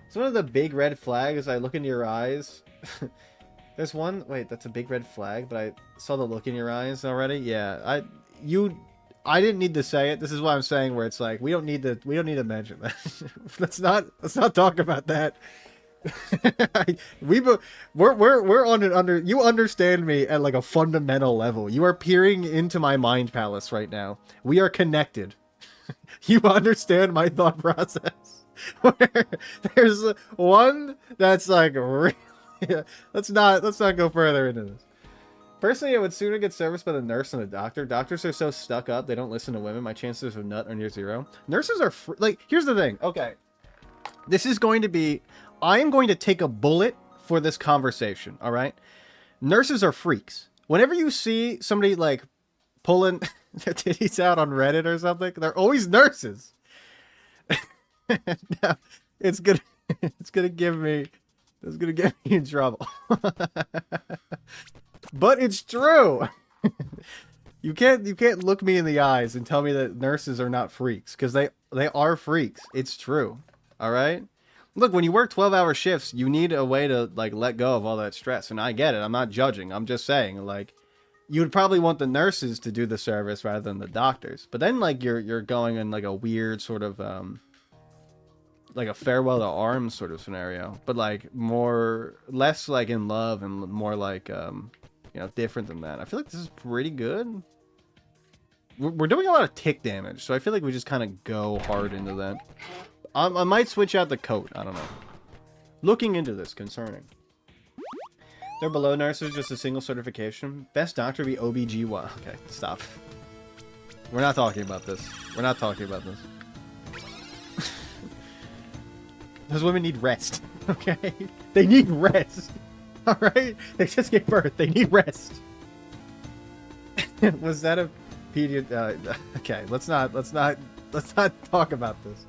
S1: It's one of the big red flags. I look into your eyes. There's one. Wait, that's a big red flag, but I saw the look in your eyes already. Yeah, I didn't need to say it. This is what I'm saying. Where it's like we don't need to mention that. let's not talk about that. we're on an under. You understand me at like a fundamental level. You are peering into my mind palace right now. We are connected. You understand my thought process. Where there's one that's like, yeah, let's not go further into this. Personally, I would sooner get serviced by the nurse than the doctor. Doctors are so stuck up; they don't listen to women. My chances of nut are near zero. Nurses are like. Here's the thing. Okay, this is going to be. I am going to take a bullet for this conversation, all right? Nurses are freaks. Whenever you see somebody, like, pulling their titties out on Reddit or something, they're always nurses. Now, it's gonna get me in trouble. But it's true. You can't look me in the eyes and tell me that nurses are not freaks, because they are freaks. It's true. All right? Look, when you work 12-hour shifts, you need a way to like let go of all that stress. And I get it. I'm not judging. I'm just saying, like, you would probably want the nurses to do the service rather than the doctors. But then like you're going in like a weird sort of like a farewell to arms sort of scenario, but like less like in love and more like you know, different than that. I feel like this is pretty good. We're doing a lot of tick damage, so I feel like we just kind of go hard into that. I might switch out the coat. I don't know. Looking into this, concerning. They're below nurses, just a single certification. Best doctor be OBGY. Okay, stop. We're not talking about this. We're not talking about this. Those women need rest. Okay? They need rest. Alright? They just gave birth. They need rest. Was that a pediatric? Okay, let's not talk about this.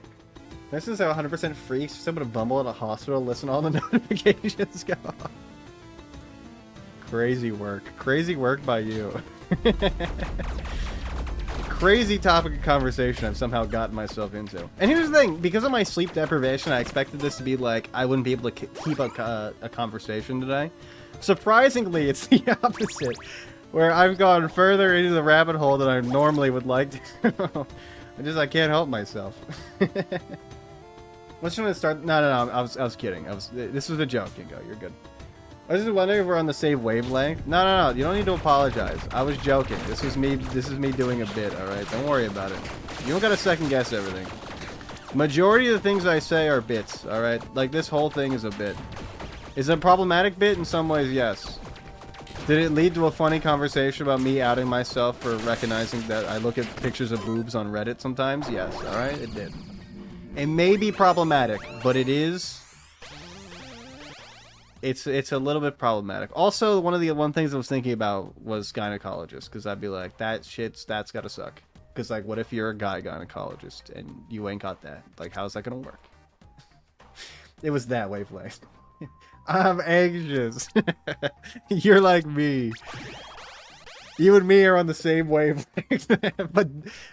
S1: Nurses are 100% freaks. Someone to bumble at a hospital, listen to all the notifications go off. Crazy work. Crazy work by you. Crazy topic of conversation I've somehow gotten myself into. And here's the thing, because of my sleep deprivation, I expected this to be like, I wouldn't be able to keep a conversation today. Surprisingly, it's the opposite, where I've gone further into the rabbit hole than I normally would like to. I can't help myself. Let's try to start. No, I was kidding. This was a joke. You're good. I was just wondering if we're on the same wavelength. No. You don't need to apologize. I was joking. This is me doing a bit. All right. Don't worry about it. You don't gotta second guess everything. Majority of the things I say are bits. All right. Like this whole thing is a bit. Is it a problematic bit? In some ways, yes. Did it lead to a funny conversation about me outing myself for recognizing that I look at pictures of boobs on Reddit sometimes? Yes. All right. It did. It may be problematic, but it is. It's a little bit problematic. Also, one of the things I was thinking about was gynecologist, because I'd be like, that's gotta suck. Because like, what if you're a guy gynecologist and you ain't got that? Like, how's that gonna work? It was that wavelength. I'm anxious. You're like me. You and me are on the same wavelength, but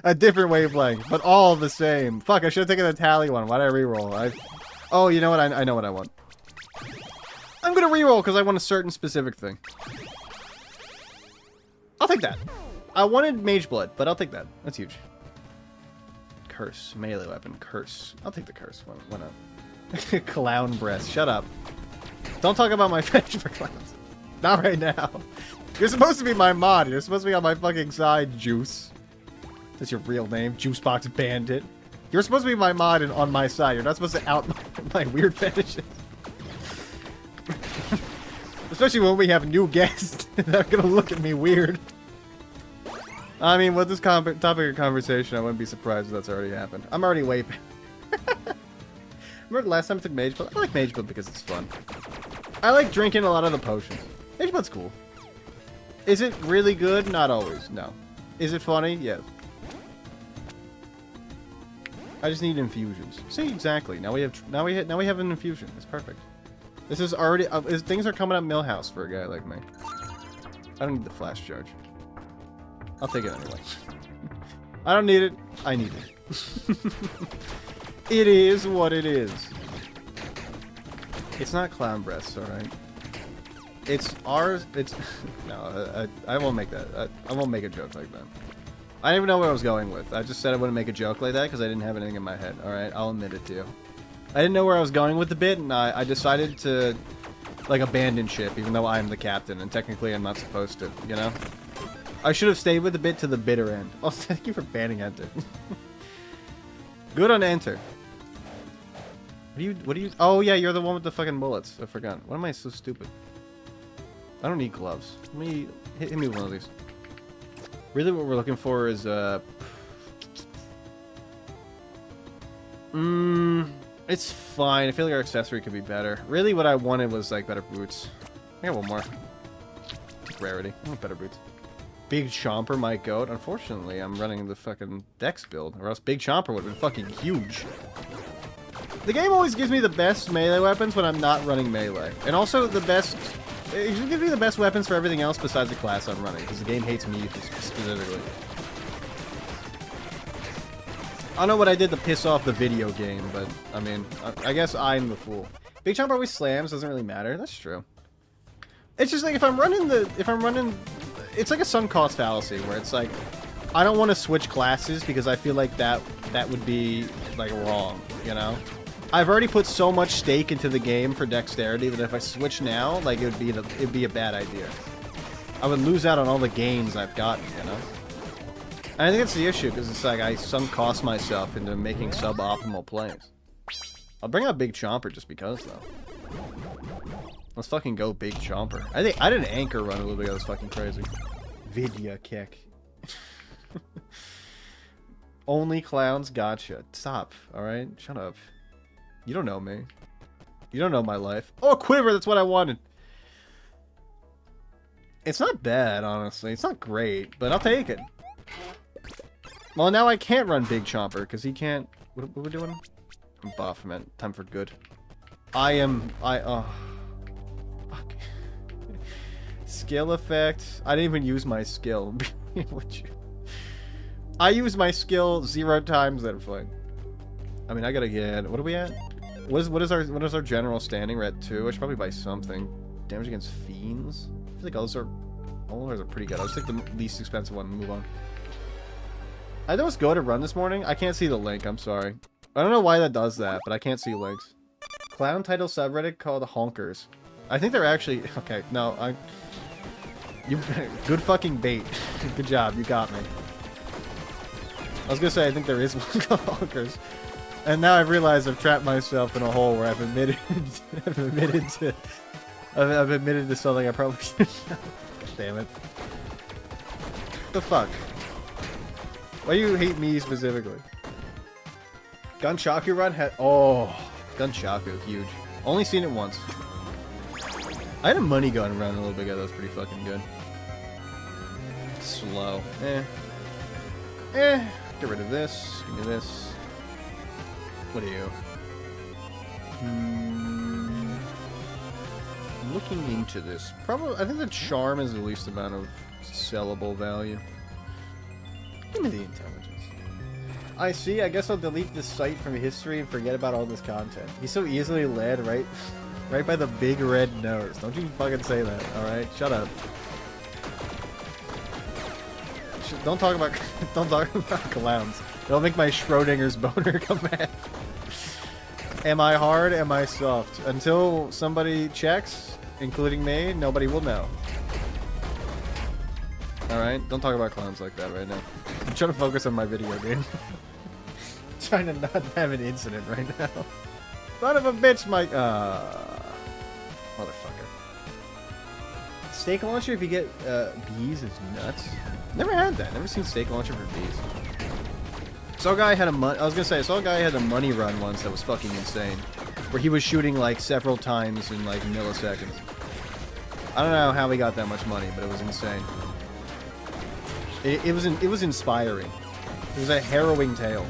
S1: a different wavelength, but all the same. Fuck, I should have taken the tally one. Why'd I reroll? Oh, you know what? I know what I want. I'm gonna reroll because I want a certain specific thing. I'll take that. I wanted Mage Blood, but I'll take that. That's huge. Curse. Melee weapon. Curse. I'll take the curse. Why not? Clown breast. Shut up. Don't talk about my fetish for clowns. Not right now. You're supposed to be my mod. You're supposed to be on my fucking side, Juice. That's your real name, Juicebox Bandit. You're supposed to be my mod and on my side. You're not supposed to out my weird fetishes. You're Especially when we have new guests that are gonna look at me weird. I mean, with this topic of conversation, I wouldn't be surprised if that's already happened. I'm already way past. Remember the last time I took Mage Blood? I like Mage Blood because it's fun. I like drinking a lot of the potions. Mage Blood's cool. Is it really good? Not always, no. Is it funny? Yes. I just need infusions. See, exactly. Now we have an infusion. It's perfect. This is already things are coming up Millhouse for a guy like me. I don't need the flash charge. I'll take it anyway. I don't need it. I need it. It is what it is. It's not clown breasts, alright? It's ours. It's... No, I won't make that. I won't make a joke like that. I didn't even know where I was going with. I just said I wouldn't make a joke like that because I didn't have anything in my head, alright? I'll admit it to you. I didn't know where I was going with the bit, and I decided to, like, abandon ship, even though I'm the captain, and technically I'm not supposed to, you know? I should have stayed with the bit to the bitter end. Oh, thank you for banning enter. Good on enter. What do you... Oh, yeah, you're the one with the fucking bullets. I forgot. Why am I so stupid? I don't need gloves. Let me... Hit me with one of these. Really what we're looking for is, it's fine. I feel like our accessory could be better. Really what I wanted was, like, better boots. I got one more. Rarity. I want better boots. Big Chomper might goat. Unfortunately, I'm running the fucking Dex build, or else Big Chomper would have been fucking huge. The game always gives me the best melee weapons when I'm not running melee. And also the best... It usually gives me the best weapons for everything else besides the class I'm running, because the game hates me specifically. I don't know what I did to piss off the video game, but, I mean, I guess I'm the fool. Big Chomper always slams, doesn't really matter. That's true. It's just like, if I'm running... It's like a sunk cost fallacy, where it's like, I don't want to switch classes because I feel like that would be, like, wrong, you know? I've already put so much stake into the game for dexterity that if I switch now, like, it'd be a bad idea. I would lose out on all the gains I've gotten, you know? And I think that's the issue, because it's like I sunk cost myself into making suboptimal plays. I'll bring out Big Chomper just because, though. Let's fucking go Big Chomper. I did an anchor run a little bit ago. That's fucking crazy. Vidya kick. Only clowns gotcha. Stop, alright? Shut up. You don't know me. You don't know my life. Oh, Quiver! That's what I wanted! It's not bad, honestly. It's not great, but I'll take it. Well, now I can't run Big Chomper, because he can't... What are we doing? I'm buff, man. Time for good. Oh... Fuck. Skill effect. I didn't even use my skill. I use my skill 0 times that fight. I mean, I gotta get... What are we at? What is our general standing? We're at 2. I should probably buy something. Damage against fiends? I feel like all those are pretty good. I'll just take the least expensive one and move on. I thought it was go to run this morning. I can't see the link. I'm sorry. I don't know why that does that, but I can't see links. Clown title subreddit called Honkers. I think they're actually... Okay, no, good fucking bait. Good job, you got me. I was gonna say, I think there is one called Honkers. And now I've realized I've trapped myself in a hole where I've admitted... I've admitted to something I probably shouldn't. Damn it. What the fuck? Why do you hate me specifically? Gunchaku run had... Oh, Gunchaku, huge. Only seen it once. I had a money gun run a little bit ago. That was pretty fucking good. Slow. Get rid of this. Give me this. What are you? Looking into this. Probably, I think the charm is the least amount of sellable value. Give me the intelligence. I see. I guess I'll delete this site from history and forget about all this content. He's so easily led, right? Right by the big red nose. Don't you fucking say that, alright? Shut up. Don't talk about clowns. It'll make my Schrodinger's boner come back. Am I hard? Am I soft? Until somebody checks, including me, nobody will know. Alright? Don't talk about clowns like that right now. I'm trying to focus on my video game. Trying to not have an incident right now. Son of a bitch, Mike. Motherfucker. steak launcher if you get bees is nuts. Never had that. Never seen steak launcher for bees. Saw a guy had a I was gonna say I saw a guy had a money run once that was fucking insane, where he was shooting like several times in like milliseconds. I don't know how he got that much money, but it was insane. It was inspiring. It was a harrowing tale.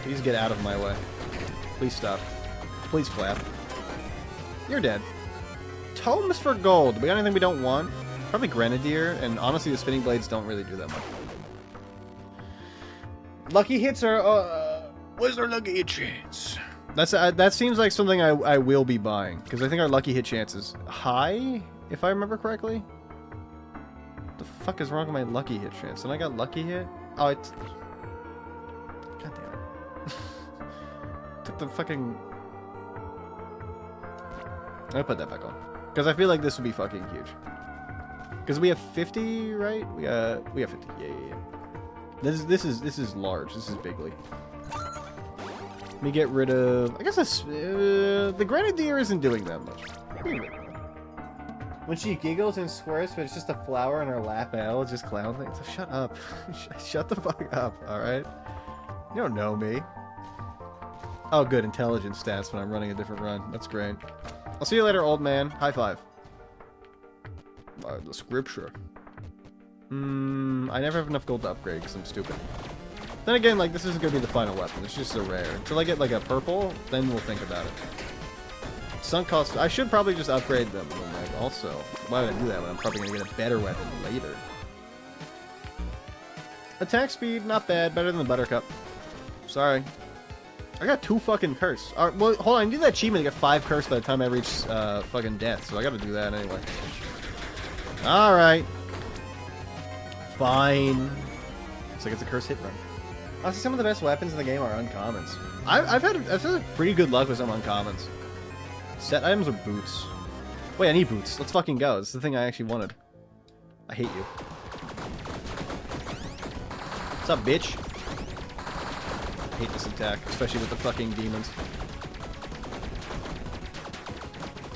S1: Please get out of my way. Please stop. Please clap. You're dead. Tomes for gold. We got anything we don't want? Probably Grenadier, and honestly the spinning blades don't really do that much. Lucky hits are, what's our lucky hit chance? That's, that seems like something I will be buying, because I think our lucky hit chance is high, if I remember correctly. What the fuck is wrong with my lucky hit chance? And I got lucky hit? Oh, it's... God damn it. Took the fucking... I'll put that back on. Because I feel like this would be fucking huge. Because we have 50, right? We have 50. Yeah. This is large. This is bigly. Let me get rid of... I guess that's... the Grenadier isn't doing that much. When she giggles and squirts, but it's just a flower in her lapel, it's just clown things. So shut up. Shut the fuck up, alright? You don't know me. Oh, good. Intelligence stats when I'm running a different run. That's great. I'll see you later, old man. High five. The scripture. I never have enough gold to upgrade because I'm stupid. Then again, like, this isn't going to be the final weapon. It's just a rare. Until I get, like, a purple, then we'll think about it. Sunk cost... I should probably just upgrade them. Like, also, why would I do that when I'm probably going to get a better weapon later? Attack speed, not bad. Better than the Buttercup. Sorry. I got 2 fucking curse. Well, hold on. I need that achievement to get 5 curse by the time I reach fucking death. So I got to do that anyway. Alright. Fine. Looks like it's a curse hit run. Honestly, some of the best weapons in the game are uncommons. I've had pretty good luck with some uncommons. Set items or boots? Wait, I need boots. Let's fucking go. This is the thing I actually wanted. I hate you. What's up, bitch? I hate this attack, especially with the fucking demons.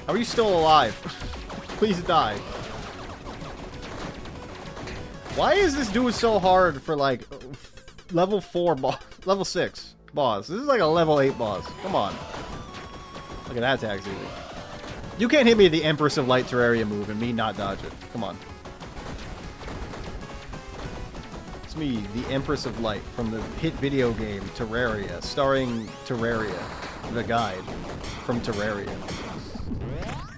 S1: How are you still alive? Please die. Why is this dude so hard for, like, level 4 boss? Level 6 boss. This is like a level 8 boss. Come on. Look at that attack's easy. You can't hit me with the Empress of Light Terraria move and me not dodge it. Come on. It's me, the Empress of Light, from the hit video game Terraria, starring Terraria, the guide from Terraria.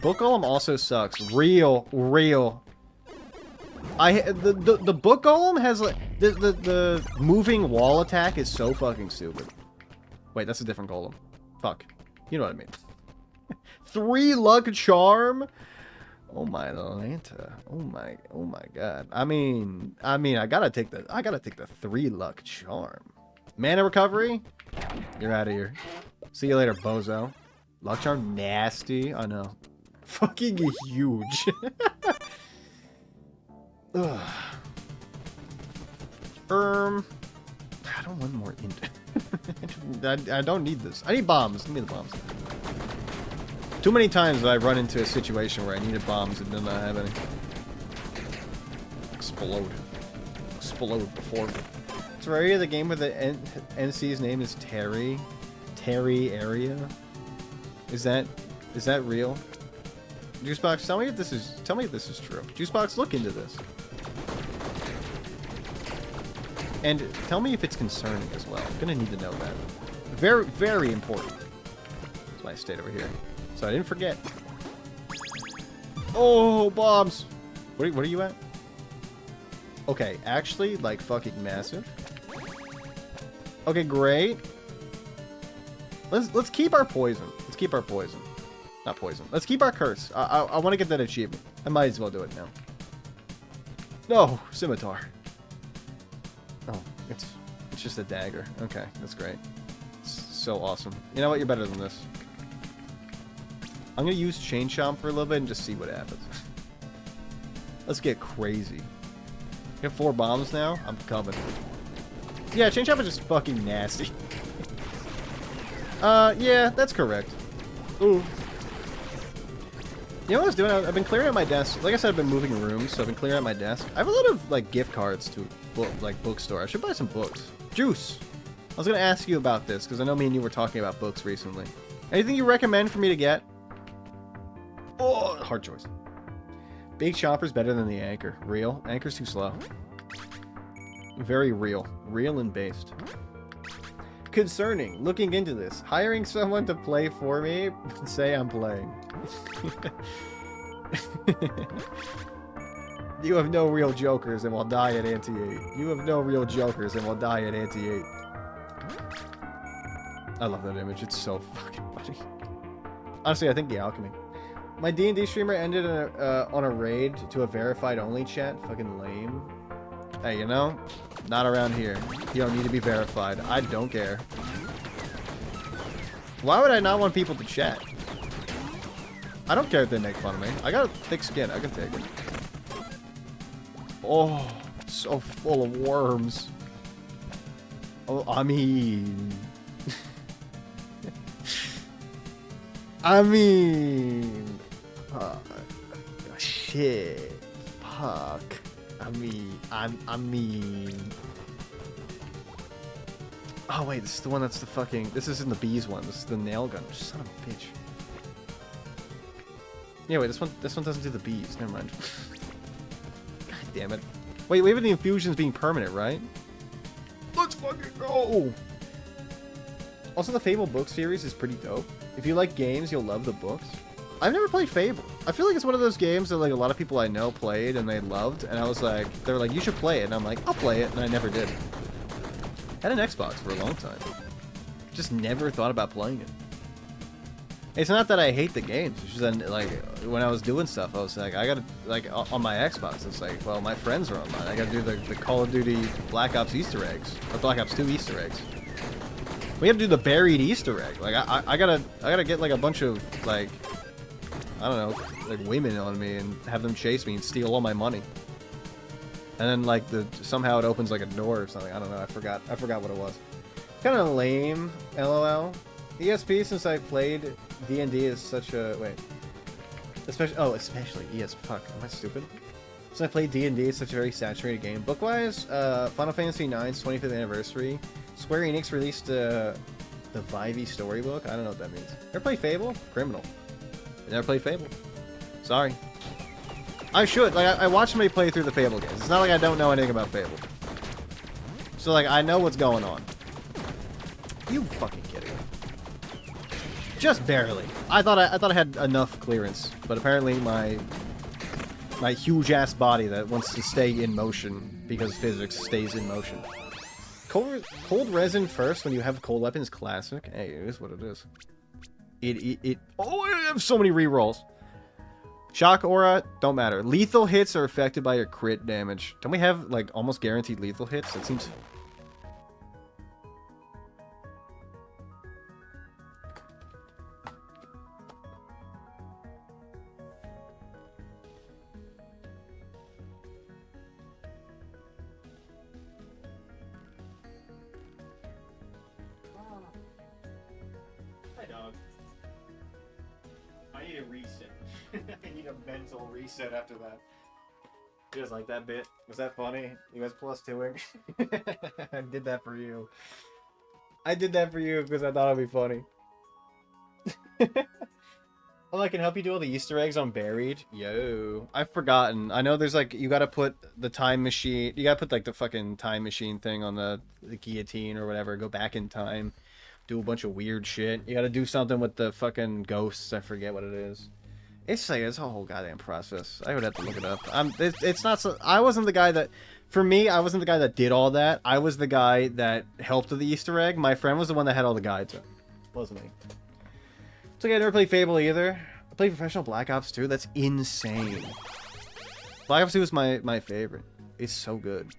S1: Book Golem also sucks. Real. The Book Golem has like the moving wall attack is so fucking stupid. Wait, that's a different golem. Fuck. You know what I mean. 3 luck charm? Oh my Lanta. Oh my god. I mean I gotta take the 3 luck charm. Mana recovery? You're out of here. See you later, bozo. Luck charm nasty. I know. Fucking huge. Ugh. I don't want more I don't need this. I need bombs. Give me the bombs. Too many times I've run into a situation where I needed bombs and did not have any. Explode before me. Terraria, the game where the NC's name is Terry. Terry area. Is that real? Juicebox, tell me if this is true. Juicebox, look into this. And tell me if it's concerning as well. I'm gonna need to know that. Very, very important. That's why I stayed over here. So I didn't forget. Oh, bombs! What are you at? Okay, actually, like, fucking massive. Okay, great. Let's keep our poison. Let's keep our poison. Not poison. Let's keep our curse. I want to get that achievement. I might as well do it now. No, scimitar. Oh, it's just a dagger. Okay, that's great. It's so awesome. You know what? You're better than this. I'm gonna use Chain Chomp for a little bit and just see what happens. Let's get crazy. We have 4 bombs now. I'm coming. Yeah, Chain Chomp is just fucking nasty. Yeah, that's correct. Ooh. You know what I was doing? I've been clearing out my desk. Like I said, I've been moving rooms, so I've been clearing out my desk. I have a lot of like gift cards to bookstore. I should buy some books. Juice. I was gonna ask you about this because I know me and you were talking about books recently. Anything you recommend for me to get? Oh, hard choice. Big Chopper's better than the Anchor. Real? Anchor's too slow. Very real. Real and based. Concerning. Looking into this. Hiring someone to play for me. Say I'm playing. You have no real jokers and will die at ante 8. You have no real jokers and will die at ante 8. I love that image. It's so fucking funny. Honestly, I think the alchemy. My D&D streamer ended on a raid to a verified only chat. Fucking lame. Hey, you know, not around here. You don't need to be verified. I don't care. Why would I not want people to chat? I don't care if they make fun of me. I got a thick skin. I can take it. Oh, so full of worms. Oh, I mean... shit. Fuck. I mean... Oh, wait, this is the one that's the fucking... This isn't the bees one. This is the nail gun. Son of a bitch. Yeah, wait, this one doesn't do the bees. Never mind. God damn it. Wait, we have the infusions being permanent, right? Let's fucking go! Also, the Fable book series is pretty dope. If you like games, you'll love the books. I've never played Fable. I feel like it's one of those games that like a lot of people I know played and they loved, and I was like, they were like, you should play it, and I'm like, I'll play it, and I never did. Had an Xbox for a long time. Just never thought about playing it. It's not that I hate the games. It's just that, like, when I was doing stuff, I was like, I gotta, like, on my Xbox, it's like, well, my friends are online. I gotta do the Call of Duty Black Ops Easter eggs. Or Black Ops 2 Easter eggs. We have to do the buried Easter egg. Like, I gotta get, like, a bunch of, like, I don't know, like, women on me and have them chase me and steal all my money. And then, like, somehow it opens, like, a door or something. I don't know. I forgot what it was. Kind of lame, LOL. ESP, since I played D&D, is such a... Wait. Especially ES... Fuck, am I stupid? Since I played D&D, it's such a very saturated game. Book-wise, Final Fantasy IX's 25th anniversary. Square Enix released the Vivey storybook. I don't know what that means. Ever play Fable? Criminal. Never played Fable. Sorry. I should. Like, I watched somebody play through the Fable games. It's not like I don't know anything about Fable. So, like, I know what's going on. You fucking kidding me? Just barely. I thought I had enough clearance, but apparently my huge ass body that wants to stay in motion because physics stays in motion. Cold resin first when you have cold weapons, classic. Hey, it is what it is. Oh, I have so many rerolls. Shock aura, don't matter. Lethal hits are affected by your crit damage. Don't we have like almost guaranteed lethal hits? That seems. I need a reset. I need a mental reset after that. You guys like that bit? Was that funny? You guys plus twoing? I did that for you. I did that for you because I thought it'd be funny. Oh, I can help you do all the Easter eggs on Buried? Yo. I've forgotten. I know there's like, you gotta put the time machine, you gotta put like the fucking time machine thing on the guillotine or whatever, go back in time. Do a bunch of weird shit. You gotta do something with the fucking ghosts. I forget what it is. It's like, it's a whole goddamn process. I would have to look it up. It's not so... I wasn't the guy that... For me, I wasn't the guy that did all that. I was the guy that helped with the Easter egg. My friend was the one that had all the guides. Wasn't me. It's okay, I never played Fable either. I played Professional Black Ops 2. That's insane. Black Ops 2 is my favorite. It's so good.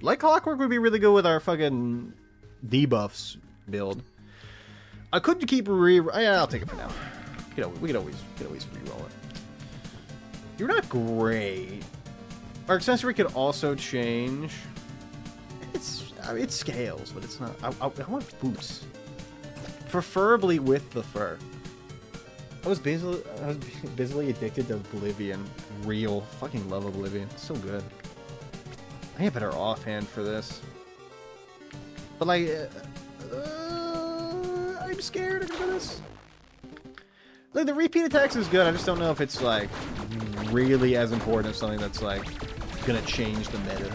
S1: Like Clockwork would be really good with our fucking debuffs build. I couldn't keep yeah, I'll take it for now. We could always re-roll it. You're not great. Our accessory could also change. I mean, it scales, but it's not. I want boots. Preferably with the fur. I was busily addicted to Oblivion. Real. Fucking love Oblivion. It's so good. I need a better offhand for this. But like, I'm scared of this. Like, the repeat attacks is good, I just don't know if it's like really as important as something that's like gonna change the meta.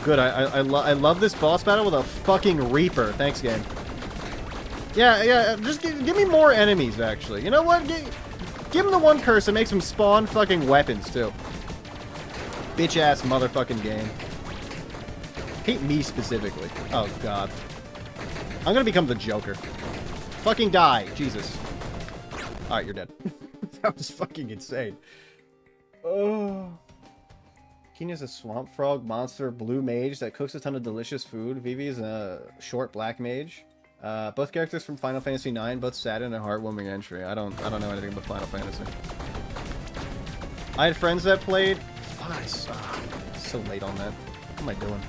S1: Good, I love this boss battle with a fucking Reaper. Thanks, game. Yeah, just give me more enemies, actually. You know what? Give him the one curse that makes him spawn fucking weapons, too. Bitch-ass motherfucking game. Hate me specifically. Oh, God. I'm gonna become the Joker. Fucking die. Jesus. Alright, you're dead. That was fucking insane. Oh. Kenya's a swamp frog monster blue mage that cooks a ton of delicious food. Vivi is a short black mage. Both characters from Final Fantasy IX, both sad and a heartwarming entry. I don't know anything about Final Fantasy. I had friends that played. Fuck, so late on that. What am I doing?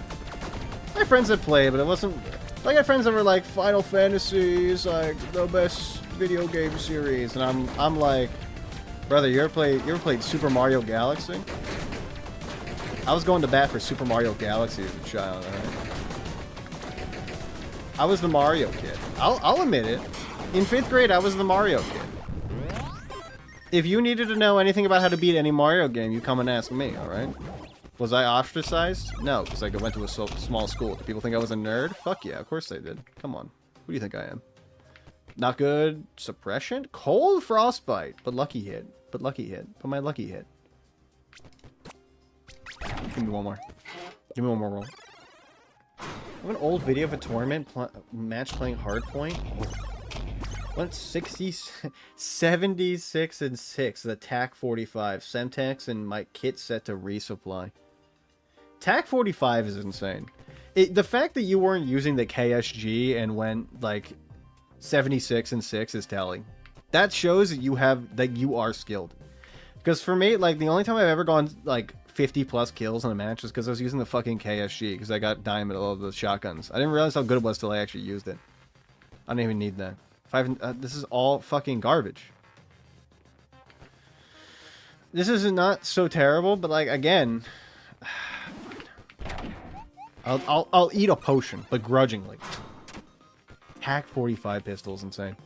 S1: I had friends that played, but it wasn't. I got friends that were like, Final Fantasy is like the best video game series, and I'm like, brother, you ever played Super Mario Galaxy? I was going to bat for Super Mario Galaxy as a child, alright? I was the Mario kid. I'll admit it. In 5th grade, I was the Mario kid. If you needed to know anything about how to beat any Mario game, you come and ask me, alright? Was I ostracized? No, because I went to a small school. Do people think I was a nerd? Fuck yeah, of course they did. Come on. Who do you think I am? Not good. Suppression? Cold frostbite. But lucky hit. But my lucky hit. Give me one more. Give me one more roll. I have an old video of a tournament match playing hardpoint. Went 76 and 6. The TAC 45. Semtex and my kit set to resupply. TAC 45 is insane. The fact that you weren't using the KSG and went like 76 and 6 is telling. That shows that you are skilled. Because for me, like, the only time I've ever gone like 50 plus kills in a match is because I was using the fucking KSG because I got diamond all of the shotguns. I didn't realize how good it was till I actually used it. I don't even need that. This is all fucking garbage. This is not so terrible, but like, again, I'll eat a potion, but grudgingly. Hack 45 pistols, insane.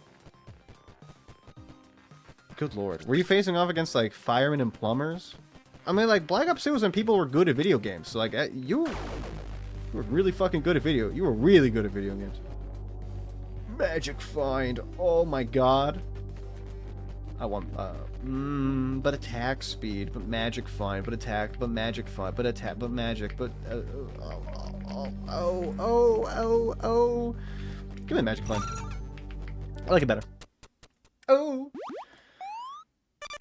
S1: Good lord. Were you facing off against like firemen and plumbers? I mean, like, Black Ops 2 was when people were good at video games. So, like, you were really fucking good at video. You were really good at video games. Magic find. Oh my god. I want, but attack speed, but magic find, but attack, but magic find, but attack, but magic, but, oh. Give me magic find. I like it better. Oh.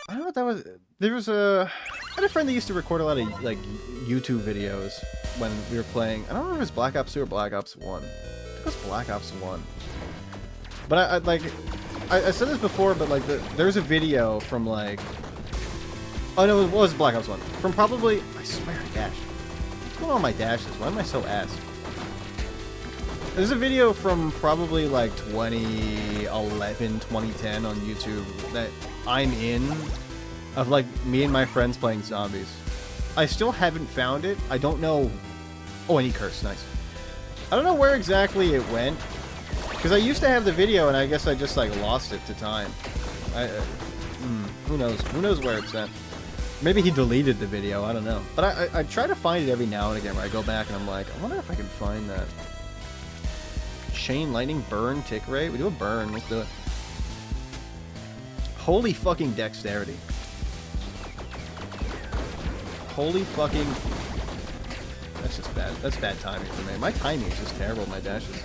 S1: I don't know what that was. There was I had a friend that used to record a lot of, like, YouTube videos when we were playing. I don't remember if it was Black Ops 2 or Black Ops 1. I think it was Black Ops 1. But I said this before, but, like, there's a video from, like... Oh, no, it was Black Ops 1. From probably... I swear I dashed. What's going on with my dashes? Why am I so ass? There's a video from probably, like, 2011, 2010 on YouTube that I'm in of, like, me and my friends playing zombies. I still haven't found it. I don't know... Oh, and he cursed. Nice. I don't know where exactly it went. Because I used to have the video, and I guess I just, like, lost it to time. Who knows? Who knows where it's at? Maybe he deleted the video. I don't know. But I try to find it every now and again where I go back and I'm like, I wonder if I can find that. Chain lightning, burn, tick rate. We do a burn. Let's do it. Holy fucking dexterity. Holy fucking... That's just bad. That's bad timing for me. My timing is just terrible with my dashes.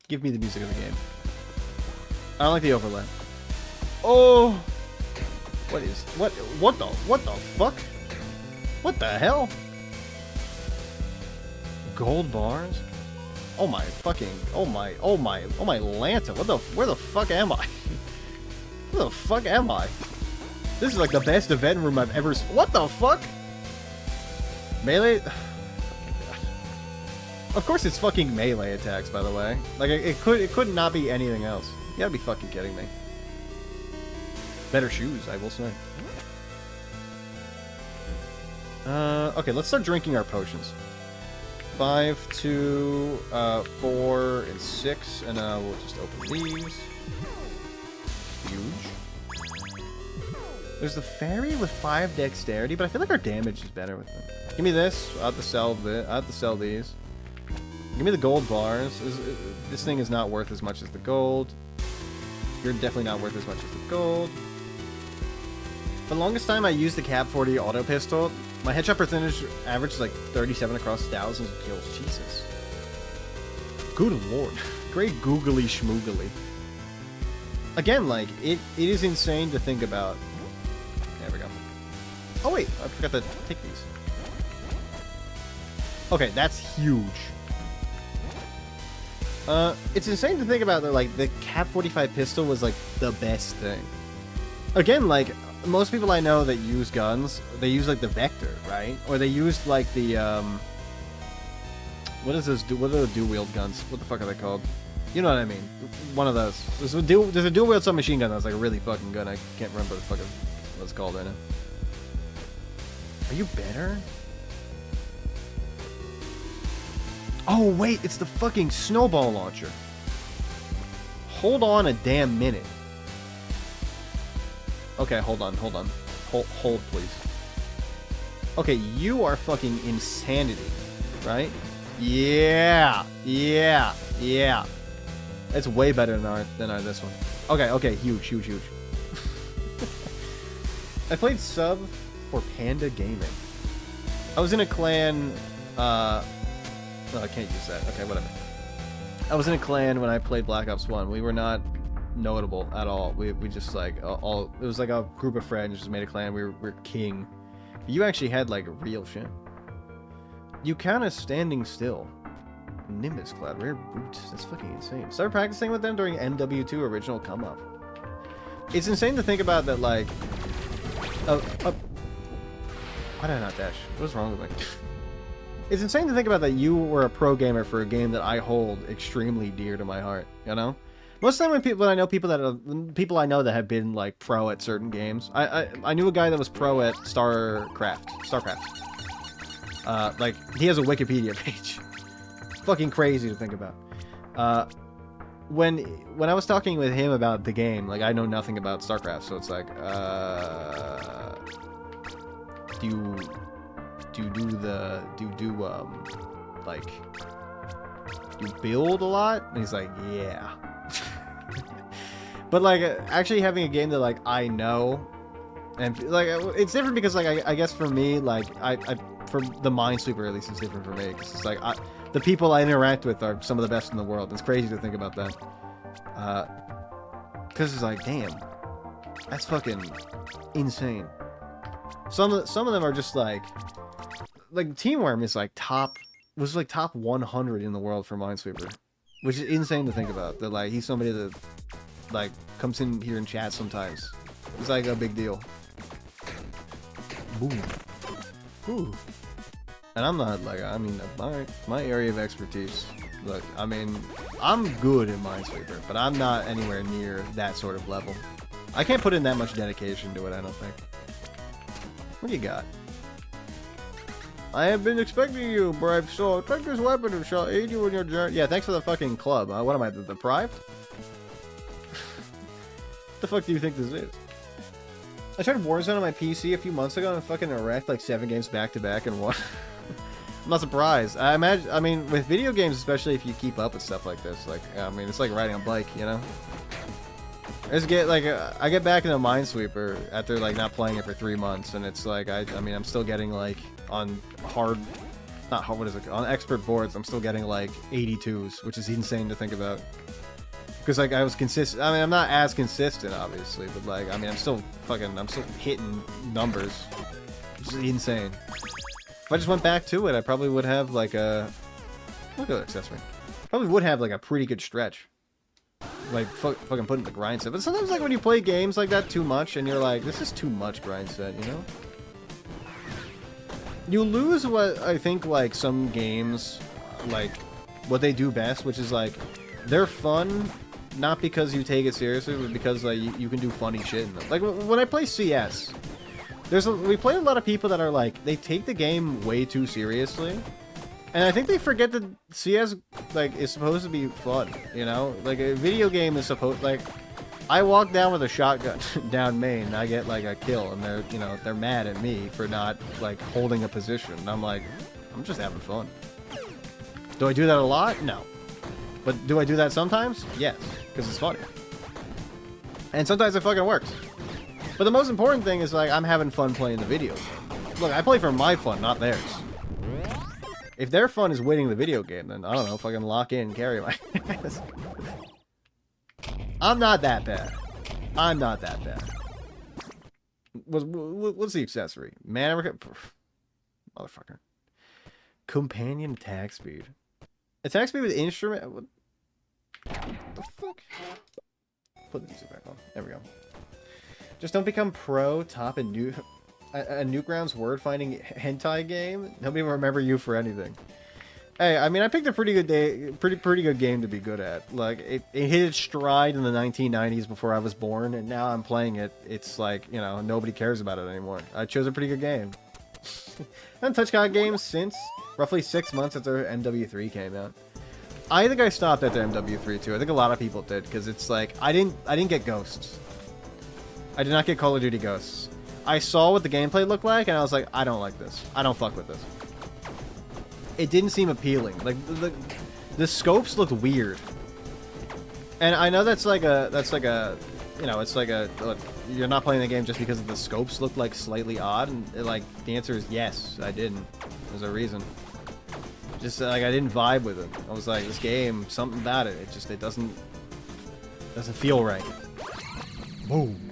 S1: Give me the music of the game. I don't like the overlay. Oh! What the fuck? What the hell? Gold bars? Oh my fucking, oh my Lanta, where the fuck am I? Where the fuck am I? This is like the best event room I've ever seen. What the fuck? Melee... Of course it's fucking melee attacks, by the way. Like, it could not be anything else. You gotta be fucking kidding me. Better shoes, I will say. Okay, let's start drinking our potions. 5, 2, 4, and 6, and we'll just open these. Huge. There's the fairy with 5 dexterity, but I feel like our damage is better with them. Give me this. I'll have to sell these. Give me the gold bars. This thing is not worth as much as the gold. You're definitely not worth as much as the gold. For the longest time, I used the Cap 40 auto pistol. My headshot percentage averaged like 37 across thousands of kills. Jesus. Good lord. Great googly schmoogly. Again, like, it is insane to think about. There we go. Oh wait, I forgot to take these. Okay, that's huge. It's insane to think about that, like, the Cap 45 pistol was, like, the best thing. Again, like, most people I know that use guns, they use, like, the Vector, right? Or they use, like, the, what is this? What are the dual-wield guns? What the fuck are they called? You know what I mean. One of those. There's a dual-wield submachine gun that's, like, really fucking good. I can't remember what it's called right now. Are you better? Oh, wait, it's the fucking snowball launcher. Hold on a damn minute. Okay, hold on. Hold, please. Okay, you are fucking insanity, right? Yeah. It's way better than our this one. Okay, huge. I played sub for Panda Gaming. I was in a clan, no, I can't use that. Okay, whatever. I was in a clan when I played Black Ops 1. We were not notable at all. We just, like, it was like a group of friends just made a clan. We're king. You actually had, like, real shit. You count as standing still. Nimbus Cloud, rare boots. That's fucking insane. Started practicing with them during MW2 original come up. It's insane to think about that, like... why did I not dash? What's wrong with me? It's insane to think about that you were a pro gamer for a game that I hold extremely dear to my heart, you know? Most of the time when people I know that have been, like, pro at certain games. I knew a guy that was pro at StarCraft. Like, he has a Wikipedia page. It's fucking crazy to think about. When I was talking with him about the game, like, I know nothing about StarCraft, so it's like, do you build a lot? And he's like, yeah. But, like, actually having a game that, like, I know, and, like, it's different because, like, I guess for me, like, for the Minesweeper, at least, it's different for me, because it's like, the people I interact with are some of the best in the world. It's crazy to think about that. Because it's like, damn, that's fucking insane. Some of them are just like Teamworm is like top 100 in the world for Minesweeper, which is insane to think about. That, like, he's somebody that, like, comes in here and chats sometimes. It's like a big deal. Boom. Ooh. And I'm not, like, I mean, my area of expertise, look, I mean, I'm good in Minesweeper, but I'm not anywhere near that sort of level. I can't put in that much dedication to it, I don't think. What do you got? I have been expecting you, brave soul. Take this weapon and shall aid you in your journey. Yeah, thanks for the fucking club. What am I, the deprived? What the fuck do you think this is? I tried Warzone on my PC a few months ago and fucking wrecked like 7 games back to back and won. I'm not surprised. I mean, with video games, especially if you keep up with stuff like this, like, I mean, it's like riding a bike, you know? I get back into Minesweeper after, like, not playing it for 3 months, and it's like, I mean, I'm still getting, like, on on expert boards, I'm still getting, like, 82s, which is insane to think about. Because, like, I was consistent. I mean, I'm not as consistent, obviously, but, like, I mean, I'm still hitting numbers. Which is insane. If I just went back to it, I probably would have, like, look at that accessory. Probably would have, like, a pretty good stretch. Like, fucking putting the grind set. But sometimes, like, when you play games like that too much, and you're like, this is too much grind set, you know? You lose what I think, like, some games, like, what they do best, which is, like, they're fun, not because you take it seriously, but because, like, you can do funny shit in them. Like, when I play CS, we play a lot of people that are, like, they take the game way too seriously, and I think they forget that CS, like, is supposed to be fun, you know? Like, a video game is supposed, like, I walk down with a shotgun down main, and I get, like, a kill, and they're, you know, they're mad at me for not, like, holding a position. And I'm like, I'm just having fun. Do I do that a lot? No. But do I do that sometimes? Yes, because it's funny. And sometimes it fucking works. But the most important thing is, like, I'm having fun playing the video game. Look, I play for my fun, not theirs. If their fun is winning the video game, then, I don't know, fucking lock in and carry my ass. I'm not that bad. I'm not that bad. What's the accessory? Man, motherfucker. Companion attack speed. Attack speed with instrument? What the fuck? Put the music back on. There we go. Just don't become pro, top, and new... A Newgrounds word-finding hentai game? Nobody will remember you for anything. Hey, I mean, I picked a pretty good pretty good game to be good at. Like, it hit its stride in the 1990s before I was born, and now I'm playing it. It's like, you know, nobody cares about it anymore. I chose a pretty good game. I haven't touched COD games since roughly 6 months after MW3 came out. I think I stopped after MW3 too. I think a lot of people did, because it's like, I didn't get Ghosts. I did not get Call of Duty Ghosts. I saw what the gameplay looked like, and I was like, I don't like this. I don't fuck with this. It didn't seem appealing. Like, the scopes looked weird. And I know that's like a, you know, it's like a, look, you're not playing the game just because the scopes look like slightly odd, and like, the answer is yes, I didn't. There's a reason. Just, like, I didn't vibe with it. I was like, this game, something about it, it doesn't feel right. Boom.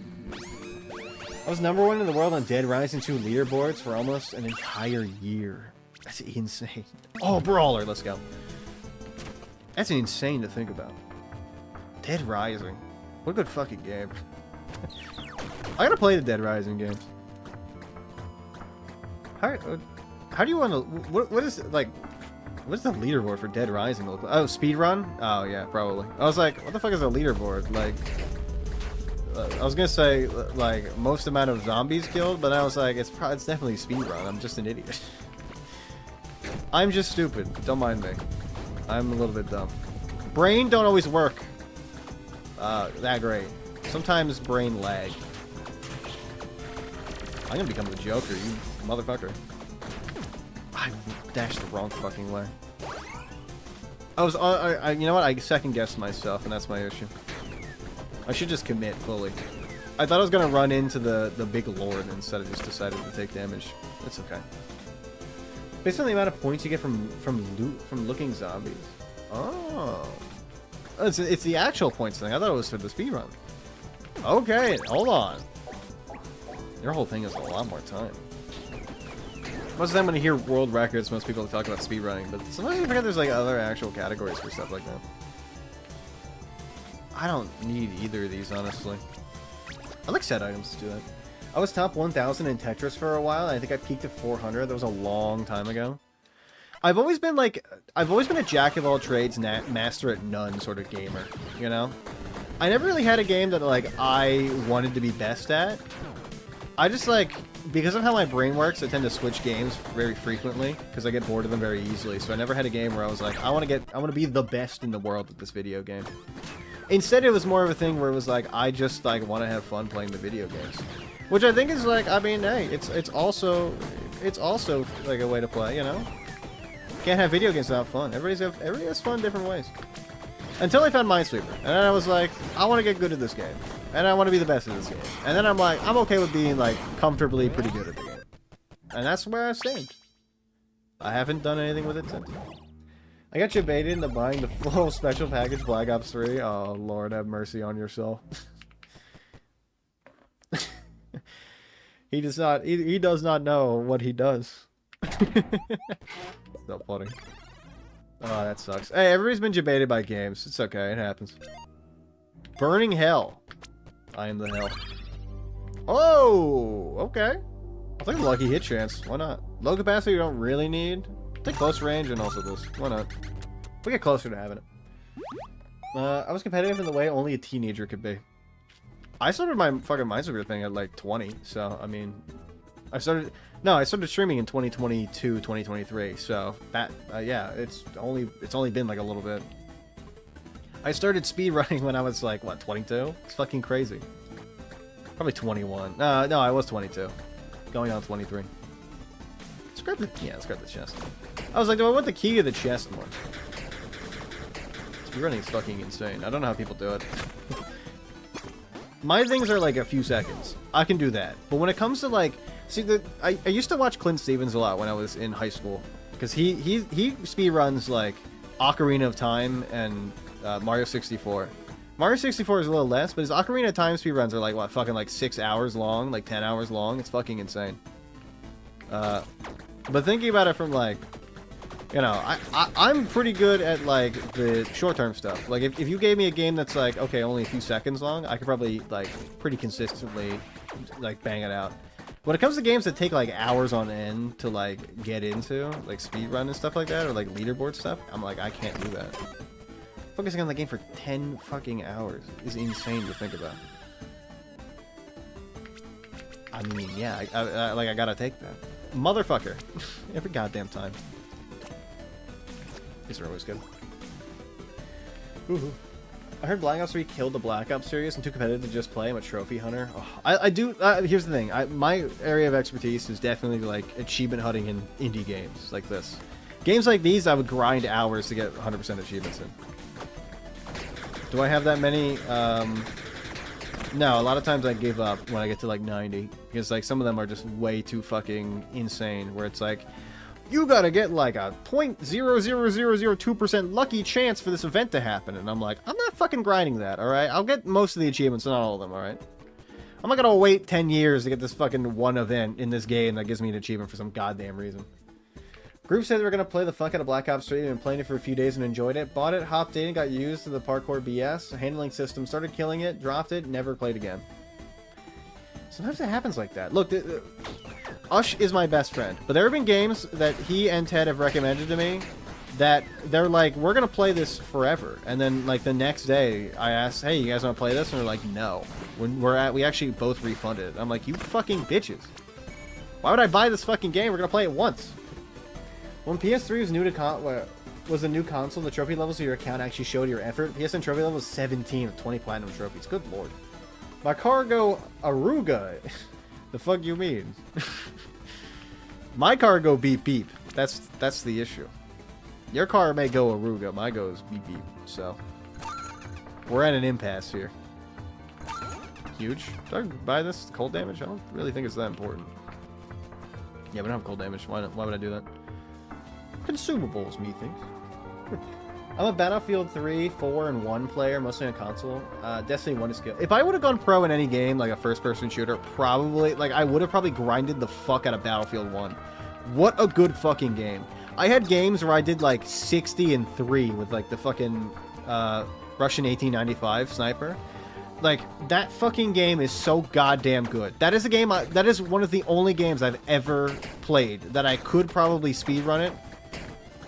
S1: I was #1 in the world on Dead Rising 2 leaderboards for almost an entire year. That's insane. Oh, Brawler, let's go. That's insane to think about. Dead Rising. What a good fucking game. I gotta play the Dead Rising games. How do you want to... What is, like... What's the leaderboard for Dead Rising look like? Oh, speedrun? Oh, yeah, probably. I was like, what the fuck is a leaderboard? Like... I was gonna say, like, most amount of zombies killed, but I was like, it's definitely speedrun. I'm just an idiot. I'm just stupid. Don't mind me. I'm a little bit dumb. Brain don't always work that great. Sometimes brain lag. I'm gonna become the Joker, you motherfucker. I dashed the wrong fucking way. You know what? I second guessed myself, and that's my issue. I should just commit fully. I thought I was gonna run into the big lord instead of just decided to take damage. It's okay. Based on the amount of points you get from looking zombies. Oh, it's the actual points thing. I thought it was for the speedrun. Okay, hold on. Your whole thing is a lot more time. Most of the time when you hear world records, most people talk about speedrunning, but sometimes you forget there's like other actual categories for stuff like that. I don't need either of these, honestly. I like set items to do that. I was top 1,000 in Tetris for a while, and I think I peaked at 400. That was a long time ago. I've always been a jack of all trades, master at none sort of gamer, you know? I never really had a game that, like, I wanted to be best at. I just, like, because of how my brain works, I tend to switch games very frequently, because I get bored of them very easily, so I never had a game where I was like, I want to be the best in the world at this video game. Instead, it was more of a thing where it was like, I just, like, want to have fun playing the video games. Which I think is, like, I mean, hey, it's also, like, a way to play, you know? Can't have video games without fun. Everybody has fun different ways. Until I found Minesweeper. And then I was like, I want to get good at this game. And I want to be the best at this game. And then I'm like, I'm okay with being, like, comfortably pretty good at the game. And that's where I stand. I haven't done anything with it since. I got you baited into buying the full special package Black Ops 3. Oh, Lord, have mercy on your soul. He does not know what he does. So funny. Oh, that sucks. Hey, everybody's been debated by games. It's okay, it happens. Burning Hell. I am the hell. Oh, okay. I'll take the lucky hit chance. Why not? Low capacity you don't really need. Take close range and also this. Why not? We get closer to having it. I was competitive in the way only a teenager could be. I started my fucking Minesweeper thing at like 20, so I mean, I started streaming in 2022, 2023, so that yeah, it's only been like a little bit. I started speedrunning when I was like what, 22? It's fucking crazy. Probably 21. No, I was 22, going on 23. Let's grab the chest. I was like, do I want the key or the chest more? Speedrunning is fucking insane. I don't know how people do it. My things are like a few seconds. I can do that. But when it comes to like... See, I used to watch Clint Stevens a lot when I was in high school. Because he speedruns like Ocarina of Time and Mario 64. Mario 64 is a little less, but his Ocarina of Time speedruns are like, what, fucking like 6 hours long? Like 10 hours long? It's fucking insane. But thinking about it from like... You know, I'm pretty good at, like, the short-term stuff. Like, if you gave me a game that's, like, okay, only a few seconds long, I could probably, like, pretty consistently, like, bang it out. When it comes to games that take, like, hours on end to, like, get into, like, speedrun and stuff like that, or, like, leaderboard stuff, I'm like, I can't do that. Focusing on the game for 10 fucking hours is insane to think about. I mean, yeah, I gotta take that. Motherfucker. Every goddamn time. These are always good. Ooh. I heard Black Ops 3 killed the Black Ops series and too competitive to just play. I'm a trophy hunter. Oh, I do. Here's the thing. My area of expertise is definitely like achievement hunting in indie games like this. Games like these, I would grind hours to get 100% achievements in. Do I have that many? No. A lot of times I give up when I get to like 90 because like some of them are just way too fucking insane. Where it's like, you gotta get like a 0.00002% lucky chance for this event to happen. And I'm like, I'm not fucking grinding that, alright? I'll get most of the achievements, not all of them, alright? I'm not gonna wait 10 years to get this fucking one event in this game that gives me an achievement for some goddamn reason. Group said they were gonna play the fuck out of Black Ops 3 and playing it for a few days and enjoyed it. Bought it, hopped in, got used to the parkour BS. Handling system, started killing it, dropped it, never played again. Sometimes it happens like that. Look, Ush is my best friend, but there have been games that he and Ted have recommended to me that they're like, we're gonna play this forever, and then like the next day I asked, hey, you guys want to play this? And they're like, no. When we actually both refunded it. I'm like, you fucking bitches. Why would I buy this fucking game? We're gonna play it once. When PS3 was a new console, the trophy levels of your account actually showed your effort. PSN trophy level was 17 with 20 platinum trophies. Good lord. My car go Aruga. The fuck you mean? My car go beep beep. That's the issue. Your car may go Aruga. My goes beep beep. So we're at an impasse here. Huge. Do I buy this cold damage? I don't really think it's that important. Yeah, we don't have cold damage. Why would I do that? Consumables, methinks. I'm a Battlefield 3, 4, and 1 player, mostly on console. Destiny 1 is good. If I would have gone pro in any game, like a first-person shooter, probably, like, I would have probably grinded the fuck out of Battlefield 1. What a good fucking game. I had games where I did, like, 60 and 3 with, like, the fucking, Russian 1895 sniper. Like, that fucking game is so goddamn good. That is a game, that is one of the only games I've ever played that I could probably speedrun it.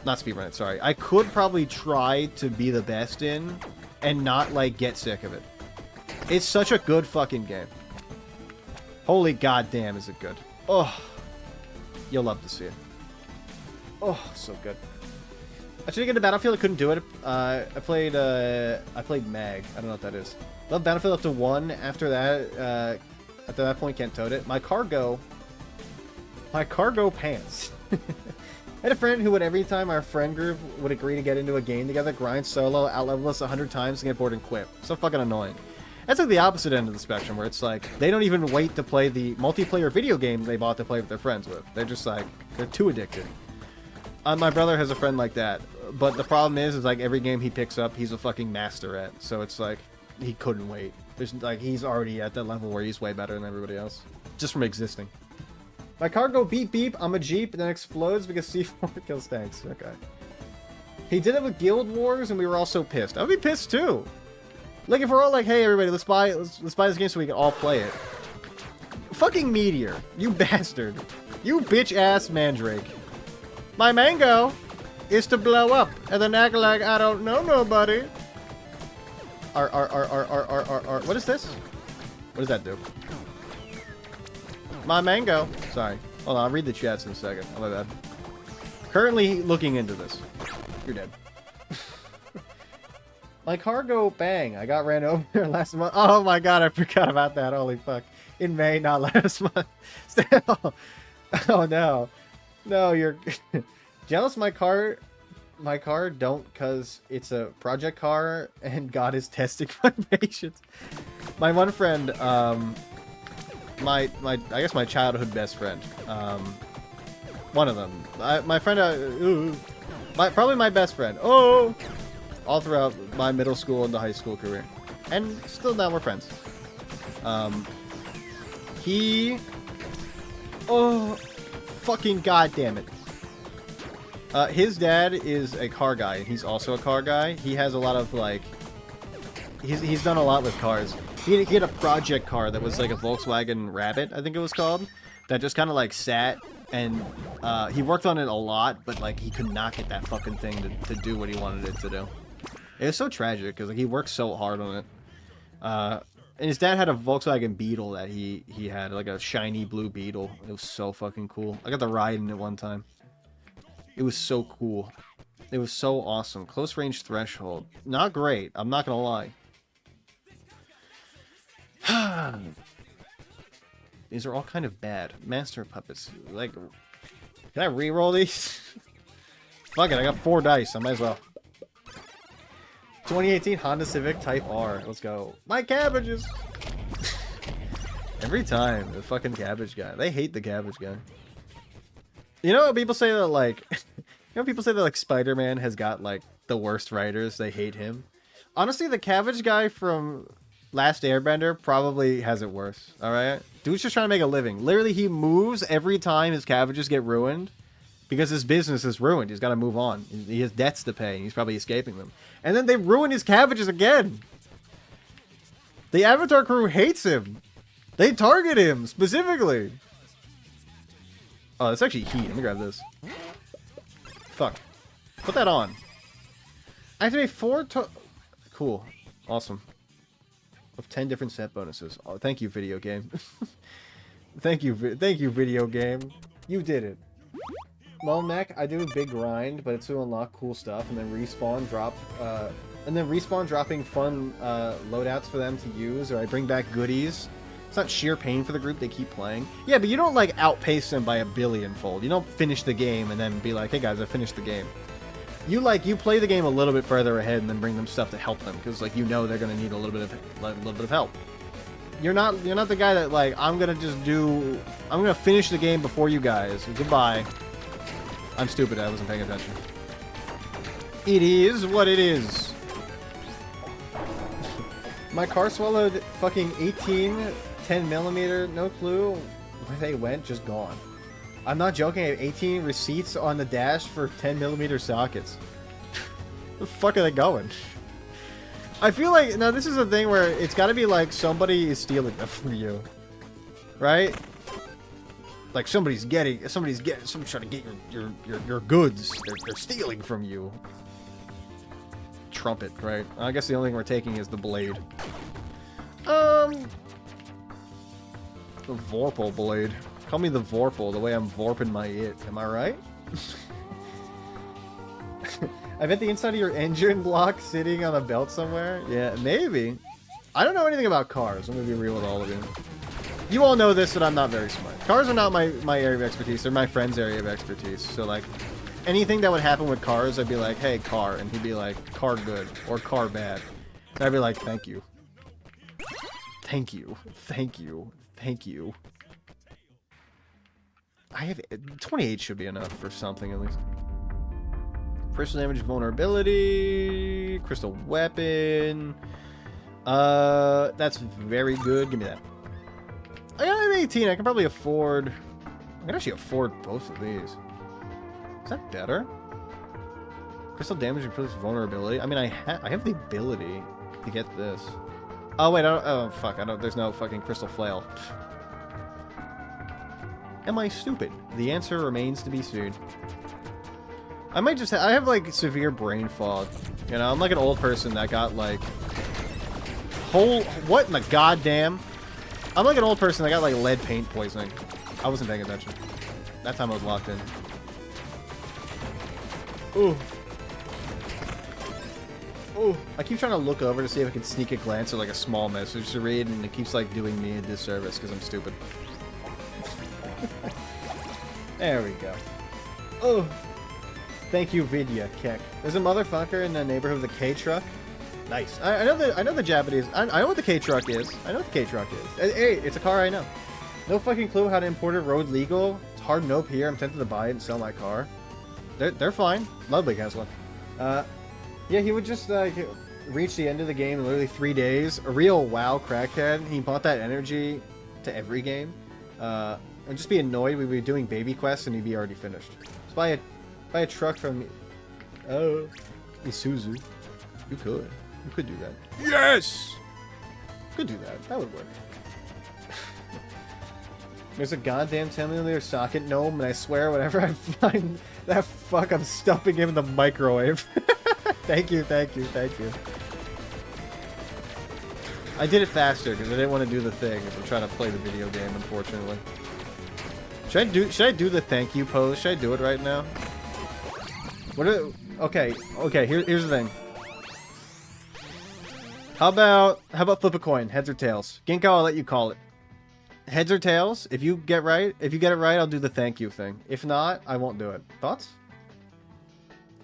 S1: Not speedrun it, sorry. I could probably try to be the best in and not, like, get sick of it. It's such a good fucking game. Holy goddamn, is it good. Oh. You'll love to see it. Oh, so good. I should get into Battlefield. I couldn't do it. I played Mag. I don't know what that is. Love Battlefield up to 1. After that point, can't tote it. My cargo pants. I had a friend who would, every time our friend group would agree to get into a game together, grind solo, outlevel us 100 times, and get bored and quit. So fucking annoying. That's like the opposite end of the spectrum, where it's like, they don't even wait to play the multiplayer video game they bought to play with their friends with. They're just like, they're too addicted. My brother has a friend like that, but the problem is like, every game he picks up, he's a fucking master at. So it's like, he couldn't wait. There's like, he's already at that level where he's way better than everybody else. Just from existing. My car go beep beep, I'm a Jeep, and then explodes because C4 kills tanks. Okay. He did it with Guild Wars, and we were all so pissed. I would be pissed too. Like, if we're all like, hey everybody, let's buy this game so we can all play it. fucking meteor. You bastard. You bitch-ass mandrake. My mango is to blow up and then act like I don't know nobody. What is this? What does that do? My mango. Sorry. Hold on, I'll read the chats in a second. Oh, my bad. Currently looking into this. You're dead. My car go bang. I got ran over last month. Oh my god, I forgot about that. Holy fuck. In May, not last month. Still. Oh no. No, you're jealous my car don't, cause it's a project car and God is testing my patience. My one friend, I guess my childhood best friend, one of them, my friend, probably my best friend, all throughout my middle school and the high school career, and still now we're friends. Fucking goddamn it. His dad is a car guy, and he's also a car guy. He has a lot of, like, he's done a lot with cars. He had a project car that was like a Volkswagen Rabbit, I think it was called, that just kind of like sat, and he worked on it a lot, but like he could not get that fucking thing to do what he wanted it to do. It was so tragic because like he worked so hard on it. And his dad had a Volkswagen Beetle that he had, like a shiny blue Beetle. It was so fucking cool. I got to ride in it one time. It was so cool. It was so awesome. Close range threshold. Not great. I'm not gonna lie. These are all kind of bad. Master puppets. Like, can I re-roll these? Fuck it, I got 4 dice. I might as well. 2018 Honda Civic Type R. Let's go. My cabbages! Every time, the fucking cabbage guy. They hate the cabbage guy. You know, people say that, like... people say that, like, Spider-Man has got, like, the worst writers. They hate him. Honestly, the cabbage guy from Last Airbender probably has it worse, alright? Dude's just trying to make a living. Literally, he moves every time his cabbages get ruined. Because his business is ruined. He's got to move on. He has debts to pay. And he's probably escaping them. And then they ruin his cabbages again. The Avatar crew hates him. They target him specifically. Oh, that's actually heat. Let me grab this. Fuck. Put that on. I have to make 4 Cool. Awesome. Of 10 different set bonuses. Oh, thank you, video game. Thank you, video game. You did it. Well, Mac, I do a big grind, but it's to unlock cool stuff, and then respawn dropping fun loadouts for them to use, or I bring back goodies. It's not sheer pain for the group, they keep playing. Yeah, but you don't, like, outpace them by a billion-fold. You don't finish the game and then be like, hey guys, I finished the game. You play the game a little bit further ahead and then bring them stuff to help them, because, like, you know they're gonna need a little bit of help. You're not the guy that, like, I'm gonna finish the game before you guys. Goodbye. I'm stupid, I wasn't paying attention. It is what it is. My car swallowed fucking 18 10mm, no clue where they went, just gone. I'm not joking, I have 18 receipts on the dash for 10mm sockets. Where the fuck are they going? I feel like, now this is a thing where it's gotta be like somebody is stealing them from you. Right? Like somebody's trying to get your goods. They're stealing from you. Trumpet, right? I guess the only thing we're taking is the blade. The Vorpal blade. Call me the Vorpal, the way I'm Vorping my it. Am I right? I bet the inside of your engine block sitting on a belt somewhere? Yeah, maybe. I don't know anything about cars. I'm gonna be real with all of you. You all know this, that I'm not very smart. Cars are not my area of expertise. They're my friend's area of expertise. So, like, anything that would happen with cars, I'd be like, hey, car. And he'd be like, car good. Or car bad. And I'd be like, thank you. Thank you. Thank you. Thank you. I have... 28 should be enough for something, at least. Crystal damage vulnerability. Crystal weapon. That's very good. Give me that. I got 18. I can probably afford... I can actually afford both of these. Is that better? Crystal damage increases vulnerability. I mean, I have the ability to get this. Oh, wait. Oh, fuck. There's no fucking crystal flail. Am I stupid? The answer remains to be seen. I might just I have like severe brain fog. You know, I'm like an old person that got like what in the goddamn? I'm like an old person that got like lead paint poisoning. I wasn't paying attention. That time I was locked in. Ooh. Ooh. I keep trying to look over to see if I can sneak a glance at like a small message to read, and it keeps like doing me a disservice because I'm stupid. There we go. Oh. Thank you, Vidya Kek. There's a motherfucker in the neighborhood with a K truck. Nice. I know the Japanese. I know what the K truck is. I know what the K truck is. Hey, it's a car I know. No fucking clue how to import it road legal. It's hard nope here. I'm tempted to buy it and sell my car. They're fine. Ludwig has one. Yeah, he would just reach the end of the game in literally 3 days. A real WoW crackhead. He bought that energy to every game. And just be annoyed. We'd be doing baby quests and he'd be already finished. Just buy a truck from Isuzu. You could. You could do that. Yes! Could do that. That would work. There's a goddamn 10mm socket gnome, and I swear whenever I find that fuck, I'm stuffing him in the microwave. Thank you, thank you, thank you. I did it faster because I didn't want to do the thing if I'm trying to play the video game, unfortunately. Should I do the thank you pose? Should I do it right now? Okay, here's the thing. How about flip a coin, heads or tails? Ginkgo, I'll let you call it. Heads or tails? If you get it right, I'll do the thank you thing. If not, I won't do it. Thoughts?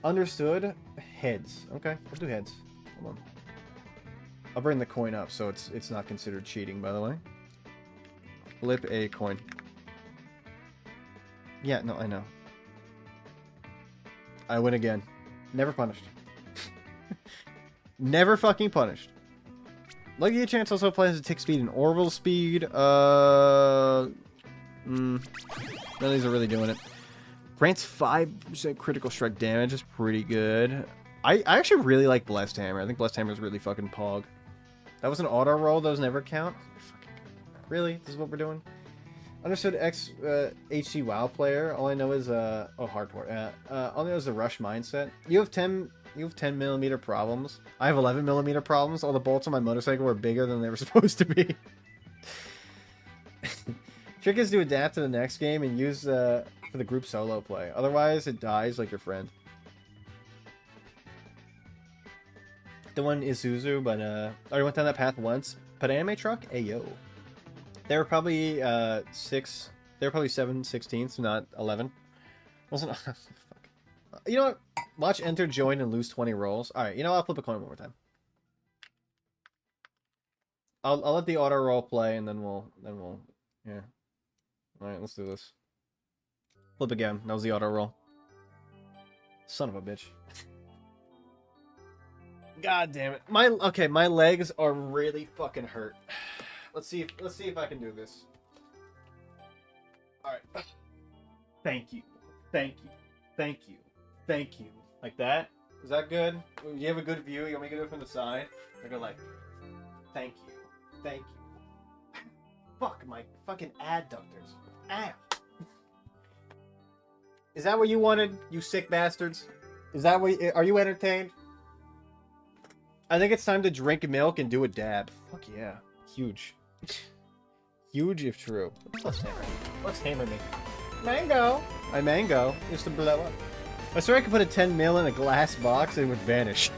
S1: Understood. Heads. Okay, we'll do heads. Hold on. I'll bring the coin up so it's not considered cheating, by the way. Flip a coin. Yeah, no, I know. I win again. Never punished. Never fucking punished. Lucky Chance also applies to tick speed and orbital speed. None of these are really doing it. Grants 5% critical strike damage. Is pretty good. I actually really like Blessed Hammer. I think Blessed Hammer is really fucking pog. That was an auto roll. Those never count. Really? This is what we're doing? Understood X HC WoW player. All I know is hardcore. All I know is the rush mindset. You have 10mm problems. I have 11mm problems. All the bolts on my motorcycle were bigger than they were supposed to be. Trick is to adapt to the next game and use for the group solo play. Otherwise, it dies like your friend. The one Isuzu, but I already went down that path once. But anime truck? Ayo. They were probably 7/16, not 11. Wasn't fuck. You know what? Watch enter, join, and lose 20 rolls. Alright, you know what? I'll flip a coin one more time. I'll let the auto roll play and then we'll yeah. Alright, let's do this. Flip again. That was the auto roll. Son of a bitch. God damn it. My legs are really fucking hurt. Let's see if I can do this. Alright. Thank you. Thank you. Thank you. Thank you. Like that? Is that good? You have a good view? You want me to do it from the side? I go like, thank you. Thank you. Fuck my fucking adductors. Ow. Is that what you wanted, you sick bastards? Is that what are you entertained? I think it's time to drink milk and do a dab. Fuck yeah. Huge. Huge if true. Let's hammer me. Mango! My mango used to blow up. I swear I could put a 10 mil in a glass box and it would vanish.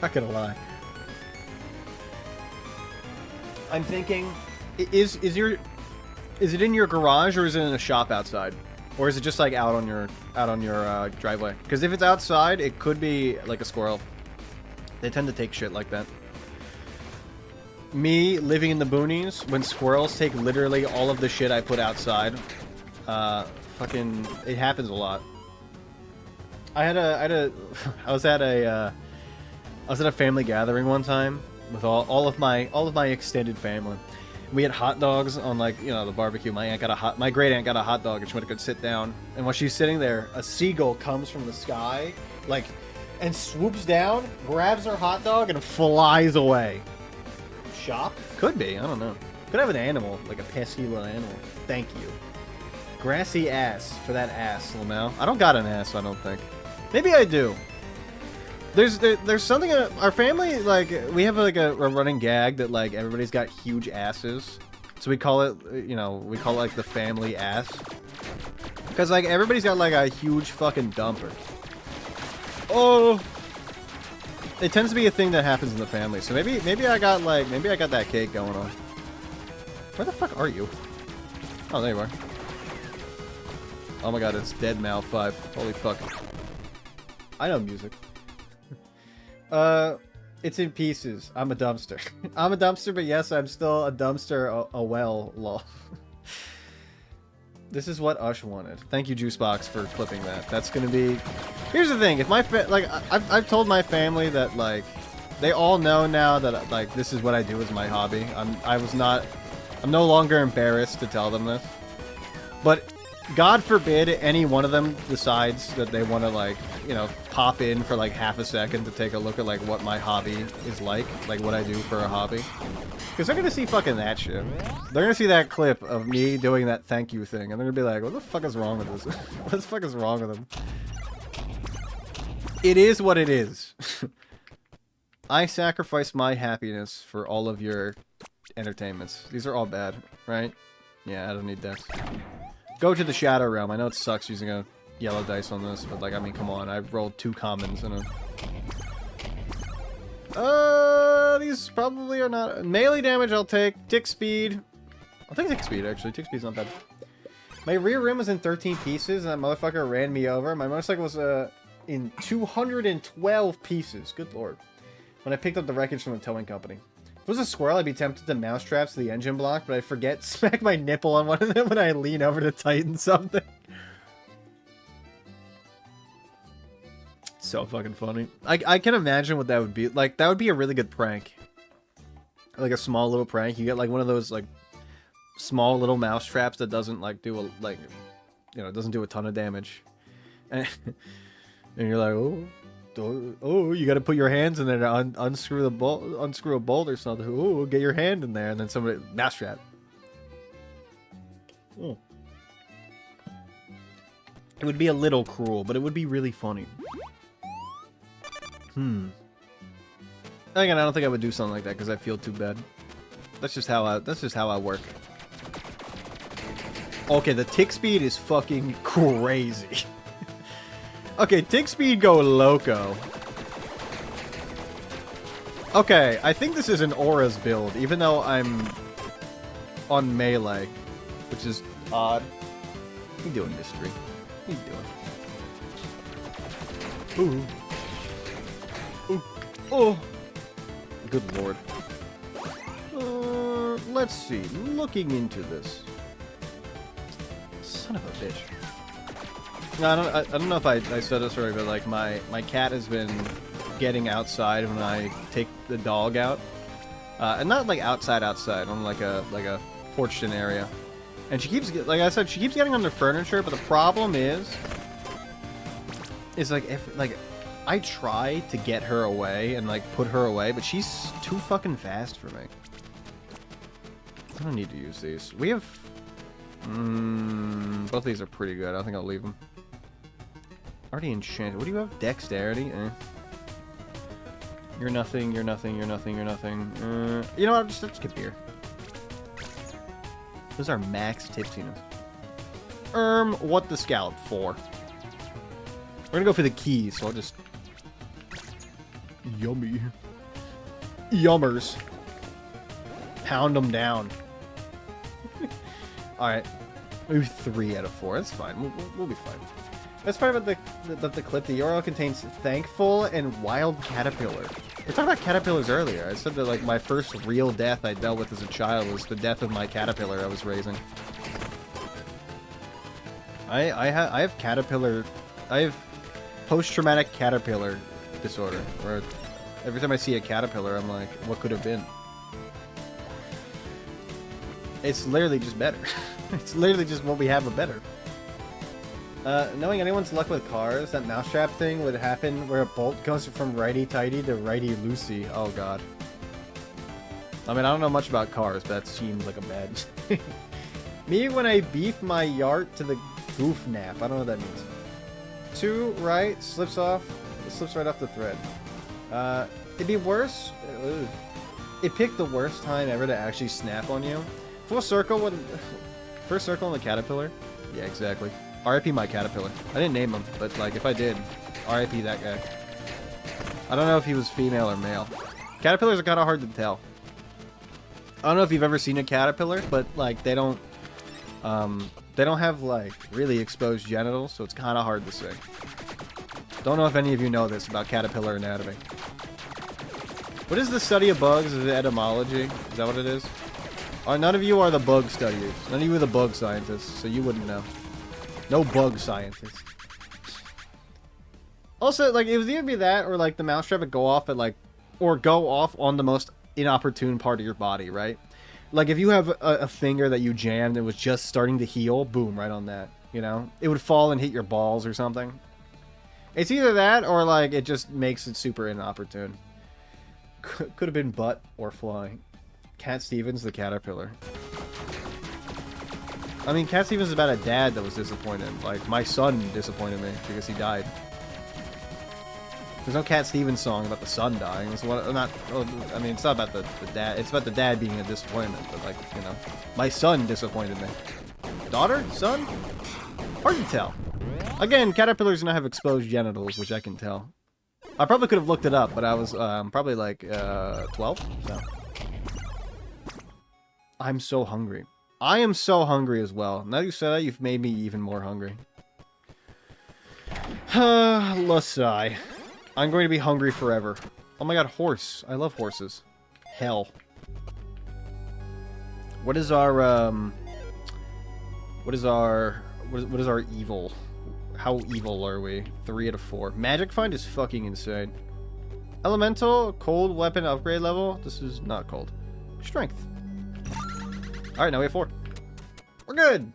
S1: Not gonna lie. I'm thinking, is it in your garage or is it in a shop outside? Or is it just like out on your driveway? Because if it's outside, it could be like a squirrel. They tend to take shit like that. Me living in the boonies, when squirrels take literally all of the shit I put outside, it happens a lot. I was at a family gathering one time with all of my extended family. We had hot dogs on, like, you know, the barbecue. My great aunt got a hot dog and she went to go sit down. And while she's sitting there, a seagull comes from the sky, like, and swoops down, grabs her hot dog, and flies away. Shop? Could be. I don't know. Could have an animal, like a pesky little animal. Thank you. Grassy ass for that ass, Lamau. I don't got an ass, I don't think. Maybe I do. There's something our family, like, we have like a running gag that like everybody's got huge asses, so we call it, you know, we call it like the family ass, because like everybody's got like a huge fucking dumper. Oh, it tends to be a thing that happens in the family. So maybe I got that cake going on. Where the fuck are you? Oh, there you are. Oh my god, it's Dead Mal 5. Holy fuck. I know music. It's in pieces. I'm a dumpster. I'm a dumpster, but yes, I'm still a dumpster. A well, lol. This is what Ush wanted. Thank you, Juicebox, for clipping that. That's gonna be... Here's the thing. If my I've told my family that, like, they all know now that, like, this is what I do as my hobby. I'm no longer embarrassed to tell them this. But God forbid any one of them decides that they want to, like, you know, pop in for like half a second to take a look at like what my hobby is like what I do for a hobby. Because they're gonna see fucking that shit. They're gonna see that clip of me doing that thank you thing, and they're gonna be like, what the fuck is wrong with this? What the fuck is wrong with them? It is what it is. I sacrifice my happiness for all of your entertainments. These are all bad, right? Yeah, I don't need that. Go to the Shadow Realm. I know it sucks using a yellow dice on this, but like, I mean, come on. I've rolled 2 commons in a... these probably are not... Melee damage I'll take. Tick speed. I'll take tick speed, actually. Tick speed's not bad. My rear rim was in 13 pieces, and that motherfucker ran me over. My motorcycle was in 212 pieces. Good lord. When I picked up the wreckage from the towing company. If it was a squirrel, I'd be tempted to mousetraps to the engine block, but I forget smack my nipple on one of them when I lean over to tighten something. So fucking funny. I can imagine what that would be. Like, that would be a really good prank. Like a small little prank. You get like one of those like small little mouse traps that doesn't like do a like, you know, doesn't do a ton of damage. And, and you're like, oh, you got to put your hands in there to unscrew the bolt, unscrew a bolt or something. Oh, get your hand in there, and then somebody mouse trap. Oh. It would be a little cruel, but it would be really funny. Again, I don't think I would do something like that because I feel too bad. That's just how I work. Okay, the tick speed is fucking crazy. Okay, tick speed go loco. Okay, I think this is an Aura's build, even though I'm on melee, which is odd. What are you doing, Mystery? What are you doing? Ooh. Ooh. Oh. Good lord. Let's see. Looking into this. Son of a bitch. No, I don't know if I said this already, but like my cat has been getting outside when I take the dog out, and not like outside on like a porched-in area, and she keeps, like I said, she keeps getting under furniture. But the problem is like if I try to get her away and like put her away, but she's too fucking fast for me. I don't need to use these. We have both of these are pretty good. I think I'll leave them. Already enchanted. What do you have? Dexterity? Eh. You're nothing, you're nothing, you're nothing, you're nothing. You know what? Let's just get beer. Those are max tipsiness. What the scallop for? We're gonna go for the keys, so I'll just... Yummy. Yummers. Pound them down. Alright. Maybe 3 out of 4. That's fine. We'll be fine. That's part of the clip. The URL contains Thankful and Wild Caterpillar. We talked about caterpillars earlier. I said that like my first real death I dealt with as a child was the death of my caterpillar I was raising. I have caterpillar... I have post-traumatic caterpillar disorder, where every time I see a caterpillar, I'm like, what could have been? It's literally just better. It's literally just what we have, but better. Knowing anyone's luck with cars, that mousetrap thing would happen where a bolt goes from righty-tighty to righty-loosey. Oh, God. I mean, I don't know much about cars, but that seems like a bad... Me when I beef my yart to the goof nap. I don't know what that means. 2 right, slips off. It slips right off the thread. It'd be worse. It picked the worst time ever to actually snap on you. Full circle when... First circle on the caterpillar? Yeah, exactly. RIP my caterpillar. I didn't name him, but like if I did, RIP that guy. I don't know if he was female or male. Caterpillars are kind of hard to tell. I don't know if you've ever seen a caterpillar, but like they don't have like really exposed genitals, so it's kind of hard to say. Don't know if any of you know this about caterpillar anatomy. What is the study of bugs? Is it etymology? Is that what it is? None of you are the bug studiers. None of you are the bug scientists, so you wouldn't know. No bug scientists. Also, like, it would either be that or like the mousetrap would go off at like, or go off on the most inopportune part of your body, right? Like if you have a finger that you jammed and was just starting to heal, boom, right on that, you know? It would fall and hit your balls or something. It's either that or like it just makes it super inopportune. Could have been butt or flying. Cat Stevens, the caterpillar. I mean, Cat Stevens is about a dad that was disappointed. Like, my son disappointed me because he died. There's no Cat Stevens song about the son dying. It's what, not. I mean, it's not about the dad. It's about the dad being a disappointment. But like, you know, my son disappointed me. Daughter, son, hard to tell. Again, caterpillars do not have exposed genitals, which I can tell. I probably could have looked it up, but I was probably like 12. No. I'm so hungry. I am so hungry as well. Now you said that, you've made me even more hungry. Let's sigh. I'm going to be hungry forever. Oh my god, horse. I love horses. Hell. What is our, what is our evil? How evil are we? 3 out of 4. Magic Find is fucking insane. Elemental, cold weapon upgrade level. This is not cold. Strength. Alright, now we have 4. We're good!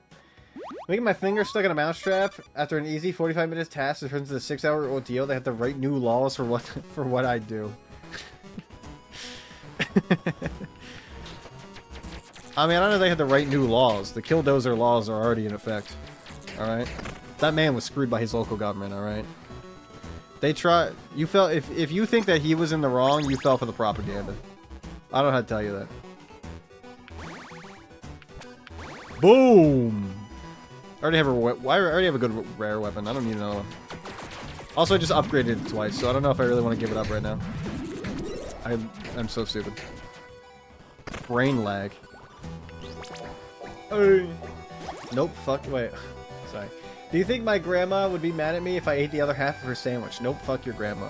S1: Making my finger stuck in a mousetrap after an easy 45 minutes task turns into a 6-hour ordeal. They have to write new laws for what I do. I mean, I don't know if they had to write new laws. The Killdozer laws are already in effect. Alright? That man was screwed by his local government, alright? They try... You fell... If you think that he was in the wrong, you fell for the propaganda. I don't know how to tell you that. Boom! I already have a good rare weapon. I don't need another one. Also, I just upgraded it twice, so I don't know if I really want to give it up right now. I'm so stupid. Brain lag. Nope, fuck, wait. Sorry. Do you think my grandma would be mad at me if I ate the other half of her sandwich? Nope, fuck your grandma.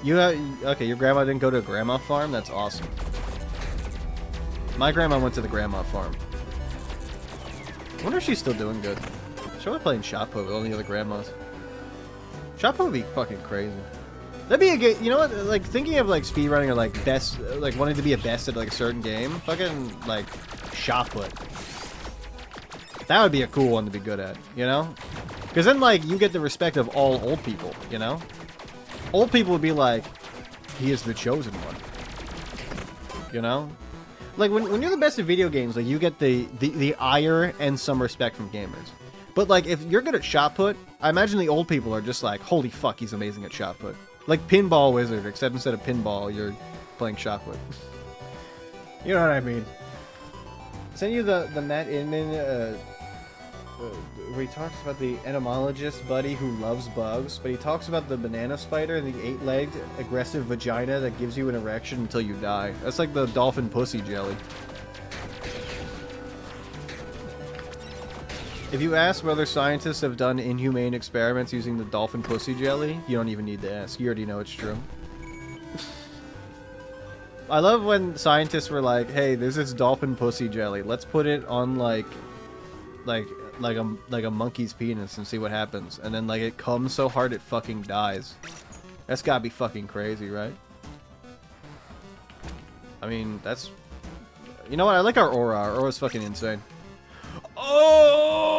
S1: Okay, your grandma didn't go to a grandma farm? That's awesome. My grandma went to the grandma farm. I wonder if she's still doing good. She's probably playing shot put with all the other grandmas. Shot put would be fucking crazy. That'd be a good, you know what, like, thinking of, like, speedrunning or, like, best, like, wanting to be a best at, like, a certain game, fucking, like, shot put. That would be a cool one to be good at, you know? Because then, like, you get the respect of all old people, you know? Old people would be like, he is the chosen one. You know? Like, when you're the best at video games, like, you get the ire and some respect from gamers. But, like, if you're good at shot put, I imagine the old people are just like, holy fuck, he's amazing at shot put. Like Pinball Wizard, except instead of pinball, you're playing shot put. You know what I mean? Send you the Matt Inman, where he talks about the entomologist buddy who loves bugs, but he talks about the banana spider and the 8-legged aggressive vagina that gives you an erection until you die. That's like the dolphin pussy jelly. If you ask whether scientists have done inhumane experiments using the dolphin pussy jelly, you don't even need to ask. You already know it's true. I love when scientists were like, hey, there's this dolphin pussy jelly. Let's put it on like a monkey's penis and see what happens. And then like it comes so hard it fucking dies. That's gotta be fucking crazy, right? I mean, that's... You know what? I like our aura. Our aura's fucking insane. Oh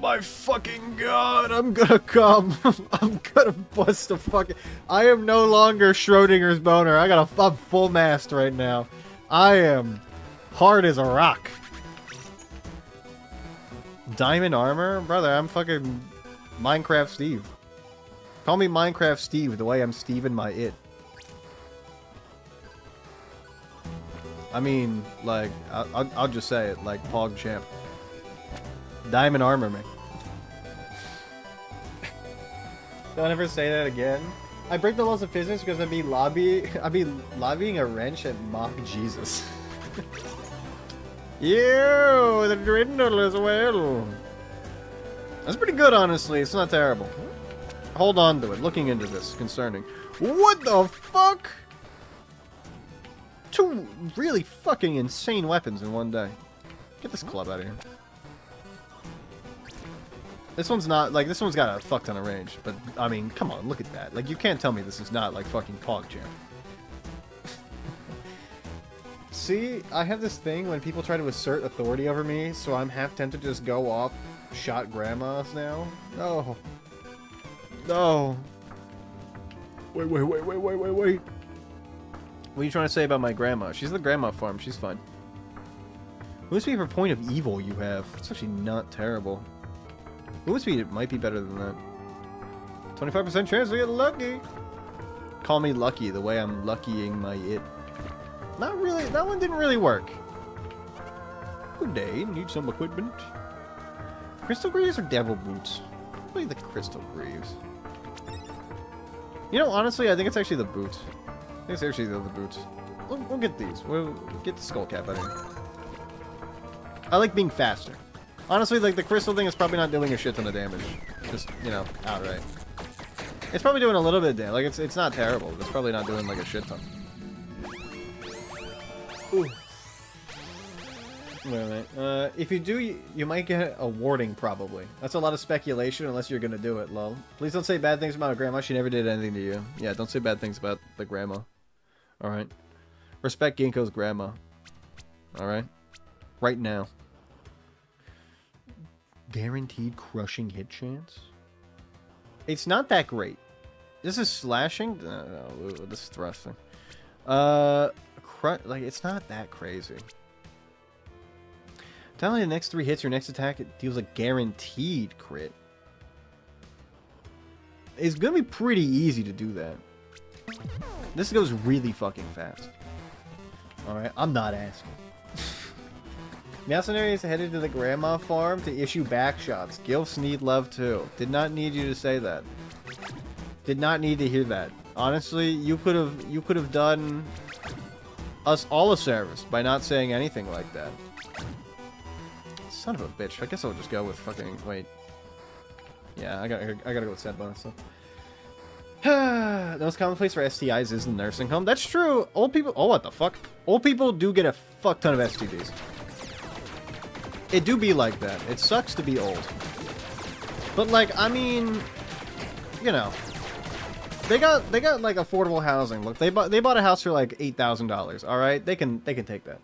S1: my fucking god, I'm gonna come. I'm gonna bust a fucking... I am no longer Schrodinger's boner. I'm full mast right now. I am Hard as a rock. Diamond armor? Brother, I'm fucking Minecraft Steve. Call me Minecraft Steve the way I'm Steve in my it. I mean, like, I'll just say it, like Pog Champ. Diamond armor me. Don't ever say that again. I break the laws of physics because I'd be lobbying a wrench at mock Jesus. Ew, the Dwindle as well. That's pretty good, honestly. It's not terrible. Hold on to it. Looking into this, concerning. What the fuck? Two really fucking insane weapons in one day. Get this club out of here. This one's not, like, this one's got a fuck ton of range, but, I mean, come on, look at that. Like, you can't tell me this is not, like, fucking PogChamp. See, I have this thing when people try to assert authority over me, so I'm half tempted to just go off shot grandmas now. No. No. Wait. What are you trying to say about my grandma? She's the grandma farm, she's fine. What must be her point of evil you have? It's actually not terrible. Movement speed might be better than that. 25% chance to get lucky. Call me lucky the way I'm luckying my it. Not really. That one didn't really work. Good day. Need some equipment. Crystal Greaves or Devil Boots? Probably the Crystal Greaves. You know, honestly, I think it's actually the boots. I think it's actually the boots. We'll get these. We'll get the skull cap out of here. I like being faster. Honestly, like, the crystal thing is probably not doing a shit ton of damage. Just, you know, outright. It's probably doing a little bit of damage. Like, it's not terrible. But it's probably not doing, like, a shit ton. Ooh. Wait a minute. If you do, you might get a warning, probably. That's a lot of speculation, unless you're gonna do it, lol. Please don't say bad things about my grandma. She never did anything to you. Yeah, don't say bad things about the grandma. Alright? Respect Ginkgo's grandma. Alright? Right now. Guaranteed crushing hit chance? It's not that great. This is slashing? No, this is thrusting. Like, it's not that crazy. Telling the next 3 hits, your next attack it deals a guaranteed crit. It's gonna be pretty easy to do that. This goes really fucking fast. Alright, I'm not asking. Mercenary is headed to the grandma farm to issue back shots. Gilfs need love too. Did not need you to say that. Did not need to hear that. Honestly, you could have done us all a service by not saying anything like that. Son of a bitch. I guess I'll just go with fucking wait. Yeah, I gotta go with set bonus. So. The most common place for STIs is the nursing home. That's true. Old people. Oh, what the fuck? Old people do get a fuck ton of STDs. It do be like that. It sucks to be old. But like, I mean, you know, they got like affordable housing. Look, they bought a house for like $8,000. All right, they can take that.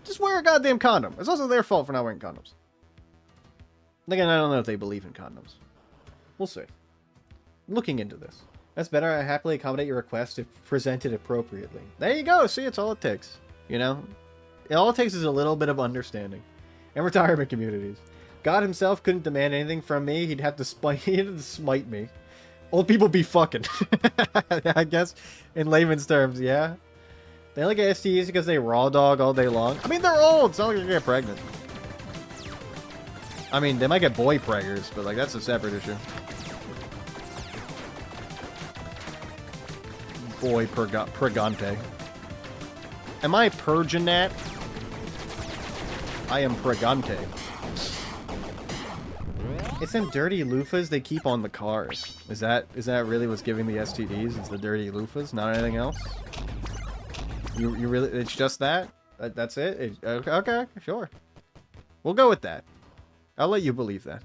S1: Just wear a goddamn condom. It's also their fault for not wearing condoms. Again, I don't know if they believe in condoms. We'll see. Looking into this. That's better. I happily accommodate your request if presented appropriately. There you go. See, it's all it takes. You know, all it takes is a little bit of understanding. And retirement communities. God himself couldn't demand anything from me. He'd have to smite me. Old people be fucking. I guess in layman's terms, yeah. They only get STDs because they raw dog all day long. I mean, they're old. It's not like they're gonna get pregnant. I mean, they might get boy preggers, but like that's a separate issue. Boy pregante. Am I Perginat? I am pregante. It's them dirty loofahs they keep on the cars. Is that really what's giving the STDs? It's the dirty loofahs, not anything else? You really? It's just that? That's it? Okay, sure. We'll go with that. I'll let you believe that.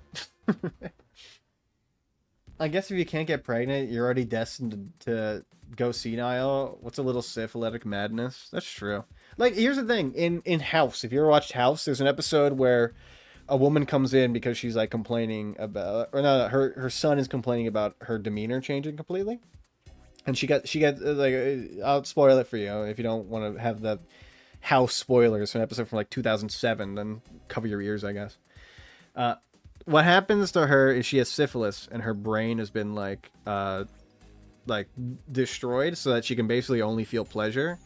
S1: I guess if you can't get pregnant, you're already destined to go senile. What's a little syphilitic madness? That's true. Like, here's the thing. In House, if you ever watched House, there's an episode where a woman comes in because she's, like, complaining about... Or no, her son is complaining about her demeanor changing completely. And she got like... I'll spoil it for you if you don't want to have the house spoilers for an episode from like 2007, then cover your ears, I guess. What happens to her is she has syphilis, and her brain has been like destroyed, so that she can basically only feel pleasure.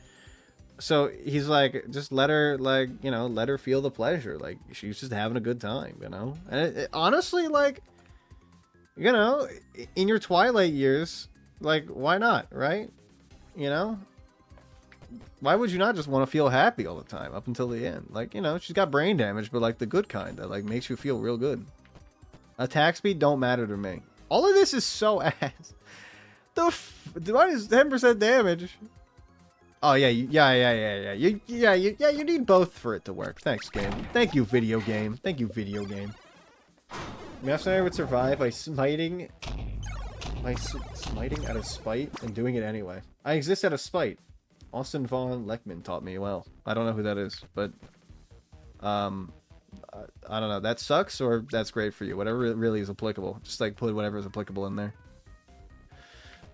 S1: So he's like, just let her, like, you know, let her feel the pleasure. Like, she's just having a good time, you know? And honestly, like, you know, in your twilight years, like, why not, right? You know? Why would you not just want to feel happy all the time up until the end? Like, you know, she's got brain damage, but, like, the good kind that, like, makes you feel real good. Attack speed don't matter to me. All of this is so ass. Why is 10% damage? Oh yeah, you need both for it to work. Thanks, game. Thank you, video game. Thank you, video game. Mercenary would survive by smiting out of spite and doing it anyway. I exist out of spite. Austin von Leckman taught me well. I don't know who that is, but I don't know. That sucks or that's great for you. Whatever really is applicable. Just like put whatever is applicable in there.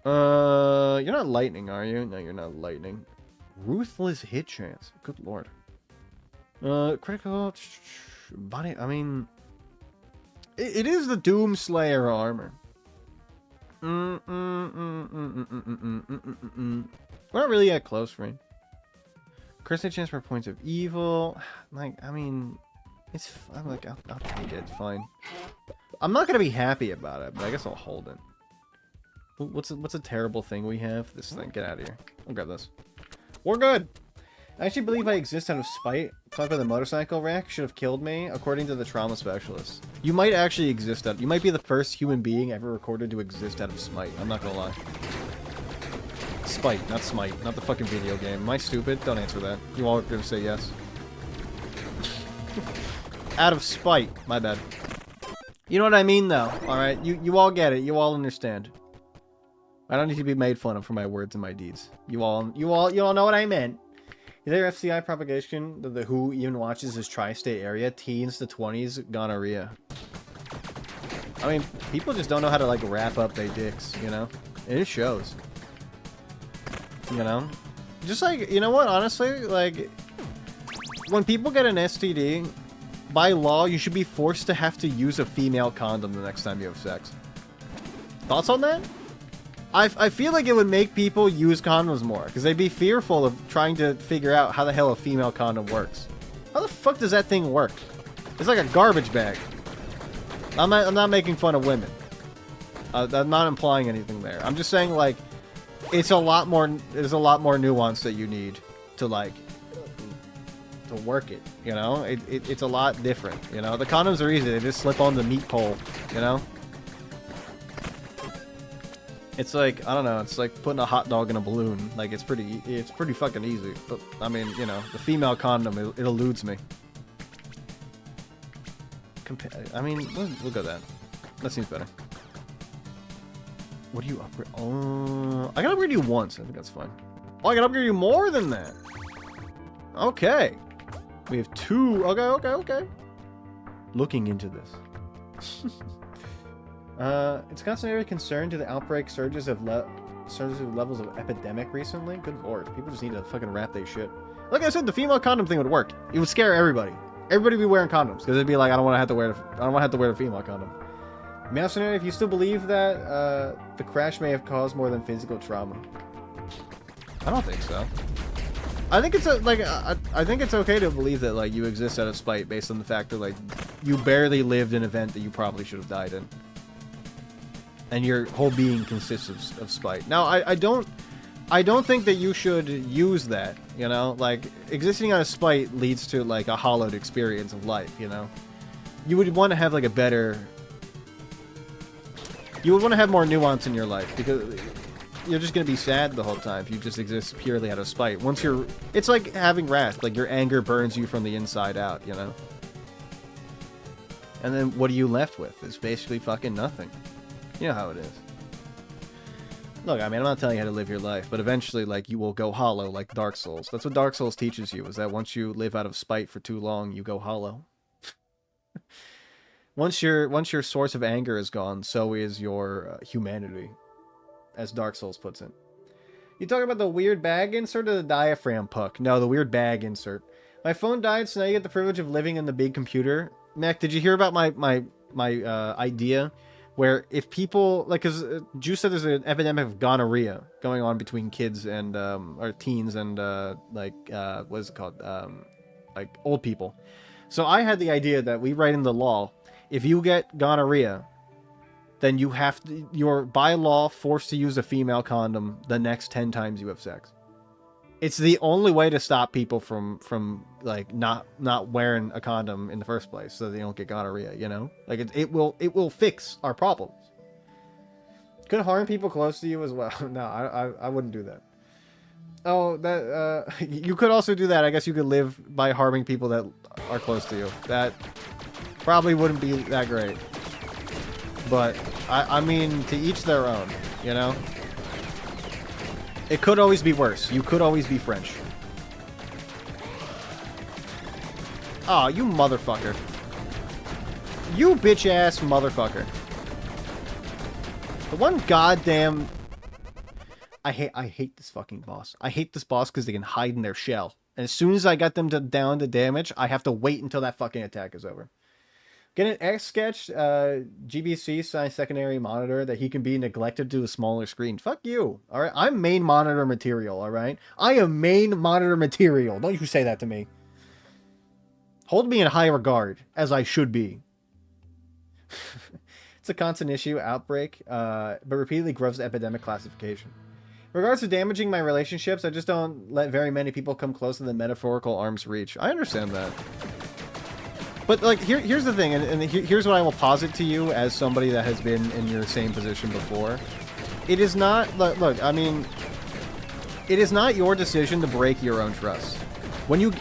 S1: You're not lightning, are you? No, you're not lightning. Ruthless hit chance. Good lord. Critical body. I mean, it is the Doomslayer armor. We're not really at close range. Critical chance for points of evil. Like, I mean, it's. I'm like, I'll take it. It's fine. I'm not gonna be happy about it, but I guess I'll hold it. What's a terrible thing we have? This thing. Get out of here. I'll grab this. We're good. I actually believe I exist out of spite. Talk about the motorcycle wreck should have killed me, according to the trauma specialist. You might actually exist out. You might be the first human being ever recorded to exist out of spite. I'm not gonna lie. Spite, not smite, not the fucking video game. Am I stupid? Don't answer that. You all are gonna say yes. Out of spite. My bad. You know what I mean, though. All right, you all get it. You all understand. I don't need to be made fun of for my words and my deeds. You all know what I meant. Is there FCI propagation that the WHO even watches his tri-state area? Teens to 20s gonorrhea. I mean, people just don't know how to, like, wrap up their dicks, you know? It shows. You know? Just like, you know what, honestly, like, when people get an STD, by law, you should be forced to have to use a female condom the next time you have sex. Thoughts on that? I feel like it would make people use condoms more, because they'd be fearful of trying to figure out how the hell a female condom works. How the fuck does that thing work? It's like a garbage bag. I'm not making fun of women. I'm not implying anything there. I'm just saying, like, there's a lot more nuance that you need to, like, to work it, you know? It's a lot different, you know? The condoms are easy. They just slip on the meat pole, you know? It's like, I don't know, it's like putting a hot dog in a balloon. Like, it's pretty fucking easy. But, I mean, you know, the female condom, it eludes me. I mean, we'll go that. That seems better. What do you upgrade? Oh, I can upgrade you once. I think that's fine. Oh, I can upgrade you more than that. Okay. We have two. Okay. Looking into this. It's a constant area of concern to the outbreak surges of levels of epidemic recently. Good lord, people just need to fucking wrap their shit. Like I said, the female condom thing would work. It would scare everybody. Everybody would be wearing condoms because it'd be like, I don't want to have to wear the female condom. Mercenary, if you still believe that the crash may have caused more than physical trauma. I don't think so. I think it's I think it's okay to believe that, like, you exist out of spite based on the fact that, like, you barely lived an event that you probably should have died in. And your whole being consists of spite. Now, I don't think that you should use that, you know? Like, existing out of spite leads to, like, a hollowed experience of life, you know? You would want to have, like, you would want to have more nuance in your life, because you're just going to be sad the whole time if you just exist purely out of spite. It's like having wrath. Like, your anger burns you from the inside out, you know? And then what are you left with? It's basically fucking nothing. You know how it is. Look, I mean, I'm not telling you how to live your life, but eventually, like, you will go hollow like Dark Souls. That's what Dark Souls teaches you, is that once you live out of spite for too long, you go hollow. Once your source of anger is gone, so is your humanity, as Dark Souls puts it. You talking about the weird bag insert or the diaphragm puck? No, the weird bag insert. My phone died, so now you get the privilege of living in the big computer. Mac, did you hear about my idea? Where if people, like, because Juice said there's an epidemic of gonorrhea going on between kids and, or teens and, what is it called? Like, old people. So I had the idea that we write in the law, if you get gonorrhea, then you have to, you're by law forced to use a female condom the next 10 times you have sex. It's the only way to stop people from like not wearing a condom in the first place, so they don't get gonorrhea. You know, like it will fix our problems. Could harm people close to you as well. No, I wouldn't do that. Oh, that you could also do that. I guess you could live by harming people that are close to you. That probably wouldn't be that great. But I mean, to each their own. You know. It could always be worse. You could always be French. Aw, oh, you motherfucker. You bitch-ass motherfucker. The one goddamn... I hate this fucking boss. I hate this boss because they can hide in their shell. And as soon as I got them down to damage, I have to wait until that fucking attack is over. Get an X-Sketch GBC size secondary monitor that he can be neglected to a smaller screen. Fuck you. Alright? I'm main monitor material, alright? I am main monitor material. Don't you say that to me. Hold me in high regard, as I should be. It's a constant issue, outbreak, but repeatedly grows epidemic classification. In regards to damaging my relationships, I just don't let very many people come close to the metaphorical arm's reach. I understand that. But, like, here's the thing, and here's what I will posit to you as somebody that has been in your same position before. It is not, look, I mean, it is not your decision to break your own trust. When you,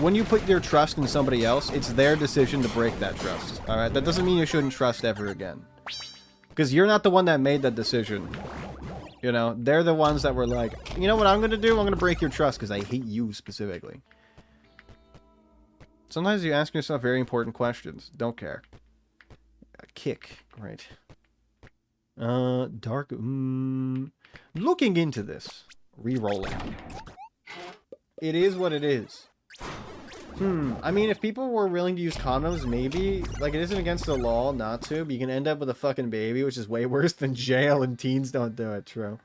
S1: when you put your trust in somebody else, it's their decision to break that trust, alright? That doesn't mean you shouldn't trust ever again. Because you're not the one that made that decision. You know, they're the ones that were like, you know what I'm going to do? I'm going to break your trust because I hate you specifically. Sometimes you ask yourself very important questions. Don't care. Kick. Right. Dark. Looking into this. Rerolling. It is what it is. I mean, if people were willing to use condoms, maybe. Like, it isn't against the law not to, but you can end up with a fucking baby, which is way worse than jail, and teens don't do it. True.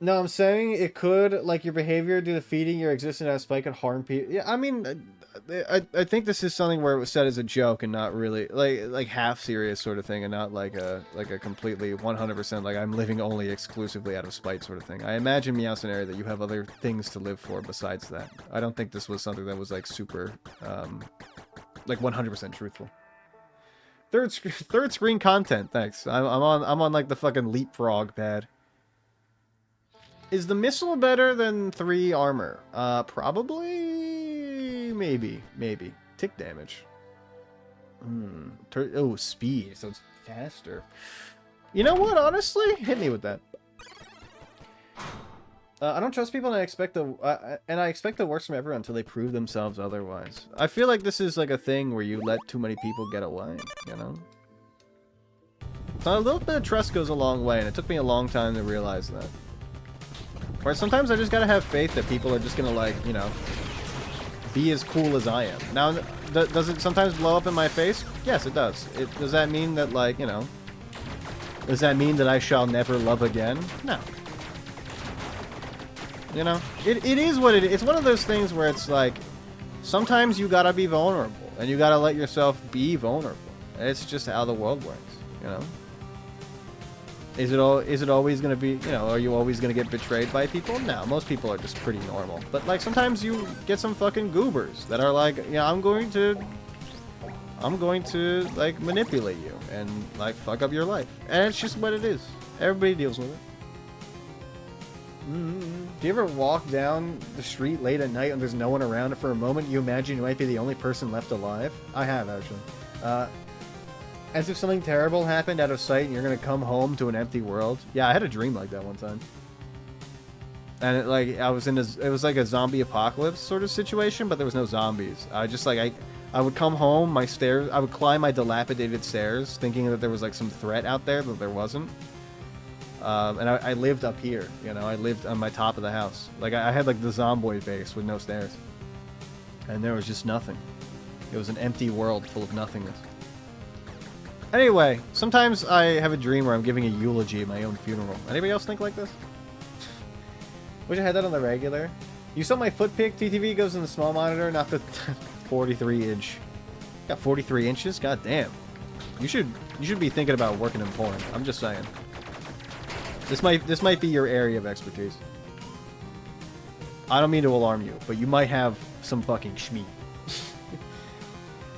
S1: No, I'm saying it could, like, your behavior due to feeding your existence as spike could harm people. Yeah, I mean, I think this is something where it was said as a joke and not really, like half serious sort of thing, and not like a completely 100% like I'm living only exclusively out of spite sort of thing. I imagine Meow scenario that you have other things to live for besides that. I don't think this was something that was like super, like 100% truthful. Third screen content, thanks. I'm on like the fucking leapfrog pad. Is the missile better than 3 armor? Probably... Maybe. Tick damage. Oh, speed, so it's faster. You know what, honestly? Hit me with that. I don't trust people, and I expect the worst from everyone until they prove themselves otherwise. I feel like this is like a thing where you let too many people get away, you know? So a little bit of trust goes a long way, and it took me a long time to realize that. Or sometimes I just gotta have faith that people are just gonna, like, you know, be as cool as I am. Now, does it sometimes blow up in my face? Yes, it does. Does that mean that, like, you know, does that mean that I shall never love again? No. You know, it is what it is. It's one of those things where it's like, sometimes you gotta be vulnerable, and you gotta let yourself be vulnerable. It's just how the world works, you know? Is it always going to be, you know, are you always going to get betrayed by people? No, most people are just pretty normal. But, like, sometimes you get some fucking goobers that are like, yeah, I'm going to, like, manipulate you and, like, fuck up your life. And it's just what it is. Everybody deals with it. Do you ever walk down the street late at night and there's no one around, and for a moment you imagine you might be the only person left alive? I have, actually. As if something terrible happened out of sight and you're gonna come home to an empty world. Yeah, I had a dream like that one time. And I was in it was like a zombie apocalypse sort of situation, but there was no zombies. I just like, I would come home, my stairs, I would climb my dilapidated stairs, thinking that there was like some threat out there, but there wasn't. And I lived up here, you know, I lived on my top of the house. Like, I had like the Zomboid base with no stairs. And there was just nothing. It was an empty world full of nothingness. Anyway, sometimes I have a dream where I'm giving a eulogy at my own funeral. Anybody else think like this? Wish I had that on the regular. You saw my foot pic? TTV goes in the small monitor, not the 43 inch. Got 43 inches? God damn. You should be thinking about working in porn. I'm just saying. This might be your area of expertise. I don't mean to alarm you, but you might have some fucking schmeat.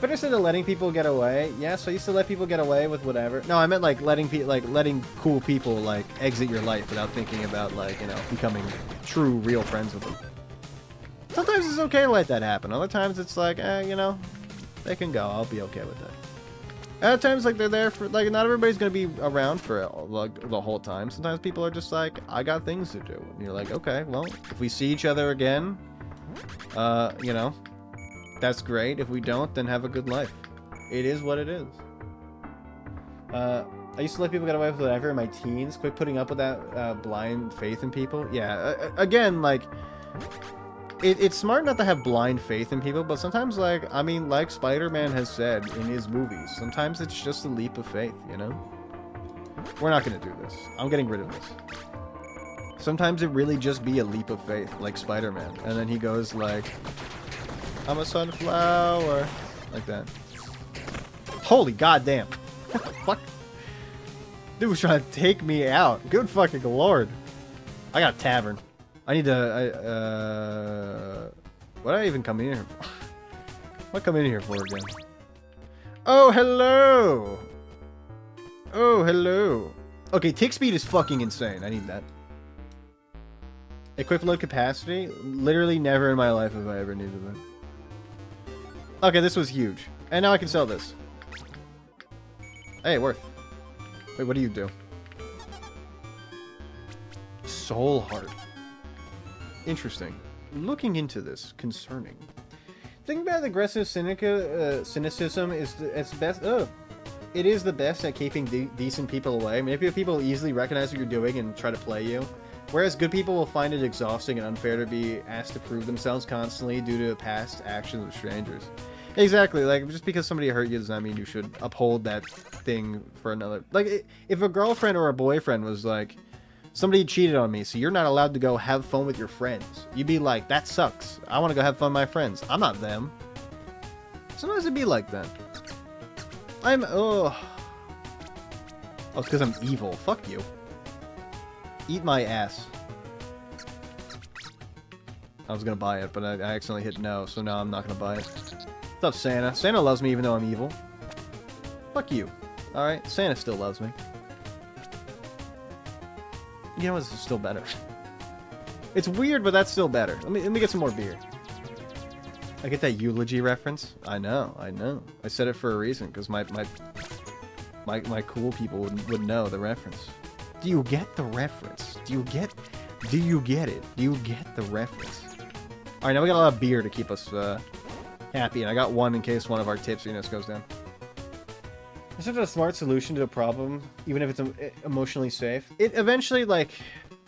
S1: But instead of letting people get away, yes, I used to let people get away with whatever. No, I meant like letting cool people like exit your life without thinking about like, you know, becoming true, real friends with them. Sometimes it's okay to let that happen. Other times it's like, you know, they can go. I'll be okay with that. Other times, like, they're there for, like, not everybody's gonna be around for, like, the whole time. Sometimes people are just like, I got things to do. And you're like, okay, well, if we see each other again, you know, that's great. If we don't, then have a good life. It is what it is. I used to let people get away with whatever in my teens. Quit putting up with that blind faith in people. Yeah, again, like... It's smart not to have blind faith in people, but sometimes, like, I mean, like Spider-Man has said in his movies, sometimes it's just a leap of faith, you know? We're not gonna do this. I'm getting rid of this. Sometimes it really just be a leap of faith, like Spider-Man. And then he goes like, I'm a sunflower. Like that. Holy goddamn. Fuck. Dude was trying to take me out. Good fucking lord. I got a tavern. I need to, what did I even come in here for? What come in here for again? Oh, hello! Oh, hello. Okay, tick speed is fucking insane. I need that. Equip load capacity? Literally never in my life have I ever needed that. Okay, this was huge. And now I can sell this. Hey, worth. Wait, what do you do? Soul heart. Interesting. Looking into this, concerning. Thinking about aggressive cynicism is it's best. It is the best at keeping decent people away. Maybe people easily recognize what you're doing and try to play you, whereas good people will find it exhausting and unfair to be asked to prove themselves constantly due to past actions of strangers. Exactly. Like, just because somebody hurt you does not mean you should uphold that thing for another. Like, if a girlfriend or a boyfriend was like, somebody cheated on me, so you're not allowed to go have fun with your friends. You'd be like, that sucks. I want to go have fun with my friends. I'm not them. Sometimes it'd be like that. Oh, it's because I'm evil. Fuck you. Eat my ass. I was going to buy it, but I accidentally hit no, so now I'm not going to buy it. What's up, Santa? Santa loves me even though I'm evil. Fuck you. Alright, Santa still loves me. You know what? This is still better. It's weird, but that's still better. Let me get some more beer. I get that eulogy reference. I know. I said it for a reason because my cool people would know the reference. Do you get the reference? Do you get it? Do you get the reference? All right, now we got a lot of beer to keep us happy, and I got one in case one of our tipsiness goes down. It's such a smart solution to a problem, even if it's emotionally safe. It eventually, like,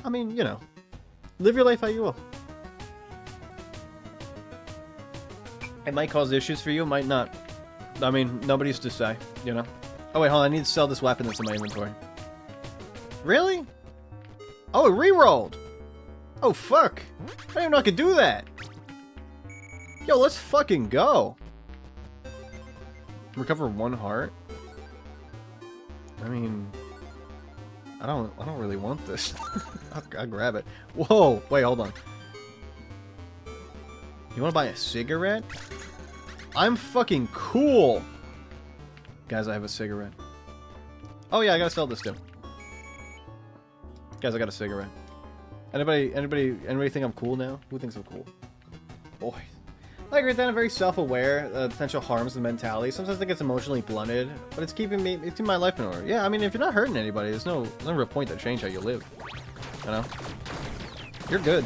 S1: I mean, you know, live your life how you will. It might cause issues for you, it might not. I mean, nobody's to say, you know. Oh, wait, hold on, I need to sell this weapon that's in my inventory. Really? Oh, it re-rolled! Oh, fuck! I didn't even know I could do that! Yo, let's fucking go! Recover 1 heart? I mean, I don't really want this. I'll grab it. Whoa! Wait, hold on. You want to buy a cigarette? I'm fucking cool! Guys, I have a cigarette. Oh yeah, I gotta sell this too. Guys, I got a cigarette. Anybody think I'm cool now? Who thinks I'm cool? Boy. I agree with that. I'm very self-aware of potential harms and mentality. Sometimes I think it's emotionally blunted, but it's keeping my life in order. Yeah, I mean, if you're not hurting anybody, there's no real point to change how you live. You know? You're good.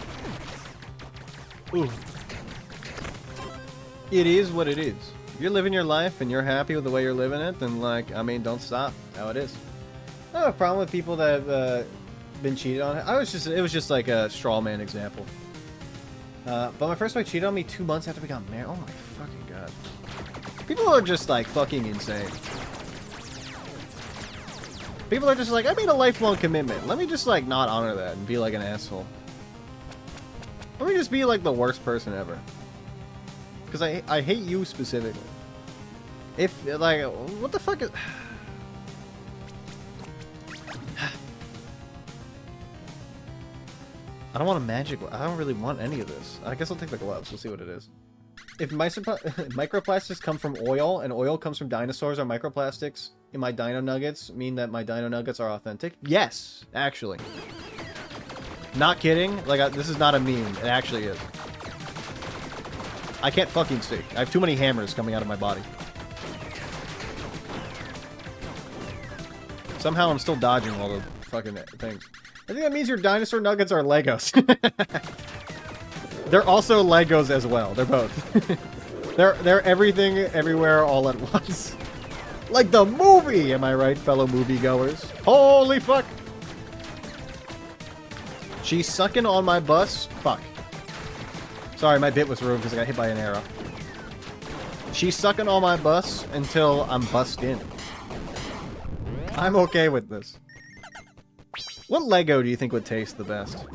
S1: Ooh. It is what it is. If you're living your life and you're happy with the way you're living it, then, like, I mean, don't stop. How it is. I don't have a problem with people that have been cheated on. It was just like a straw man example. But my first wife cheated on me 2 months after we got married. Oh my fucking god. People are just, like, fucking insane. People are just like, I made a lifelong commitment. Let me just, like, not honor that and be like an asshole. Let me just be, like, the worst person ever. Because I hate you specifically. If, like, what the fuck is... I don't want a magic... I don't really want any of this. I guess I'll take the gloves. We'll see what it is. If microplastics come from oil, and oil comes from dinosaurs, are microplastics in my dino nuggets mean that my dino nuggets are authentic? Yes, actually. Not kidding. Like, this is not a meme. It actually is. I can't fucking see. I have too many hammers coming out of my body. Somehow I'm still dodging all the fucking things. I think that means your dinosaur nuggets are Legos. They're also Legos as well. They're both. they're everything, everywhere, all at once. Like the movie! Am I right, fellow moviegoers? Holy fuck! She's sucking on my bus? Fuck. Sorry, my bit was ruined because I got hit by an arrow. She's sucking on my bus until I'm bussed in. I'm okay with this. What Lego do you think would taste the best?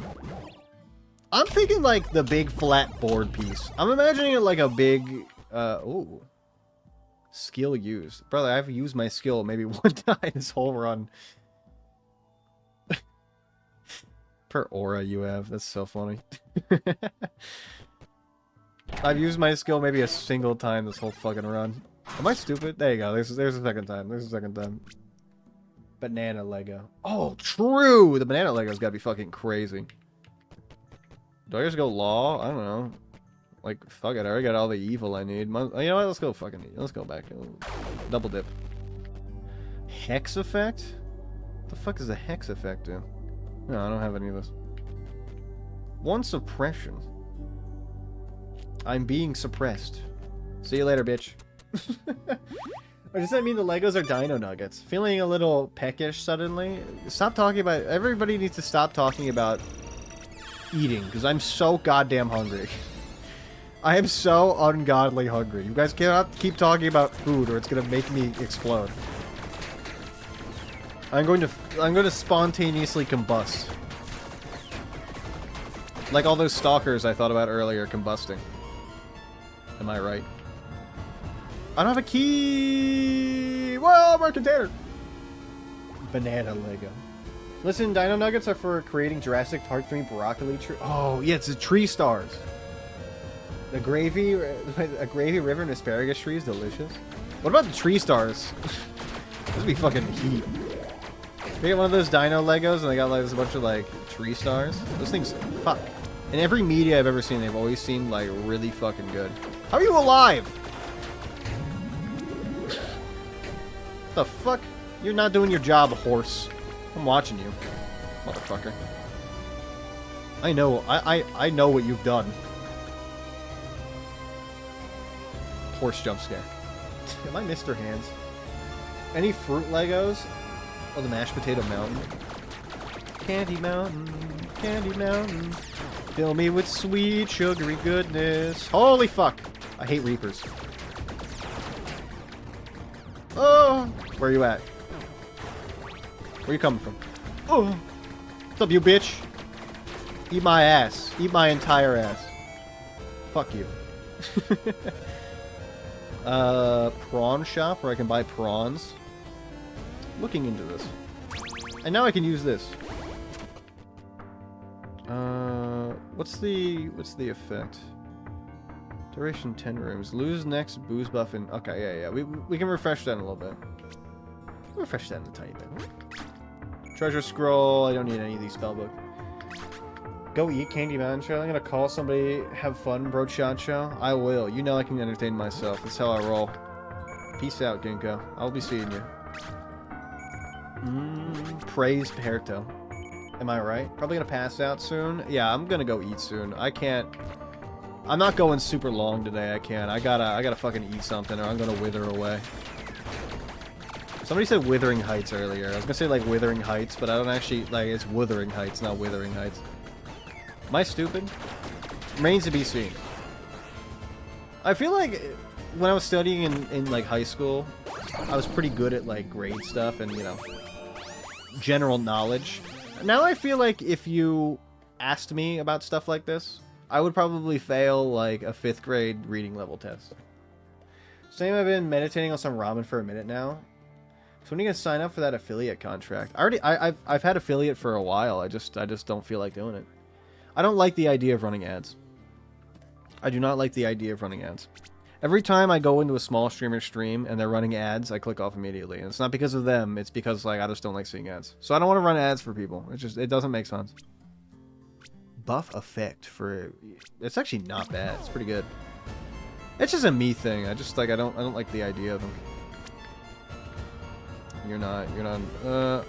S1: I'm thinking like the big flat board piece. I'm imagining it like a big, ooh. Skill used. Brother, I've used my skill maybe one time this whole run. Per aura you have. That's so funny. I've used my skill maybe a single time this whole fucking run. Am I stupid? There you go. There's a second time. There's a second time. Banana Lego. Oh, true! The banana Lego's gotta be fucking crazy. Do I just go law? I don't know. Like, fuck it. I already got all the evil I need. You know what? Let's go fucking... Let's go back. Double dip. Hex effect? What the fuck does a hex effect do? No, I don't have any of this. One suppression. I'm being suppressed. See you later, bitch. Or does that mean the Legos are dino nuggets? Feeling a little peckish suddenly? Stop talking about... Everybody needs to stop talking about eating, because I'm so goddamn hungry. I am so ungodly hungry. You guys cannot keep talking about food or it's gonna make me explode. I'm going to spontaneously combust. Like all those stalkers I thought about earlier combusting. Am I right? I don't have a key! Whoa, more container! Banana Lego. Listen, Dino Nuggets are for creating Jurassic Park 3 broccoli tree. Oh, yeah, it's the tree stars. The gravy, a gravy river and asparagus tree is delicious. What about the tree stars? This would be fucking heat. They get one of those Dino Legos and they got like this bunch of like tree stars. Those things, fuck. In every media I've ever seen, they've always seemed like really fucking good. How are you alive? What the fuck? You're not doing your job, horse. I'm watching you, motherfucker. I know. I know what you've done. Horse jump scare. Am I Mr. Hands? Any fruit Legos? Oh, the mashed potato mountain. Candy mountain, candy mountain. Fill me with sweet, sugary goodness. Holy fuck! I hate reapers. Oh! Where are you at? Where you coming from? Oh! What's up, you bitch? Eat my ass. Eat my entire ass. Fuck you. Prawn shop where I can buy prawns. Looking into this. And now I can use this. What's the effect? Duration 10 rooms. Lose next booze buff and okay, yeah. We can refresh that in a little bit. Refresh that in a tiny bit. Treasure scroll. I don't need any of these spellbook. Go eat Candy Mountain Show. I'm gonna call somebody, have fun, bro chat show. I will. You know I can entertain myself. That's how I roll. Peace out, Ginkgo. I'll be seeing you. Praise Perto. Am I right? Probably gonna pass out soon. Yeah, I'm gonna go eat soon. I
S2: I'm not going super long today. I can't. I gotta fucking eat something, or I'm gonna wither away. Somebody said Withering Heights earlier. I was gonna say like Withering Heights, but I don't actually like. It's Wuthering Heights, not Withering Heights. Am I stupid? Remains to be seen. I feel like when I was studying in like high school, I was pretty good at like grade stuff and, you know, general knowledge. Now I feel like if you asked me about stuff like this, I would probably fail like a 5th grade reading level test. Same, I've been meditating on some ramen for a minute now. So when are you gonna sign up for that affiliate contract? I've had affiliate for a while. I just don't feel like doing it. I don't like the idea of running ads. I do not like the idea of running ads. Every time I go into a small streamer stream and they're running ads, I click off immediately. And it's not because of them, it's because like I just don't like seeing ads. So I don't want to run ads for people. It doesn't make sense. Buff effect for it's actually not bad. It's pretty good. It's just a me thing. I don't like the idea of them. You're not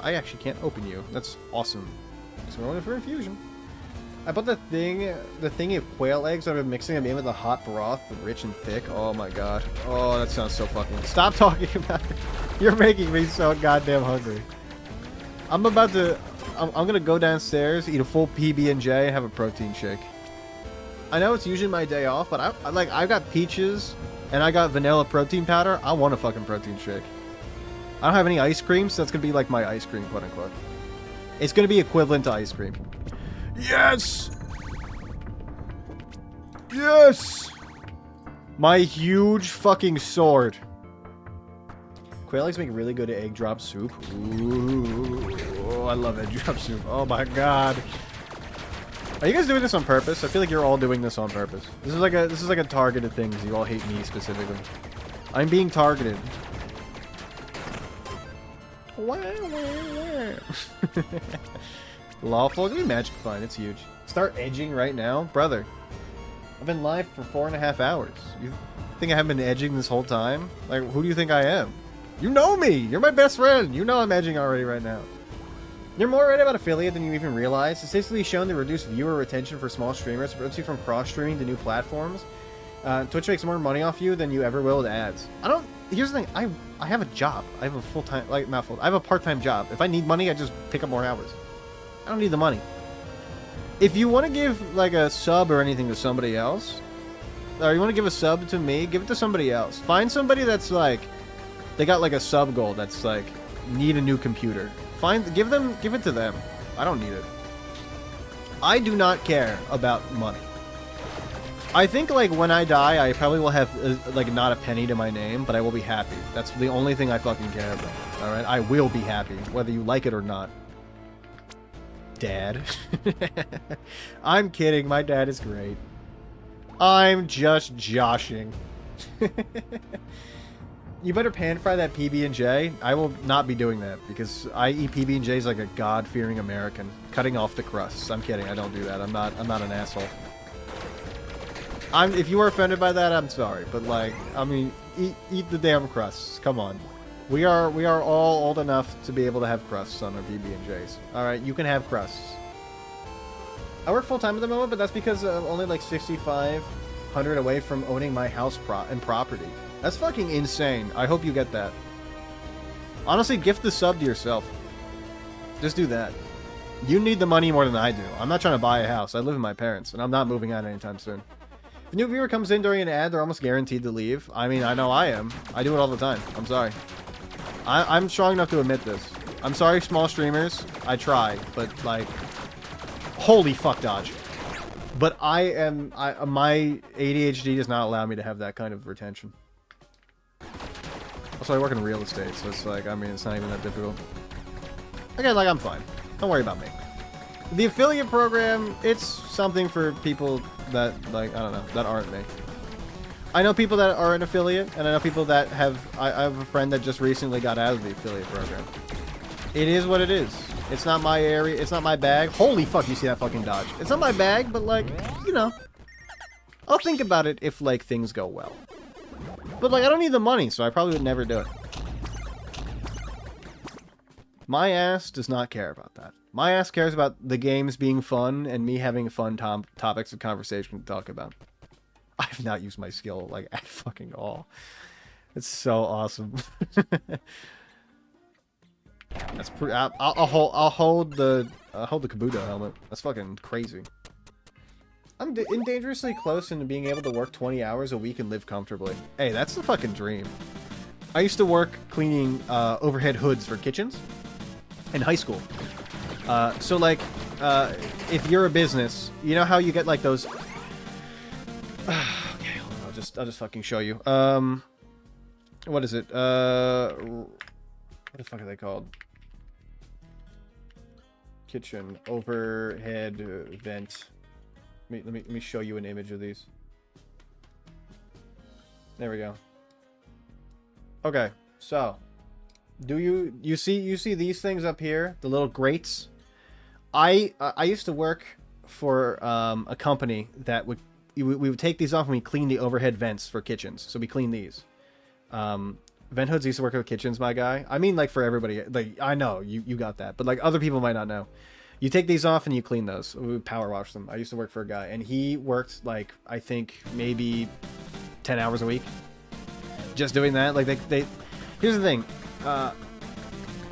S2: I actually can't open you. That's awesome. So we're only for infusion. I bought the thingy of quail eggs. I've been mixing them in with a hot broth, rich and thick. Oh my god. Oh, that sounds so fucking... Stop talking about it. You're making me so goddamn hungry. I'm gonna go downstairs, eat a full PB&J, and have a protein shake. I know it's usually my day off, but I've got peaches, and I got vanilla protein powder. I want a fucking protein shake. I don't have any ice cream, so that's gonna be like my ice cream, quote unquote. It's gonna be equivalent to ice cream. Yes! Yes! My huge fucking sword. Quail eggs make really good egg drop soup. Ooh, I love egg drop soup. Oh my god. Are you guys doing this on purpose? I feel like you're all doing this on purpose. This is like a targeted thing because you all hate me specifically. I'm being targeted. Lawful, give me magic fine, it's huge. Start edging right now? Brother, I've been live for 4.5 hours. You think I haven't been edging this whole time? Like, who do you think I am? You know me! You're my best friend! You know I'm edging already right now. You're more right about affiliate than you even realize. It's basically shown to reduce viewer retention for small streamers. It prevents you from cross-streaming to new platforms. Twitch makes more money off you than you ever will with ads. Here's the thing, I have a job. I have a full-time, like, not full, I have a part-time job. If I need money, I just pick up more hours. I don't need the money. If you want to give, like, a sub or anything to somebody else, or you want to give a sub to me, give it to somebody else. Find somebody that's, like, they got, like, a sub goal that's, like, need a new computer. Give it to them. I don't need it. I do not care about money. I think, like, when I die, I probably will have, like, not a penny to my name, but I will be happy. That's the only thing I fucking care about. Alright? I will be happy, whether you like it or not. Dad. I'm kidding. My dad is great. I'm just joshing. You better pan fry that PB&J. I will not be doing that because I eat PB&Js like a God-fearing American, cutting off the crusts. I'm kidding. I don't do that. I'm not an asshole. If you are offended by that, I'm sorry. But like, I mean, eat the damn crusts. Come on. We are all old enough to be able to have crusts on our PB&Js. All right, you can have crusts. I work full time at the moment, but that's because I'm only like 6,500 away from owning my house and property. That's fucking insane. I hope you get that. Honestly, gift the sub to yourself. Just do that. You need the money more than I do. I'm not trying to buy a house. I live with my parents, and I'm not moving out anytime soon. If a new viewer comes in during an ad, they're almost guaranteed to leave. I mean, I know I am. I do it all the time. I'm sorry. I'm strong enough to admit this. I'm sorry, small streamers. I try, but like, holy fuck, dodge. But my ADHD does not allow me to have that kind of retention. Also, I work in real estate, so it's like, I mean, it's not even that difficult. Again, like, I'm fine. Don't worry about me. The affiliate program, it's something for people that, like, I don't know, that aren't me. I know people that are an affiliate, and I know people that have... I have a friend that just recently got out of the affiliate program. It is what it is. It's not my area. It's not my bag. Holy fuck, you see that fucking dodge. It's not my bag, but, like, you know. I'll think about it if, like, things go well. But, like, I don't need the money, so I probably would never do it. My ass does not care about that. My ass cares about the games being fun and me having fun topics of conversation to talk about. I've not used my skill like at fucking all. It's so awesome. That's pretty. I'll hold the Kabuto helmet. That's fucking crazy. I'm dangerously close into being able to work 20 hours a week and live comfortably. Hey, that's the fucking dream. I used to work cleaning overhead hoods for kitchens in high school. So like, if you're a business, you know how you get like those. Okay, hold on, I'll just fucking show you. What is it? What the fuck are they called? Kitchen overhead vent. Let me show you an image of these. There we go. Okay, so do you see these things up here, the little grates? I used to work for a company that we would take these off and we clean the overhead vents for kitchens. So we clean these. Vent hoods used to work with kitchens, my guy. I mean, like for everybody. Like I know you got that, but like other people might not know. You take these off and you clean those. We would power wash them. I used to work for a guy, and he worked like I think maybe 10 hours a week, just doing that. Like they here's the thing. I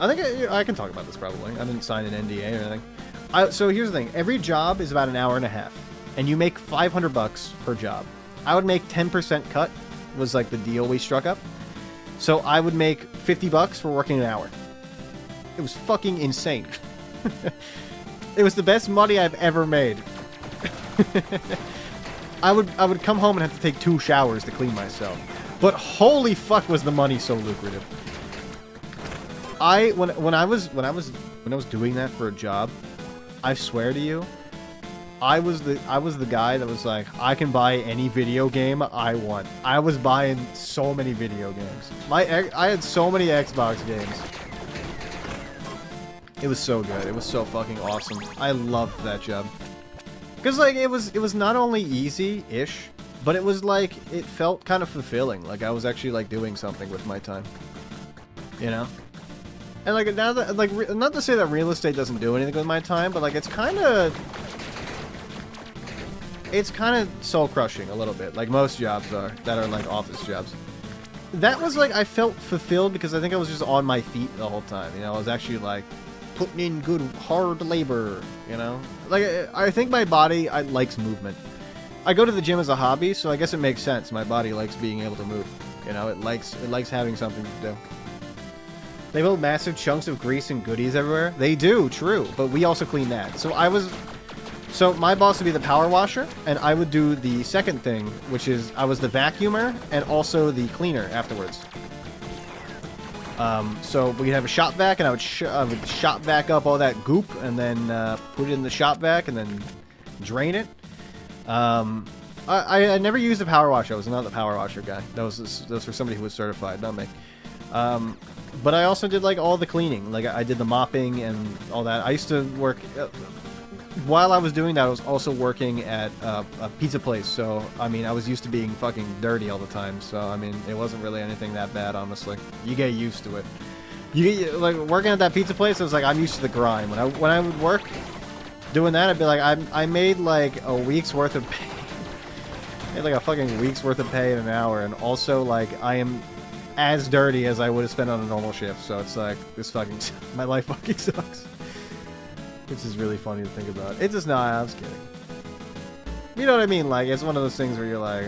S2: think I can talk about this probably. I didn't sign an NDA or anything. So here's the thing. Every job is about an hour and a half, and you make $500 per job. I would make 10% cut. Was like the deal we struck up. So I would make $50 for working an hour. It was fucking insane. It was the best money I've ever made. I would come home and have to take 2 showers to clean myself. But holy fuck was the money so lucrative. When I was doing that for a job, I swear to you, I was the guy that was like, I can buy any video game I want. I was buying so many video games. I had so many Xbox games. It was so good. It was so fucking awesome. I loved that job. Cause like it was not only easy-ish, but it was like it felt kind of fulfilling. Like I was actually like doing something with my time. You know? And like now that like not to say that real estate doesn't do anything with my time, but like it's kind of soul crushing a little bit, like most jobs are that are like office jobs. That was like I felt fulfilled because I think I was just on my feet the whole time. You know, I was actually like putting in good hard labor. You know, like I think my body likes movement. I go to the gym as a hobby, so I guess it makes sense. My body likes being able to move. You know, it likes having something to do. They build massive chunks of grease and goodies everywhere. They do, true, but we also clean that. So my boss would be the power washer, and I would do the second thing, which is I was the vacuumer and also the cleaner afterwards. So we'd have a shop vac, and I would shop vac up all that goop, and then put it in the shop vac, and then drain it. I never used a power washer. I was not the power washer guy. That was for somebody who was certified, not me. But I also did like all the cleaning. Like I did the mopping and all that. I used to work. While I was doing that, I was also working at a pizza place. So I mean, I was used to being fucking dirty all the time. So I mean, it wasn't really anything that bad, honestly. You get used to it. Like working at that pizza place. I was like, I'm used to the grind. When I would work doing that, I'd be like, I made like a week's worth of pay. I made like a fucking week's worth of pay in an hour, and also like I am as dirty as I would have spent on a normal shift. So it's like this fucking my life fucking sucks. Which is really funny to think about. It's just not. I was kidding. You know what I mean? Like it's one of those things where you're like,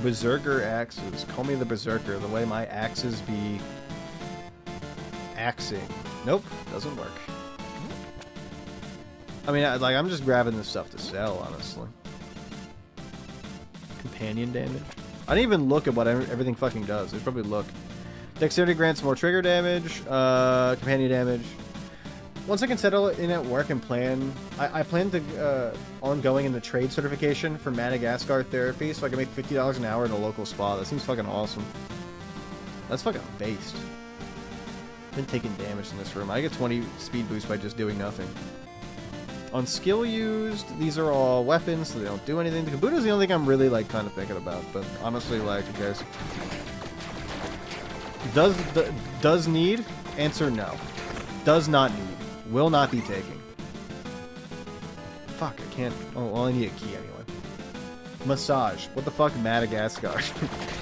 S2: Berserker axes. Call me the Berserker. The way my axes be axing. Nope, doesn't work. I mean, I'm just grabbing this stuff to sell, honestly. Companion damage. I didn't even look at what everything fucking does. I should probably look. Dexterity grants more trigger damage, companion damage. Once I can settle in at work and plan, I plan to ongoing in the trade certification for Madagascar therapy, so I can make $50 an hour at a local spa. That seems fucking awesome. That's fucking based. I've been taking damage in this room. I get 20 speed boost by just doing nothing. On skill used, these are all weapons, so they don't do anything. The Kabuto's the only thing I'm really like kind of thinking about, but honestly, like, who cares? Does need? Answer no. Does not need. Will not be taking. fuck, I can't... Oh, well, I need a key anyway. Massage. What the fuck, Madagascar?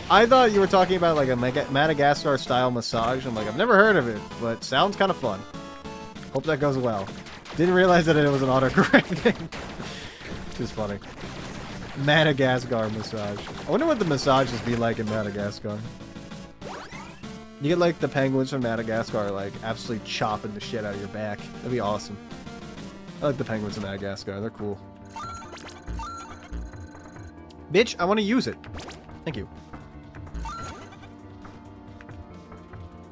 S2: I thought you were talking about like a Madagascar-style massage. I'm like, I've never heard of it, but sounds kind of fun. Hope that goes well. Didn't realize that it was an autocorrect thing. Which is funny. Madagascar massage. I wonder what the massages be like in Madagascar. You get like the penguins from Madagascar like absolutely chopping the shit out of your back. That'd be awesome. I like the penguins in Madagascar. They're cool. Bitch, I want to use it. Thank you.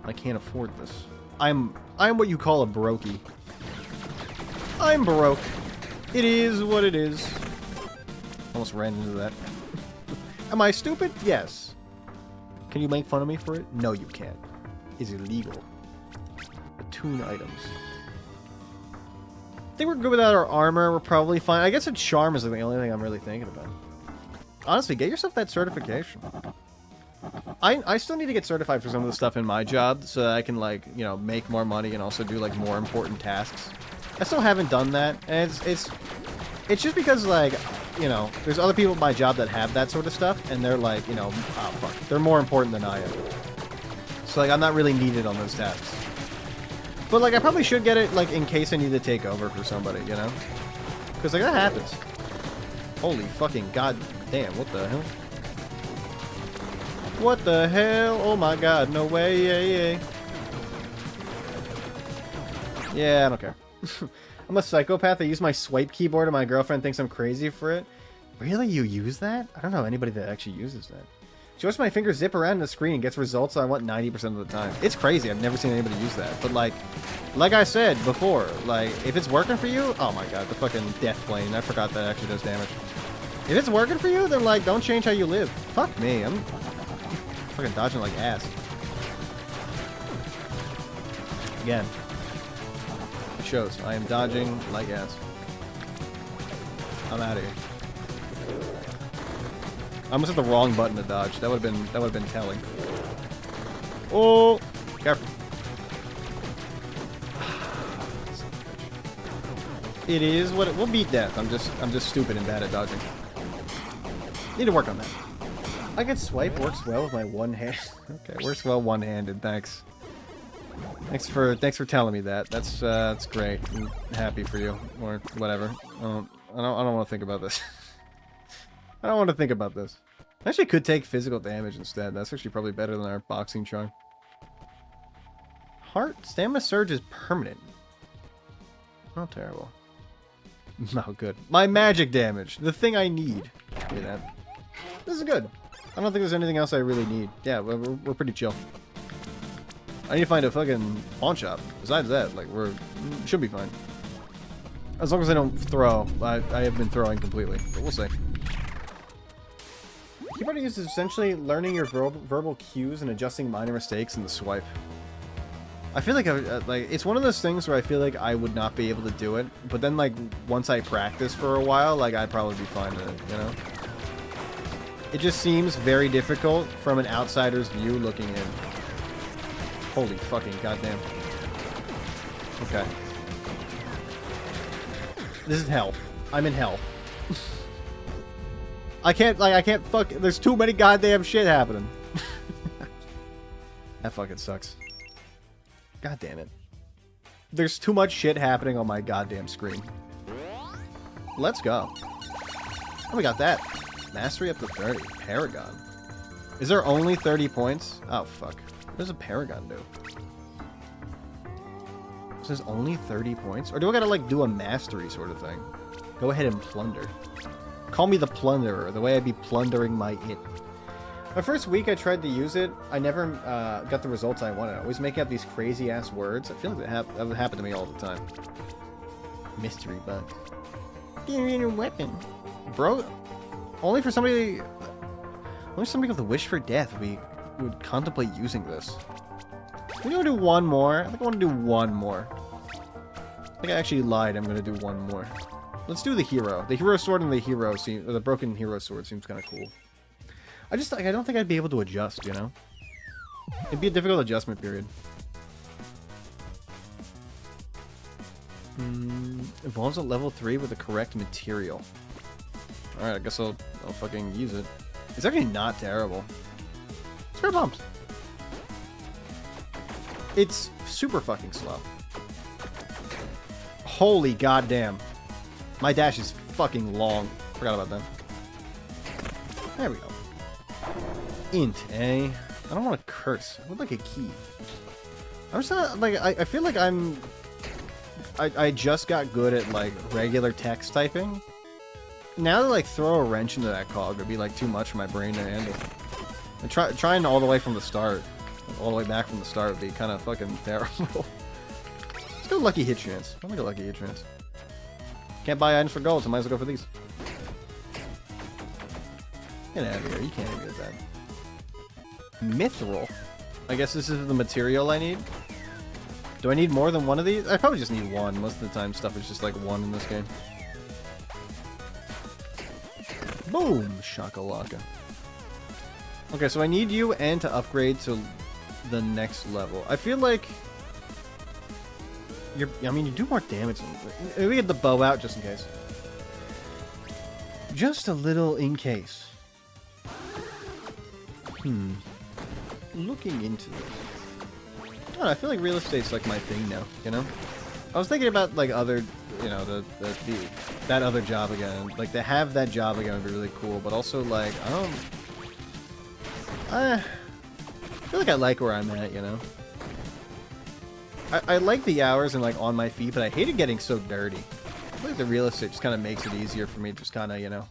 S2: I can't afford this. I'm what you call a brokey. I'm broke. It is what it is. Almost ran into that. Am I stupid? Yes. Can you make fun of me for it? No, you can't. It's illegal. Attune items. I think we're good without our armor. We're probably fine. I guess a charm is the only thing I'm really thinking about. Honestly, get yourself that certification. I still need to get certified for some of the stuff in my job so that I can, like, you know, make more money and also do, like, more important tasks. I still haven't done that, and it's just because, like, you know, there's other people at my job that have that sort of stuff, and they're like, you know, oh, fuck, they're more important than I am. So, like, I'm not really needed on those tasks. But, like, I probably should get it, like, in case I need to take over for somebody, you know? Because, like, that happens. Holy fucking god damn, what the hell? What the hell? Oh my god, no way, yeah, I don't care. I'm a psychopath. I use my swipe keyboard and my girlfriend thinks I'm crazy for it. Really? You use that? I don't know anybody that actually uses that. She watches my fingers zip around the screen and gets results I want 90% of the time. It's crazy. I've never seen anybody use that. But like I said before, like, if it's working for you, oh my god, the fucking death plane. I forgot that actually does damage. If it's working for you, then like, don't change how you live. Fuck me. I'm fucking dodging like ass. Again. It shows. I am dodging like ass. I'm out of here. I almost hit the wrong button to dodge. That would have been telling. Oh, careful. It is what it will beat death. I'm just stupid and bad at dodging. Need to work on that. I can swipe. Works well with my one hand. Okay, works well one-handed. Thanks. Thanks for telling me that. That's great. I'm happy for you, or whatever. I don't want to think about this. I don't want to think about this. I actually could take physical damage instead. That's actually probably better than our boxing charm. Heart stamina surge is permanent. Not terrible. No good. My magic damage, the thing I need. Look at that. This is good. I don't think there's anything else I really need. Yeah, we're pretty chill. I need to find a fucking pawn shop. Besides that, like, should be fine. As long as I don't throw. I have been throwing completely, but we'll see. Keyboard use is essentially learning your verbal cues and adjusting minor mistakes in the swipe. I feel like it's one of those things where I feel like I would not be able to do it, but then like once I practice for a while, like I'd probably be fine with it, you know? It just seems very difficult from an outsider's view looking in. Holy fucking goddamn. Okay. This is hell. I'm in hell. I can't fuck. There's too many goddamn shit happening. That fucking sucks. God damn it. There's too much shit happening on my goddamn screen. Let's go. Oh, we got that. Mastery up to 30. Paragon. Is there only 30 points? Oh, fuck. What does a Paragon do? So there's only 30 points? Or do I gotta, like, do a mastery sort of thing? Go ahead and plunder. Call me the plunderer, the way I'd be plundering my it. My first week I tried to use it, I never got the results I wanted. I was making up these crazy-ass words. I feel like that would happen to me all the time. Mystery bug. Give me a weapon. Bro, only somebody with a wish for death would contemplate using this. We want to do one more. I think I want to do one more. I think I actually lied. I'm going to do one more. Let's do the hero. The hero sword and the broken hero sword seems kind of cool. I don't think I'd be able to adjust, you know? It'd be a difficult adjustment period. Evolves at level 3 with the correct material. Alright, I guess I'll fucking use it. It's actually not terrible. Spare bombs. It's super fucking slow. Holy goddamn. My dash is fucking long. Forgot about that. There we go. Int, eh? I don't want to curse. I would like a key. I'm just not, like, I feel like I just got good at, like, regular text typing. Now to, like, throw a wrench into that cog would be, like, too much for my brain to handle. And trying all the way from the start, all the way back from the start would be kind of fucking terrible. Let's go lucky hit chance. I like a lucky hit chance. Can't buy items for gold, so might as well go for these. Get out of here. You can't even get that. Mithril. I guess this is the material I need. Do I need more than one of these? I probably just need one. Most of the time stuff is just like one in this game. Boom! Shakalaka. Okay, so I need you and to upgrade to the next level. I feel like I mean, you do more damage. Maybe get the bow out just in case. Just a little in case. Looking into this. I don't know, I feel like real estate's like my thing now, you know? I was thinking about like other, you know, that other job again. Like to have that job again would be really cool, but also like, I feel like I like where I'm at, you know? I like the hours and like on my feet, but I hated getting so dirty. I feel like the real estate just kind of makes it easier for me to just kind of, you know,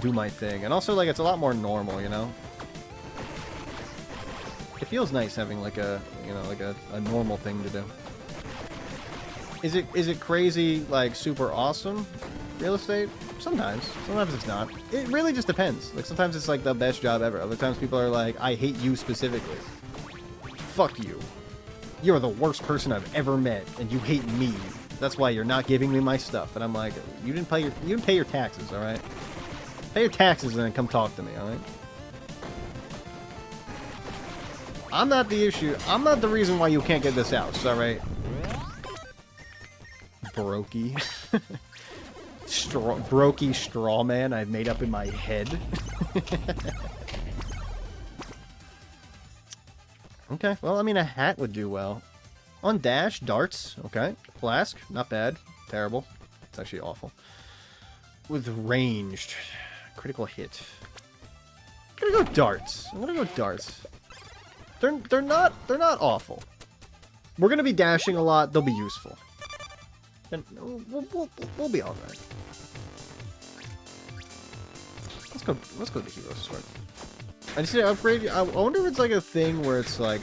S2: do my thing. And also like it's a lot more normal, you know? It feels nice having like a, you know, like a normal thing to do. Is it crazy, like super awesome real estate? Sometimes. Sometimes it's not. It really just depends. Like sometimes it's like the best job ever. Other times people are like, I hate you specifically. Fuck you. You're the worst person I've ever met, and you hate me. That's why you're not giving me my stuff. And I'm like, you didn't pay your taxes, all right? Pay your taxes and then come talk to me, all right? I'm not the issue. I'm not the reason why you can't get this house, all right? Brokey. Brokey straw man I've made up in my head. Okay, well, I mean, a hat would do well. On dash, darts, okay. Flask, not bad. Terrible. It's actually awful. With ranged, critical hit. I'm gonna go darts. I'm gonna go darts. They're not awful. We're gonna be dashing a lot. They'll be useful. And we'll be all right. Let's go to Hero Sword. I just need to upgrade. I wonder if it's like a thing where it's like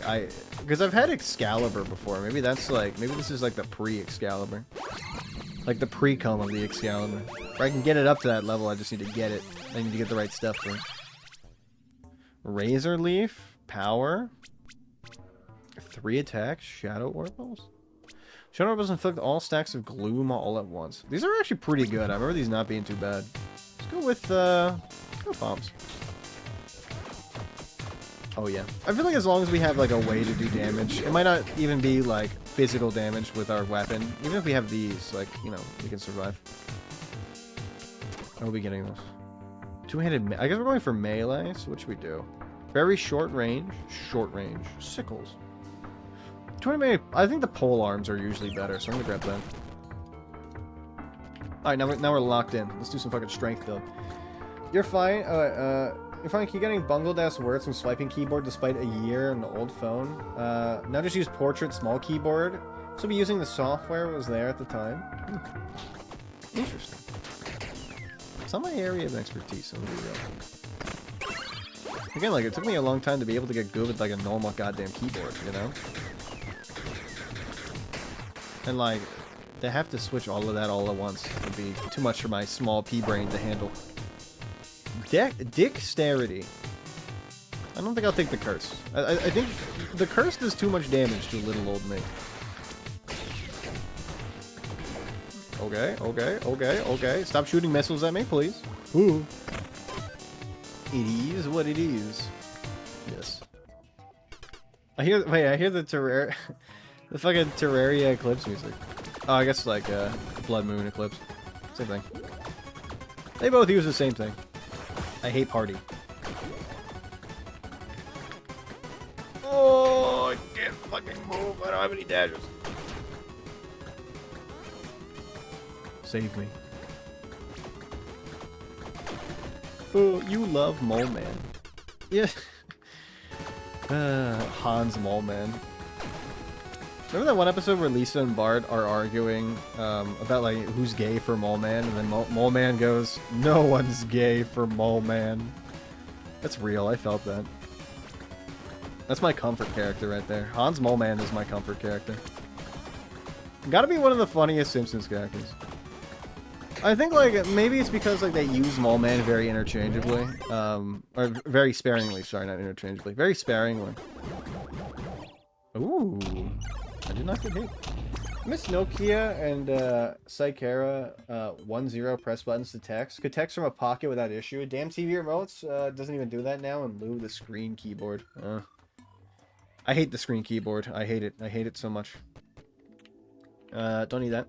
S2: because I've had Excalibur before. Maybe that's like, maybe this is like the pre-Excalibur, like the pre-com of the Excalibur. If I can get it up to that level, I just need to get it. I need to get the right stuff for it. Razor Leaf, power, 3 attacks, Shadow Orbals. Shadow Orbals inflict all stacks of gloom all at once. These are actually pretty good. I remember these not being too bad. Let's go with let's go bombs. Oh yeah. I feel like as long as we have like a way to do damage, it might not even be like physical damage with our weapon. Even if we have these, like, you know, we can survive. I will be getting this. Two-handed, I guess we're going for melee, so what should we do? Very short range, sickles. 20 melee, I think the pole arms are usually better, so I'm gonna grab that. Alright, now we're locked in. Let's do some fucking strength build. You're fine. You're fine. Keep getting bungled ass words from swiping keyboard despite a year on the old phone. Now just use portrait small keyboard. So be using the software that was there at the time. Interesting. It's not my area of expertise, I'm gonna be real. Again, like, it took me a long time to be able to get good with like a normal goddamn keyboard, you know? And like, to have to switch all of that all at once would be too much for my small pea brain to handle. Dexterity. I don't think I'll take the curse. I think the curse does too much damage to little old me. Okay. Stop shooting missiles at me, please. Ooh. It is what it is. Yes. I hear the Terraria, the fucking Terraria Eclipse music. Oh, I guess like blood moon eclipse. Same thing. They both use the same thing. I hate party. Oh, I can't fucking move. I don't have any dashes. Save me. Oh, you love Mole Man. Yeah. Hans Mole Man. Remember that one episode where Lisa and Bart are arguing about like who's gay for Mole Man, and then Mole Man goes, "No one's gay for Mole Man." That's real. I felt that. That's my comfort character right there. Hans Mole Man is my comfort character. Gotta be one of the funniest Simpsons characters. I think like maybe it's because like they use Mole Man very interchangeably, or very sparingly. Sorry, not interchangeably. Very sparingly. Ooh. I did not get hit. Miss Nokia and Psychera 10 press buttons to text. Could text from a pocket without issue. Damn TV remotes doesn't even do that now in lieu of the screen keyboard. I hate the screen keyboard. I hate it. I hate it so much. Don't need that.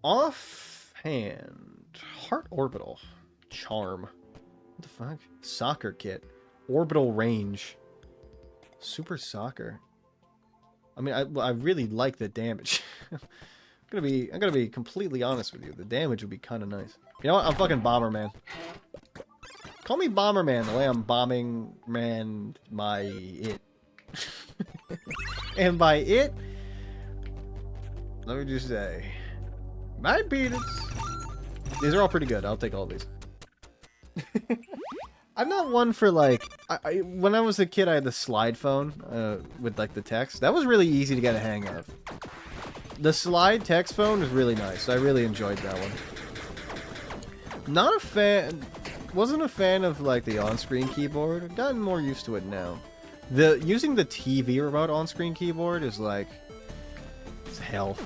S2: Offhand. Heart Orbital. Charm. What the fuck? Soccer kit. Orbital range. Super soccer. I mean, I really like the damage. I'm gonna be completely honest with you. The damage would be kind of nice. You know what? I'm fucking Bomberman. Call me Bomberman the way I'm bombing man my it. And by it, let me just say, my peanuts. These are all pretty good. I'll take all these. I'm not one for like when I was a kid I had the slide phone with like the text. That was really easy to get a hang of. The slide text phone was really nice. I really enjoyed that one. Not a fan, wasn't a fan of like the on-screen keyboard. I've gotten more used to it now. Using the TV remote on-screen keyboard is like, it's hell.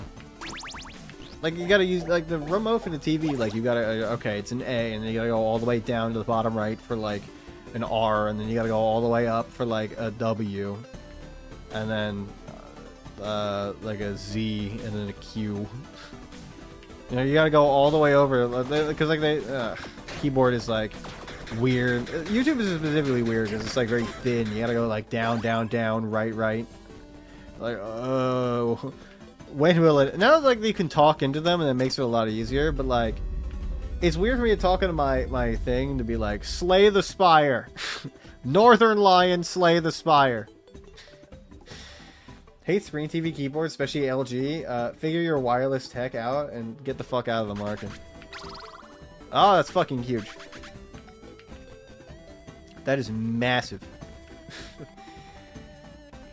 S2: Like, you gotta use, like, the remote for the TV, like, you gotta, okay, it's an A, and then you gotta go all the way down to the bottom right for, like, an R, and then you gotta go all the way up for, like, a W, and then, like, a Z, and then a Q. You know, you gotta go all the way over, because, like, keyboard is, like, weird. YouTube is specifically weird, because it's, like, very thin. You gotta go, like, down, down, down, right, right. Like, oh... When will it... Now, like, you can talk into them, and it makes it a lot easier, but, like... It's weird for me to talk into my thing to be like, slay the spire. Northern Lion, slay the spire. Hate screen TV keyboards, especially LG. Figure your wireless tech out and get the fuck out of the market. Oh, that's fucking huge. That is massive.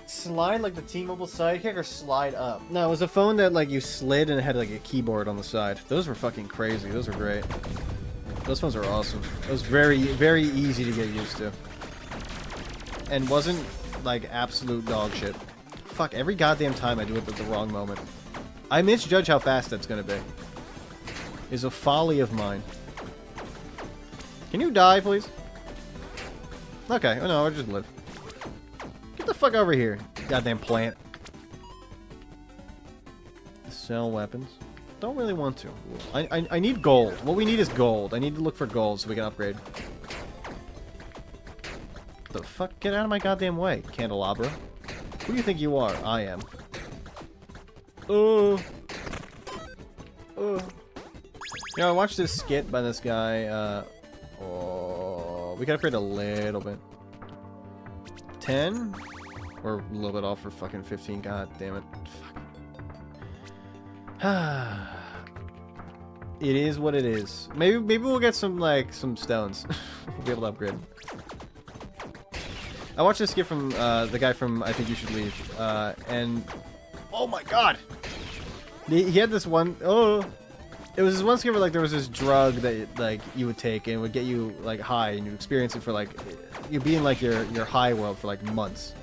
S2: Slide like the T-Mobile Sidekick or slide up? No, it was a phone that like you slid and it had like a keyboard on the side. Those were fucking crazy. Those were great. Those phones are awesome. It was very, very easy to get used to. And wasn't like absolute dog shit. Fuck, every goddamn time I do it at the wrong moment. I misjudge how fast that's gonna be. Is a folly of mine. Can you die, please? Okay, oh no, I just live. Get the fuck over here, goddamn plant. Sell weapons. Don't really want to. I need gold. What we need is gold. I need to look for gold so we can upgrade. The fuck? Get out of my goddamn way, candelabra. Who do you think you are? I am. Oh. Oh. You know, I watched this skit by this guy. Oh, we gotta upgrade a little bit. 10? Or a little bit off for fucking 15. God damn it. Fuck. It is what it is. Maybe we'll get some, like, some stones. We'll be able to upgrade. I watched this skit from, the guy from I Think You Should Leave. And... Oh my god! He had this one... Oh! It was this one skit where, like, there was this drug that, like, you would take and it would get you, like, high. And you'd experience it for, like... You'd be in, like, your high world for, like, months.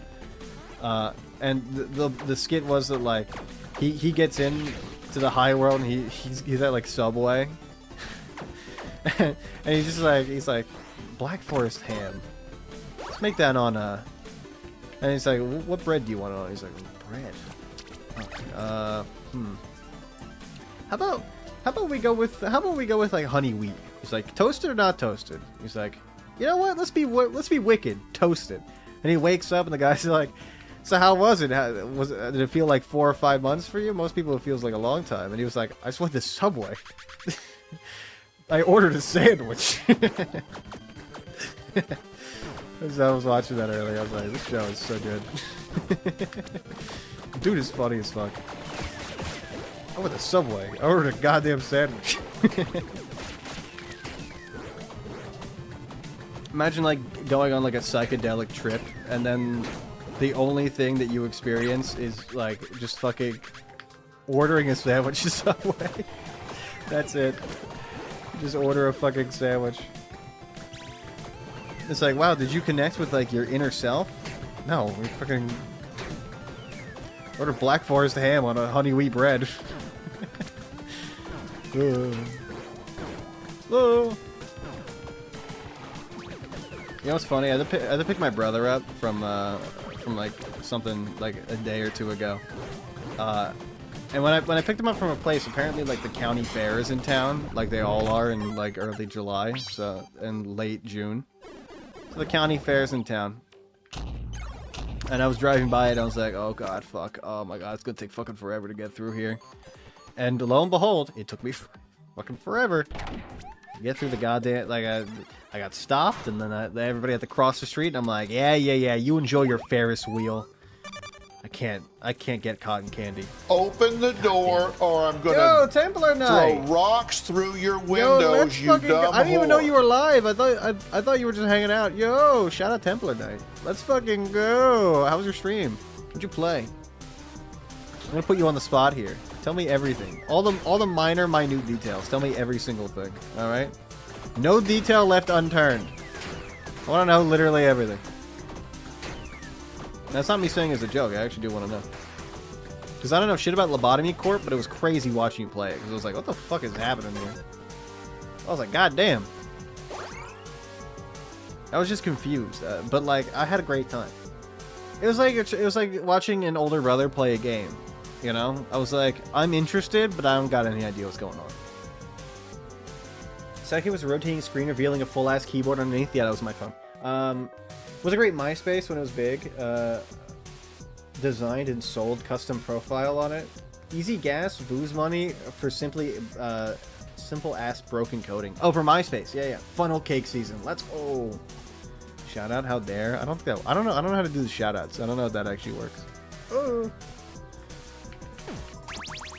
S2: And the skit was that, like, he gets in to the high world and he's at, like, Subway. And he's just like, Black Forest ham. Let's make that on, And he's like, what bread do you want on? He's like, bread. how about we go with like honey wheat? He's like, toasted or not toasted? He's like, you know what? Let's be wicked, toasted. And he wakes up and the guy's like, so how was it? Did it feel like 4 or 5 months for you? Most people it feels like a long time. And he was like, I just went to Subway. I ordered a sandwich. As I was watching that earlier, I was like, this show is so good. Dude is funny as fuck. I went to Subway. I ordered a goddamn sandwich. Imagine like going on like a psychedelic trip and then the only thing that you experience is like just fucking ordering a sandwich at Subway. That's it. Just order a fucking sandwich. It's like, wow, did you connect with like your inner self? No, we fucking order Black Forest ham on a honey wheat bread. Hello. You know what's funny? I had to pick my brother up from like something like a day or two ago. And when I picked him up from a place, apparently like the county fair is in town, like they all are in like early July, so in late June. So the county fair is in town. And I was driving by it, and I was like, oh god, fuck, oh my god, it's gonna take fucking forever to get through here. And lo and behold, it took me fucking forever to get through the goddamn, like, I got stopped, and then everybody had to cross the street, and I'm like, yeah, you enjoy your Ferris wheel. I can't get cotton candy.
S3: Open the door, or I'm gonna
S2: Yo, Templar Knight!
S3: throw rocks through your windows, you dumb
S2: I didn't even know
S3: whore.
S2: you were live. I thought you were just hanging out. Yo, shout out Templar Knight. Let's fucking go. How was your stream? What'd you play? I'm gonna put you on the spot here. Tell me everything. All the minor, minute details. Tell me every single thing. All right? No detail left unturned. I want to know literally everything. That's not me saying as a joke. I actually do want to know. Because I don't know shit about Lobotomy Corp, but it was crazy watching you play it. Because I was like, what the fuck is happening here? I was like, god damn. I was just confused. But like, I had a great time. It was like watching an older brother play a game. You know? I was like, I'm interested, but I don't got any idea what's going on. Second was a rotating screen revealing a full-ass keyboard underneath. Yeah, that was my phone. Was a great MySpace when it was big. Designed and sold custom profile on it. Easy gas, booze money for simple ass broken coding. Oh, for MySpace. Yeah. Funnel cake season. Let's go. Shout out, how dare. I don't know how to do the shout outs. I don't know if that actually works. Oh.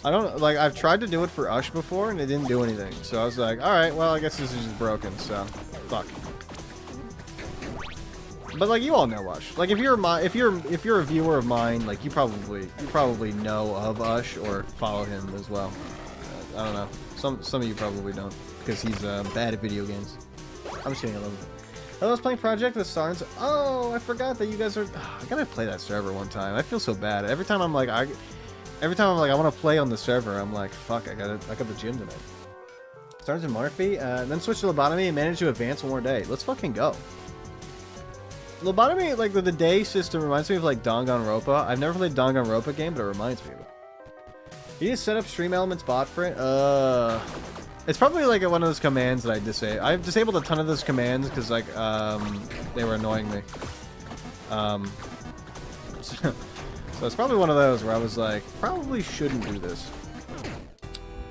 S2: I don't, like, I've tried to do it for Ush before and it didn't do anything. So I was like, alright, well, I guess this is just broken, so fuck. But like, you all know Ush. Like, if you're a viewer of mine, like, you probably know of Ush or follow him as well. I don't know. Some of you probably don't because he's bad at video games. I'm just kidding, I love him. I was playing Project with Sarns. Oh, I forgot that you guys are. I gotta play that server one time. I feel so bad every time I'm like, I want to play on the server. I'm like, fuck, I got the gym tonight. Starts in Marfy, then switch to Lobotomy and manage to advance one more day. Let's fucking go. Lobotomy, like the day system reminds me of like Danganronpa. I've never played Danganronpa game, but it reminds me of it. You just set up Stream Elements bot for it? It's probably like one of those commands that I disable. I've disabled a ton of those commands because like they were annoying me. So it's probably one of those where I was like, probably shouldn't do this.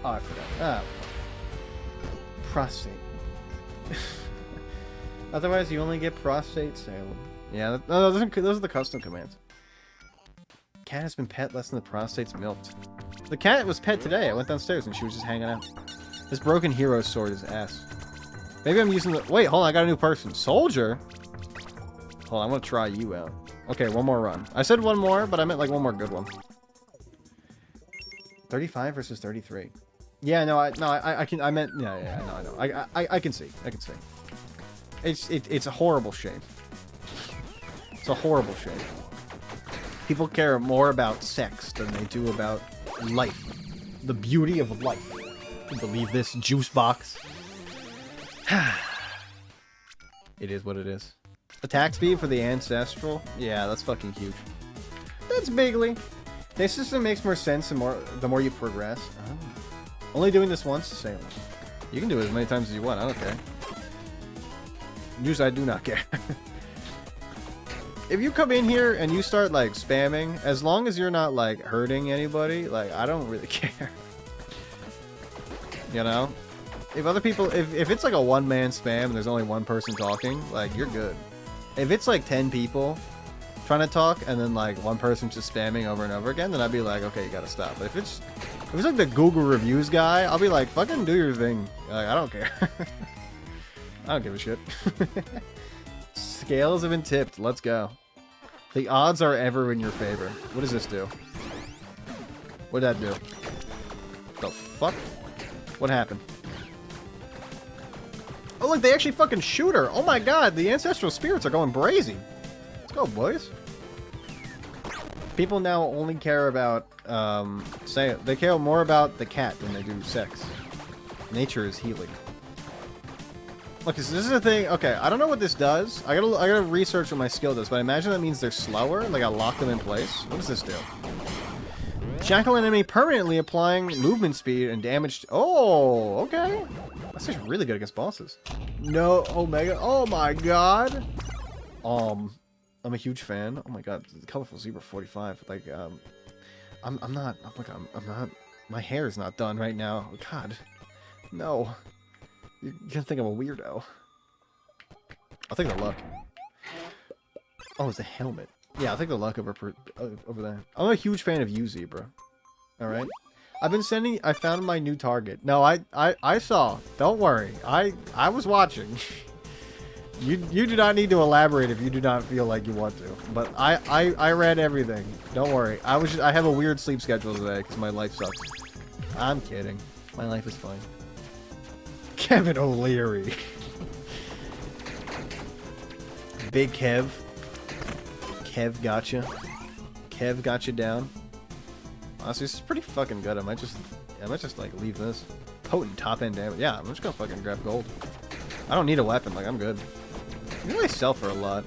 S2: Oh, I forgot. Ah, prostate. Otherwise, you only get prostate Salem. Yeah, no, those are the custom commands. Cat has been pet less than the prostate's milked. The cat was pet today. I went downstairs and she was just hanging out. This broken hero sword is ass. Maybe I'm using the... Wait, hold on. I got a new person. Soldier? Hold on. I want to try you out. Okay, one more run. I said one more, but I meant like one more good one. 35 versus 33. Yeah, no, I meant... Yeah, no, I know. I can see. I can see. It's a horrible shape. It's a horrible shape. People care more about sex than they do about life. The beauty of life. You believe this juice box? It is what it is. Attack speed for the ancestral? Yeah, that's fucking huge. That's bigly. This system makes more sense the more you progress. Oh. Only doing this once? Same. You can do it as many times as you want. I don't care. News, I do not care. If you come in here and you start, like, spamming, as long as you're not, like, hurting anybody, like, I don't really care. You know? If other people... If it's, like, a one-man spam and there's only one person talking, like, you're good. If it's, like, 10 people trying to talk and then, like, one person's just spamming over and over again, then I'd be like, okay, you gotta stop. But if it's like the Google reviews guy, I'll be like, fucking do your thing. Like, I don't care. I don't give a shit. Scales have been tipped. Let's go. The odds are ever in your favor. What does this do? What did that do? The fuck? What happened? Oh, look, they actually fucking shoot her. Oh my god, the ancestral spirits are going brazy. Let's go, boys. People now only care about, they care more about the cat than they do sex. Nature is healing. Look, this is a thing. Okay, I don't know what this does. I gotta research what my skill does, but I imagine that means they're slower. Like I lock them in place. What does this do? Shackle an enemy permanently, applying movement speed and damage. Oh, okay. That's just really good against bosses. No, Omega. Oh my god. I'm a huge fan. Oh my god, the colorful zebra 45. Like, I'm not. Oh my god, I'm not. My hair is not done right now. God, no. You're gonna think I'm a weirdo. I'll take the luck. Oh, it's a helmet. Yeah, I'll take the luck over that. I'm a huge fan of you, Zebra. Alright? I've been sending... I found my new target. No, I saw. Don't worry. I was watching. You do not need to elaborate if you do not feel like you want to. But I read everything. Don't worry. I have a weird sleep schedule today because my life sucks. I'm kidding. My life is fine. Kevin O'Leary. Big Kev. Kev gotcha. Kev got you down. Honestly, this is pretty fucking good. I might just like leave this. Potent top end damage. Yeah, I'm just gonna fucking grab gold. I don't need a weapon. Like I'm good. I really sell for a lot.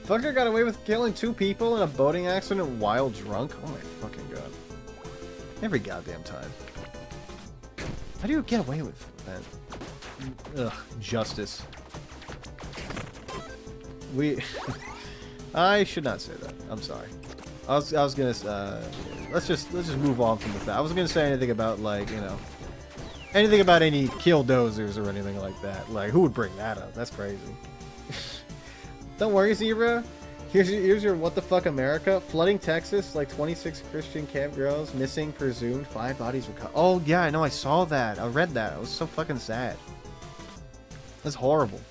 S2: Fucker got away with killing 2 people in a boating accident while drunk. Oh my fucking god. Every goddamn time. How do you get away with that? Ugh, justice. I should not say that. I'm sorry. I was gonna let's just move on from the fact. I wasn't gonna say anything about like, you know, anything about any killdozers or anything like that. Like who would bring that up? That's crazy. Don't worry, Zebra. Here's your what the fuck America. Flooding Texas, like 26 Christian campgrounds missing, presumed 5 bodies recovered. Oh yeah, I know, I saw that. I read that. I was so fucking sad. That's horrible.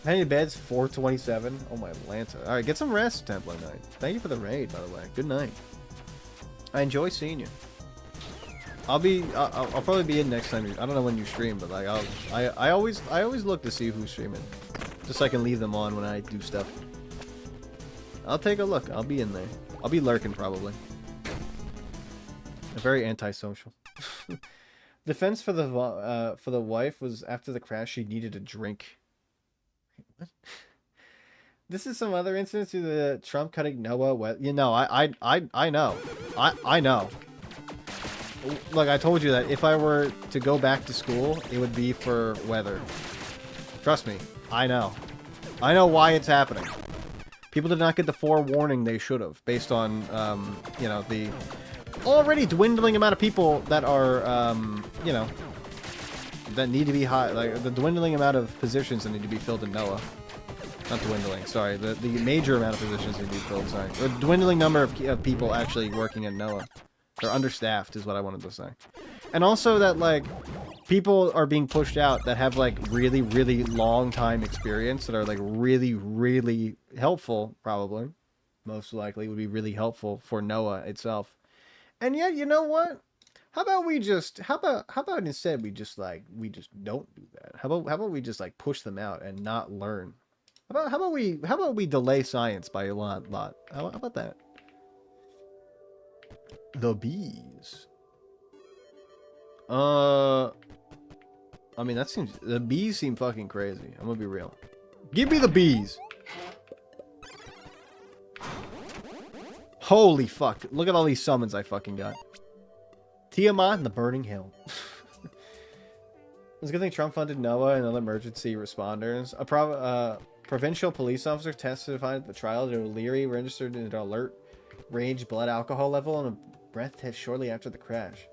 S2: How many beds? 427. Oh my Atlanta. Alright, get some rest, Templar Knight. Thank you for the raid, by the way. Good night. I enjoy seeing you. I'll probably be in next time. I don't know when you stream, but like I always look to see who's streaming. Just so I can leave them on when I do stuff. I'll take a look. I'll be in there. I'll be lurking probably. Very antisocial. Defense for the wife was after the crash she needed a drink. What? This is some other instance to the Trump cutting Noah. You know, I know. I know. Look, I told you that if I were to go back to school, it would be for weather. Trust me, I know. I know why it's happening. People did not get the forewarning they should have, based on, you know, the already dwindling amount of people that are, you know, that need to be high, like the dwindling amount of positions that need to be filled in NOAA. Not dwindling, sorry. The major amount of positions need to be filled, sorry. The dwindling number of people actually working at NOAA. They're understaffed is what I wanted to say. And also that, like, people are being pushed out that have, like, really, really long time experience that are, like, really, really helpful, probably. Most likely would be really helpful for NOAA itself. And yet, you know what? How about we just, how about instead we just don't do that? How about we just, like, push them out and not learn? How about we delay science by a lot? How about that? The bees. I mean, the bees seem fucking crazy. I'm gonna be real. Give me the bees. Holy fuck. Look at all these summons I fucking got. Tiamat and the Burning Hill. It's a good thing Trump funded NOAA and other emergency responders. A provincial police officer testified at the trial that O'Leary registered an alert range blood alcohol level and a breath test shortly after the crash.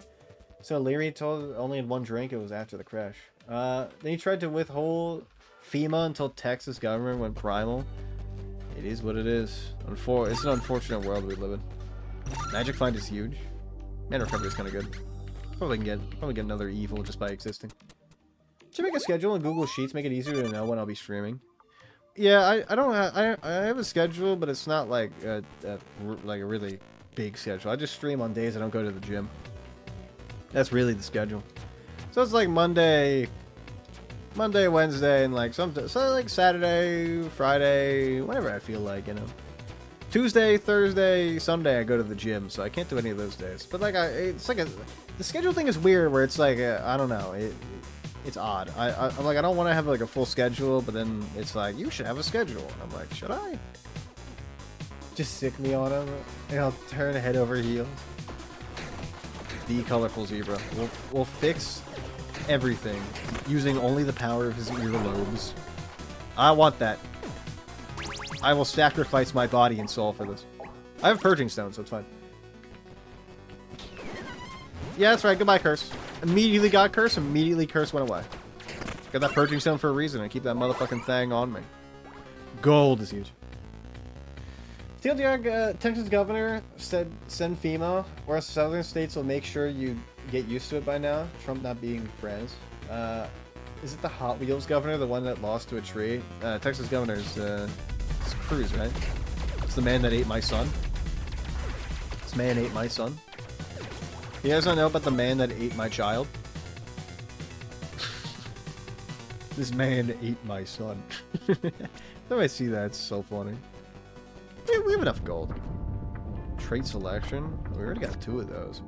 S2: So O'Leary told only had one drink. It was after the crash. Then he tried to withhold FEMA until Texas government went primal. It is what it is. It's an unfortunate world we live in. Magic find is huge. Man recovery is kind of good. Probably get another evil just by existing. Should make a schedule in Google Sheets, make it easier to know when I'll be streaming. Yeah, I have a schedule, but it's not like a really big schedule. I just stream on days I don't go to the gym. That's really the schedule. So it's like Monday, Wednesday, and like so like Saturday, Friday, whenever I feel like, you know. Tuesday, Thursday, Sunday I go to the gym, so I can't do any of those days. But like it's like the schedule thing is weird, where it's like I don't know, it's odd. I'm like, I don't want to have like a full schedule, but then it's like, you should have a schedule. And I'm like, should I? Just sick me on him, and I'll turn head over heels. The colorful zebra. We'll fix everything using only the power of his earlobes. I want that. I will sacrifice my body and soul for this. I have purging stone, so it's fine. Yeah, that's right. Goodbye, curse. Immediately got curse. Immediately curse went away. Got that purging stone for a reason. I keep that motherfucking thing on me. Gold is huge. TLDR, Texas governor said send FEMA, or else southern states will make sure you get used to it by now. Trump not being friends. Is it the Hot Wheels governor, the one that lost to a tree? Texas governor is it's Cruz, right? It's the man that ate my son. This man ate my son. You guys don't know about the man that ate my child? This man ate my son. When I see that, it's so funny. We have enough gold. Trait selection. We already got 2 of those.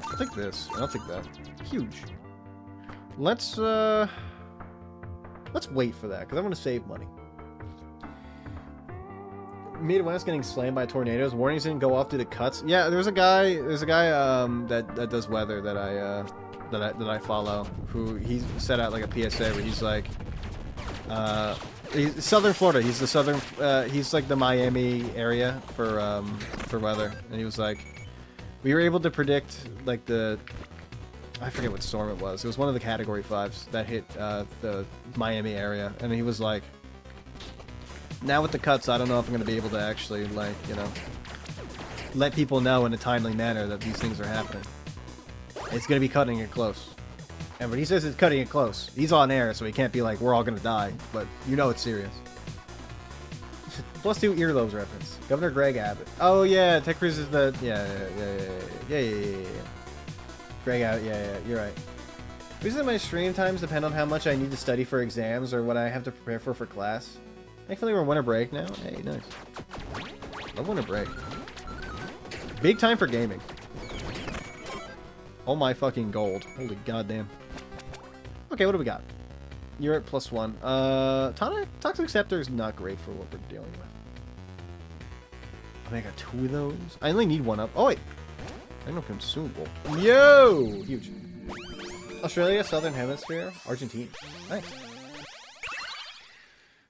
S2: I'll take this. I'll take that. Huge. Let's wait for that, because I want to save money. Midwest getting slammed by tornadoes. Warnings didn't go off due to cuts. Yeah, there's a guy that does weather that I follow, who he set out like a PSA where he's like he's Southern Florida. He's the southern he's like the Miami area for weather. And he was like, we were able to predict like I forget what storm it was. It was one of the category 5s that hit the Miami area, and he was like, now with the cuts, I don't know if I'm going to be able to actually, like, you know, let people know in a timely manner that these things are happening. It's going to be cutting it close. And when he says it's cutting it close, he's on air, so he can't be like, we're all going to die. But you know it's serious. +2 earlobes reference. Governor Greg Abbott. Oh, yeah, Ted Cruz is the... Yeah. Greg Abbott, yeah, you're right. Reason my stream times depend on how much I need to study for exams or what I have to prepare for class. Thankfully, we're on winter break now. Hey, nice. Love winter break. Big time for gaming. Oh my fucking gold. Holy goddamn. Okay, what do we got? You're at +1. Toxic Scepter is not great for what we're dealing with. I got 2 of those. I only need 1 up. Oh, wait. I know consumable. Yo! Huge. Australia, Southern Hemisphere, Argentina. Nice.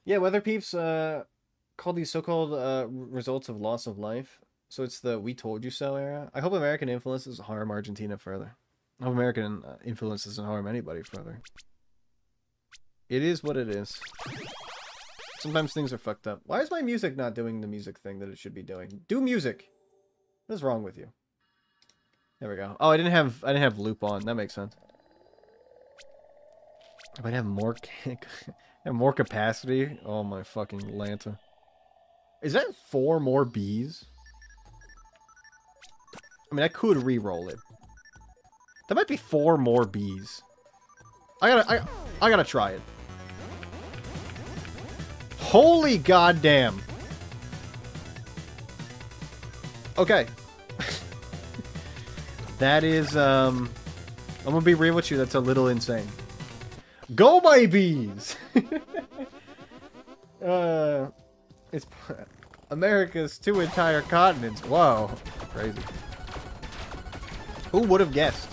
S2: Yeah, weather peeps call these so-called results of loss of life. So it's the "we told you so" era. I hope American influences harm Argentina further. I hope American influence doesn't harm anybody further. It is what it is. Sometimes things are fucked up. Why is my music not doing the music thing that it should be doing? Do music. What is wrong with you? There we go. Oh, I didn't have loop on. That makes sense. I might have more and more capacity. Oh my fucking Lanta. Is that 4 more bees? I mean, I could re-roll it. That might be 4 more bees. I gotta try it. Holy goddamn. Okay. That is, I'm gonna be real with you, that's a little insane. Go, my bees! It's America's 2 entire continents. Whoa. Crazy. Who would have guessed?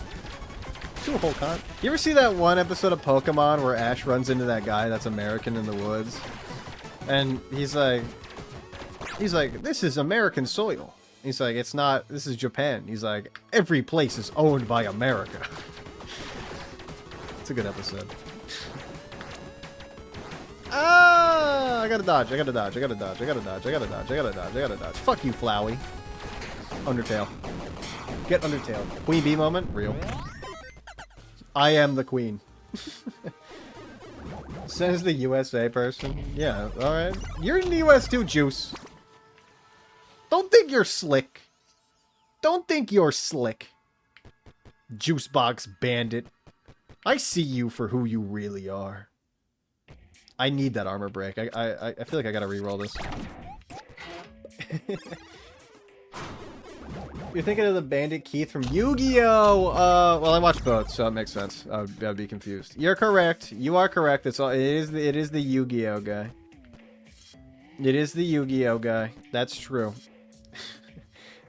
S2: To a whole con. You ever see that one episode of Pokemon where Ash runs into that guy that's American in the woods? And he's like, this is American soil. He's like, it's not, this is Japan. He's like, every place is owned by America. It's a good episode. Ah! I gotta dodge, I gotta dodge, I gotta dodge, I gotta dodge, I gotta dodge, I gotta dodge, I gotta dodge. Fuck you, Flowey. Undertale. Get Undertale. Queen Bee moment? Real. I am the queen. Says the USA person. Yeah, alright. You're in the US too, Juice. Don't think you're slick. Don't think you're slick. Juicebox bandit. I see you for who you really are. I need that armor break. I feel like I gotta reroll this. You're thinking of the Bandit Keith from Yu-Gi-Oh! Well, I watched both, so it makes sense. I'd be confused. You're correct. You are correct. It's all. It is the Yu-Gi-Oh guy. It is the Yu-Gi-Oh guy. That's true.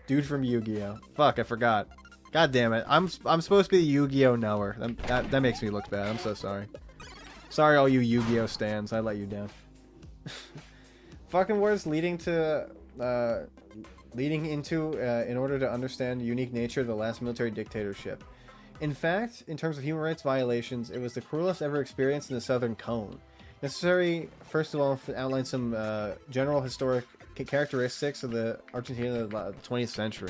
S2: Dude from Yu-Gi-Oh. Fuck, I forgot. God damn it. I'm supposed to be the Yu-Gi-Oh knower. That makes me look bad. I'm so sorry. Sorry, all you Yu-Gi-Oh stans. I let you down. Fucking words leading into in order to understand the unique nature of the last military dictatorship. In fact, in terms of human rights violations, it was the cruelest ever experienced in the Southern Cone. Necessary, first of all, to outline some general historic characteristics of the Argentina of the 20th century.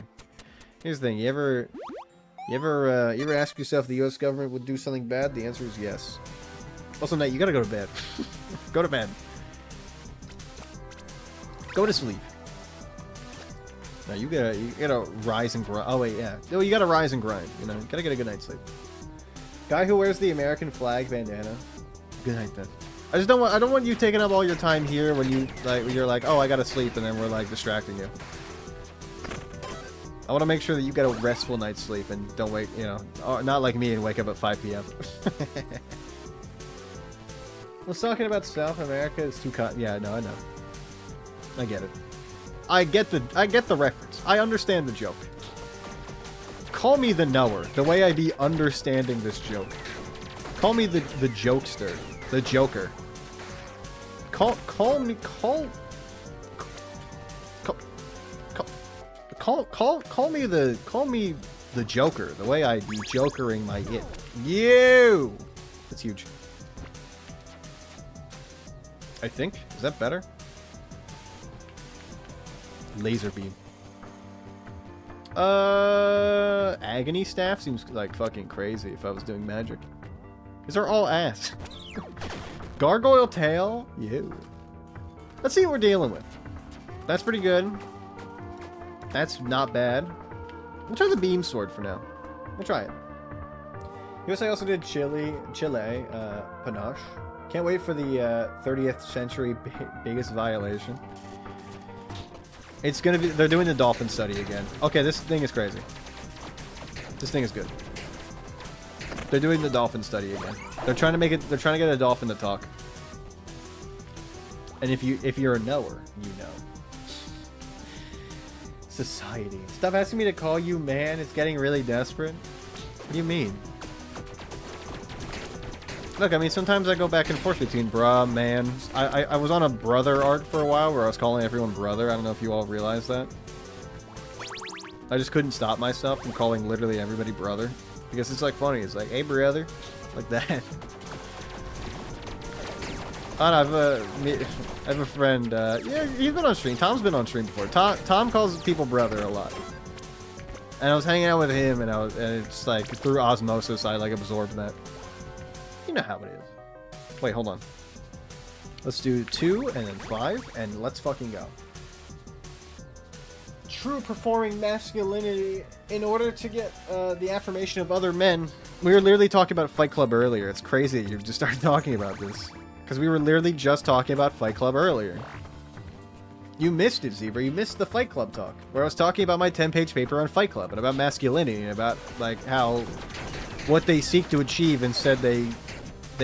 S2: Here's the thing: you ever ask yourself if the U.S. government would do something bad? The answer is yes. Also, Nate, you gotta go to bed. Go to bed. Go to sleep. No, you gotta rise and grind. Oh wait, yeah. No, you gotta rise and grind. You know, gotta get a good night's sleep. Guy who wears the American flag bandana. Good night then. I don't want you taking up all your time here when you're like, oh, I gotta sleep, and then we're like distracting you. I want to make sure that you get a restful night's sleep and don't wake, you know, not like me and wake up at 5 p.m. Was talking about South America is too yeah, no, I know. I get it. I get the reference. I understand the joke. Call me the knower, the way I be understanding this joke. Call me the jokester, the joker. Call me the joker, the way I be jokering my it. You. That's huge. I think. Is that better? Laser beam. Agony staff seems like fucking crazy if I was doing magic. These are all ass. Gargoyle tail? Ew. Let's see what we're dealing with. That's pretty good. That's not bad. We'll try the beam sword for now. We'll try it. USA also did Chile, panache. Can't wait for the 30th century biggest violation. It's gonna be, they're doing the dolphin study again. Okay, this thing is crazy. This thing is good. They're doing the dolphin study again. They're trying to get a dolphin to talk. And if you're a knower, you know. Society. Stop asking me to call you man. It's getting really desperate. What do you mean? Look, I mean, sometimes I go back and forth between bruh, man. I was on a brother art for a while where I was calling everyone brother. I don't know if you all realize that. I just couldn't stop myself from calling literally everybody brother. Because it's like funny. It's like, hey brother. Like that. I don't know, I have a friend, yeah, he's been on stream. Tom's been on stream before. Tom calls people brother a lot. And I was hanging out with him, and it's like, through osmosis, I like absorbed that. You know how it is. Wait, hold on. Let's do 2, and then 5, and let's fucking go. True performing masculinity in order to get the affirmation of other men. We were literally talking about Fight Club earlier. It's crazy you just started talking about this. Because we were literally just talking about Fight Club earlier. You missed it, Zebra. You missed the Fight Club talk. Where I was talking about my 10-page paper on Fight Club. And about masculinity. And about, like, how... what they seek to achieve. Instead, they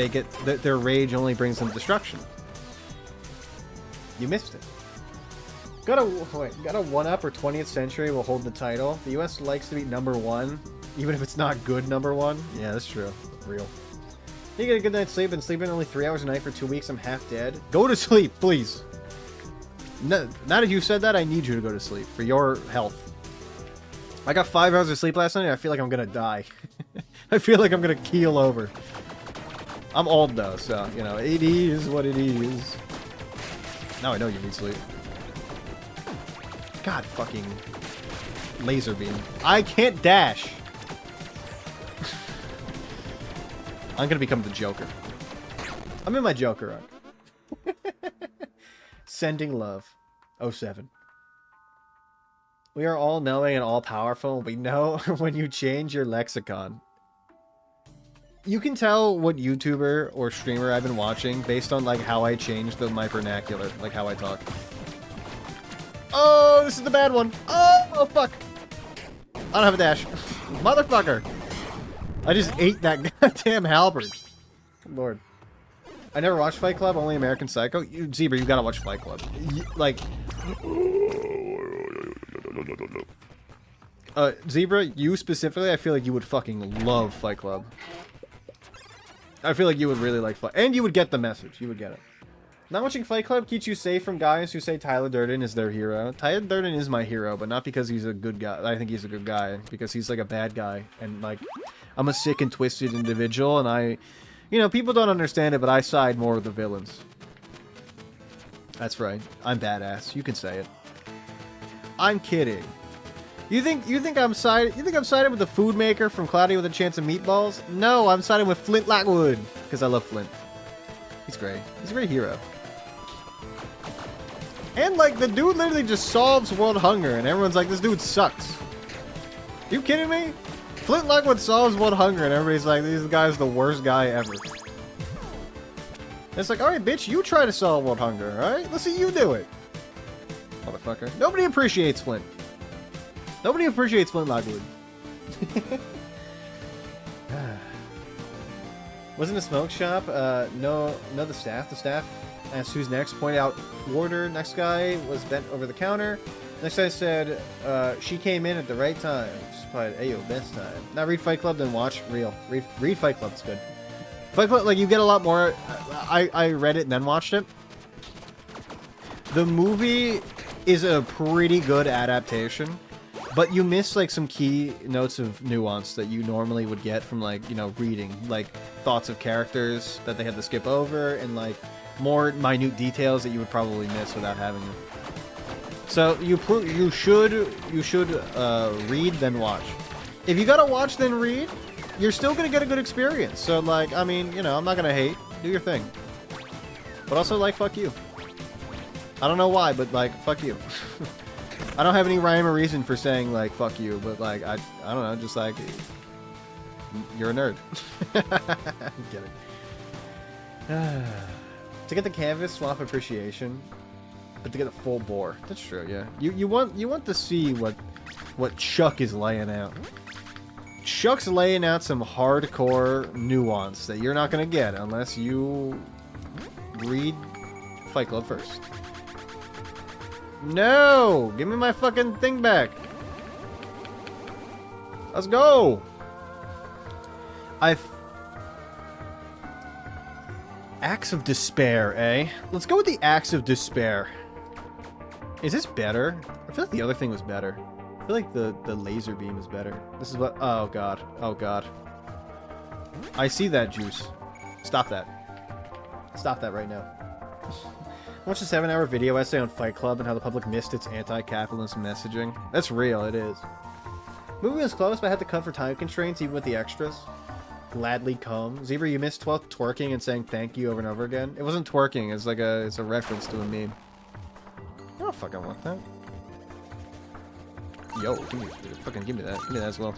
S2: get... their rage only brings them destruction. You missed it. Got a 1-up or 20th century will hold the title. The US likes to be #1. Even if it's not good, number one. Yeah, that's true. Real. You get a good night's sleep and sleep in only 3 hours a night for 2 weeks. I'm half dead. Go to sleep, please. No, now that you said that, I need you to go to sleep for your health. I got 5 hours of sleep last night and I feel like I'm gonna die. I feel like I'm gonna keel over. I'm old though, so, you know, it is what it is. Now I know you need sleep. God fucking laser beam. I can't dash. I'm gonna become the Joker. I'm in my Joker arc. Sending love. 07. We are all knowing and all powerful. We know when you change your lexicon. You can tell what YouTuber or streamer I've been watching based on like how I changed my vernacular, like how I talk. Oh, this is the bad one. Oh, fuck. I don't have a dash. Motherfucker. I just ate that goddamn halberd. Good lord. I never watched Fight Club, only American Psycho. Zebra, you gotta watch Fight Club. Like... Zebra, you specifically, I feel like you would fucking love Fight Club. I feel like you would really like Fight... And you would get the message. You would get it. Not watching Fight Club keeps you safe from guys who say Tyler Durden is their hero. Tyler Durden is my hero, but not because he's a good guy. I think he's a good guy. Because he's like a bad guy. And like, I'm a sick and twisted individual, and I... You know, people don't understand it, but I side more with the villains. That's right. I'm badass. You can say it. I'm kidding. You think I'm siding with the food maker from Cloudy with a Chance of Meatballs? No, I'm siding with Flint Lockwood because I love Flint. He's great. He's a great hero. And like the dude literally just solves world hunger, and everyone's like, this dude sucks. You kidding me? Flint Lockwood solves world hunger, and everybody's like, this guy's the worst guy ever. And it's like, alright, bitch, you try to solve world hunger, alright? Let's see you do it. Motherfucker. Nobody appreciates Flint. Nobody appreciates Flint Lockwood. Wasn't a smoke shop? No, the staff. The staff asked who's next. Pointed out Warder. Next guy was bent over the counter. Next guy said, she came in at the right time. Just probably, ayo, best time. Now read Fight Club, then watch Real. Read Fight Club, it's good. Fight Club, like, you get a lot more. I read it and then watched it. The movie is a pretty good adaptation, but you miss, like, some key notes of nuance that you normally would get from, like, you know, reading. Like, thoughts of characters that they had to skip over, and, like, more minute details that you would probably miss without having them. So you should read then watch. If you gotta watch then read, you're still gonna get a good experience. So like, I mean, you know, I'm not gonna hate. Do your thing. But also like, fuck you. I don't know why, but like, fuck you. I don't have any rhyme or reason for saying like, fuck you, but like, I don't know, just like, you're a nerd. I'm kidding. To get the canvas, swap appreciation. But to get a full bore. That's true, yeah. You want to see what Chuck is laying out. Chuck's laying out some hardcore nuance that you're not gonna get unless you read Fight Club first. No! Give me my fucking thing back. Let's go! Acts of Despair, eh? Let's go with the Acts of Despair. Is this better? I feel like the other thing was better. I feel like the laser beam is better. This is what... Oh, God. Oh, God. I see that, Juice. Stop that. Stop that right now. Watch a 7-hour video essay on Fight Club and how the public missed its anti-capitalist messaging. That's real, it is. Movie was close, but I had to cut for time constraints, even with the extras. Gladly come. Zebra, you missed 12th twerking and saying thank you over and over again. It wasn't twerking, it's like it's a reference to a meme. I don't fucking want that. Yo, give me that. Give me that as well.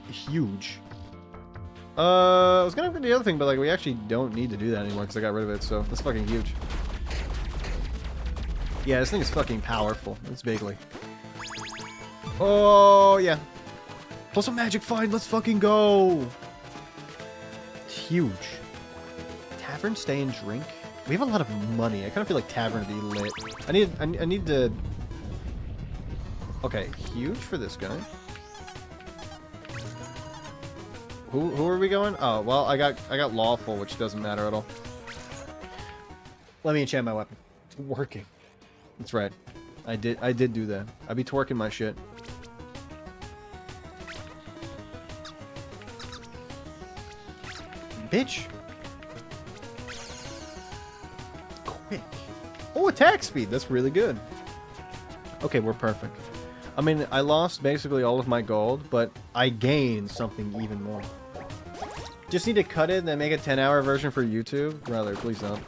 S2: Huge. I was gonna do the other thing, but like we actually don't need to do that anymore because I got rid of it, so that's fucking huge. Yeah, this thing is fucking powerful. It's bigly. Oh yeah. Plus a magic find, let's fucking go! Huge. Tavern, stay and drink? We have a lot of money. I kind of feel like tavern to be lit. I need to... Okay, huge for this guy. Who are we going? Oh, well, I got lawful, which doesn't matter at all. Let me enchant my weapon. It's working. That's right. I did do that. I be twerking my shit. Bitch. Quick. Oh, attack speed. That's really good. Okay, we're perfect. I mean, I lost basically all of my gold, but I gained something even more. Just need to cut it and then make a 10-hour version for YouTube? Brother, please don't.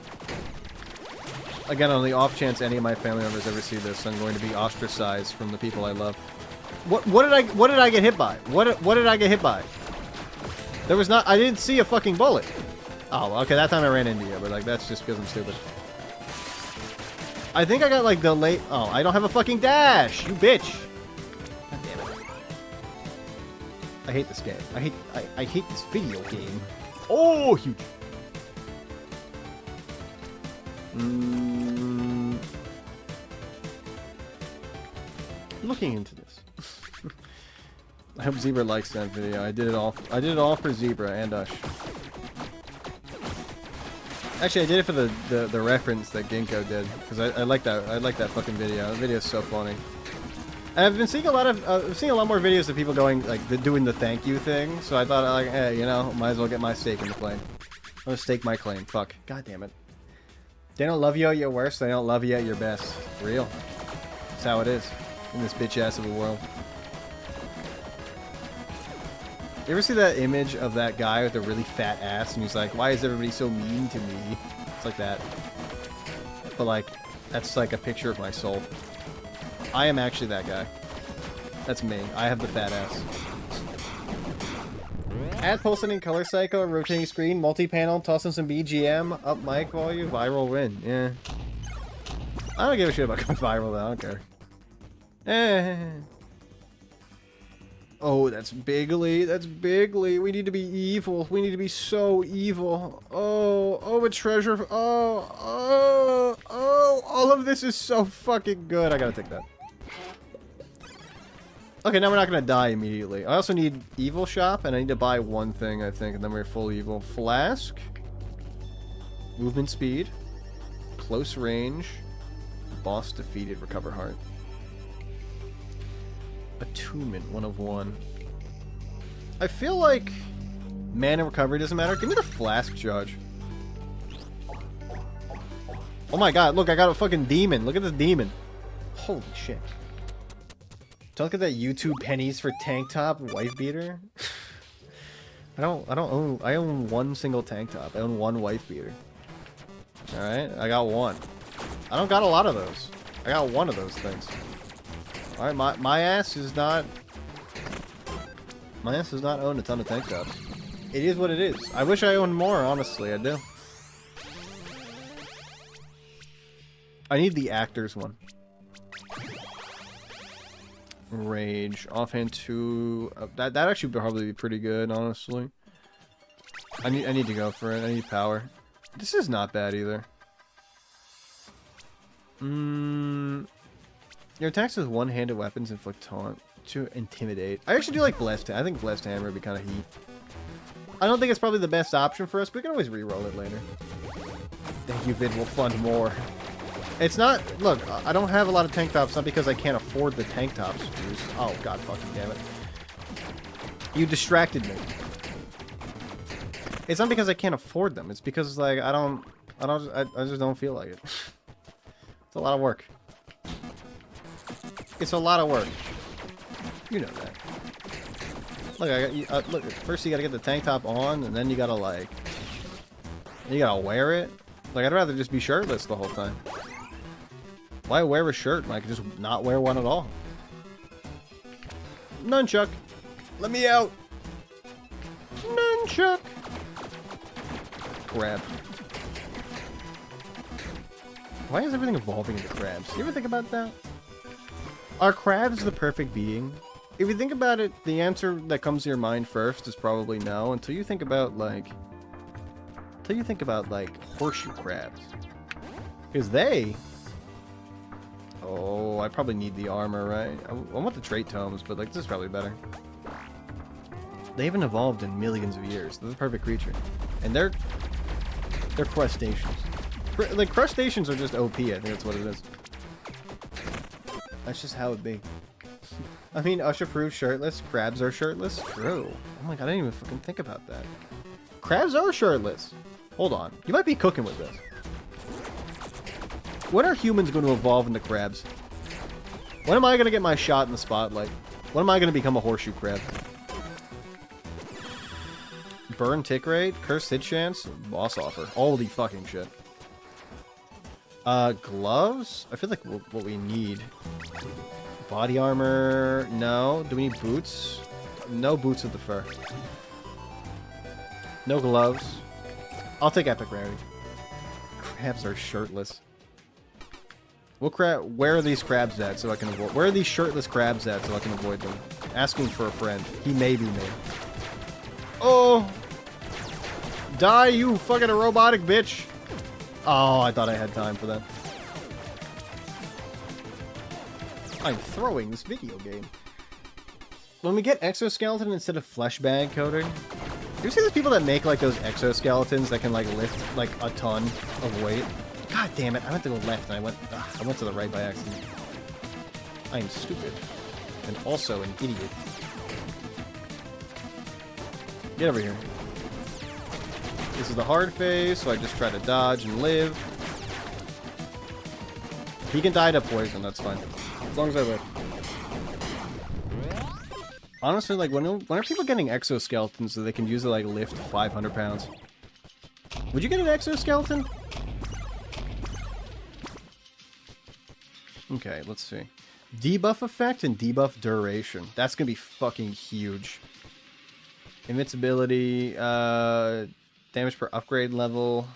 S2: Again, on the off chance any of my family members ever see this, I'm going to be ostracized from the people I love. What did I get hit by? What did I get hit by? There was not. I didn't see a fucking bullet. Oh, okay. That time I ran into you, but like that's just because I'm stupid. I think I got like the late. Oh, I don't have a fucking dash. You bitch. God damn it. I hate this game. I hate this video game. Oh, huge. Looking into this. I hope Zebra likes that video. I did it all for Zebra and Ush. Actually, I did it for the reference that Ginkgo did because I like that. I like that fucking video. The video is so funny. And I've been seeing a lot more videos of people going like doing the thank you thing. So I thought like, hey, you know, might as well get my stake in the claim. I'm gonna stake my claim. Fuck. God damn it. They don't love you at your worst. They don't love you at your best. Real. That's how it is in this bitch ass of a world. You ever see that image of that guy with a really fat ass and he's like, why is everybody so mean to me? It's like that. But like, that's like a picture of my soul. I am actually that guy. That's me. I have the fat ass. Add pulsating color cycle, rotating screen, multi-panel, tossing some BGM, up mic volume, viral win. Yeah. I don't give a shit about going viral though, I don't care. Oh, that's Bigly. That's Bigly. We need to be evil. We need to be so evil. Oh, a treasure. Oh, all of this is so fucking good. I gotta take that. Okay, now we're not gonna die immediately. I also need evil shop, and I need to buy one thing, I think, and then we're full evil. Flask. Movement speed. Close range. Boss defeated. Recover heart. Attunement, 1 of 1. I feel like mana recovery doesn't matter. Give me the flask charge. Oh my god, look, I got a fucking demon. Look at this demon. Holy shit. Don't look at that YouTube pennies for tank top wife beater. I own one single tank top. I own one wife beater. Alright, I got one. I don't got a lot of those. I got one of those things. Alright, my ass is not... My ass does not own a ton of tank tops. It is what it is. I wish I owned more, honestly, I do. I need the actors one. Rage. Offhand 2... that actually would probably be pretty good, honestly. I need to go for it. I need power. This is not bad either. Your attacks with one-handed weapons inflict taunt to intimidate. I actually do like Blessed. I think Blessed Hammer would be kind of heat. I don't think it's probably the best option for us, but we can always re-roll it later. Thank you, Vid. We'll fund more. It's not... Look, I don't have a lot of tank tops, not because I can't afford the tank tops. Oh, god fucking damn it. You distracted me. It's not because I can't afford them. It's because, like, I just don't feel like it. It's a lot of work. It's a lot of work. You know that. Look, look. First, you gotta get the tank top on, and then you gotta like, you gotta wear it. Like, I'd rather just be shirtless the whole time. Why wear a shirt when I could just not wear one at all? Nunchuck, let me out. Nunchuck. Crab. Why is everything evolving into crabs? You ever think about that? Are crabs the perfect being? If you think about it, the answer that comes to your mind first is probably no, until you think about, like... horseshoe crabs. Because they... Oh, I probably need the armor, right? I want the trait tomes, but, like, this is probably better. They haven't evolved in millions of years. They're the perfect creature. And they're crustaceans. Like, crustaceans are just OP, I think that's what it is. That's just how it be. I mean, Usher proves shirtless. Crabs are shirtless. True. Oh my god, I didn't even fucking think about that. Crabs are shirtless. Hold on. You might be cooking with this. When are humans going to evolve into crabs? When am I going to get my shot in the spotlight? When am I going to become a horseshoe crab? Burn tick rate, cursed hit chance, boss offer. Holy fucking shit. Gloves? I feel like what we need. Body armor? No. Do we need boots? No boots with the fur. No gloves. I'll take epic rarity. Crabs are shirtless. Where are these crabs at so I can avoid? Where are these shirtless crabs at so I can avoid them? Asking for a friend. He may be me. Oh! Die, you fucking robotic bitch! Oh, I thought I had time for that. I'm throwing this video game. When we get exoskeleton instead of flesh bag coating, you see those people that make like those exoskeletons that can like lift like a ton of weight? God damn it! I went to go left and I went to the right by accident. I am stupid and also an idiot. Get over here. This is the hard phase, so I just try to dodge and live. He can die to poison, that's fine. As long as I live. Honestly, like, when are people getting exoskeletons so they can use it, like, lift 500 pounds? Would you get an exoskeleton? Okay, let's see. Debuff effect and debuff duration. That's gonna be fucking huge. Invincibility, damage per upgrade level.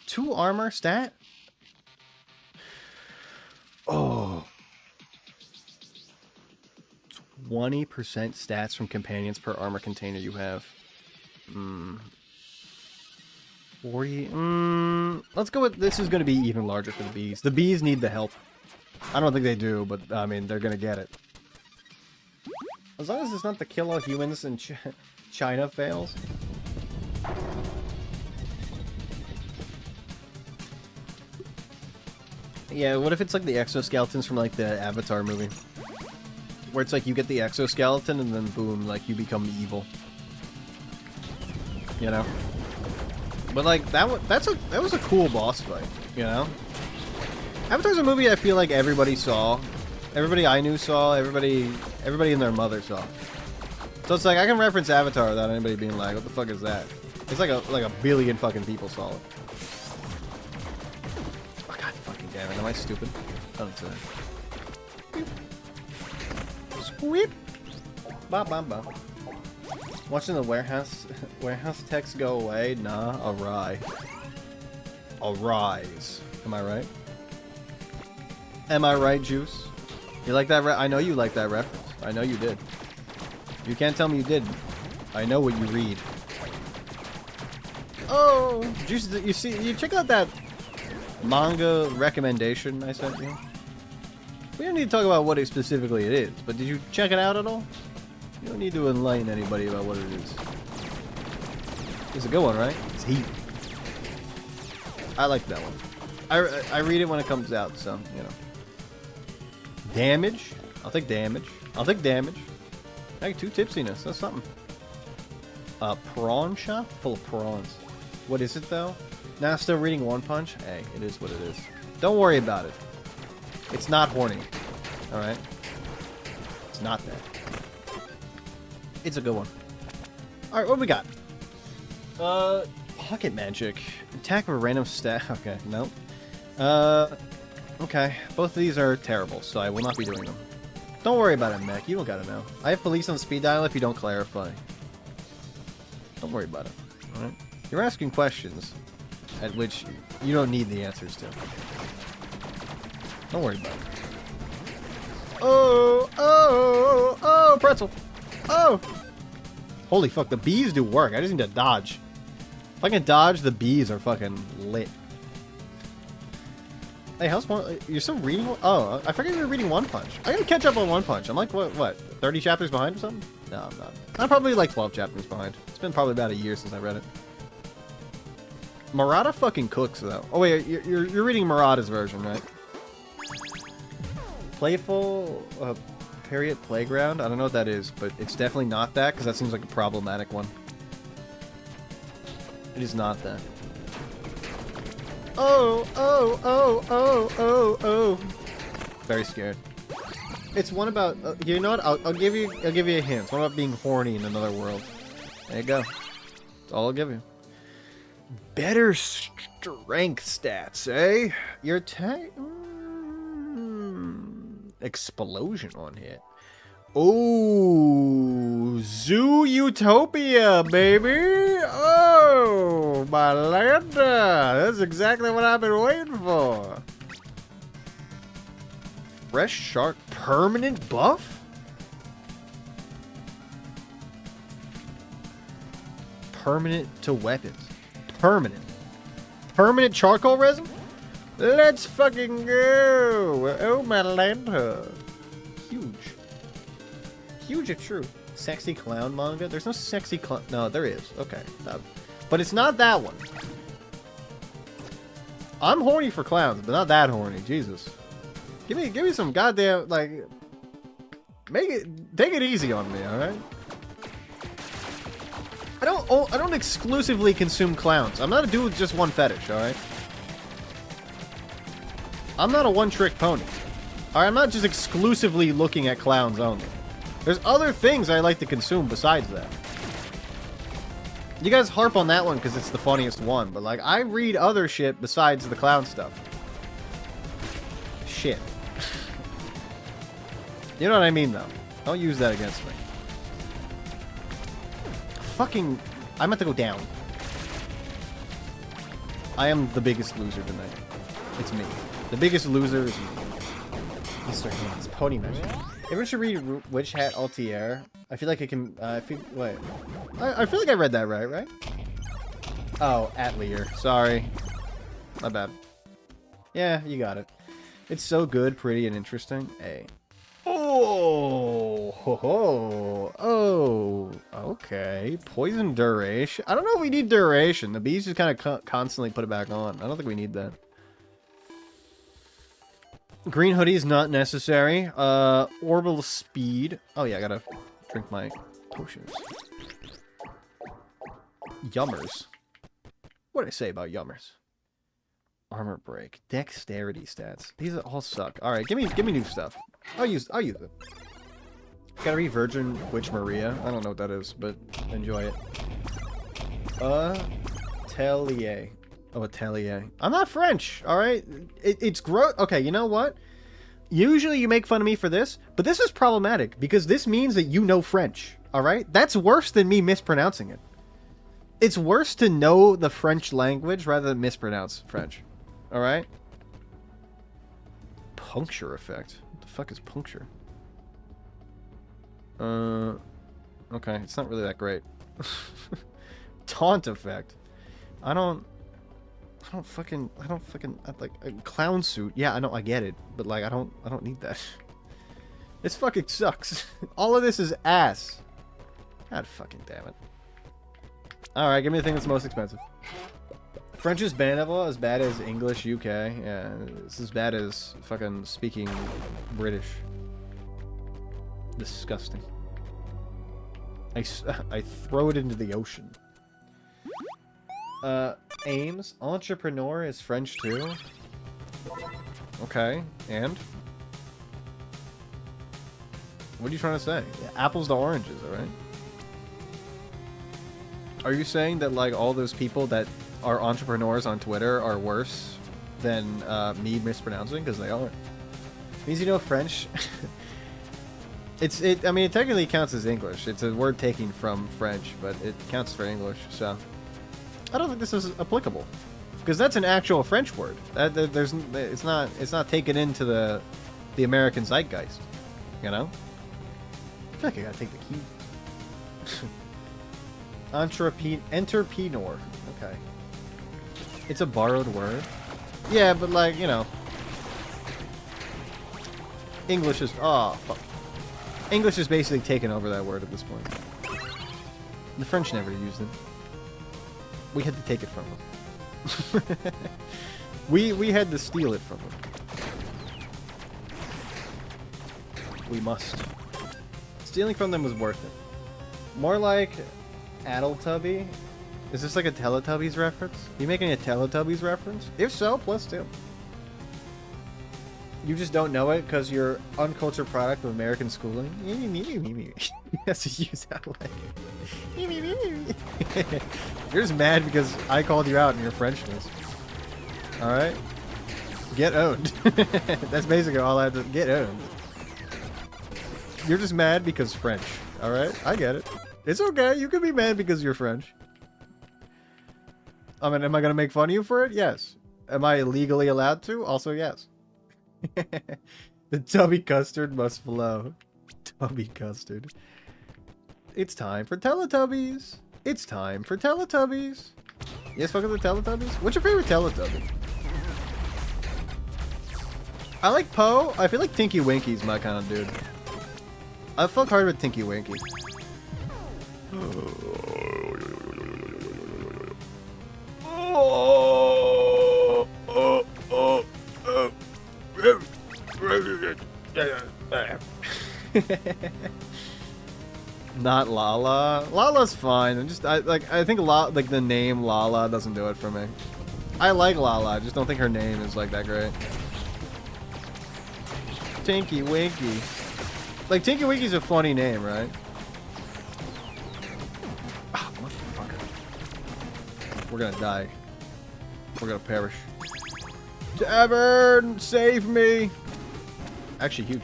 S2: 2 armor stat? Oh. 20% stats from companions per armor container you have. 40. Let's go with this is going to be even larger for the bees. The bees need the help. I don't think they do, but I mean, they're going to get it. As long as it's not the kill all humans in China fails. Yeah, what if it's like the exoskeletons from like the Avatar movie? Where it's like you get the exoskeleton and then boom, like you become evil. You know? But like that was a cool boss fight, you know? Avatar's a movie I feel like everybody saw. Everybody I knew saw, everybody and their mother saw. So it's like I can reference Avatar without anybody being like, what the fuck is that? It's like a billion fucking people saw it. Oh god fucking damn it, am I stupid? Oh, it's Sweep! Ba ba ba. Watching the warehouse text go away? Nah, awry. Arise. Am I right? Am I right, Juice? You like that I know you like that reference. I know you did. You can't tell me you didn't. I know what you read. Oh! Juice, you check out that manga recommendation I sent you? We don't need to talk about what specifically it is, but did you check it out at all? You don't need to enlighten anybody about what it is. It's a good one, right? It's heat. I like that one. I read it when it comes out, so, you know. Damage? I'll take damage. I'll take damage. I get 2 tipsiness. That's something. Prawn shop? Full of prawns. What is it, though? Now still reading One Punch? Hey, it is what it is. Don't worry about it. It's not horny. Alright? It's not that. It's a good one. Alright, what we got? Pocket magic. Attack of a random stat. Okay, nope. Okay. Both of these are terrible, so I will not be doing them. Don't worry about it, Mech. You don't gotta know. I have police on speed dial if you don't clarify. Don't worry about it. Alright? You're asking questions at which you don't need the answers to. Don't worry about it. Oh, pretzel. Oh. Holy fuck, the bees do work. I just need to dodge. If I can dodge, the bees are fucking lit. Hey, how's one? You're still reading? Oh, I forgot you were reading One Punch. I gotta catch up on One Punch. I'm like, what, 30 chapters behind or something? No, I'm not. I'm probably like 12 chapters behind. It's been probably about a year since I read it. Murata fucking cooks, though. Oh, wait, you're reading Murata's version, right? Playful Period Playground? I don't know what that is, but it's definitely not that, because that seems like a problematic one. It is not that. Oh, oh, oh, oh, oh, oh. Very scared. It's one about, you know what? I'll give you a hint. It's one about being horny in another world. There you go. That's all I'll give you. Better strength stats, eh? Your attack... Explosion on hit. Oh, Zoo Utopia, baby! Oh, my landa! That's exactly what I've been waiting for. Fresh Shark permanent buff? Permanent to weapons. Permanent. Permanent charcoal resin? Let's fucking go! Oh, my lanta. Huge. Huge if true. Sexy clown manga? There's no sexy clown. No, there is. Okay. But it's not that one. I'm horny for clowns, but not that horny. Jesus. Give me some goddamn, like... Take it easy on me, alright? I don't exclusively consume clowns. I'm not a dude with just one fetish, alright? I'm not a one-trick pony. Alright, I'm not just exclusively looking at clowns only. There's other things I like to consume besides that. You guys harp on that one because it's the funniest one, but like, I read other shit besides the clown stuff. Shit. You know what I mean, though. Don't use that against me. Fucking... I'm about to go down. I am the biggest loser tonight. It's me. The biggest loser is me. Mr. Hands. Pony Magic. Everyone should read Witch Hat Altier. I feel like I can... wait. I feel like I read that right? Oh, Atelier. Sorry. My bad. Yeah, you got it. It's so good, pretty, and interesting. Hey. Oh, ho, ho. Oh, okay. Poison duration. I don't know if we need duration. The bees just kind of constantly put it back on. I don't think we need that. Green hoodie is not necessary. Orbital speed. Oh yeah, I gotta drink my potions. Yummers. What did I say about yummers? Armor break. Dexterity stats. These all suck. Alright, give me new stuff. I'll use it. Gotta read Virgin Witch Maria. I don't know what that is, but enjoy it. Atelier. Oh, Atelier. I'm not French, alright? It's gross. Okay, you know what? Usually you make fun of me for this, but this is problematic because this means that you know French, alright? That's worse than me mispronouncing it. It's worse to know the French language rather than mispronounce French. Alright? Puncture effect. What the fuck is puncture? Okay, it's not really that great. Taunt effect. I don't fucking like a clown suit. Yeah, I know, I get it, but like I don't need that. This fucking sucks. All of this is ass. God fucking damn it. Alright, give me the thing that's most expensive. French is as bad as English UK. Yeah, it's as bad as fucking speaking British. Disgusting. I throw it into the ocean. Ames. Entrepreneur is French too. Okay, and? What are you trying to say? Yeah, apples to oranges, alright? Are you saying that, like, all those people that are entrepreneurs on Twitter are worse than me mispronouncing? Because they are. Means you know French. I mean, it technically counts as English. It's a word taken from French, but it counts for English, so... I don't think this is applicable. Because that's an actual French word. It's not taken into the American zeitgeist. You know? I feel like I gotta take the key. Entrepreneur. Okay. It's a borrowed word. Yeah, but like, you know. English is... Oh, fuck. English is basically taken over that word at this point. The French never used it. We had to take it from them. we had to steal it from them. We must. Stealing from them was worth it. More like Addletubby. Is this like a Teletubbies reference? Are you making a Teletubbies reference? If so, +2. You just don't know it because you're uncultured product of American schooling. Yes, to use that way. You're just mad because I called you out in your Frenchness. Alright? Get owned. That's basically all I have to... Get owned. You're just mad because French. Alright? I get it. It's okay. You can be mad because you're French. I mean, am I going to make fun of you for it? Yes. Am I legally allowed to? Also, yes. The tubby custard must flow. Tubby custard. It's time for Teletubbies. It's time for Teletubbies. You guys fucking the Teletubbies? What's your favorite Teletubby? I like Poe. I feel like Tinky Winky's my kind of dude. I fuck hard with Tinky Winky. Not Lala. Lala's fine. I think the name Lala doesn't do it for me. I like Lala. I just don't think her name is like that great. Tinky Winky. Like Tinky Winky's a funny name, right? Ah, motherfucker. We're gonna die. We're gonna perish. Tavern, save me! Actually, huge.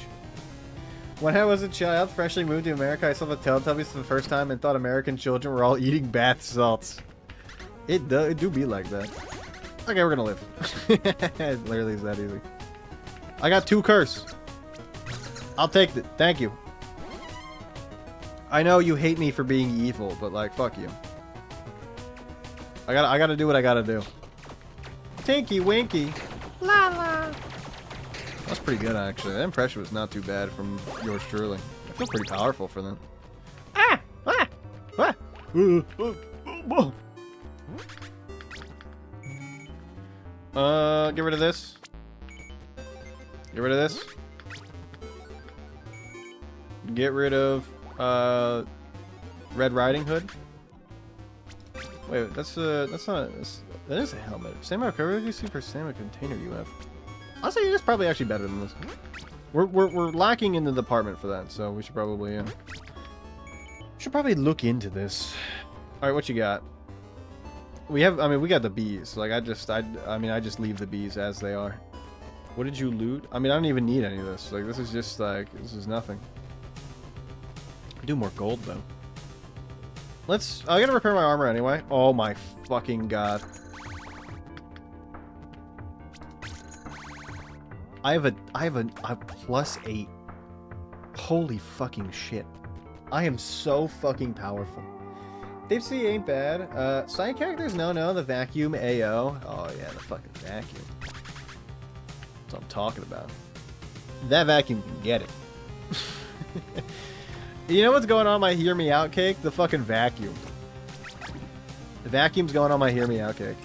S2: When I was a child, freshly moved to America, I saw the Teletubbies for the first time and thought American children were all eating bath salts. It do be like that. Okay, we're gonna live. It literally is that easy. I got 2 curse. I'll take it. Thank you. I know you hate me for being evil, but like, fuck you. I gotta do what I gotta do. Tinky Winky. La la. That's pretty good, actually. That impression was not too bad from yours truly. I feel pretty powerful for that. Ah! Ah! Ah! Get rid of this. Get rid of this. Get rid of, Red Riding Hood. Wait, that's not, that is a helmet. Same amount of coverage you see per same container you have. I'll say it's probably actually better than this. We're lacking in the department for that, so we should probably look into this. All right, what you got? We got the bees. Like I just leave the bees as they are. What did you loot? I mean, I don't even need any of this. Like this is just like this is nothing. Do more gold though. I gotta repair my armor anyway. Oh my fucking god. I have a +8. Holy fucking shit. I am so fucking powerful. Dave C ain't bad. Side characters? No, the vacuum AO. Oh yeah, the fucking vacuum. That's what I'm talking about. That vacuum can get it. You know what's going on my Hear Me Out cake? The fucking vacuum. The vacuum's going on my Hear Me Out cake.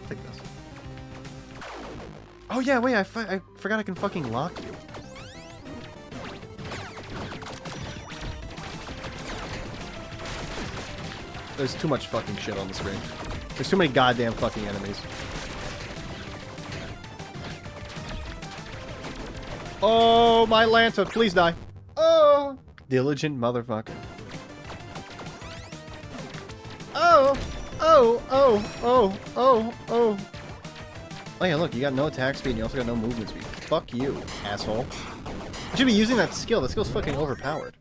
S2: Take this. Oh yeah, wait, I forgot I can fucking lock you. There's too much fucking shit on the screen. There's too many goddamn fucking enemies. Oh, my Lancer, please die. Oh! Diligent motherfucker. Oh! Oh! Oh! Oh! Oh! Oh! Oh yeah, look, you got no attack speed and you also got no movement speed. Fuck you, asshole. I should be using that skill. That skill's fucking overpowered.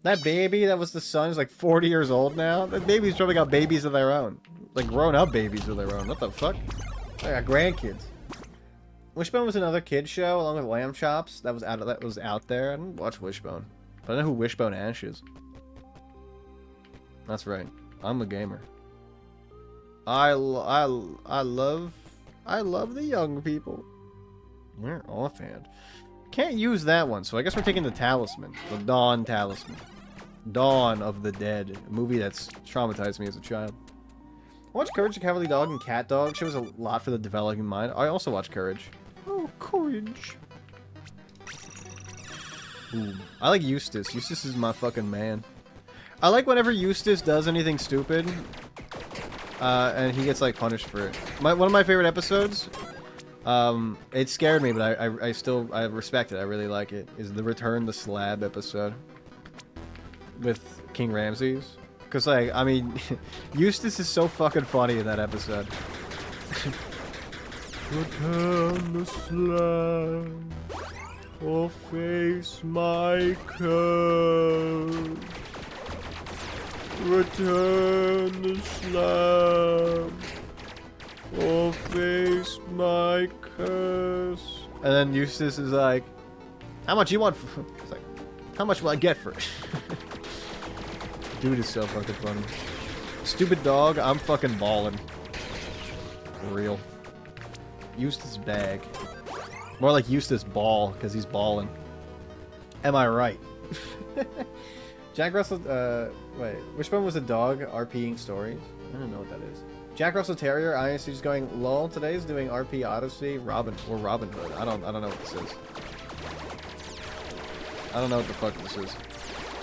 S2: That baby that was the son is like 40 years old now. That baby's probably got babies of their own. Like grown-up babies of their own. What the fuck? I got grandkids. Wishbone was another kid show along with Lamb Chops that was out there. I didn't watch Wishbone. But I know who Wishbone Ash is. That's right. I'm a gamer. I love the young people. We're all a fan. Can't use that one, so I guess we're taking the Talisman. The Dawn Talisman. Dawn of the Dead. A movie that's traumatized me as a child. I watched Courage the Cowardly Dog and Cat Dog. She was a lot for the developing mind. I also watched Courage. Oh, Courage. Ooh. I like Eustace. Eustace is my fucking man. I like whenever Eustace does anything stupid, and he gets, like, punished for it. One of my favorite episodes, it scared me, but I respect it. I really like it, is the Return the Slab episode with King Ramses. Because, like, I mean, Eustace is so fucking funny in that episode. Return the slab, or face my curse. Return the slab, or face my curse. And then Eustace is like, how much you want for it? It's like, how much will I get for it? Dude is so fucking funny. Stupid dog, I'm fucking balling. For real. Eustace bag. More like Eustace ball, because he's balling. Am I right? Jack Russell, wait, which one was the dog RPing stories? I don't know what that is. Jack Russell Terrier, ISC is going lol. Today's doing RP Odyssey, Robin Hood. I don't know what this is. I don't know what the fuck this is.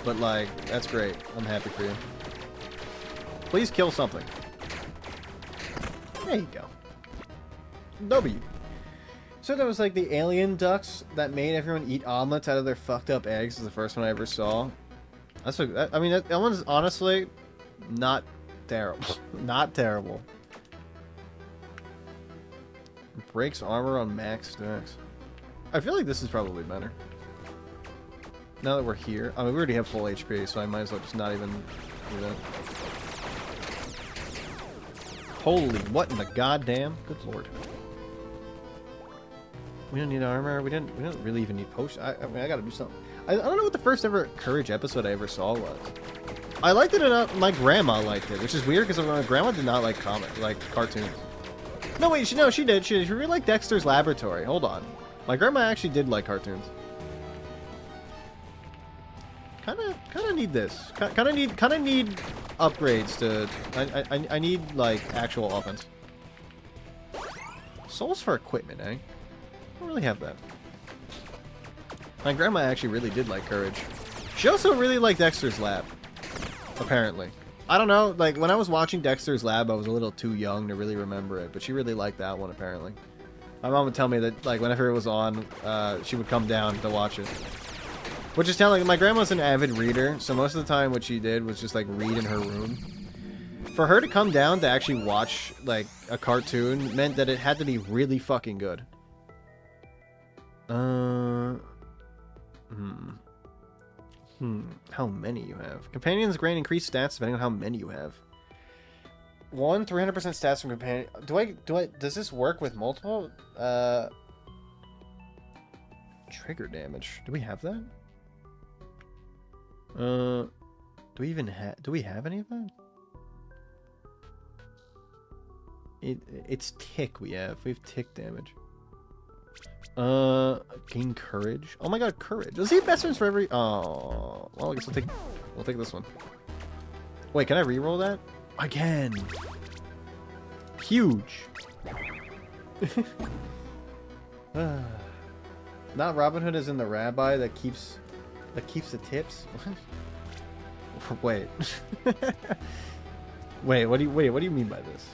S2: But, like, that's great. I'm happy for you. Please kill something. There you go. W. So that was, like, the alien ducks that made everyone eat omelets out of their fucked up eggs is the first one I ever saw. That's what, I mean, that one's honestly not terrible. Not terrible. Breaks armor on max stacks. I feel like this is probably better. Now that we're here, I mean, we already have full HP, so I might as well just not even do that. Holy, what in the goddamn? Good lord. We don't need armor. We don't really even need potions. I mean, I gotta do something. I don't know what the first ever Courage episode I ever saw was. I liked it enough. My grandma liked it, which is weird because my grandma did not like cartoons. No, wait, she did. She really liked Dexter's Laboratory. Hold on. My grandma actually did like cartoons. Kind of need this. Kind of need upgrades to. I need like actual offense. Souls for equipment, eh? I don't really have that. My grandma actually really did like Courage. She also really liked Dexter's Lab. Apparently. I don't know, like, when I was watching Dexter's Lab, I was a little too young to really remember it, but she really liked that one, apparently. My mom would tell me that, like, whenever it was on, she would come down to watch it. Which is telling, my grandma's an avid reader, so most of the time what she did was just, like, read in her room. For her to come down to actually watch, like, a cartoon meant that it had to be really fucking good. How many you have? Companions grant increased stats depending on how many you have. 1, 300% stats from companion. Does this work with multiple? Trigger damage. Do we have that? Do we have any of that? It's tick we have. We have tick damage. Gain courage. Oh my god, courage. Does he have best friends for every? Oh, well, I guess we'll take this one. Wait, can I reroll that? Again. Huge. Not Robin Hood is in the rabbi that keeps the tips. What? Wait. What do you mean by this?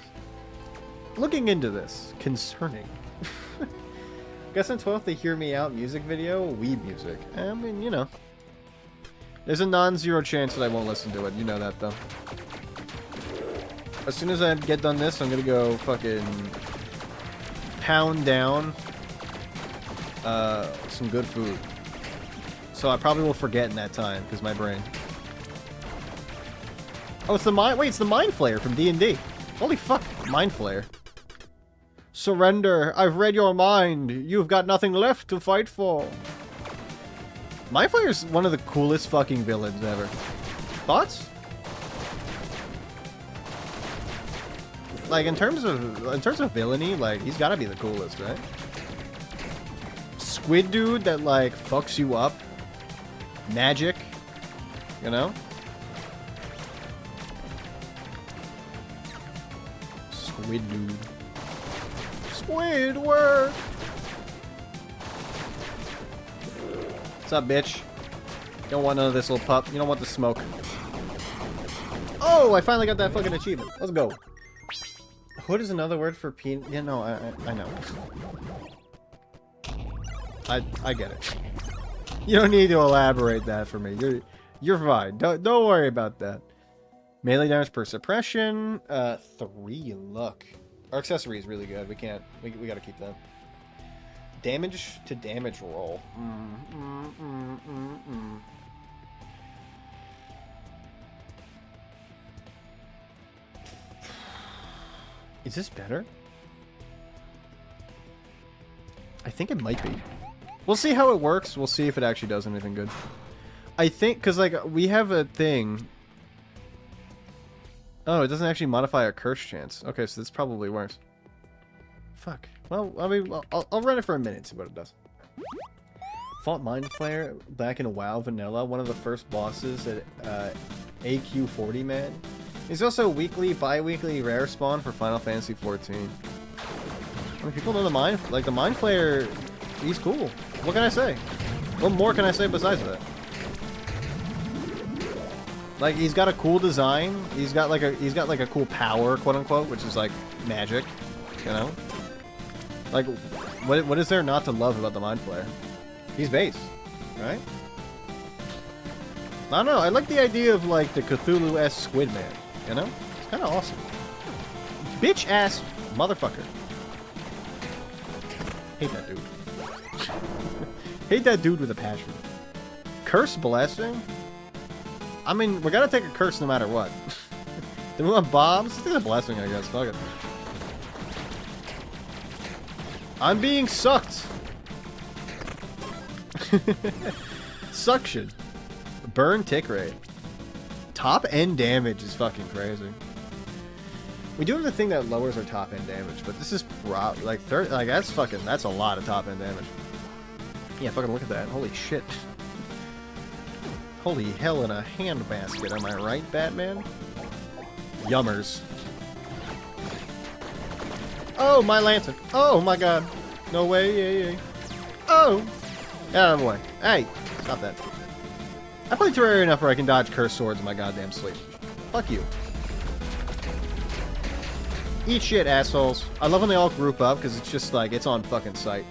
S2: Looking into this concerning. Guess on 12th, they Hear Me Out music video, weeb music. I mean, you know. There's a non-zero chance that I won't listen to it. You know that, though. As soon as I get done this, I'm gonna go fucking pound down some good food. So I probably will forget in that time, because my brain. Oh, it's the Mind... Wait, it's the Mind Flayer from D&D. Holy fuck, Mind Flayer. Surrender. I've read your mind. You've got nothing left to fight for. Mind Flayer's one of the coolest fucking villains ever. Thoughts? Like, in terms of villainy, like, he's gotta be the coolest, right? squid dude that, like, fucks you up. Magic. You know? Squid dude. Squidward! What's up, bitch? You don't want none of this little pup. You don't want the smoke. Oh, I finally got that fucking achievement. Let's go. Hood is another word for peanut. Yeah, no, I know. I get it. You don't need to elaborate that for me. You're fine. Don't worry about that. Melee damage per suppression. 3. Look, our accessory is really good. We gotta keep that. Damage to damage roll. Is this better? I think it might be. We'll see how it works. We'll see if it actually does anything good. I think, because, like, we have a thing. Oh, it doesn't actually modify our curse chance. Okay, so this probably works. Fuck. Well, I mean, I'll run it for a minute and see what it does. Fought Mind Flayer back in WoW Vanilla, one of the first bosses at AQ40, man. He's also weekly, bi-weekly rare spawn for Final Fantasy 14. I mean, people know the Mind Flayer, he's cool. What can I say? What more can I say besides that? Like, he's got a cool design. He's got like a cool power, quote unquote, which is like magic, you know? Like, what is there not to love about the Mind Flayer? He's base, right? I don't know. I like the idea of like the Cthulhu-esque Squid Man. You know? It's kind of awesome. Bitch ass motherfucker. Hate that dude. Hate that dude with a passion. Curse blessing? I mean, we're gonna take a curse no matter what. Do we want bombs? Let's take a blessing, I guess. Fuck it. I'm being sucked. Suction. Burn tick rate. Top end damage is fucking crazy. We do have the thing that lowers our top end damage, but this is like 30. Like that's a lot of top end damage. Yeah, fucking look at that. Holy shit. Holy hell in a handbasket, am I right, Batman? Yummers. Oh, my lantern. Oh my god. No way. Yeah. Oh. Get out of the way. Hey, stop that. I play Terraria enough where I can dodge cursed swords in my goddamn sleep. Fuck you. Eat shit, assholes. I love when they all group up, because it's just like, it's on fucking sight.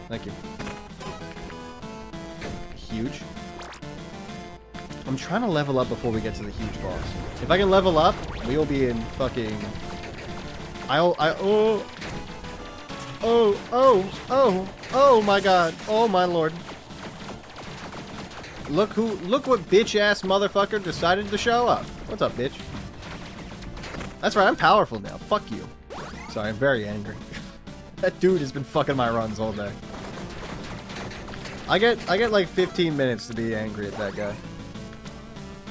S2: Thank you. Huge. I'm trying to level up before we get to the huge boss. If I can level up, we'll be in fucking... Oh my god. Oh my lord. Look what bitch-ass motherfucker decided to show up. What's up, bitch? That's right, I'm powerful now. Fuck you. Sorry, I'm very angry. That dude has been fucking my runs all day. I get like 15 minutes to be angry at that guy.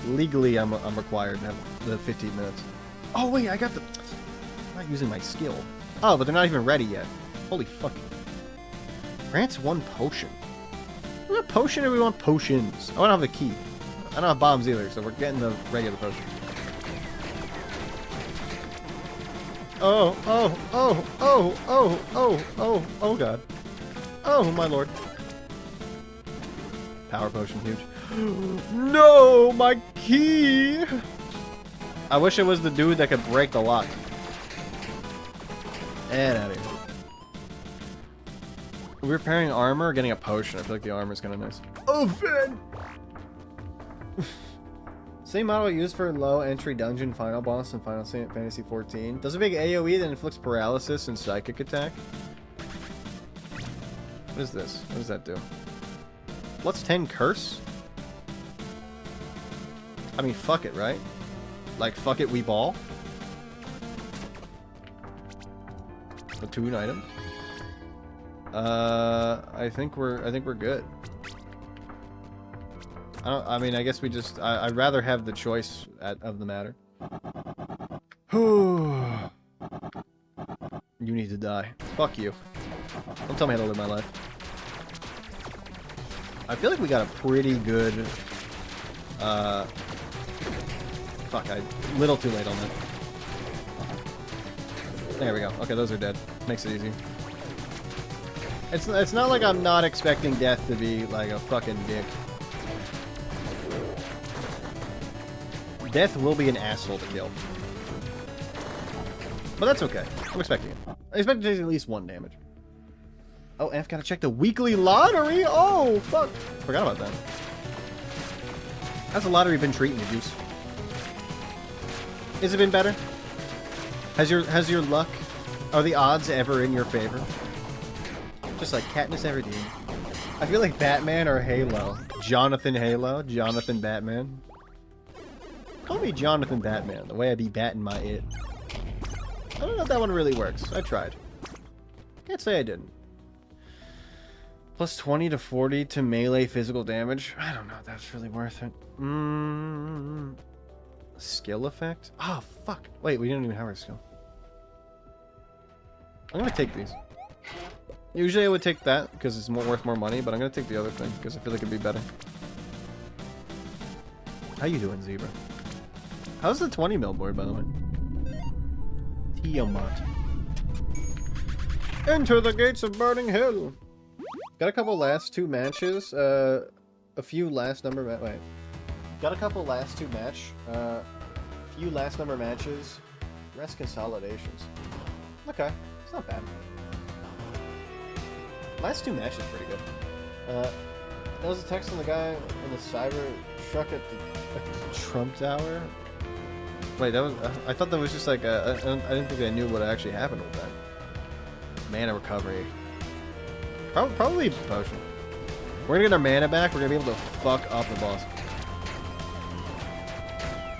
S2: Legally, I'm required to have the 15 minutes. Oh wait, I got the... I'm not using my skill. Oh, but they're not even ready yet. Holy fuck. Grants 1 potion. We want a potion or we want potions? I don't have the key. I don't have bombs either, so we're getting the regular potion. Oh god. Oh my lord. Power potion, huge. No, my key! I wish it was the dude that could break the lock. And out of here. We're repairing armor or getting a potion. I feel like the armor is kind of nice. Oh, Finn! Same model I used for low entry dungeon final boss in Final Fantasy 14. Does a big AoE that inflicts paralysis and psychic attack. What is this? What does that do? Plus 10 curse? I mean, fuck it, right? Like, fuck it, we ball. Platoon item. I think we're good. I mean, I guess we just... I'd rather have the choice of the matter. You need to die. Fuck you. Don't tell me how to live my life. I feel like we got a pretty good... Fuck, I... Little too late on that. There we go. Okay, those are dead. Makes it easy. It's not like I'm not expecting death to be, like, a fucking dick. Death will be an asshole to kill. But that's okay. I'm expecting it. I expect to take at least 1 damage. Oh, and I've got to check the weekly lottery. Oh, fuck. Forgot about that. How's the lottery been treating you, Juice? Has it been better? Has your luck, are the odds ever in your favor? Just like Katniss Everdeen. I feel like Batman or Halo. Jonathan Halo, Jonathan Batman. Call me Jonathan Batman, the way I be batting my it. I don't know if that one really works. I tried. Can't say I didn't. Plus 20 to 40 to melee physical damage. I don't know if that's really worth it. Skill effect? Oh, fuck. Wait, we didn't even have our skill. I'm gonna take these. Usually I would take that because it's worth more money, but I'm gonna take the other thing because I feel like it'd be better. How you doing, Zebra? How's the 20 mil board, by the way? Tiamat. Enter the gates of Burning Hill. Got a couple last 2 matches. A few last number wait. Got a couple last 2 match. Few last number matches. Rest consolidations. Okay, it's not bad. Last 2 matches pretty good. There was a text from the guy in the cyber truck at the Trump Tower. Wait, that was. I thought that was just like I didn't think I knew what actually happened with that. Mana recovery. Probably potion. We're gonna get our mana back. We're gonna be able to fuck up the boss.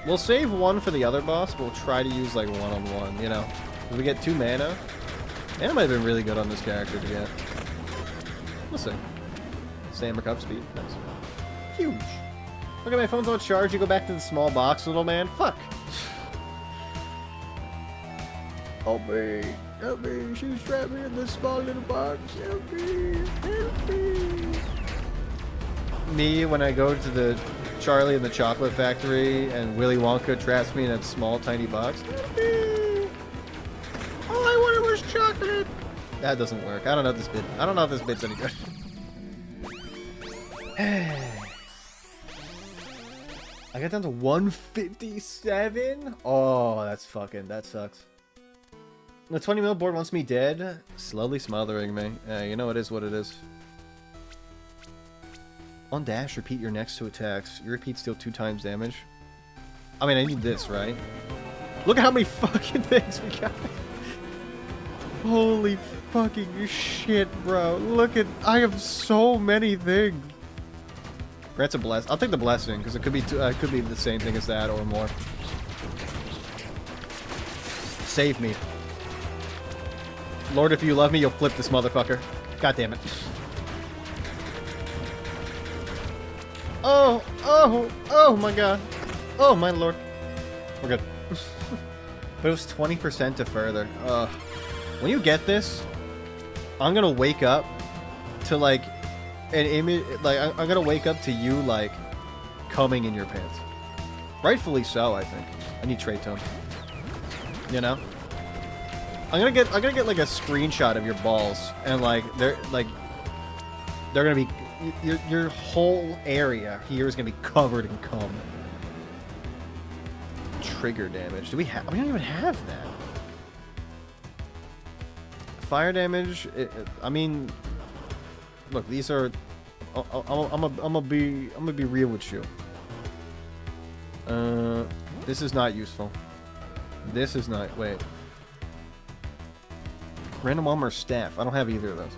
S2: We'll save 1 for the other boss. But we'll try to use like 1-on-1. You know, if we get 2 mana. Mana might have been really good on this character to get. We'll see. Stamina recover speed. Nice. Huge. Look at my phone's on charge. You go back to the small box, little man. Fuck. Help me. Help me. She's trapped me in this small little box. Help me. Help me. Me, when I go to the Charlie and the Chocolate Factory and Willy Wonka traps me in that small, tiny box. Help me. All I wanted was chocolate. That doesn't work. I don't know if this bit. I don't know if this bit's any good. I got down to 157. Oh, that sucks. The 20 mil board wants me dead, slowly smothering me. You know it is what it is. On dash, repeat your next 2 attacks. Your repeats deal 2 times damage. I mean, I need this, right? Look at how many fucking things we got. Holy fucking shit, bro. Look at... I have so many things. Grants a bless. I'll take the blessing, because it could be the same thing as that, or more. Save me. Lord, if you love me, you'll flip this motherfucker. God damn it. Oh, oh, oh my god. Oh my lord. We're good. But it was 20% to further. When you get this, I'm gonna wake up to like an image, like I'm gonna wake up to you like coming in your pants. Rightfully so, I think. I need trait tone. You know? I'm gonna get like a screenshot of your balls, and like they're gonna be your whole area here is gonna be covered in cum. Trigger damage. Do we have? We don't even have that. Fire damage. I mean, look, these are. I'm gonna be real with you. This is not useful. This is not. Wait. Random armor staff. I don't have either of those.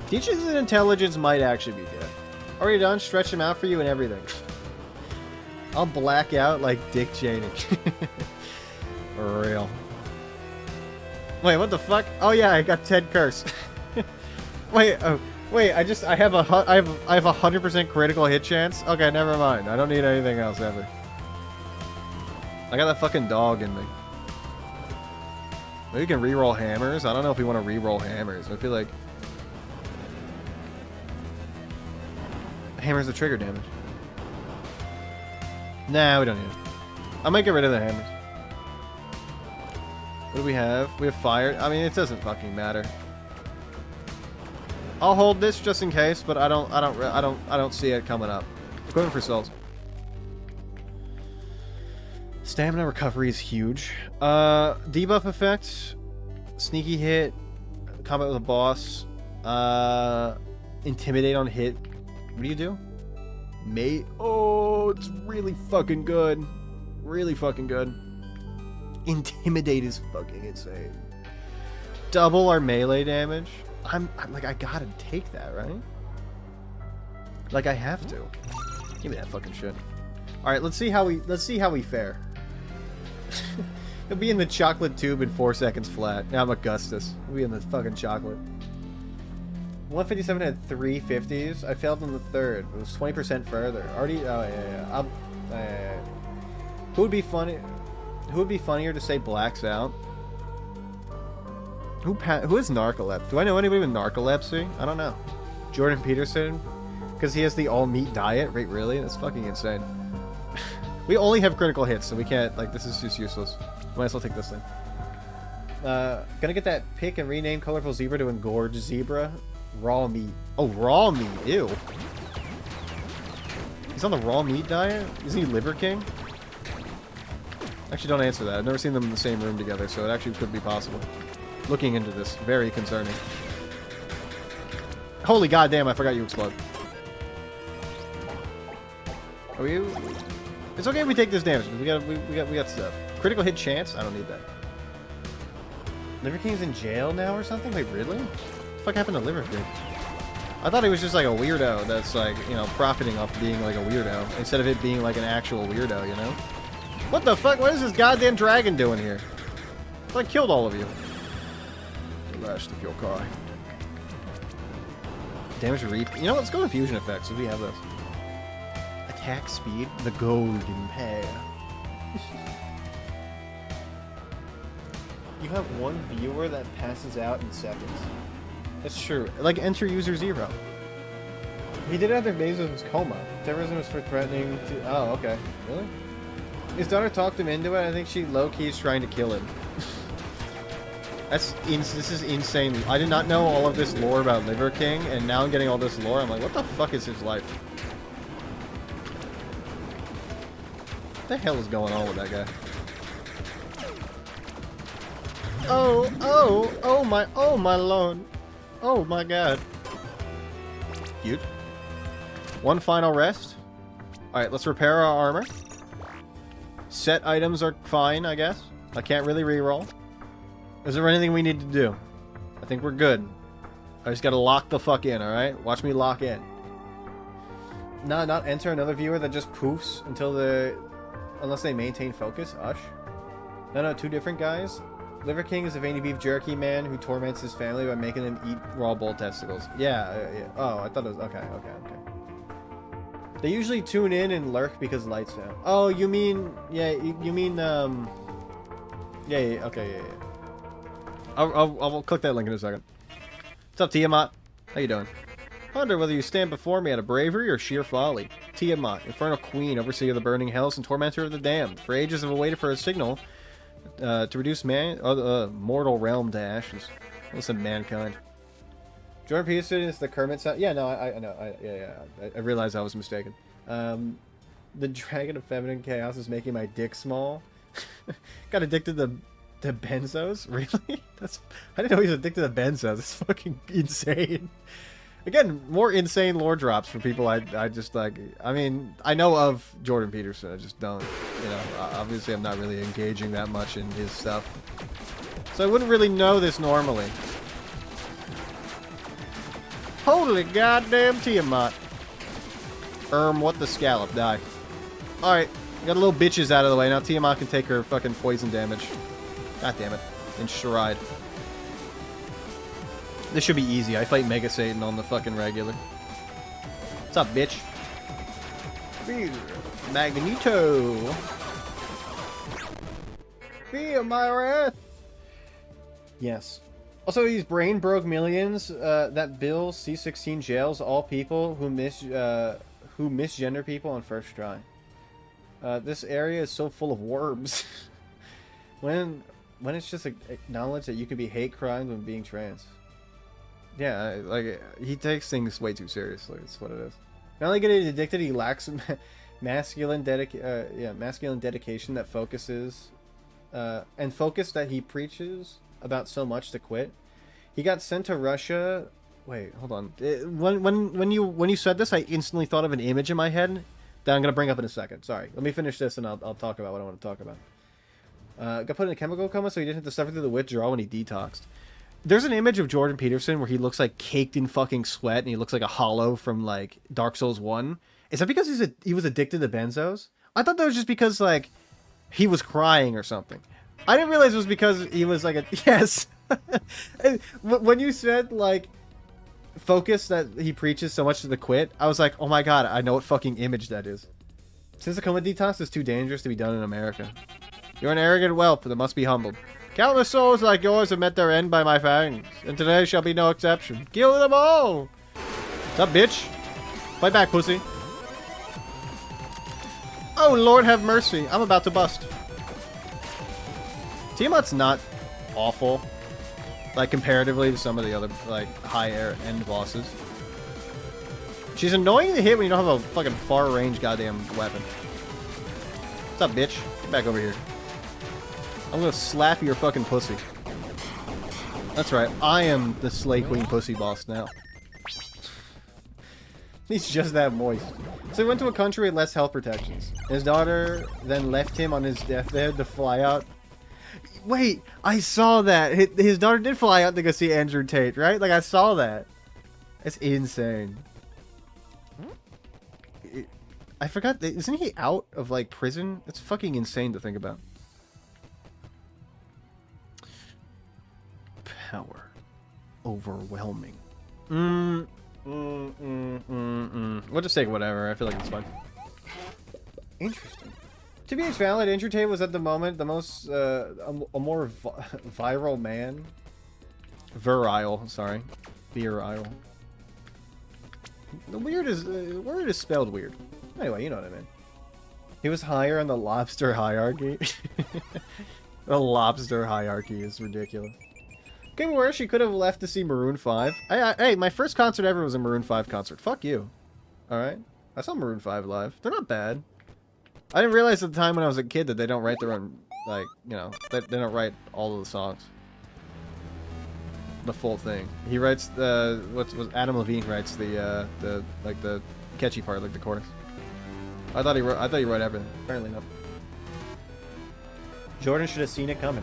S2: Teachings and intelligence might actually be good. Already done. Stretch them out for you and everything. I'll black out like Dick Cheney. For real. Wait, what the fuck? Oh yeah, I got 10 curse. Wait, oh, wait. I have a 100% critical hit chance. Okay, never mind. I don't need anything else ever. I got that fucking dog in me. Maybe we can reroll hammers. I don't know if we want to reroll hammers. I feel like Hammers the trigger damage. Nah, we don't need it. I might get rid of the hammers. What do we have? We have fire. I mean, it doesn't fucking matter. I'll hold this just in case, but I don't see it coming up. Going for souls. Stamina recovery is huge. Debuff effect, sneaky hit, combat with a boss, intimidate on hit. What do you do? Mate. Oh, it's really fucking good. Really fucking good. Intimidate is fucking insane. Double our melee damage. I'm like, I gotta take that, right? Like, I have to. Give me that fucking shit. All right, let's see how we fare. He'll be in the chocolate tube in 4 seconds flat. Now I'm Augustus. He'll be in the fucking chocolate. 157 had 3 50s. I failed on the third. It was 20% further. Already. Oh yeah. Who would be funny? Who would be funnier to say blacks out? Who is narcolepsy? Do I know anybody with narcolepsy? I don't know. Jordan Peterson, because he has the all meat diet. Right? Really? That's fucking insane. We only have critical hits, so we can't. Like, this is just useless. Might as well take this thing. Gonna get that pick and rename colorful zebra to engorge zebra. Raw meat. Oh, raw meat. Ew. He's on the raw meat diet? Isn't he Liver King? Actually, don't answer that. I've never seen them in the same room together, so it actually could be possible. Looking into this. Very concerning. Holy goddamn, I forgot you explode. Are you? It's okay if we take this damage. We got stuff. Critical hit chance? I don't need that. Liver King's in jail now or something? Wait, really? What the fuck happened to Liver King? I thought he was just like a weirdo that's like, you know, profiting off being like a weirdo instead of it being like an actual weirdo, you know? What the fuck? What is this goddamn dragon doing here? I killed all of you. The last of your car. Damage reap. You know, let's go with fusion effects if we have those. Attack speed. The golden pair. You have one viewer that passes out in seconds. That's true. Like, enter user 0. He did it after Bezos was coma. Terrorism was for threatening to... Oh, okay. Really? His daughter talked him into it. I think she low-key is trying to kill him. This is insane. I did not know all of this lore about Liver King, and now I'm getting all this lore. I'm like, what the fuck is his life? What the hell is going on with that guy? Oh my lord. Oh my god. Huge. One final rest. Alright, let's repair our armor. Set items are fine, I guess. I can't really reroll. Is there anything we need to do? I think we're good. I just gotta lock the fuck in, alright? Watch me lock in. No, not enter another viewer that just poofs until unless they maintain focus. Ush. No, 2 different guys. Liver King is a veiny beef jerky man who torments his family by making them eat raw bull testicles. Yeah. Oh, I thought it was... Okay. They usually tune in and lurk because lights down. Oh, you mean... Yeah, you mean, Yeah, okay, yeah. I'll click that link in a second. What's up, Tiamat? How you doing? Ponder whether you stand before me out of bravery or sheer folly. Tiamat, infernal queen, overseer of the burning hells, and tormentor of the damned. For ages have awaited for a signal to reduce mortal realm to ashes. Listen, mankind. Jordan Peterson is the Kermit sound. Yeah, no, I know. I realized I was mistaken. The dragon of feminine chaos is making my dick small. Got addicted to benzos? Really? I didn't know he was addicted to benzos. It's fucking insane. Again, more insane lore drops for people I just like. I mean, I know of Jordan Peterson. I just don't. You know, obviously I'm not really engaging that much in his stuff. So I wouldn't really know this normally. Holy goddamn Tiamat. What the scallop? Die. Alright, got a little bitches out of the way. Now Tiamat can take her fucking poison damage. God damn it. In Stride. This should be easy. I fight Mega Satan on the fucking regular. What's up, bitch? Magneto. Feel my wrath. Yes. Also, he's brain broke millions. That bill C16 jails all people who who misgender people on first try. This area is so full of worms. when it's just acknowledged that you could be hate crimes when being trans. Yeah, like, he takes things way too seriously. That's what it is. Not only getting addicted, he lacks masculine dedication that focuses and focus that he preaches about so much to quit. He got sent to Russia. Wait, hold on. When you said this, I instantly thought of an image in my head that I'm gonna bring up in a second. Sorry, let me finish this and I'll talk about what I want to talk about. Got put in a chemical coma, so he didn't have to suffer through the withdrawal when he detoxed. There's an image of Jordan Peterson where he looks like caked in fucking sweat and he looks like a hollow from like Dark Souls 1. Is that because he was addicted to benzos? I thought that was just because like he was crying or something. I didn't realize it was because he was like a yes. When you said like focus that he preaches so much to the quit, I was like, oh my god, I know what fucking image that is. Since the coma detox is too dangerous to be done in America. You're an arrogant whelp that must be humbled. Countless souls like yours have met their end by my fangs, and today shall be no exception. Kill them all! What's up, bitch? Fight back, pussy. Oh, Lord have mercy. I'm about to bust. Tiamat's not awful, like, comparatively to some of the other, like, higher-end bosses. She's annoying to hit when you don't have a fucking far-range goddamn weapon. What's up, bitch? Get back over here. I'm gonna slap your fucking pussy. That's right, I am the Slay Queen pussy boss now. He's just that moist. So he went to a country with less health protections. His daughter then left him on his deathbed to fly out. Wait, I saw that. His daughter did fly out to go see Andrew Tate, right? Like, I saw that. It's insane. I forgot, isn't he out of, like, prison? It's fucking insane to think about. Power. Overwhelming. We'll just take whatever. I feel like it's fine. Interesting. To be valid, Andrew Tate was at the moment the most, a more viral man. Virile, sorry. Virile. The word is spelled weird. Anyway, you know what I mean. He was higher on the lobster hierarchy. The lobster hierarchy is ridiculous. Getting worse, she could have left to see Maroon 5. Hey, my first concert ever was a Maroon 5 concert. Fuck you. Alright? I saw Maroon 5 live. They're not bad. I didn't realize at the time when I was a kid that they don't write their own, like, you know, they don't write all of the songs. The full thing. He writes the, Adam Levine writes the catchy part, like the chorus. I thought he wrote everything. Apparently not. Jordan should have seen it coming.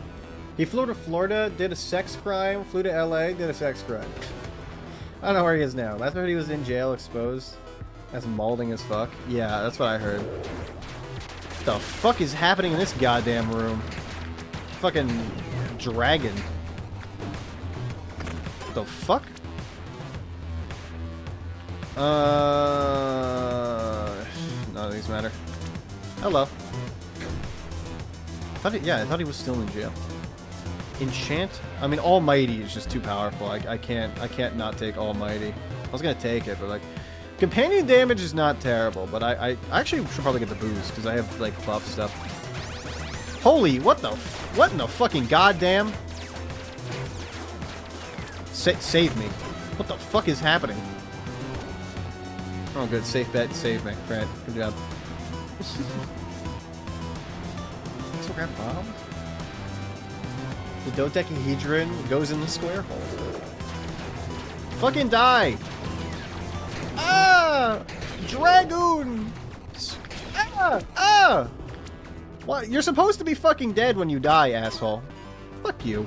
S2: He flew to Florida, did a sex crime, flew to LA, did a sex crime. I don't know where he is now. Last I heard he was in jail, exposed as malding as fuck. Yeah, that's what I heard. What the fuck is happening in this goddamn room? Fucking dragon. What the fuck? None of these matter. Hello. I thought he was still in jail. Enchant? I mean, Almighty is just too powerful. I can't not take Almighty. I was gonna take it, but like, companion damage is not terrible. But I actually should probably get the boost because I have like buff stuff. Holy, what in the fucking goddamn? Save me. What the fuck is happening? Oh, good. Safe bet. Save me. Grant. Good job. So grab bombs? The dodecahedron goes in the square hole. Fucking die! Ah! Dragoon! Ah! Ah! What? You're supposed to be fucking dead when you die, asshole. Fuck you.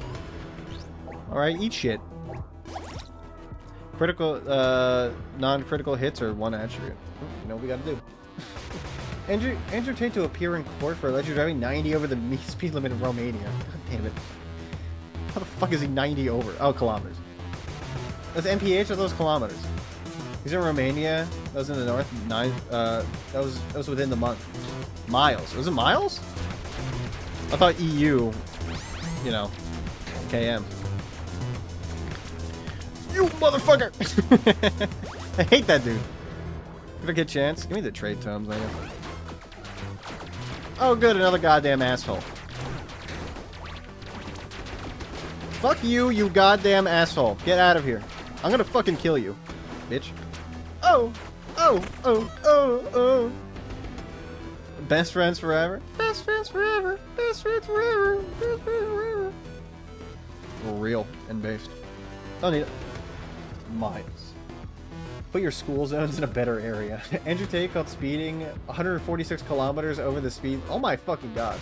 S2: Alright, eat shit. Critical, non-critical hits are one attribute. You know what we gotta do. Andrew Tate to appear in court for allegedly driving 90 over the speed limit in Romania. God damn it. How the fuck is he 90 over? Oh, kilometers. That's MPH or those kilometers? He's in Romania. That was in the north. That was within the month. Miles. Was it miles? I thought EU. You know, KM. You motherfucker! I hate that dude. If I get a chance, give me the trade tomes, I guess. Oh, good, another goddamn asshole. Fuck you, you goddamn asshole. Get out of here. I'm gonna fucking kill you, bitch. Oh, oh, oh, oh, oh. Best friends forever. Best friends forever. Best friends forever. Best friends forever. Real and based. Don't need it. Miles. Put your school zones in a better area. Andrew Tate caught speeding 146 kilometers over the speed. Oh my fucking god.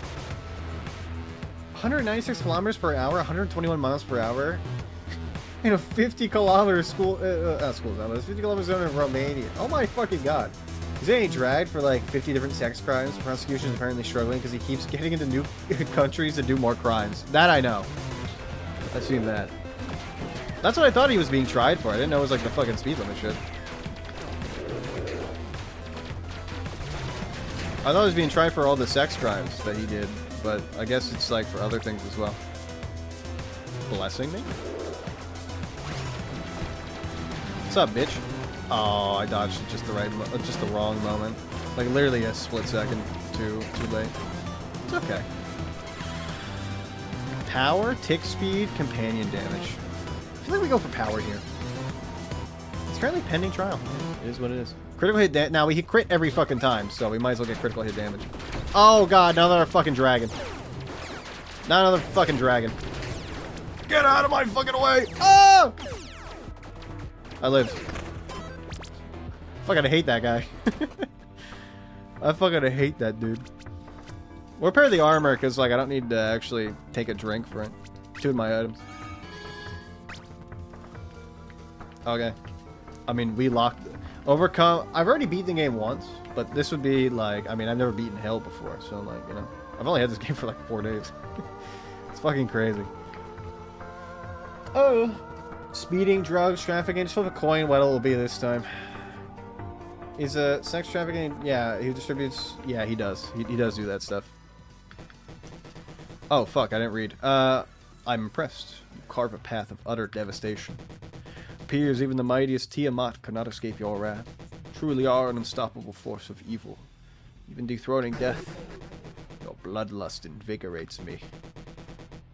S2: 196 kilometers per hour, 121 miles per hour. In a 50 kilometer school zone. 50 kilometer zone in Romania. Oh my fucking god. He's getting dragged for like 50 different sex crimes. Prosecution is apparently struggling because he keeps getting into new countries to do more crimes. That I know. I've seen that. That's what I thought he was being tried for. I didn't know it was like the fucking speed limit shit. I thought he was being tried for all the sex crimes that he did, but I guess it's like for other things as well. Blessing me? What's up, bitch? Oh, I dodged it just the wrong moment. Like literally a split second too late. It's okay. Power, tick speed, companion damage. I feel like we go for power here. It's currently pending trial. It is what it is. Critical hit damage. Now we hit crit every fucking time, so we might as well get critical hit damage. Oh god, now another fucking dragon. Not another fucking dragon. Get out of my fucking way! Oh! I lived. Fucking hate that guy. I fucking hate that dude. We'll repair the armor because like I don't need to actually take a drink for it. Two of my items. Okay. I mean, we locked... Overcome... I've already beaten the game once, but this would be like... I mean, I've never beaten hell before, so like, you know. I've only had this game for like 4 days. It's fucking crazy. Oh. Speeding, drugs, trafficking. Just flip a coin what it'll be this time. He's a sex trafficking... Yeah, he distributes... Yeah, he does. He does do that stuff. Oh, fuck, I didn't read. I'm impressed. You carve a path of utter devastation. Appears even the mightiest Tiamat cannot escape your wrath. Truly are an unstoppable force of evil. Even dethroning death. Your bloodlust invigorates me.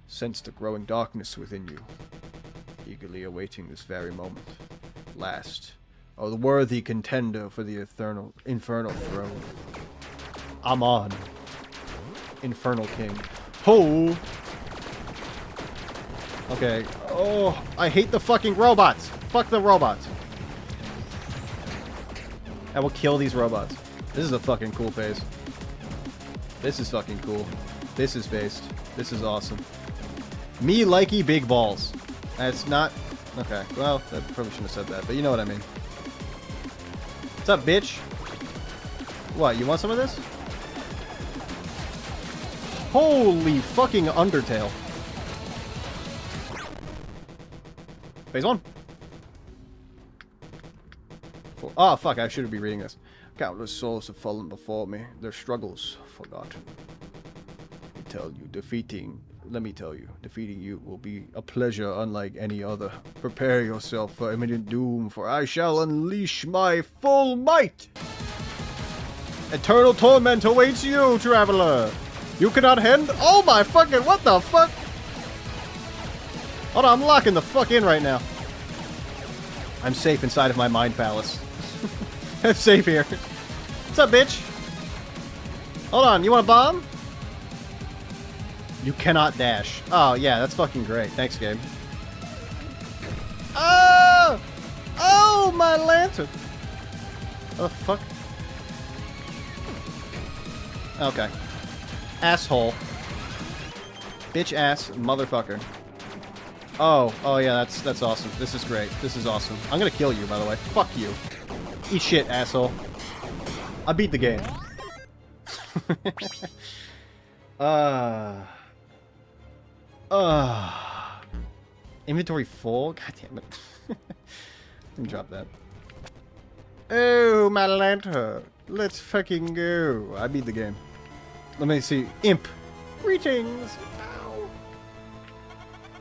S2: Sense the growing darkness within you. Eagerly awaiting this very moment. Last. Oh, the worthy contender for the infernal throne. I'm on. Infernal King. Ho! Okay. Oh, I hate the fucking robots. Fuck the robots. I will kill these robots. This is a fucking cool phase. This is fucking cool. This is based. This is awesome. Me likey big balls. That's not... Okay, well, I probably shouldn't have said that, but you know what I mean. What's up, bitch? What, you want some of this? Holy fucking Undertale. Phase 1. Oh, fuck, I shouldn't be reading this. Countless souls have fallen before me, their struggles forgotten. Let me tell you, defeating you will be a pleasure unlike any other. Prepare yourself for imminent doom, for I shall unleash my full might! Eternal torment awaits you, traveler! You cannot hand- Oh my fucking- What the fuck? Hold on, I'm locking the fuck in right now. I'm safe inside of my mind palace. I'm safe here. What's up, bitch? Hold on, you want a bomb? You cannot dash. Oh, yeah, that's fucking great. Thanks, game. Oh! Oh, my lantern! What the fuck? Okay. Asshole. Bitch ass motherfucker. Oh yeah, that's awesome. This is great. This is awesome. I'm gonna kill you, by the way. Fuck you. Eat shit, asshole. I beat the game. Inventory full? God damn it. Let me drop that. Oh, my lantern. Let's fucking go. I beat the game. Let me see. Imp. Greetings. Ow.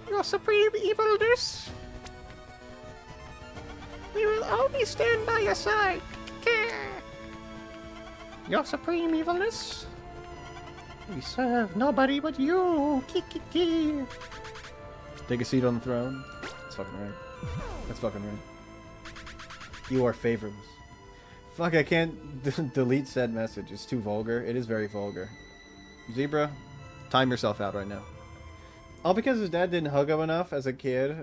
S2: Your supreme evilness. We will always stand by your side. Your supreme evilness? We serve nobody but you. Kiki. Take a seat on the throne. That's fucking right. That's fucking right. You are favorless. Fuck, I can't delete said message. It's too vulgar. It is very vulgar. Zebra, time yourself out right now. All because his dad didn't hug him enough as a kid.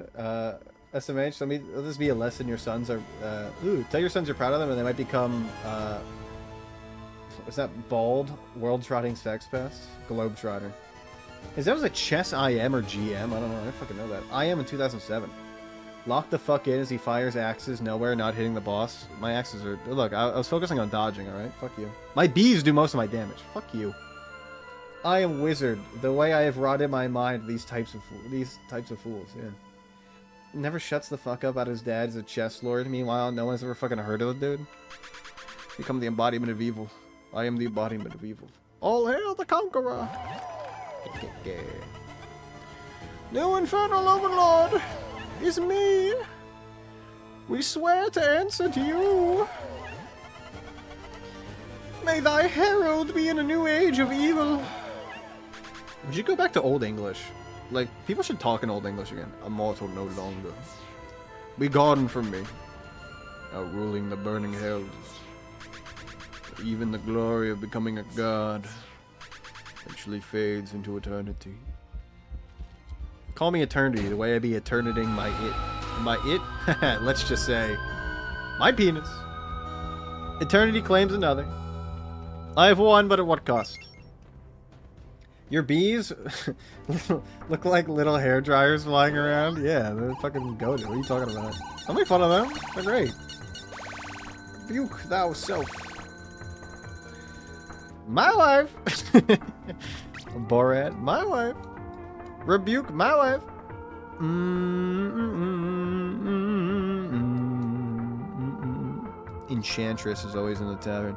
S2: SMH, let this be a lesson. Your sons are... tell your sons you're proud of them and they might become... is that bald? World-trotting sex pest? Globetrotter. Is that was a chess IM or GM? I don't know. I don't fucking know that. IM in 2007. Lock the fuck in as he fires axes nowhere, not hitting the boss. My axes are... Look, I was focusing on dodging, alright? Fuck you. My bees do most of my damage. Fuck you. I am wizard. The way I have rotted my mind, these types of fools, yeah. Never shuts the fuck up out his dad as a chess lord. Meanwhile, no one's ever fucking heard of the dude. Become the embodiment of evil. I am the embodiment of evil. All hail the conqueror! New infernal overlord is me! We swear to answer to you! May thy herald be in a new age of evil! We should go back to Old English. Like, people should talk in Old English again. Immortal no longer. Be gone from me. Outruling the burning hells. Even the glory of becoming a god eventually fades into eternity. Call me eternity, the way I be eterniting my it. My it? Let's just say, my penis. Eternity claims another. I have won, but at what cost? Your bees look like little hair dryers flying around. Yeah, they're fucking goated. What are you talking about? Don't make fun of them. They're great. Rebuke thou self. My wife. Borat. My wife. Rebuke my wife. Enchantress is always in the tavern.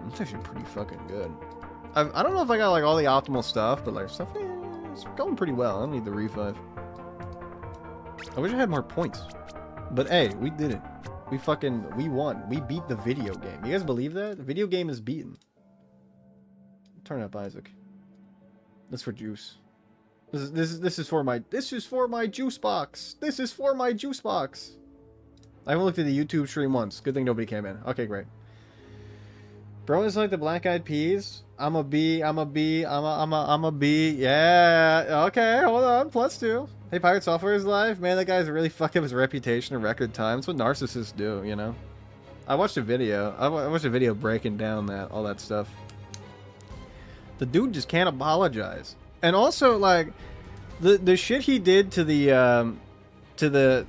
S2: It's actually pretty fucking good. I don't know if I got like all the optimal stuff, but like stuff it's going pretty well. I don't need the revive. I wish I had more points. But hey, we did it. We won. We beat the video game. You guys believe that? The video game is beaten. Turn up, Isaac. That's for juice. This is for my juice box. This is for my juice box. I haven't looked at the YouTube stream once. Good thing nobody came in. Okay, great. Bro is like the Black Eyed Peas. I'm a bee. I'm a bee. I'm a bee. Yeah. Okay, hold on. +2. Hey, Pirate Software is live. Man, that guy's really fucked up his reputation in record time. That's what narcissists do, you know? I watched a video. I watched a video breaking down all that stuff. The dude just can't apologize. And also, like, the shit he did to the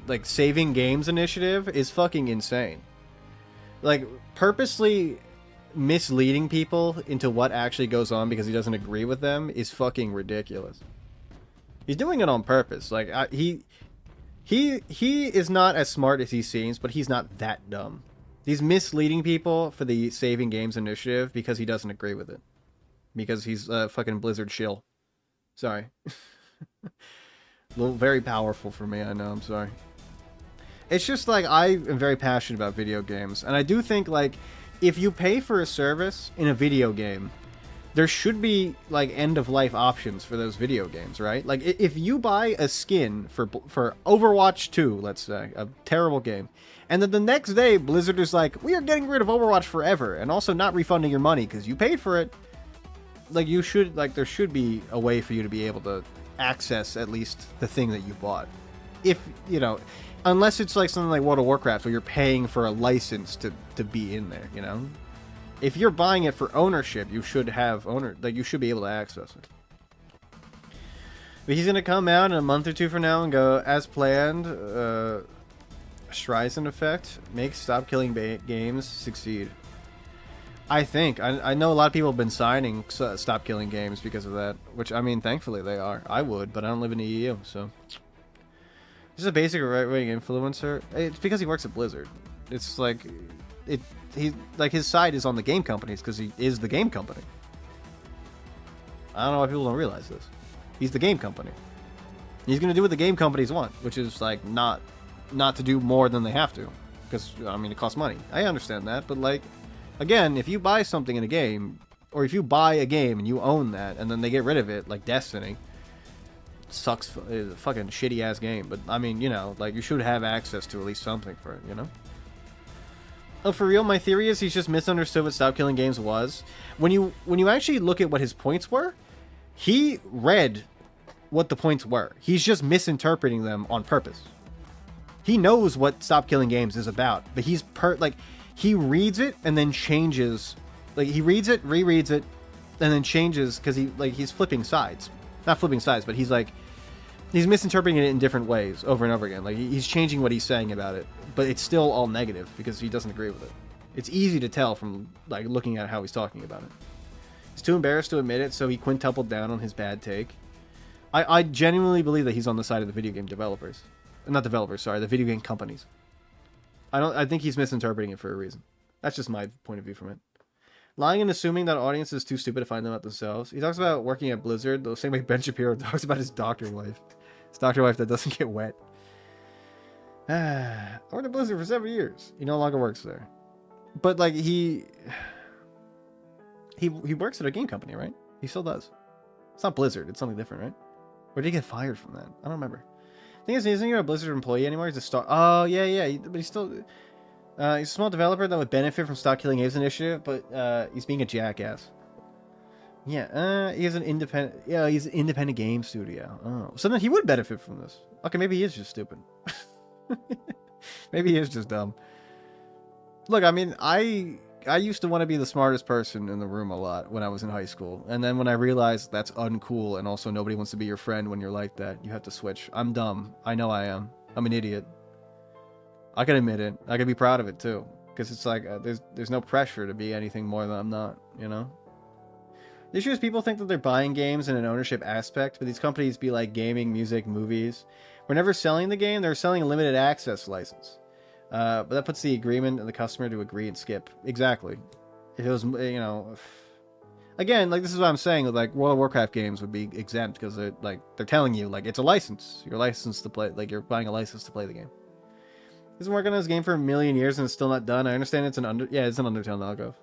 S2: like saving games initiative is fucking insane. Like, purposely misleading people into what actually goes on because he doesn't agree with them is fucking ridiculous. He's doing it on purpose. Like, he is not as smart as he seems, but he's not that dumb. He's misleading people for the saving games initiative because he doesn't agree with it. Because he's a fucking Blizzard shill. Sorry. Very powerful for me, I know, I'm sorry. It's just like, I am very passionate about video games, and I do think, like, if you pay for a service in a video game, there should be, like, end-of-life options for those video games, right? Like, if you buy a skin for Overwatch 2, let's say, a terrible game, and then the next day, Blizzard is like, we are getting rid of Overwatch forever, and also not refunding your money because you paid for it, like, you should, like, there should be a way for you to be able to access at least the thing that you bought. If, you know, unless it's like something like World of Warcraft where you're paying for a license to be in there, you know? If you're buying it for ownership, you should have you should be able to access it. But he's gonna come out in a month or two from now and go, as planned, Streisand effect, make stop killing games succeed. I think. I know a lot of people have been signing stop killing games because of that, which, I mean, thankfully they are. I would, but I don't live in the EU, so. Just a basic right-wing influencer. It's because he works at Blizzard. It's like, his side is on the game companies because he is the game company. I don't know why people don't realize this. He's the game company. He's gonna do what the game companies want, which is like not not to do more than they have to. Because, I mean, it costs money. I understand that, but, like, again, if you buy something in a game, or if you buy a game and you own that, and then they get rid of it, like Destiny, sucks, it's a fucking shitty-ass game, but, I mean, you know, like, you should have access to at least something for it, you know? Oh, for real, my theory is he's just misunderstood what Stop Killing Games was. When you actually look at what his points were, he read what the points were. He's just misinterpreting them on purpose. He knows what Stop Killing Games is about, but he's he reads it and then changes. Like, he reads it, rereads it, and then changes because he's flipping sides. Not flipping sides, but he's misinterpreting it in different ways over and over again. Like, he's changing what he's saying about it, but it's still all negative because he doesn't agree with it. It's easy to tell from, like, looking at how he's talking about it. He's too embarrassed to admit it, so he quintupled down on his bad take. I genuinely believe that he's on the side of the video game developers. Not developers, sorry, the video game companies. I think he's misinterpreting it for a reason. That's just my point of view from it. Lying and assuming that audience is too stupid to find them out themselves. He talks about working at Blizzard, the same way Ben Shapiro talks about his doctor wife. His doctor wife that doesn't get wet. I worked at Blizzard for 7 years. He no longer works there. But, like, he works at a game company, right? He still does. It's not Blizzard. It's something different, right? Or did he get fired from that? I don't remember. The thing is, he's not a Blizzard employee anymore. He's a star. Oh, yeah. But he's still... he's a small developer that would benefit from Stop Killing Games initiative, but he's being a jackass. Yeah, he's an independent... Yeah, he's an independent game studio. Oh, so then he would benefit from this. Okay, maybe he is just stupid. Maybe he is just dumb. Look, I mean, I used to want to be the smartest person in the room a lot when I was in high school. And then when I realized that's uncool and also nobody wants to be your friend when you're like that, you have to switch. I'm dumb. I know I am. I'm an idiot. I can admit it. I can be proud of it too. Because it's like, there's no pressure to be anything more than I'm not, you know? The issue is people think that they're buying games in an ownership aspect, but these companies be like gaming, music, movies. We're never selling the game, they're selling a limited access license. But that puts the agreement and the customer to agree and skip. Exactly. If it was, you know... Again, like, this is what I'm saying, like, World of Warcraft games would be exempt, because they're telling you, like, it's a license. You're licensed to play, like, you're buying a license to play the game. He's been working on this game for a million years and it's still not done. I understand it's it's an Undertale knockoff.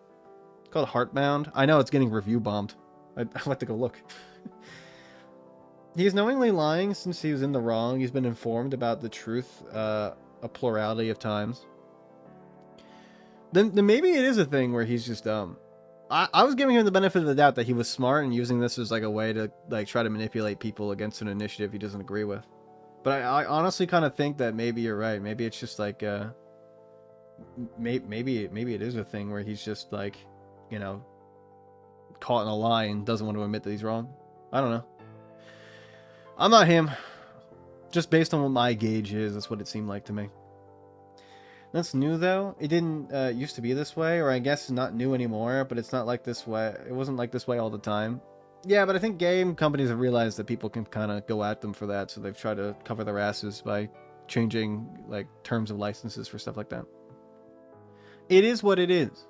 S2: It's called Heartbound. I know it's getting review bombed. I'll have to go look. He's knowingly lying since he was in the wrong. He's been informed about the truth a plurality of times. Then maybe it is a thing where he's just dumb. I was giving him the benefit of the doubt that he was smart and using this as like a way to like try to manipulate people against an initiative he doesn't agree with. But I honestly kind of think that maybe you're right. Maybe it's just like maybe it is a thing where he's just like, you know, caught in a lie and doesn't want to admit that he's wrong. I don't know. I'm not him. Just based on what my gauge is, that's what it seemed like to me. That's new though. It didn't used to be this way, or I guess not new anymore, but it's not like this way. It wasn't like this way all the time. Yeah, but I think game companies have realized that people can kind of go at them for that, so they've tried to cover their asses by changing like terms of licenses for stuff like that. It is what it is.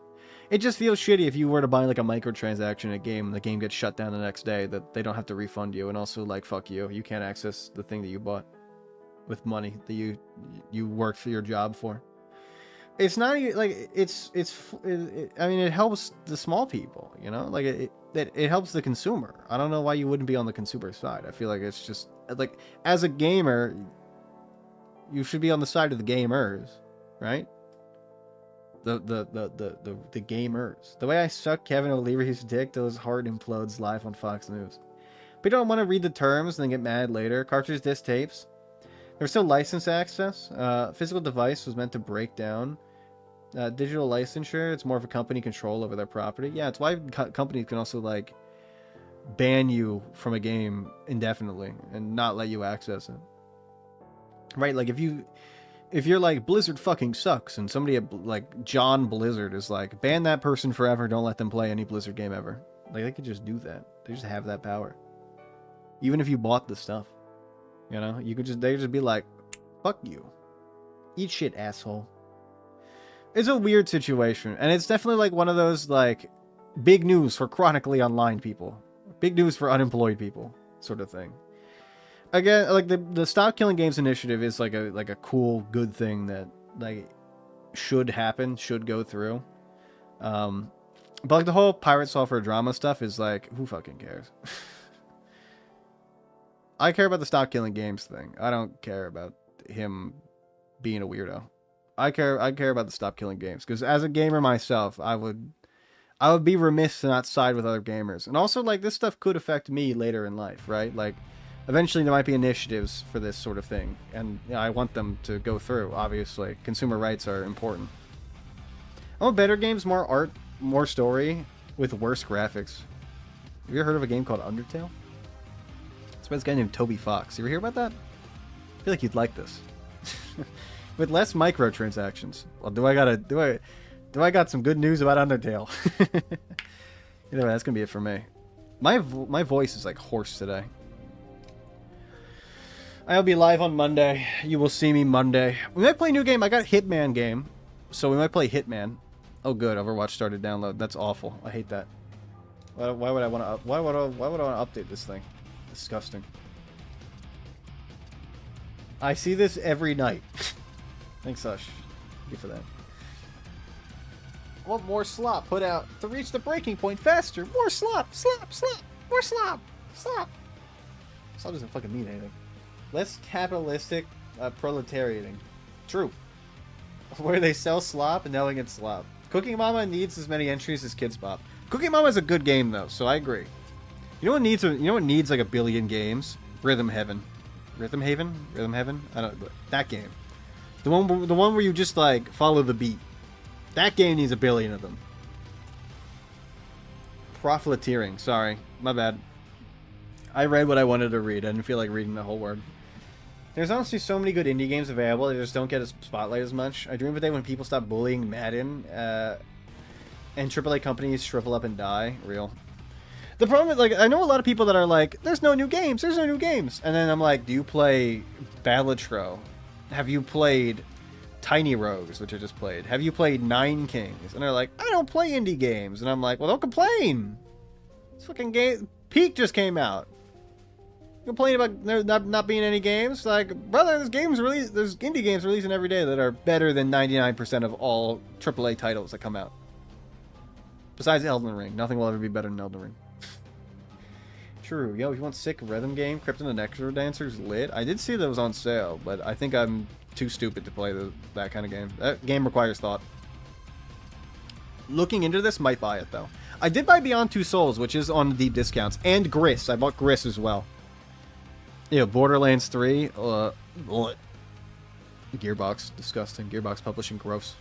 S2: It just feels shitty if you were to buy like a microtransaction in a game and the game gets shut down the next day, that they don't have to refund you, and also like fuck you, you can't access the thing that you bought with money that you worked for your job for. It's not like I mean, it helps the small people, you know, like it helps the consumer. I don't know why you wouldn't be on the consumer side. I feel like it's just like, as a gamer, you should be on the side of the gamers, right? The gamers. The way I suck Kevin O'Leary's dick till his heart implodes live on Fox News. But you don't want to read the terms and then get mad later. Cartridge disc tapes. There's still license access. Physical device was meant to break down. Digital licensure, it's more of a company control over their property. Yeah, it's why companies can also like ban you from a game indefinitely and not let you access it. Right? Like if you're like, Blizzard fucking sucks, and somebody like John Blizzard is like, ban that person forever, don't let them play any Blizzard game ever. Like, they could just do that. They just have that power. Even if you bought the stuff. You know, they just be like, fuck you. Eat shit, asshole. It's a weird situation, and it's definitely like one of those like big news for chronically online people, big news for unemployed people sort of thing. again, like the Stop Killing Games initiative is like a cool, good thing that like should happen, should go through. But like the whole pirate software drama stuff is like, who fucking cares? I care about the Stop Killing Games thing. I don't care about him being a weirdo. I care about the Stop Killing Games because as a gamer myself, I would be remiss to not side with other gamers. And also, like, this stuff could affect me later in life, right? Like, eventually there might be initiatives for this sort of thing, and I want them to go through. Obviously, consumer rights are important. I want better games, more art, more story, with worse graphics. Have you ever heard of a game called Undertale? It's by this guy named Toby Fox. You ever hear about that? I feel like you'd like this. With less microtransactions. Well, do I got some good news about Undertale? Anyway, that's gonna be it for me. My voice is like hoarse today. I'll be live on Monday. You will see me Monday. We might play a new game. I got Hitman game, so we might play Hitman. Oh, good. Overwatch started download. That's awful. I hate that. Why would I want to? Why would I want to update this thing? Disgusting. I see this every night. Thanks, Hush. Thank you for that. I want more slop put out to reach the breaking point faster. More slop, slop, slop, more slop, slop. Slop doesn't fucking mean anything. Less capitalistic proletariating. True. Where they sell slop and knowing it's slop. Cooking Mama needs as many entries as Kids Bop. Cooking Mama is a good game though, so I agree. You know what needs like a billion games? Rhythm Heaven. Rhythm Haven? Rhythm Heaven? I don't. That game. The one where you just like follow the beat. That game needs a billion of them. Profiteering. Sorry, my bad. I read what I wanted to read. I didn't feel like reading the whole word. There's honestly so many good indie games available. They just don't get a spotlight as much. I dream of a day when people stop bullying Madden, and AAA companies shrivel up and die. Real. The problem is, like, I know a lot of people that are like, "There's no new games. There's no new games," and then I'm like, "Do you play Balatro? Have you played Tiny Rogues, which I just played? Have you played Nine Kings?" And they're like, "I don't play indie games," and I'm like, "Well, don't complain. This fucking game Peak just came out. Complain about there not being any games? Like, brother, there's indie games releasing every day that are better than 99% of all AAA titles that come out. Besides Elden Ring, nothing will ever be better than Elden Ring." True. Yo, if you want sick rhythm game, Krypton the Necrodancer's lit. I did see that it was on sale, but I think I'm too stupid to play that kind of game. That game requires thought. Looking into this, might buy it though. I did buy Beyond Two Souls, which is on deep discounts, and Gris. I bought Gris as well. Yeah, Borderlands 3. Gearbox, disgusting. Gearbox Publishing, gross.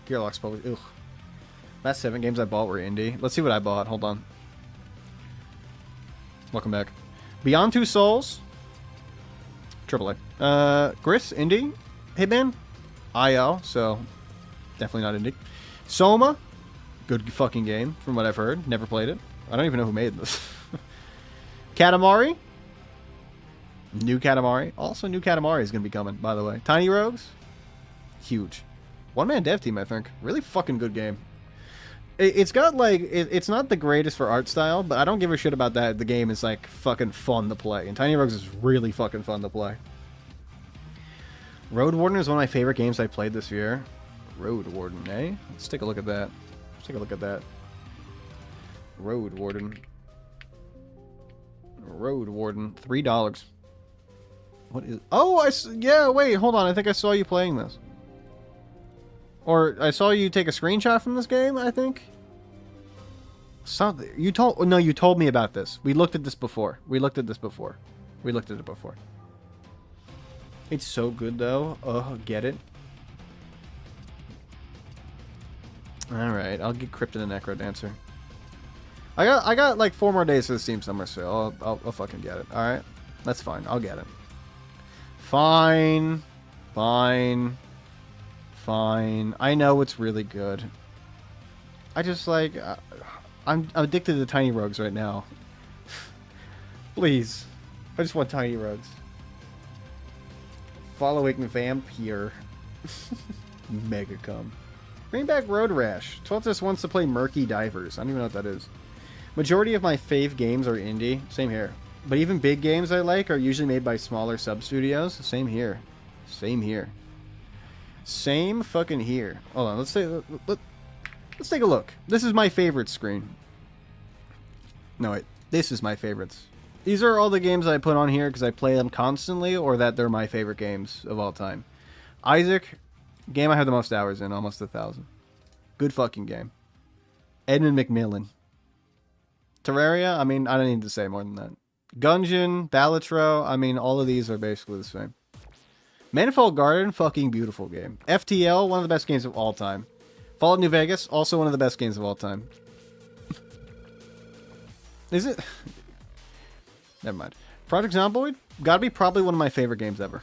S2: Gearbox Publishing, ugh. Last 7 games I bought were indie. Let's see what I bought. Hold on. Welcome back. Beyond Two Souls. AAA. Gris, indie. Hitman. IO, so definitely not indie. Soma. Good fucking game, from what I've heard. Never played it. I don't even know who made this. Katamari. New Katamari. Also, new Katamari is going to be coming, by the way. Tiny Rogues. Huge. One-man dev team, I think. Really fucking good game. It's got, like... It's not the greatest for art style, but I don't give a shit about that. The game is, like, fucking fun to play. And Tiny Rogues is really fucking fun to play. Road Warden is one of my favorite games I played this year. Road Warden, eh? Let's take a look at that. Let's take a look at that. Road Warden. Road Warden. $3. What is... Oh, yeah, wait, hold on. I think I saw you playing this. Or I saw you take a screenshot from this game, I think. Something. You told... No, you told me about this. We looked at this before. We looked at it before. It's so good, though. Oh, get it? Alright, I'll get Krypton the Necrodancer. I got like 4 more days for the Steam Summer Sale. I'll fucking get it. Alright? That's fine. I'll get it. Fine. I know it's really good. I just like... I'm addicted to Tiny Rogues right now. Please. I just want Tiny Rogues. Following Vampire. Megacom. Bring back Road Rash. Tweltus wants to play Murky Divers. I don't even know what that is. Majority of my fave games are indie. Same here. But even big games I like are usually made by smaller sub-studios. Same here. Same here. Same fucking here. Hold on, let's take a look. This is my favorite screen. No, wait. This is my favorites. These are all the games I put on here because I play them constantly or that they're my favorite games of all time. Isaac, game I have the most hours in, almost 1,000. Good fucking game. Edmund McMillan. Terraria, I mean, I don't need to say more than that. Gungeon, Balatro, I mean, all of these are basically the same. Manifold Garden, fucking beautiful game. FTL, one of the best games of all time. Fallout New Vegas, also one of the best games of all time. Is it? Never mind. Project Zomboid, gotta be probably one of my favorite games ever.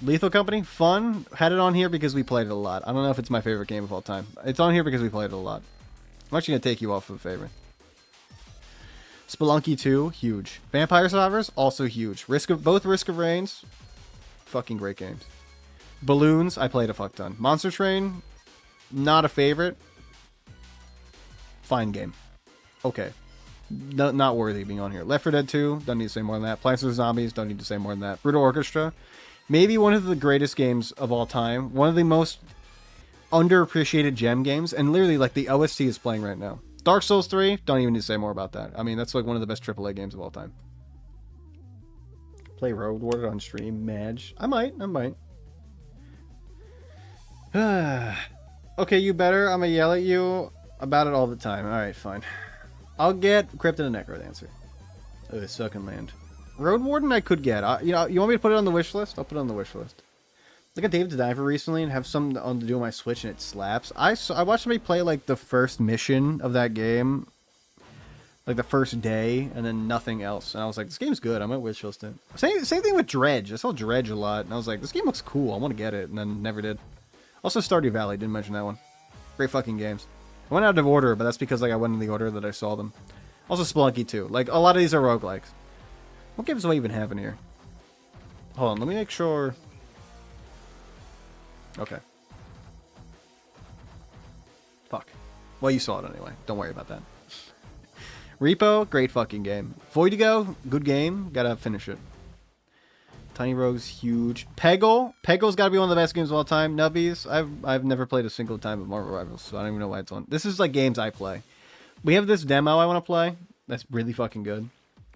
S2: Lethal Company, fun. Had it on here because we played it a lot. I don't know if it's my favorite game of all time. It's on here because we played it a lot. I'm actually gonna take you off of a favorite. Spelunky 2, huge. Vampire Survivors, also huge. Both Risk of Rains, fucking great games. Balloons, I played a fuck ton. Monster Train, not a favorite. Fine game. Okay. No, not worthy being on here. Left 4 Dead 2, don't need to say more than that. Plants vs. Zombies, don't need to say more than that. Brutal Orchestra, maybe one of the greatest games of all time. One of the most underappreciated gem games. And literally, like, the OST is playing right now. Dark Souls 3, don't even need to say more about that. I mean, that's like one of the best AAA games of all time. Play Road Warrior on stream, Madge. I might. Okay, you better. I'm gonna yell at you about it all the time. Alright, fine. I'll get Crypt and a Necrodancer. Oh, Sucking Land. Road Warden I could get. You want me to put it on the wish list? I'll put it on the wish list. I got Dave the Diver recently and have something on to do on my Switch and it slaps. I watched somebody play like the first mission of that game, like the first day, and then nothing else. And I was like, this game's good. I might wish list it. Same thing with Dredge. I saw Dredge a lot, and I was like, this game looks cool. I want to get it, and then never did. Also, Stardew Valley. Didn't mention that one. Great fucking games. I went out of order, but that's because like I went in the order that I saw them. Also, Spelunky 2. Like a lot of these are roguelikes. What games do I even have in here? Hold on, let me make sure. Okay. Fuck. Well, you saw it anyway. Don't worry about that. Repo, great fucking game. Voidigo, good game. Gotta finish it. Tiny Rogues, huge. Peggle's gotta be one of the best games of all time. Nubbies, I've never played a single time of Marvel Rivals, so I don't even know why it's on. This is like games I play. We have this demo I want to play. That's really fucking good.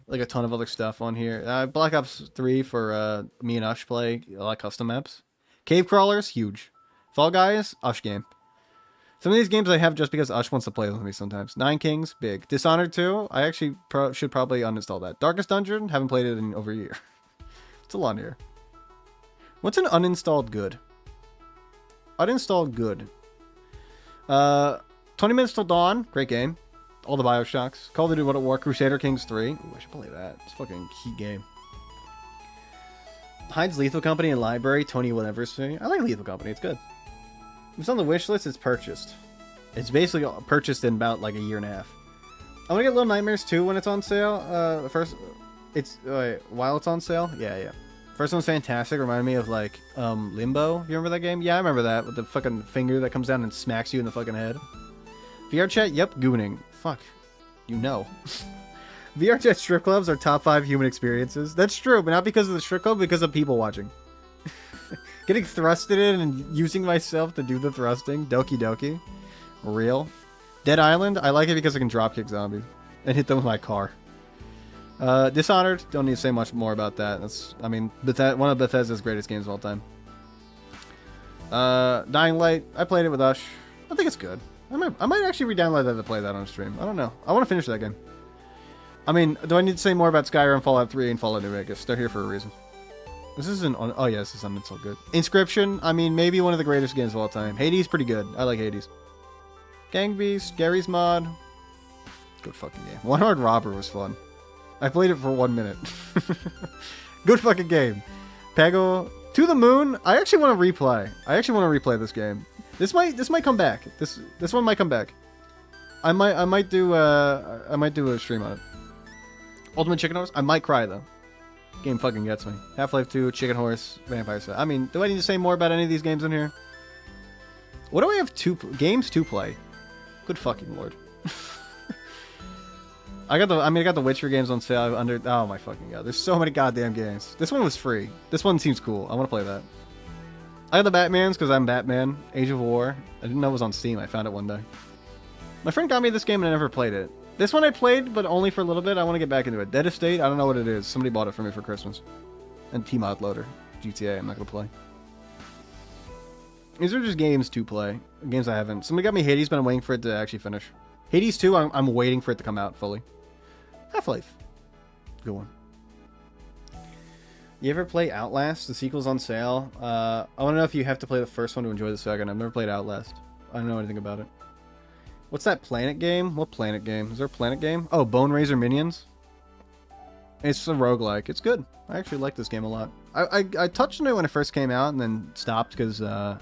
S2: Like a ton of other stuff on here. Black Ops 3 for me and Ush play. A lot of custom maps. Cave Crawlers, huge. Fall Guys, Ush game. Some of these games I have just because Ush wants to play with me sometimes. Nine Kings, big. Dishonored 2, I actually should probably uninstall that. Darkest Dungeon, haven't played it in over a year. It's a lot here. What's an uninstalled good? Uninstalled good. 20 Minutes Till Dawn, great game. All the Bioshocks. Call of Duty World at War, Crusader Kings 3. Ooh, I should play that. It's a fucking heat game. Hides Lethal Company and Library, Tony will never see. I like Lethal Company, it's good. If it's on the wish list, it's purchased. It's basically purchased in about like a year and a half. I want to get Little Nightmares 2 when it's on sale. While it's on sale? Yeah. First one's fantastic. Reminded me of like Limbo. You remember that game? Yeah, I remember that. With the fucking finger that comes down and smacks you in the fucking head. VR chat? Yep, gooning. Fuck. You know. VR chat strip clubs are top 5 human experiences. That's true, but not because of the strip club, because of people watching. Getting thrusted in and using myself to do the thrusting. Doki Doki. Real. Dead Island, I like it because I can dropkick zombies and hit them with my car. Dishonored, don't need to say much more about that. That's, I mean, one of Bethesda's greatest games of all time. Dying Light, I played it with Ush. I think it's good. I might actually re-download that to play that on stream. I don't know. I want to finish that game. I mean, do I need to say more about Skyrim, Fallout 3, and Fallout New Vegas? They're here for a reason. This isn't on... Oh, yeah, this is on. It's all good. Inscription, I mean, maybe one of the greatest games of all time. Hades, pretty good. I like Hades. Gang Beast, Gary's Mod. Good fucking game. One Hard Robber was fun. I played it for 1 minute. Good fucking game. Peggle. To the Moon. I actually want to replay. Replay this game. This might come back. This one might come back. I might do a stream on it. Ultimate Chicken Horse. I might cry though. Game fucking gets me. Half-Life 2, Chicken Horse, Vampire Set. I mean, do I need to say more about any of these games in here? What do I have games to play? Good fucking lord. I got the Witcher games on sale under. Oh my fucking god! There's so many goddamn games. This one was free. This one seems cool. I want to play that. I got the Batmans because I'm Batman. Age of War. I didn't know it was on Steam. I found it one day. My friend got me this game and I never played it. This one I played, but only for a little bit. I want to get back into it. Dead Estate. I don't know what it is. Somebody bought it for me for Christmas. And T-Mod Loader. GTA. I'm not gonna play. These are just games to play. Games I haven't. Somebody got me Hades, but I'm waiting for it to actually finish. Hades 2, I'm waiting for it to come out fully. Half-Life. Good one. You ever play Outlast? The sequel's on sale. I want to know if you have to play the first one to enjoy the second. I've never played Outlast. I don't know anything about it. What's that Planet game? What Planet game? Is there a Planet game? Oh, Bone Razor Minions? It's a roguelike. It's good. I actually like this game a lot. I touched on it when it first came out and then stopped because, I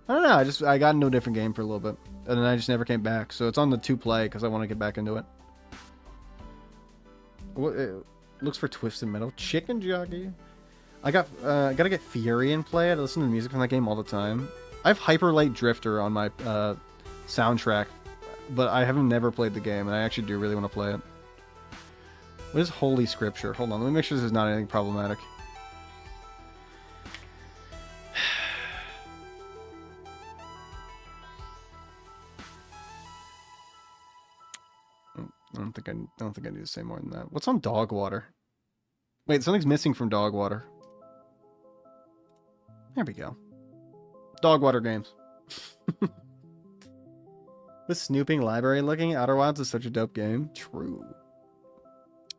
S2: don't know. I got into a different game for a little bit. And then I just never came back. So it's on the 2-play because I want to get back into it. What? It looks for Twisted Metal. Chicken Jockey. I gotta get Fury and play it. I listen to the music from that game all the time. I have Hyper Light Drifter on my soundtrack, but I haven't never played the game, and I actually do really want to play it. What is Holy Scripture? Hold on, let me make sure this is not anything problematic. I don't think I need to say more than that. What's on Dog Water? Wait, something's missing from Dog Water. There we go. Dog Water games. The Snooping Library looking Outer Wilds is such a dope game. True.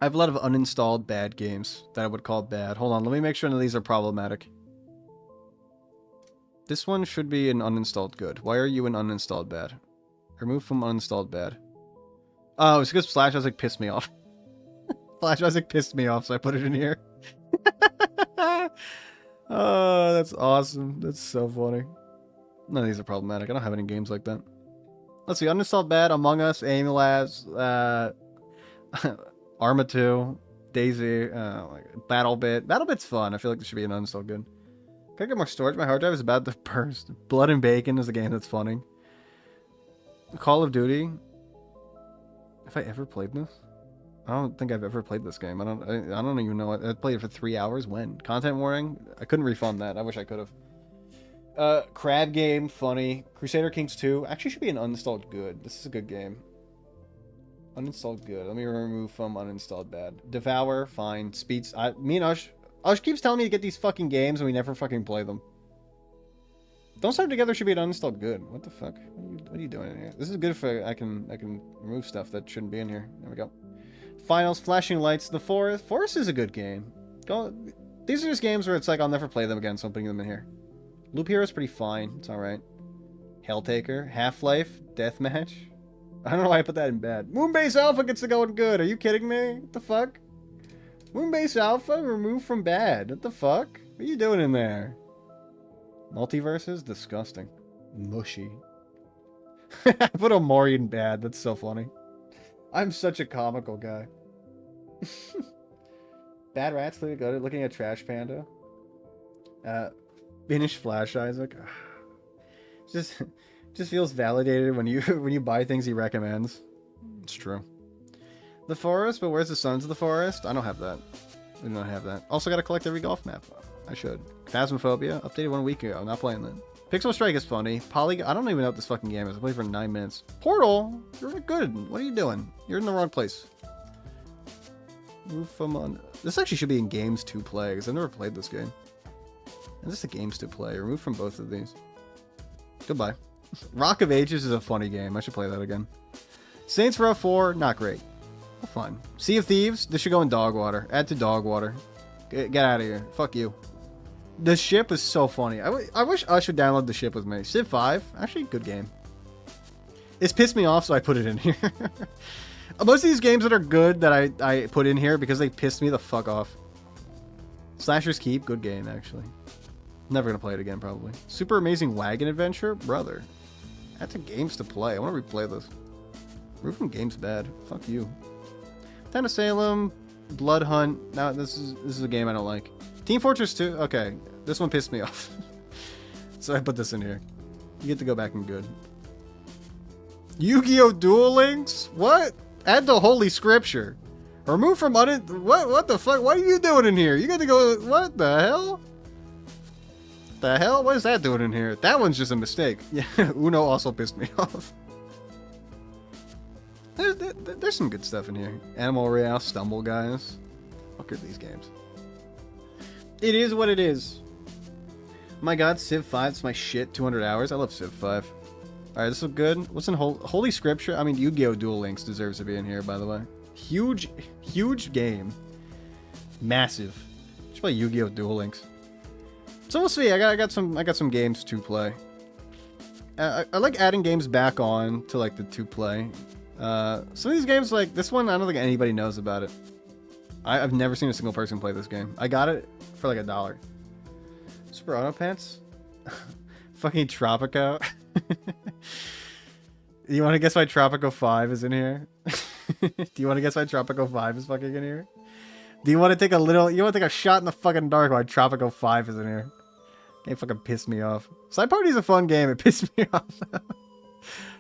S2: I have a lot of uninstalled bad games that I would call bad. Hold on, let me make sure none of these are problematic. This one should be an uninstalled good. Why are you an uninstalled bad? Remove from uninstalled bad. Oh, it's because Flash Isaac pissed me off. Flash Isaac pissed me off, so I put it in here. Oh, that's awesome. That's so funny. None of these are problematic. I don't have any games like that. Let's see. Uninstalled bad. Among Us, Aim Labs, Arma 2, Daisy, BattleBit. BattleBit's fun. I feel like this should be an uninstalled good. Can I get more storage? My hard drive is about to burst. Blood and Bacon is a game that's funny. Call of Duty. Have I ever played this? I don't think I've ever played this game. I don't even know. I played it for 3 hours. When? Content warning? I couldn't refund that. I wish I could have. Crab Game, funny. Crusader Kings 2. Actually should be an uninstalled good. This is a good game. Uninstalled good. Let me remove from uninstalled bad. Devour, fine. Speeds. Me and Ush keeps telling me to get these fucking games and we never fucking play them. Don't Starve Together should be an uninstalled good. What the fuck? What are you doing in here? This is good for I can remove stuff that shouldn't be in here. There we go. Finals, Flashing Lights, The Forest. Forest is a good game. These are just games where it's like I'll never play them again, so I'm putting them in here. Loop Hero is pretty fine. It's alright. Helltaker, Half-Life, Deathmatch. I don't know why I put that in bad. Moonbase Alpha gets to going good. Are you kidding me? What the fuck? Moonbase Alpha removed from bad. What the fuck? What are you doing in there? Multiverses? Disgusting. Mushy. I put Omori in bad. That's so funny. I'm such a comical guy. Bad Rats looking at Trash Panda. Finish Flash Isaac. Just feels validated when you buy things he recommends. It's true. The Forest, but where's the Sons of the Forest? I don't have that. I do not have that. Also got to collect every golf map. I should. Phasmophobia, updated 1 week ago. I'm not playing that. Pixel Strike is funny. Polygon, I don't even know what this fucking game is. I played for 9 minutes. Portal, you're good. What are you doing? You're in the wrong place. Move from on. This actually should be in games to play because I've never played this game. Is this a games to play? Remove from both of these. Goodbye. Rock of Ages is a funny game. I should play that again. Saints Row 4, not great. Well, fun. Sea of Thieves, this should go in dog water. Add to dog water. Get out of here. Fuck you. The Ship is so funny. I wish Ush would download The Ship with me. Civ 5, actually good game. It's pissed me off, so I put it in here. Most of these games that are good that I put in here because they pissed me the fuck off. Slashers Keep, good game, actually. Never gonna play it again, probably. Super Amazing Wagon Adventure? Brother. That's a games to play. I want to replay this. Roof from game's bad. Fuck you. Town of Salem, Blood Hunt. Now this is a game I don't like. Team Fortress 2. Okay, this one pissed me off. So I put this in here. You get to go back and good. Yu-Gi-Oh! Duel Links? What? Add to Holy Scripture. Remove from what the fuck? What are you doing in here? You got to go. What the hell? The hell? What is that doing in here? That one's just a mistake. Yeah, Uno also pissed me off. There's some good stuff in here. Animal Royale, Stumble Guys. Fuck are these games? It is what it is. My god, Civ 5's my shit. 200 hours. I love Civ 5. Alright, this is good. What's in Holy Scripture? I mean, Yu-Gi-Oh! Duel Links deserves to be in here, by the way. Huge game. Massive. Should play Yu-Gi-Oh! Duel Links. So we'll see. I got some games to play. I like adding games back on to like the to play. Some of these games, like this one, I don't think anybody knows about it. I've never seen a single person play this game. I got it for like $1. Super Auto Pants? Fucking Tropico. You want to guess why Tropico 5 is in here? Do you want to guess why Tropico 5 is fucking in here? Do you want to take a little... You want to take a shot in the fucking dark why Tropico 5 is in here? It fucking pissed me off. Side Party's a fun game. It pissed me off.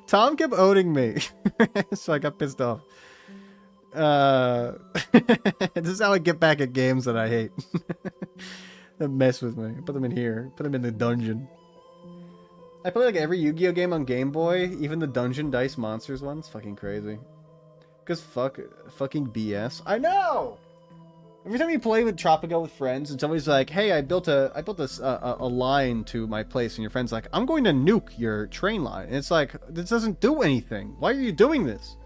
S2: Tom kept owning me. So I got pissed off. This is how I get back at games that I hate. That mess with me. Put them in here. Put them in the dungeon. I play like every Yu-Gi-Oh game on Game Boy. Even the Dungeon Dice Monsters one. It's fucking crazy. Because fucking BS. I know! Every time you play with Tropico with friends, and somebody's like, "Hey, I built a line to my place," and your friend's like, "I'm going to nuke your train line." And it's like, this doesn't do anything. Why are you doing this?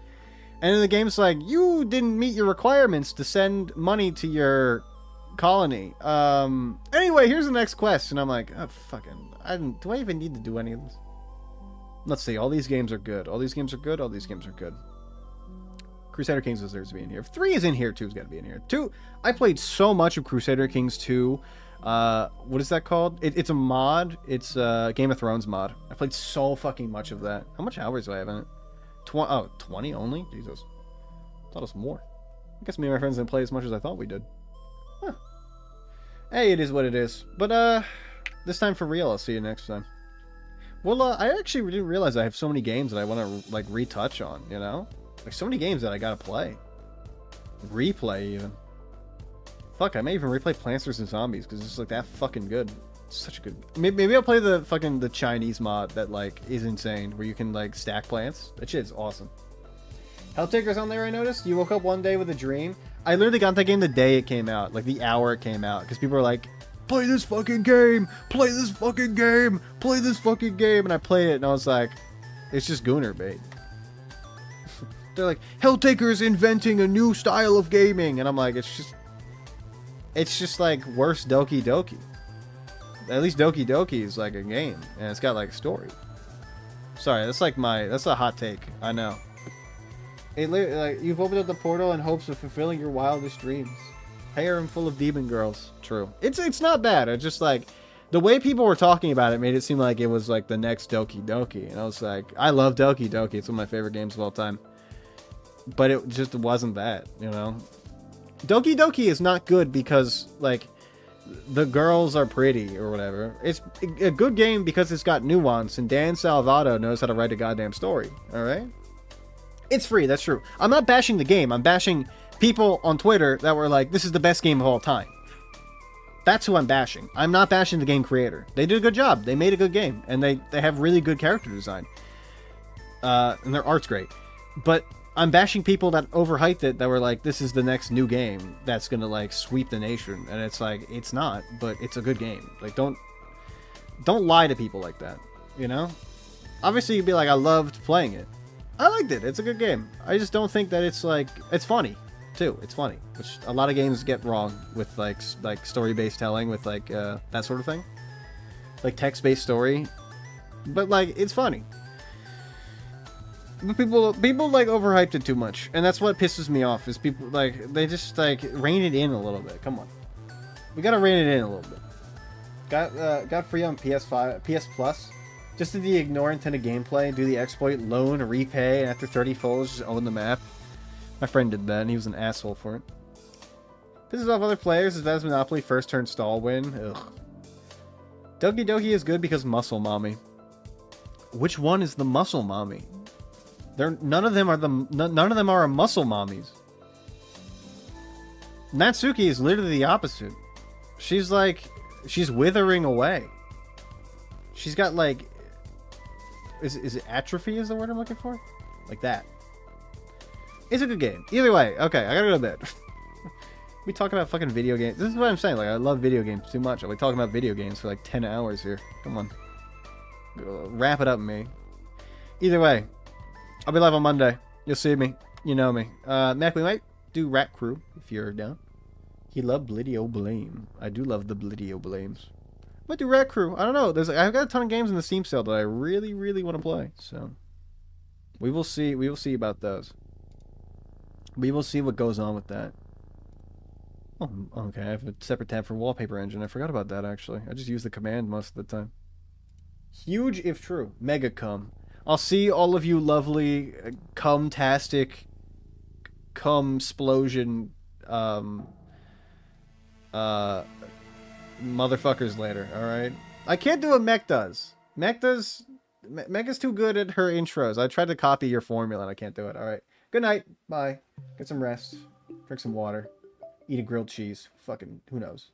S2: And then the game's like, "You didn't meet your requirements to send money to your colony." Anyway, here's the next quest, and I'm like, "Oh fucking, do I even need to do any of this?" Let's see. All these games are good. All these games are good. All these games are good. Crusader Kings deserves to be in here. If 3 is in here, 2's got to be in here. 2, I played so much of Crusader Kings 2. What is that called? It's a mod. It's a Game of Thrones mod. I played so fucking much of that. How much hours do I have in it? 20 only? Jesus. I thought it was more. I guess me and my friends didn't play as much as I thought we did. Huh. Hey, it is what it is. But, this time for real. I'll see you next time. Well, I actually didn't realize I have so many games that I want to, like, retouch on, you know? Like, so many games that I gotta play. Replay, even. Fuck, I may even replay Plants vs. Zombies, because it's, like, that fucking good. It's such a good... Maybe I'll play the Chinese mod that, like, is insane, where you can, like, stack plants. That shit is awesome. Helltaker's on there, I noticed. You woke up one day with a dream. I literally got that game the day it came out. Like, the hour it came out. Because people were like, "Play this fucking game! Play this fucking game! Play this fucking game!" And I played it, and I was like, it's just Gooner bait. They're like, "Helltaker is inventing a new style of gaming," and I'm like, it's just like worse Doki Doki. At least Doki Doki is like a game, and it's got like a story. Sorry, that's a hot take. I know. Like, you've opened up the portal in hopes of fulfilling your wildest dreams. Harem full of demon girls. True. It's not bad. It's just like the way people were talking about it made it seem like it was like the next Doki Doki, and I was like, I love Doki Doki. It's one of my favorite games of all time. But it just wasn't that, you know? Doki Doki is not good because, like, the girls are pretty or whatever. It's a good game because it's got nuance, and Dan Salvato knows how to write a goddamn story, alright? It's free, that's true. I'm not bashing the game. I'm bashing people on Twitter that were like, this is the best game of all time. That's who I'm bashing. I'm not bashing the game creator. They did a good job. They made a good game, and they have really good character design. And their art's great. But I'm bashing people that overhyped it, that were like, this is the next new game that's gonna, like, sweep the nation. And it's like, it's not, but it's a good game. Like, don't lie to people like that, you know? Obviously, you'd be like, I loved playing it. I liked it. It's a good game. I just don't think that it's, like, it's funny, too. It's funny, which a lot of games get wrong with, like story-based telling, with, like, that sort of thing. Like, text-based story. But, like, it's funny. People like overhyped it too much, and that's what pisses me off. Is people like, they just like rein it in a little bit. Come on, we gotta rein it in a little bit. Got free on PS5, PS Plus. Just did the ignore intended gameplay, do the exploit, loan, repay, and after 30 folds, just own the map. My friend did that, and he was an asshole for it. Pisses off other players as that is Monopoly first turn stall win. Ugh. Doki Doki is good because Muscle Mommy. Which one is the Muscle Mommy? None of them are a muscle mommies. Natsuki is literally the opposite. She's withering away. She's got like, is it atrophy is the word I'm looking for? Like that. It's a good game. Either way, okay, I gotta go to bed. We talk about fucking video games. This is what I'm saying. Like, I love video games too much. I'll be talking about video games for like 10 hours here. Come on. Wrap it up, me. Either way, I'll be live on Monday. You'll see me. You know me. Mac, we might do Rat Crew if you're down. He loved Blidio Blame. I do love the Blidio Blames. Might do Rat Crew. I don't know. I've got a ton of games in the Steam sale that I really, really want to play. So we will see. We will see about those. We will see what goes on with that. Oh, okay. I have a separate tab for Wallpaper Engine. I forgot about that, actually. I just use the command most of the time. Huge if true. Mega cum. I'll see all of you lovely cum-tastic cum-splosion motherfuckers later, alright? I can't do what Mech does. Mech is too good at her intros. I tried to copy your formula and I can't do it. Alright. Good night. Bye. Get some rest. Drink some water. Eat a grilled cheese. Fucking, who knows.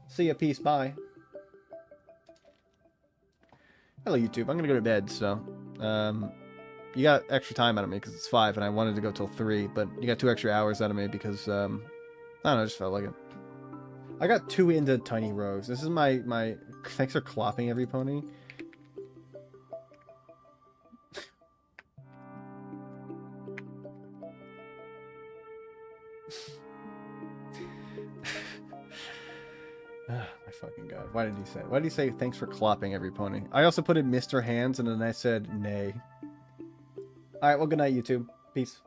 S2: See ya. Peace. Bye. Hello, YouTube. I'm gonna go to bed, so... you got extra time out of me because it's 5 and I wanted to go till 3, but you got 2 extra hours out of me because, I don't know, I just felt like it. I got 2 into Tiny Rogues. This is my... Thanks for clopping every pony. My fucking god. Why did he say thanks for clopping every pony? I also put in Mr. Hands and then I said nay. Alright, well good night YouTube. Peace.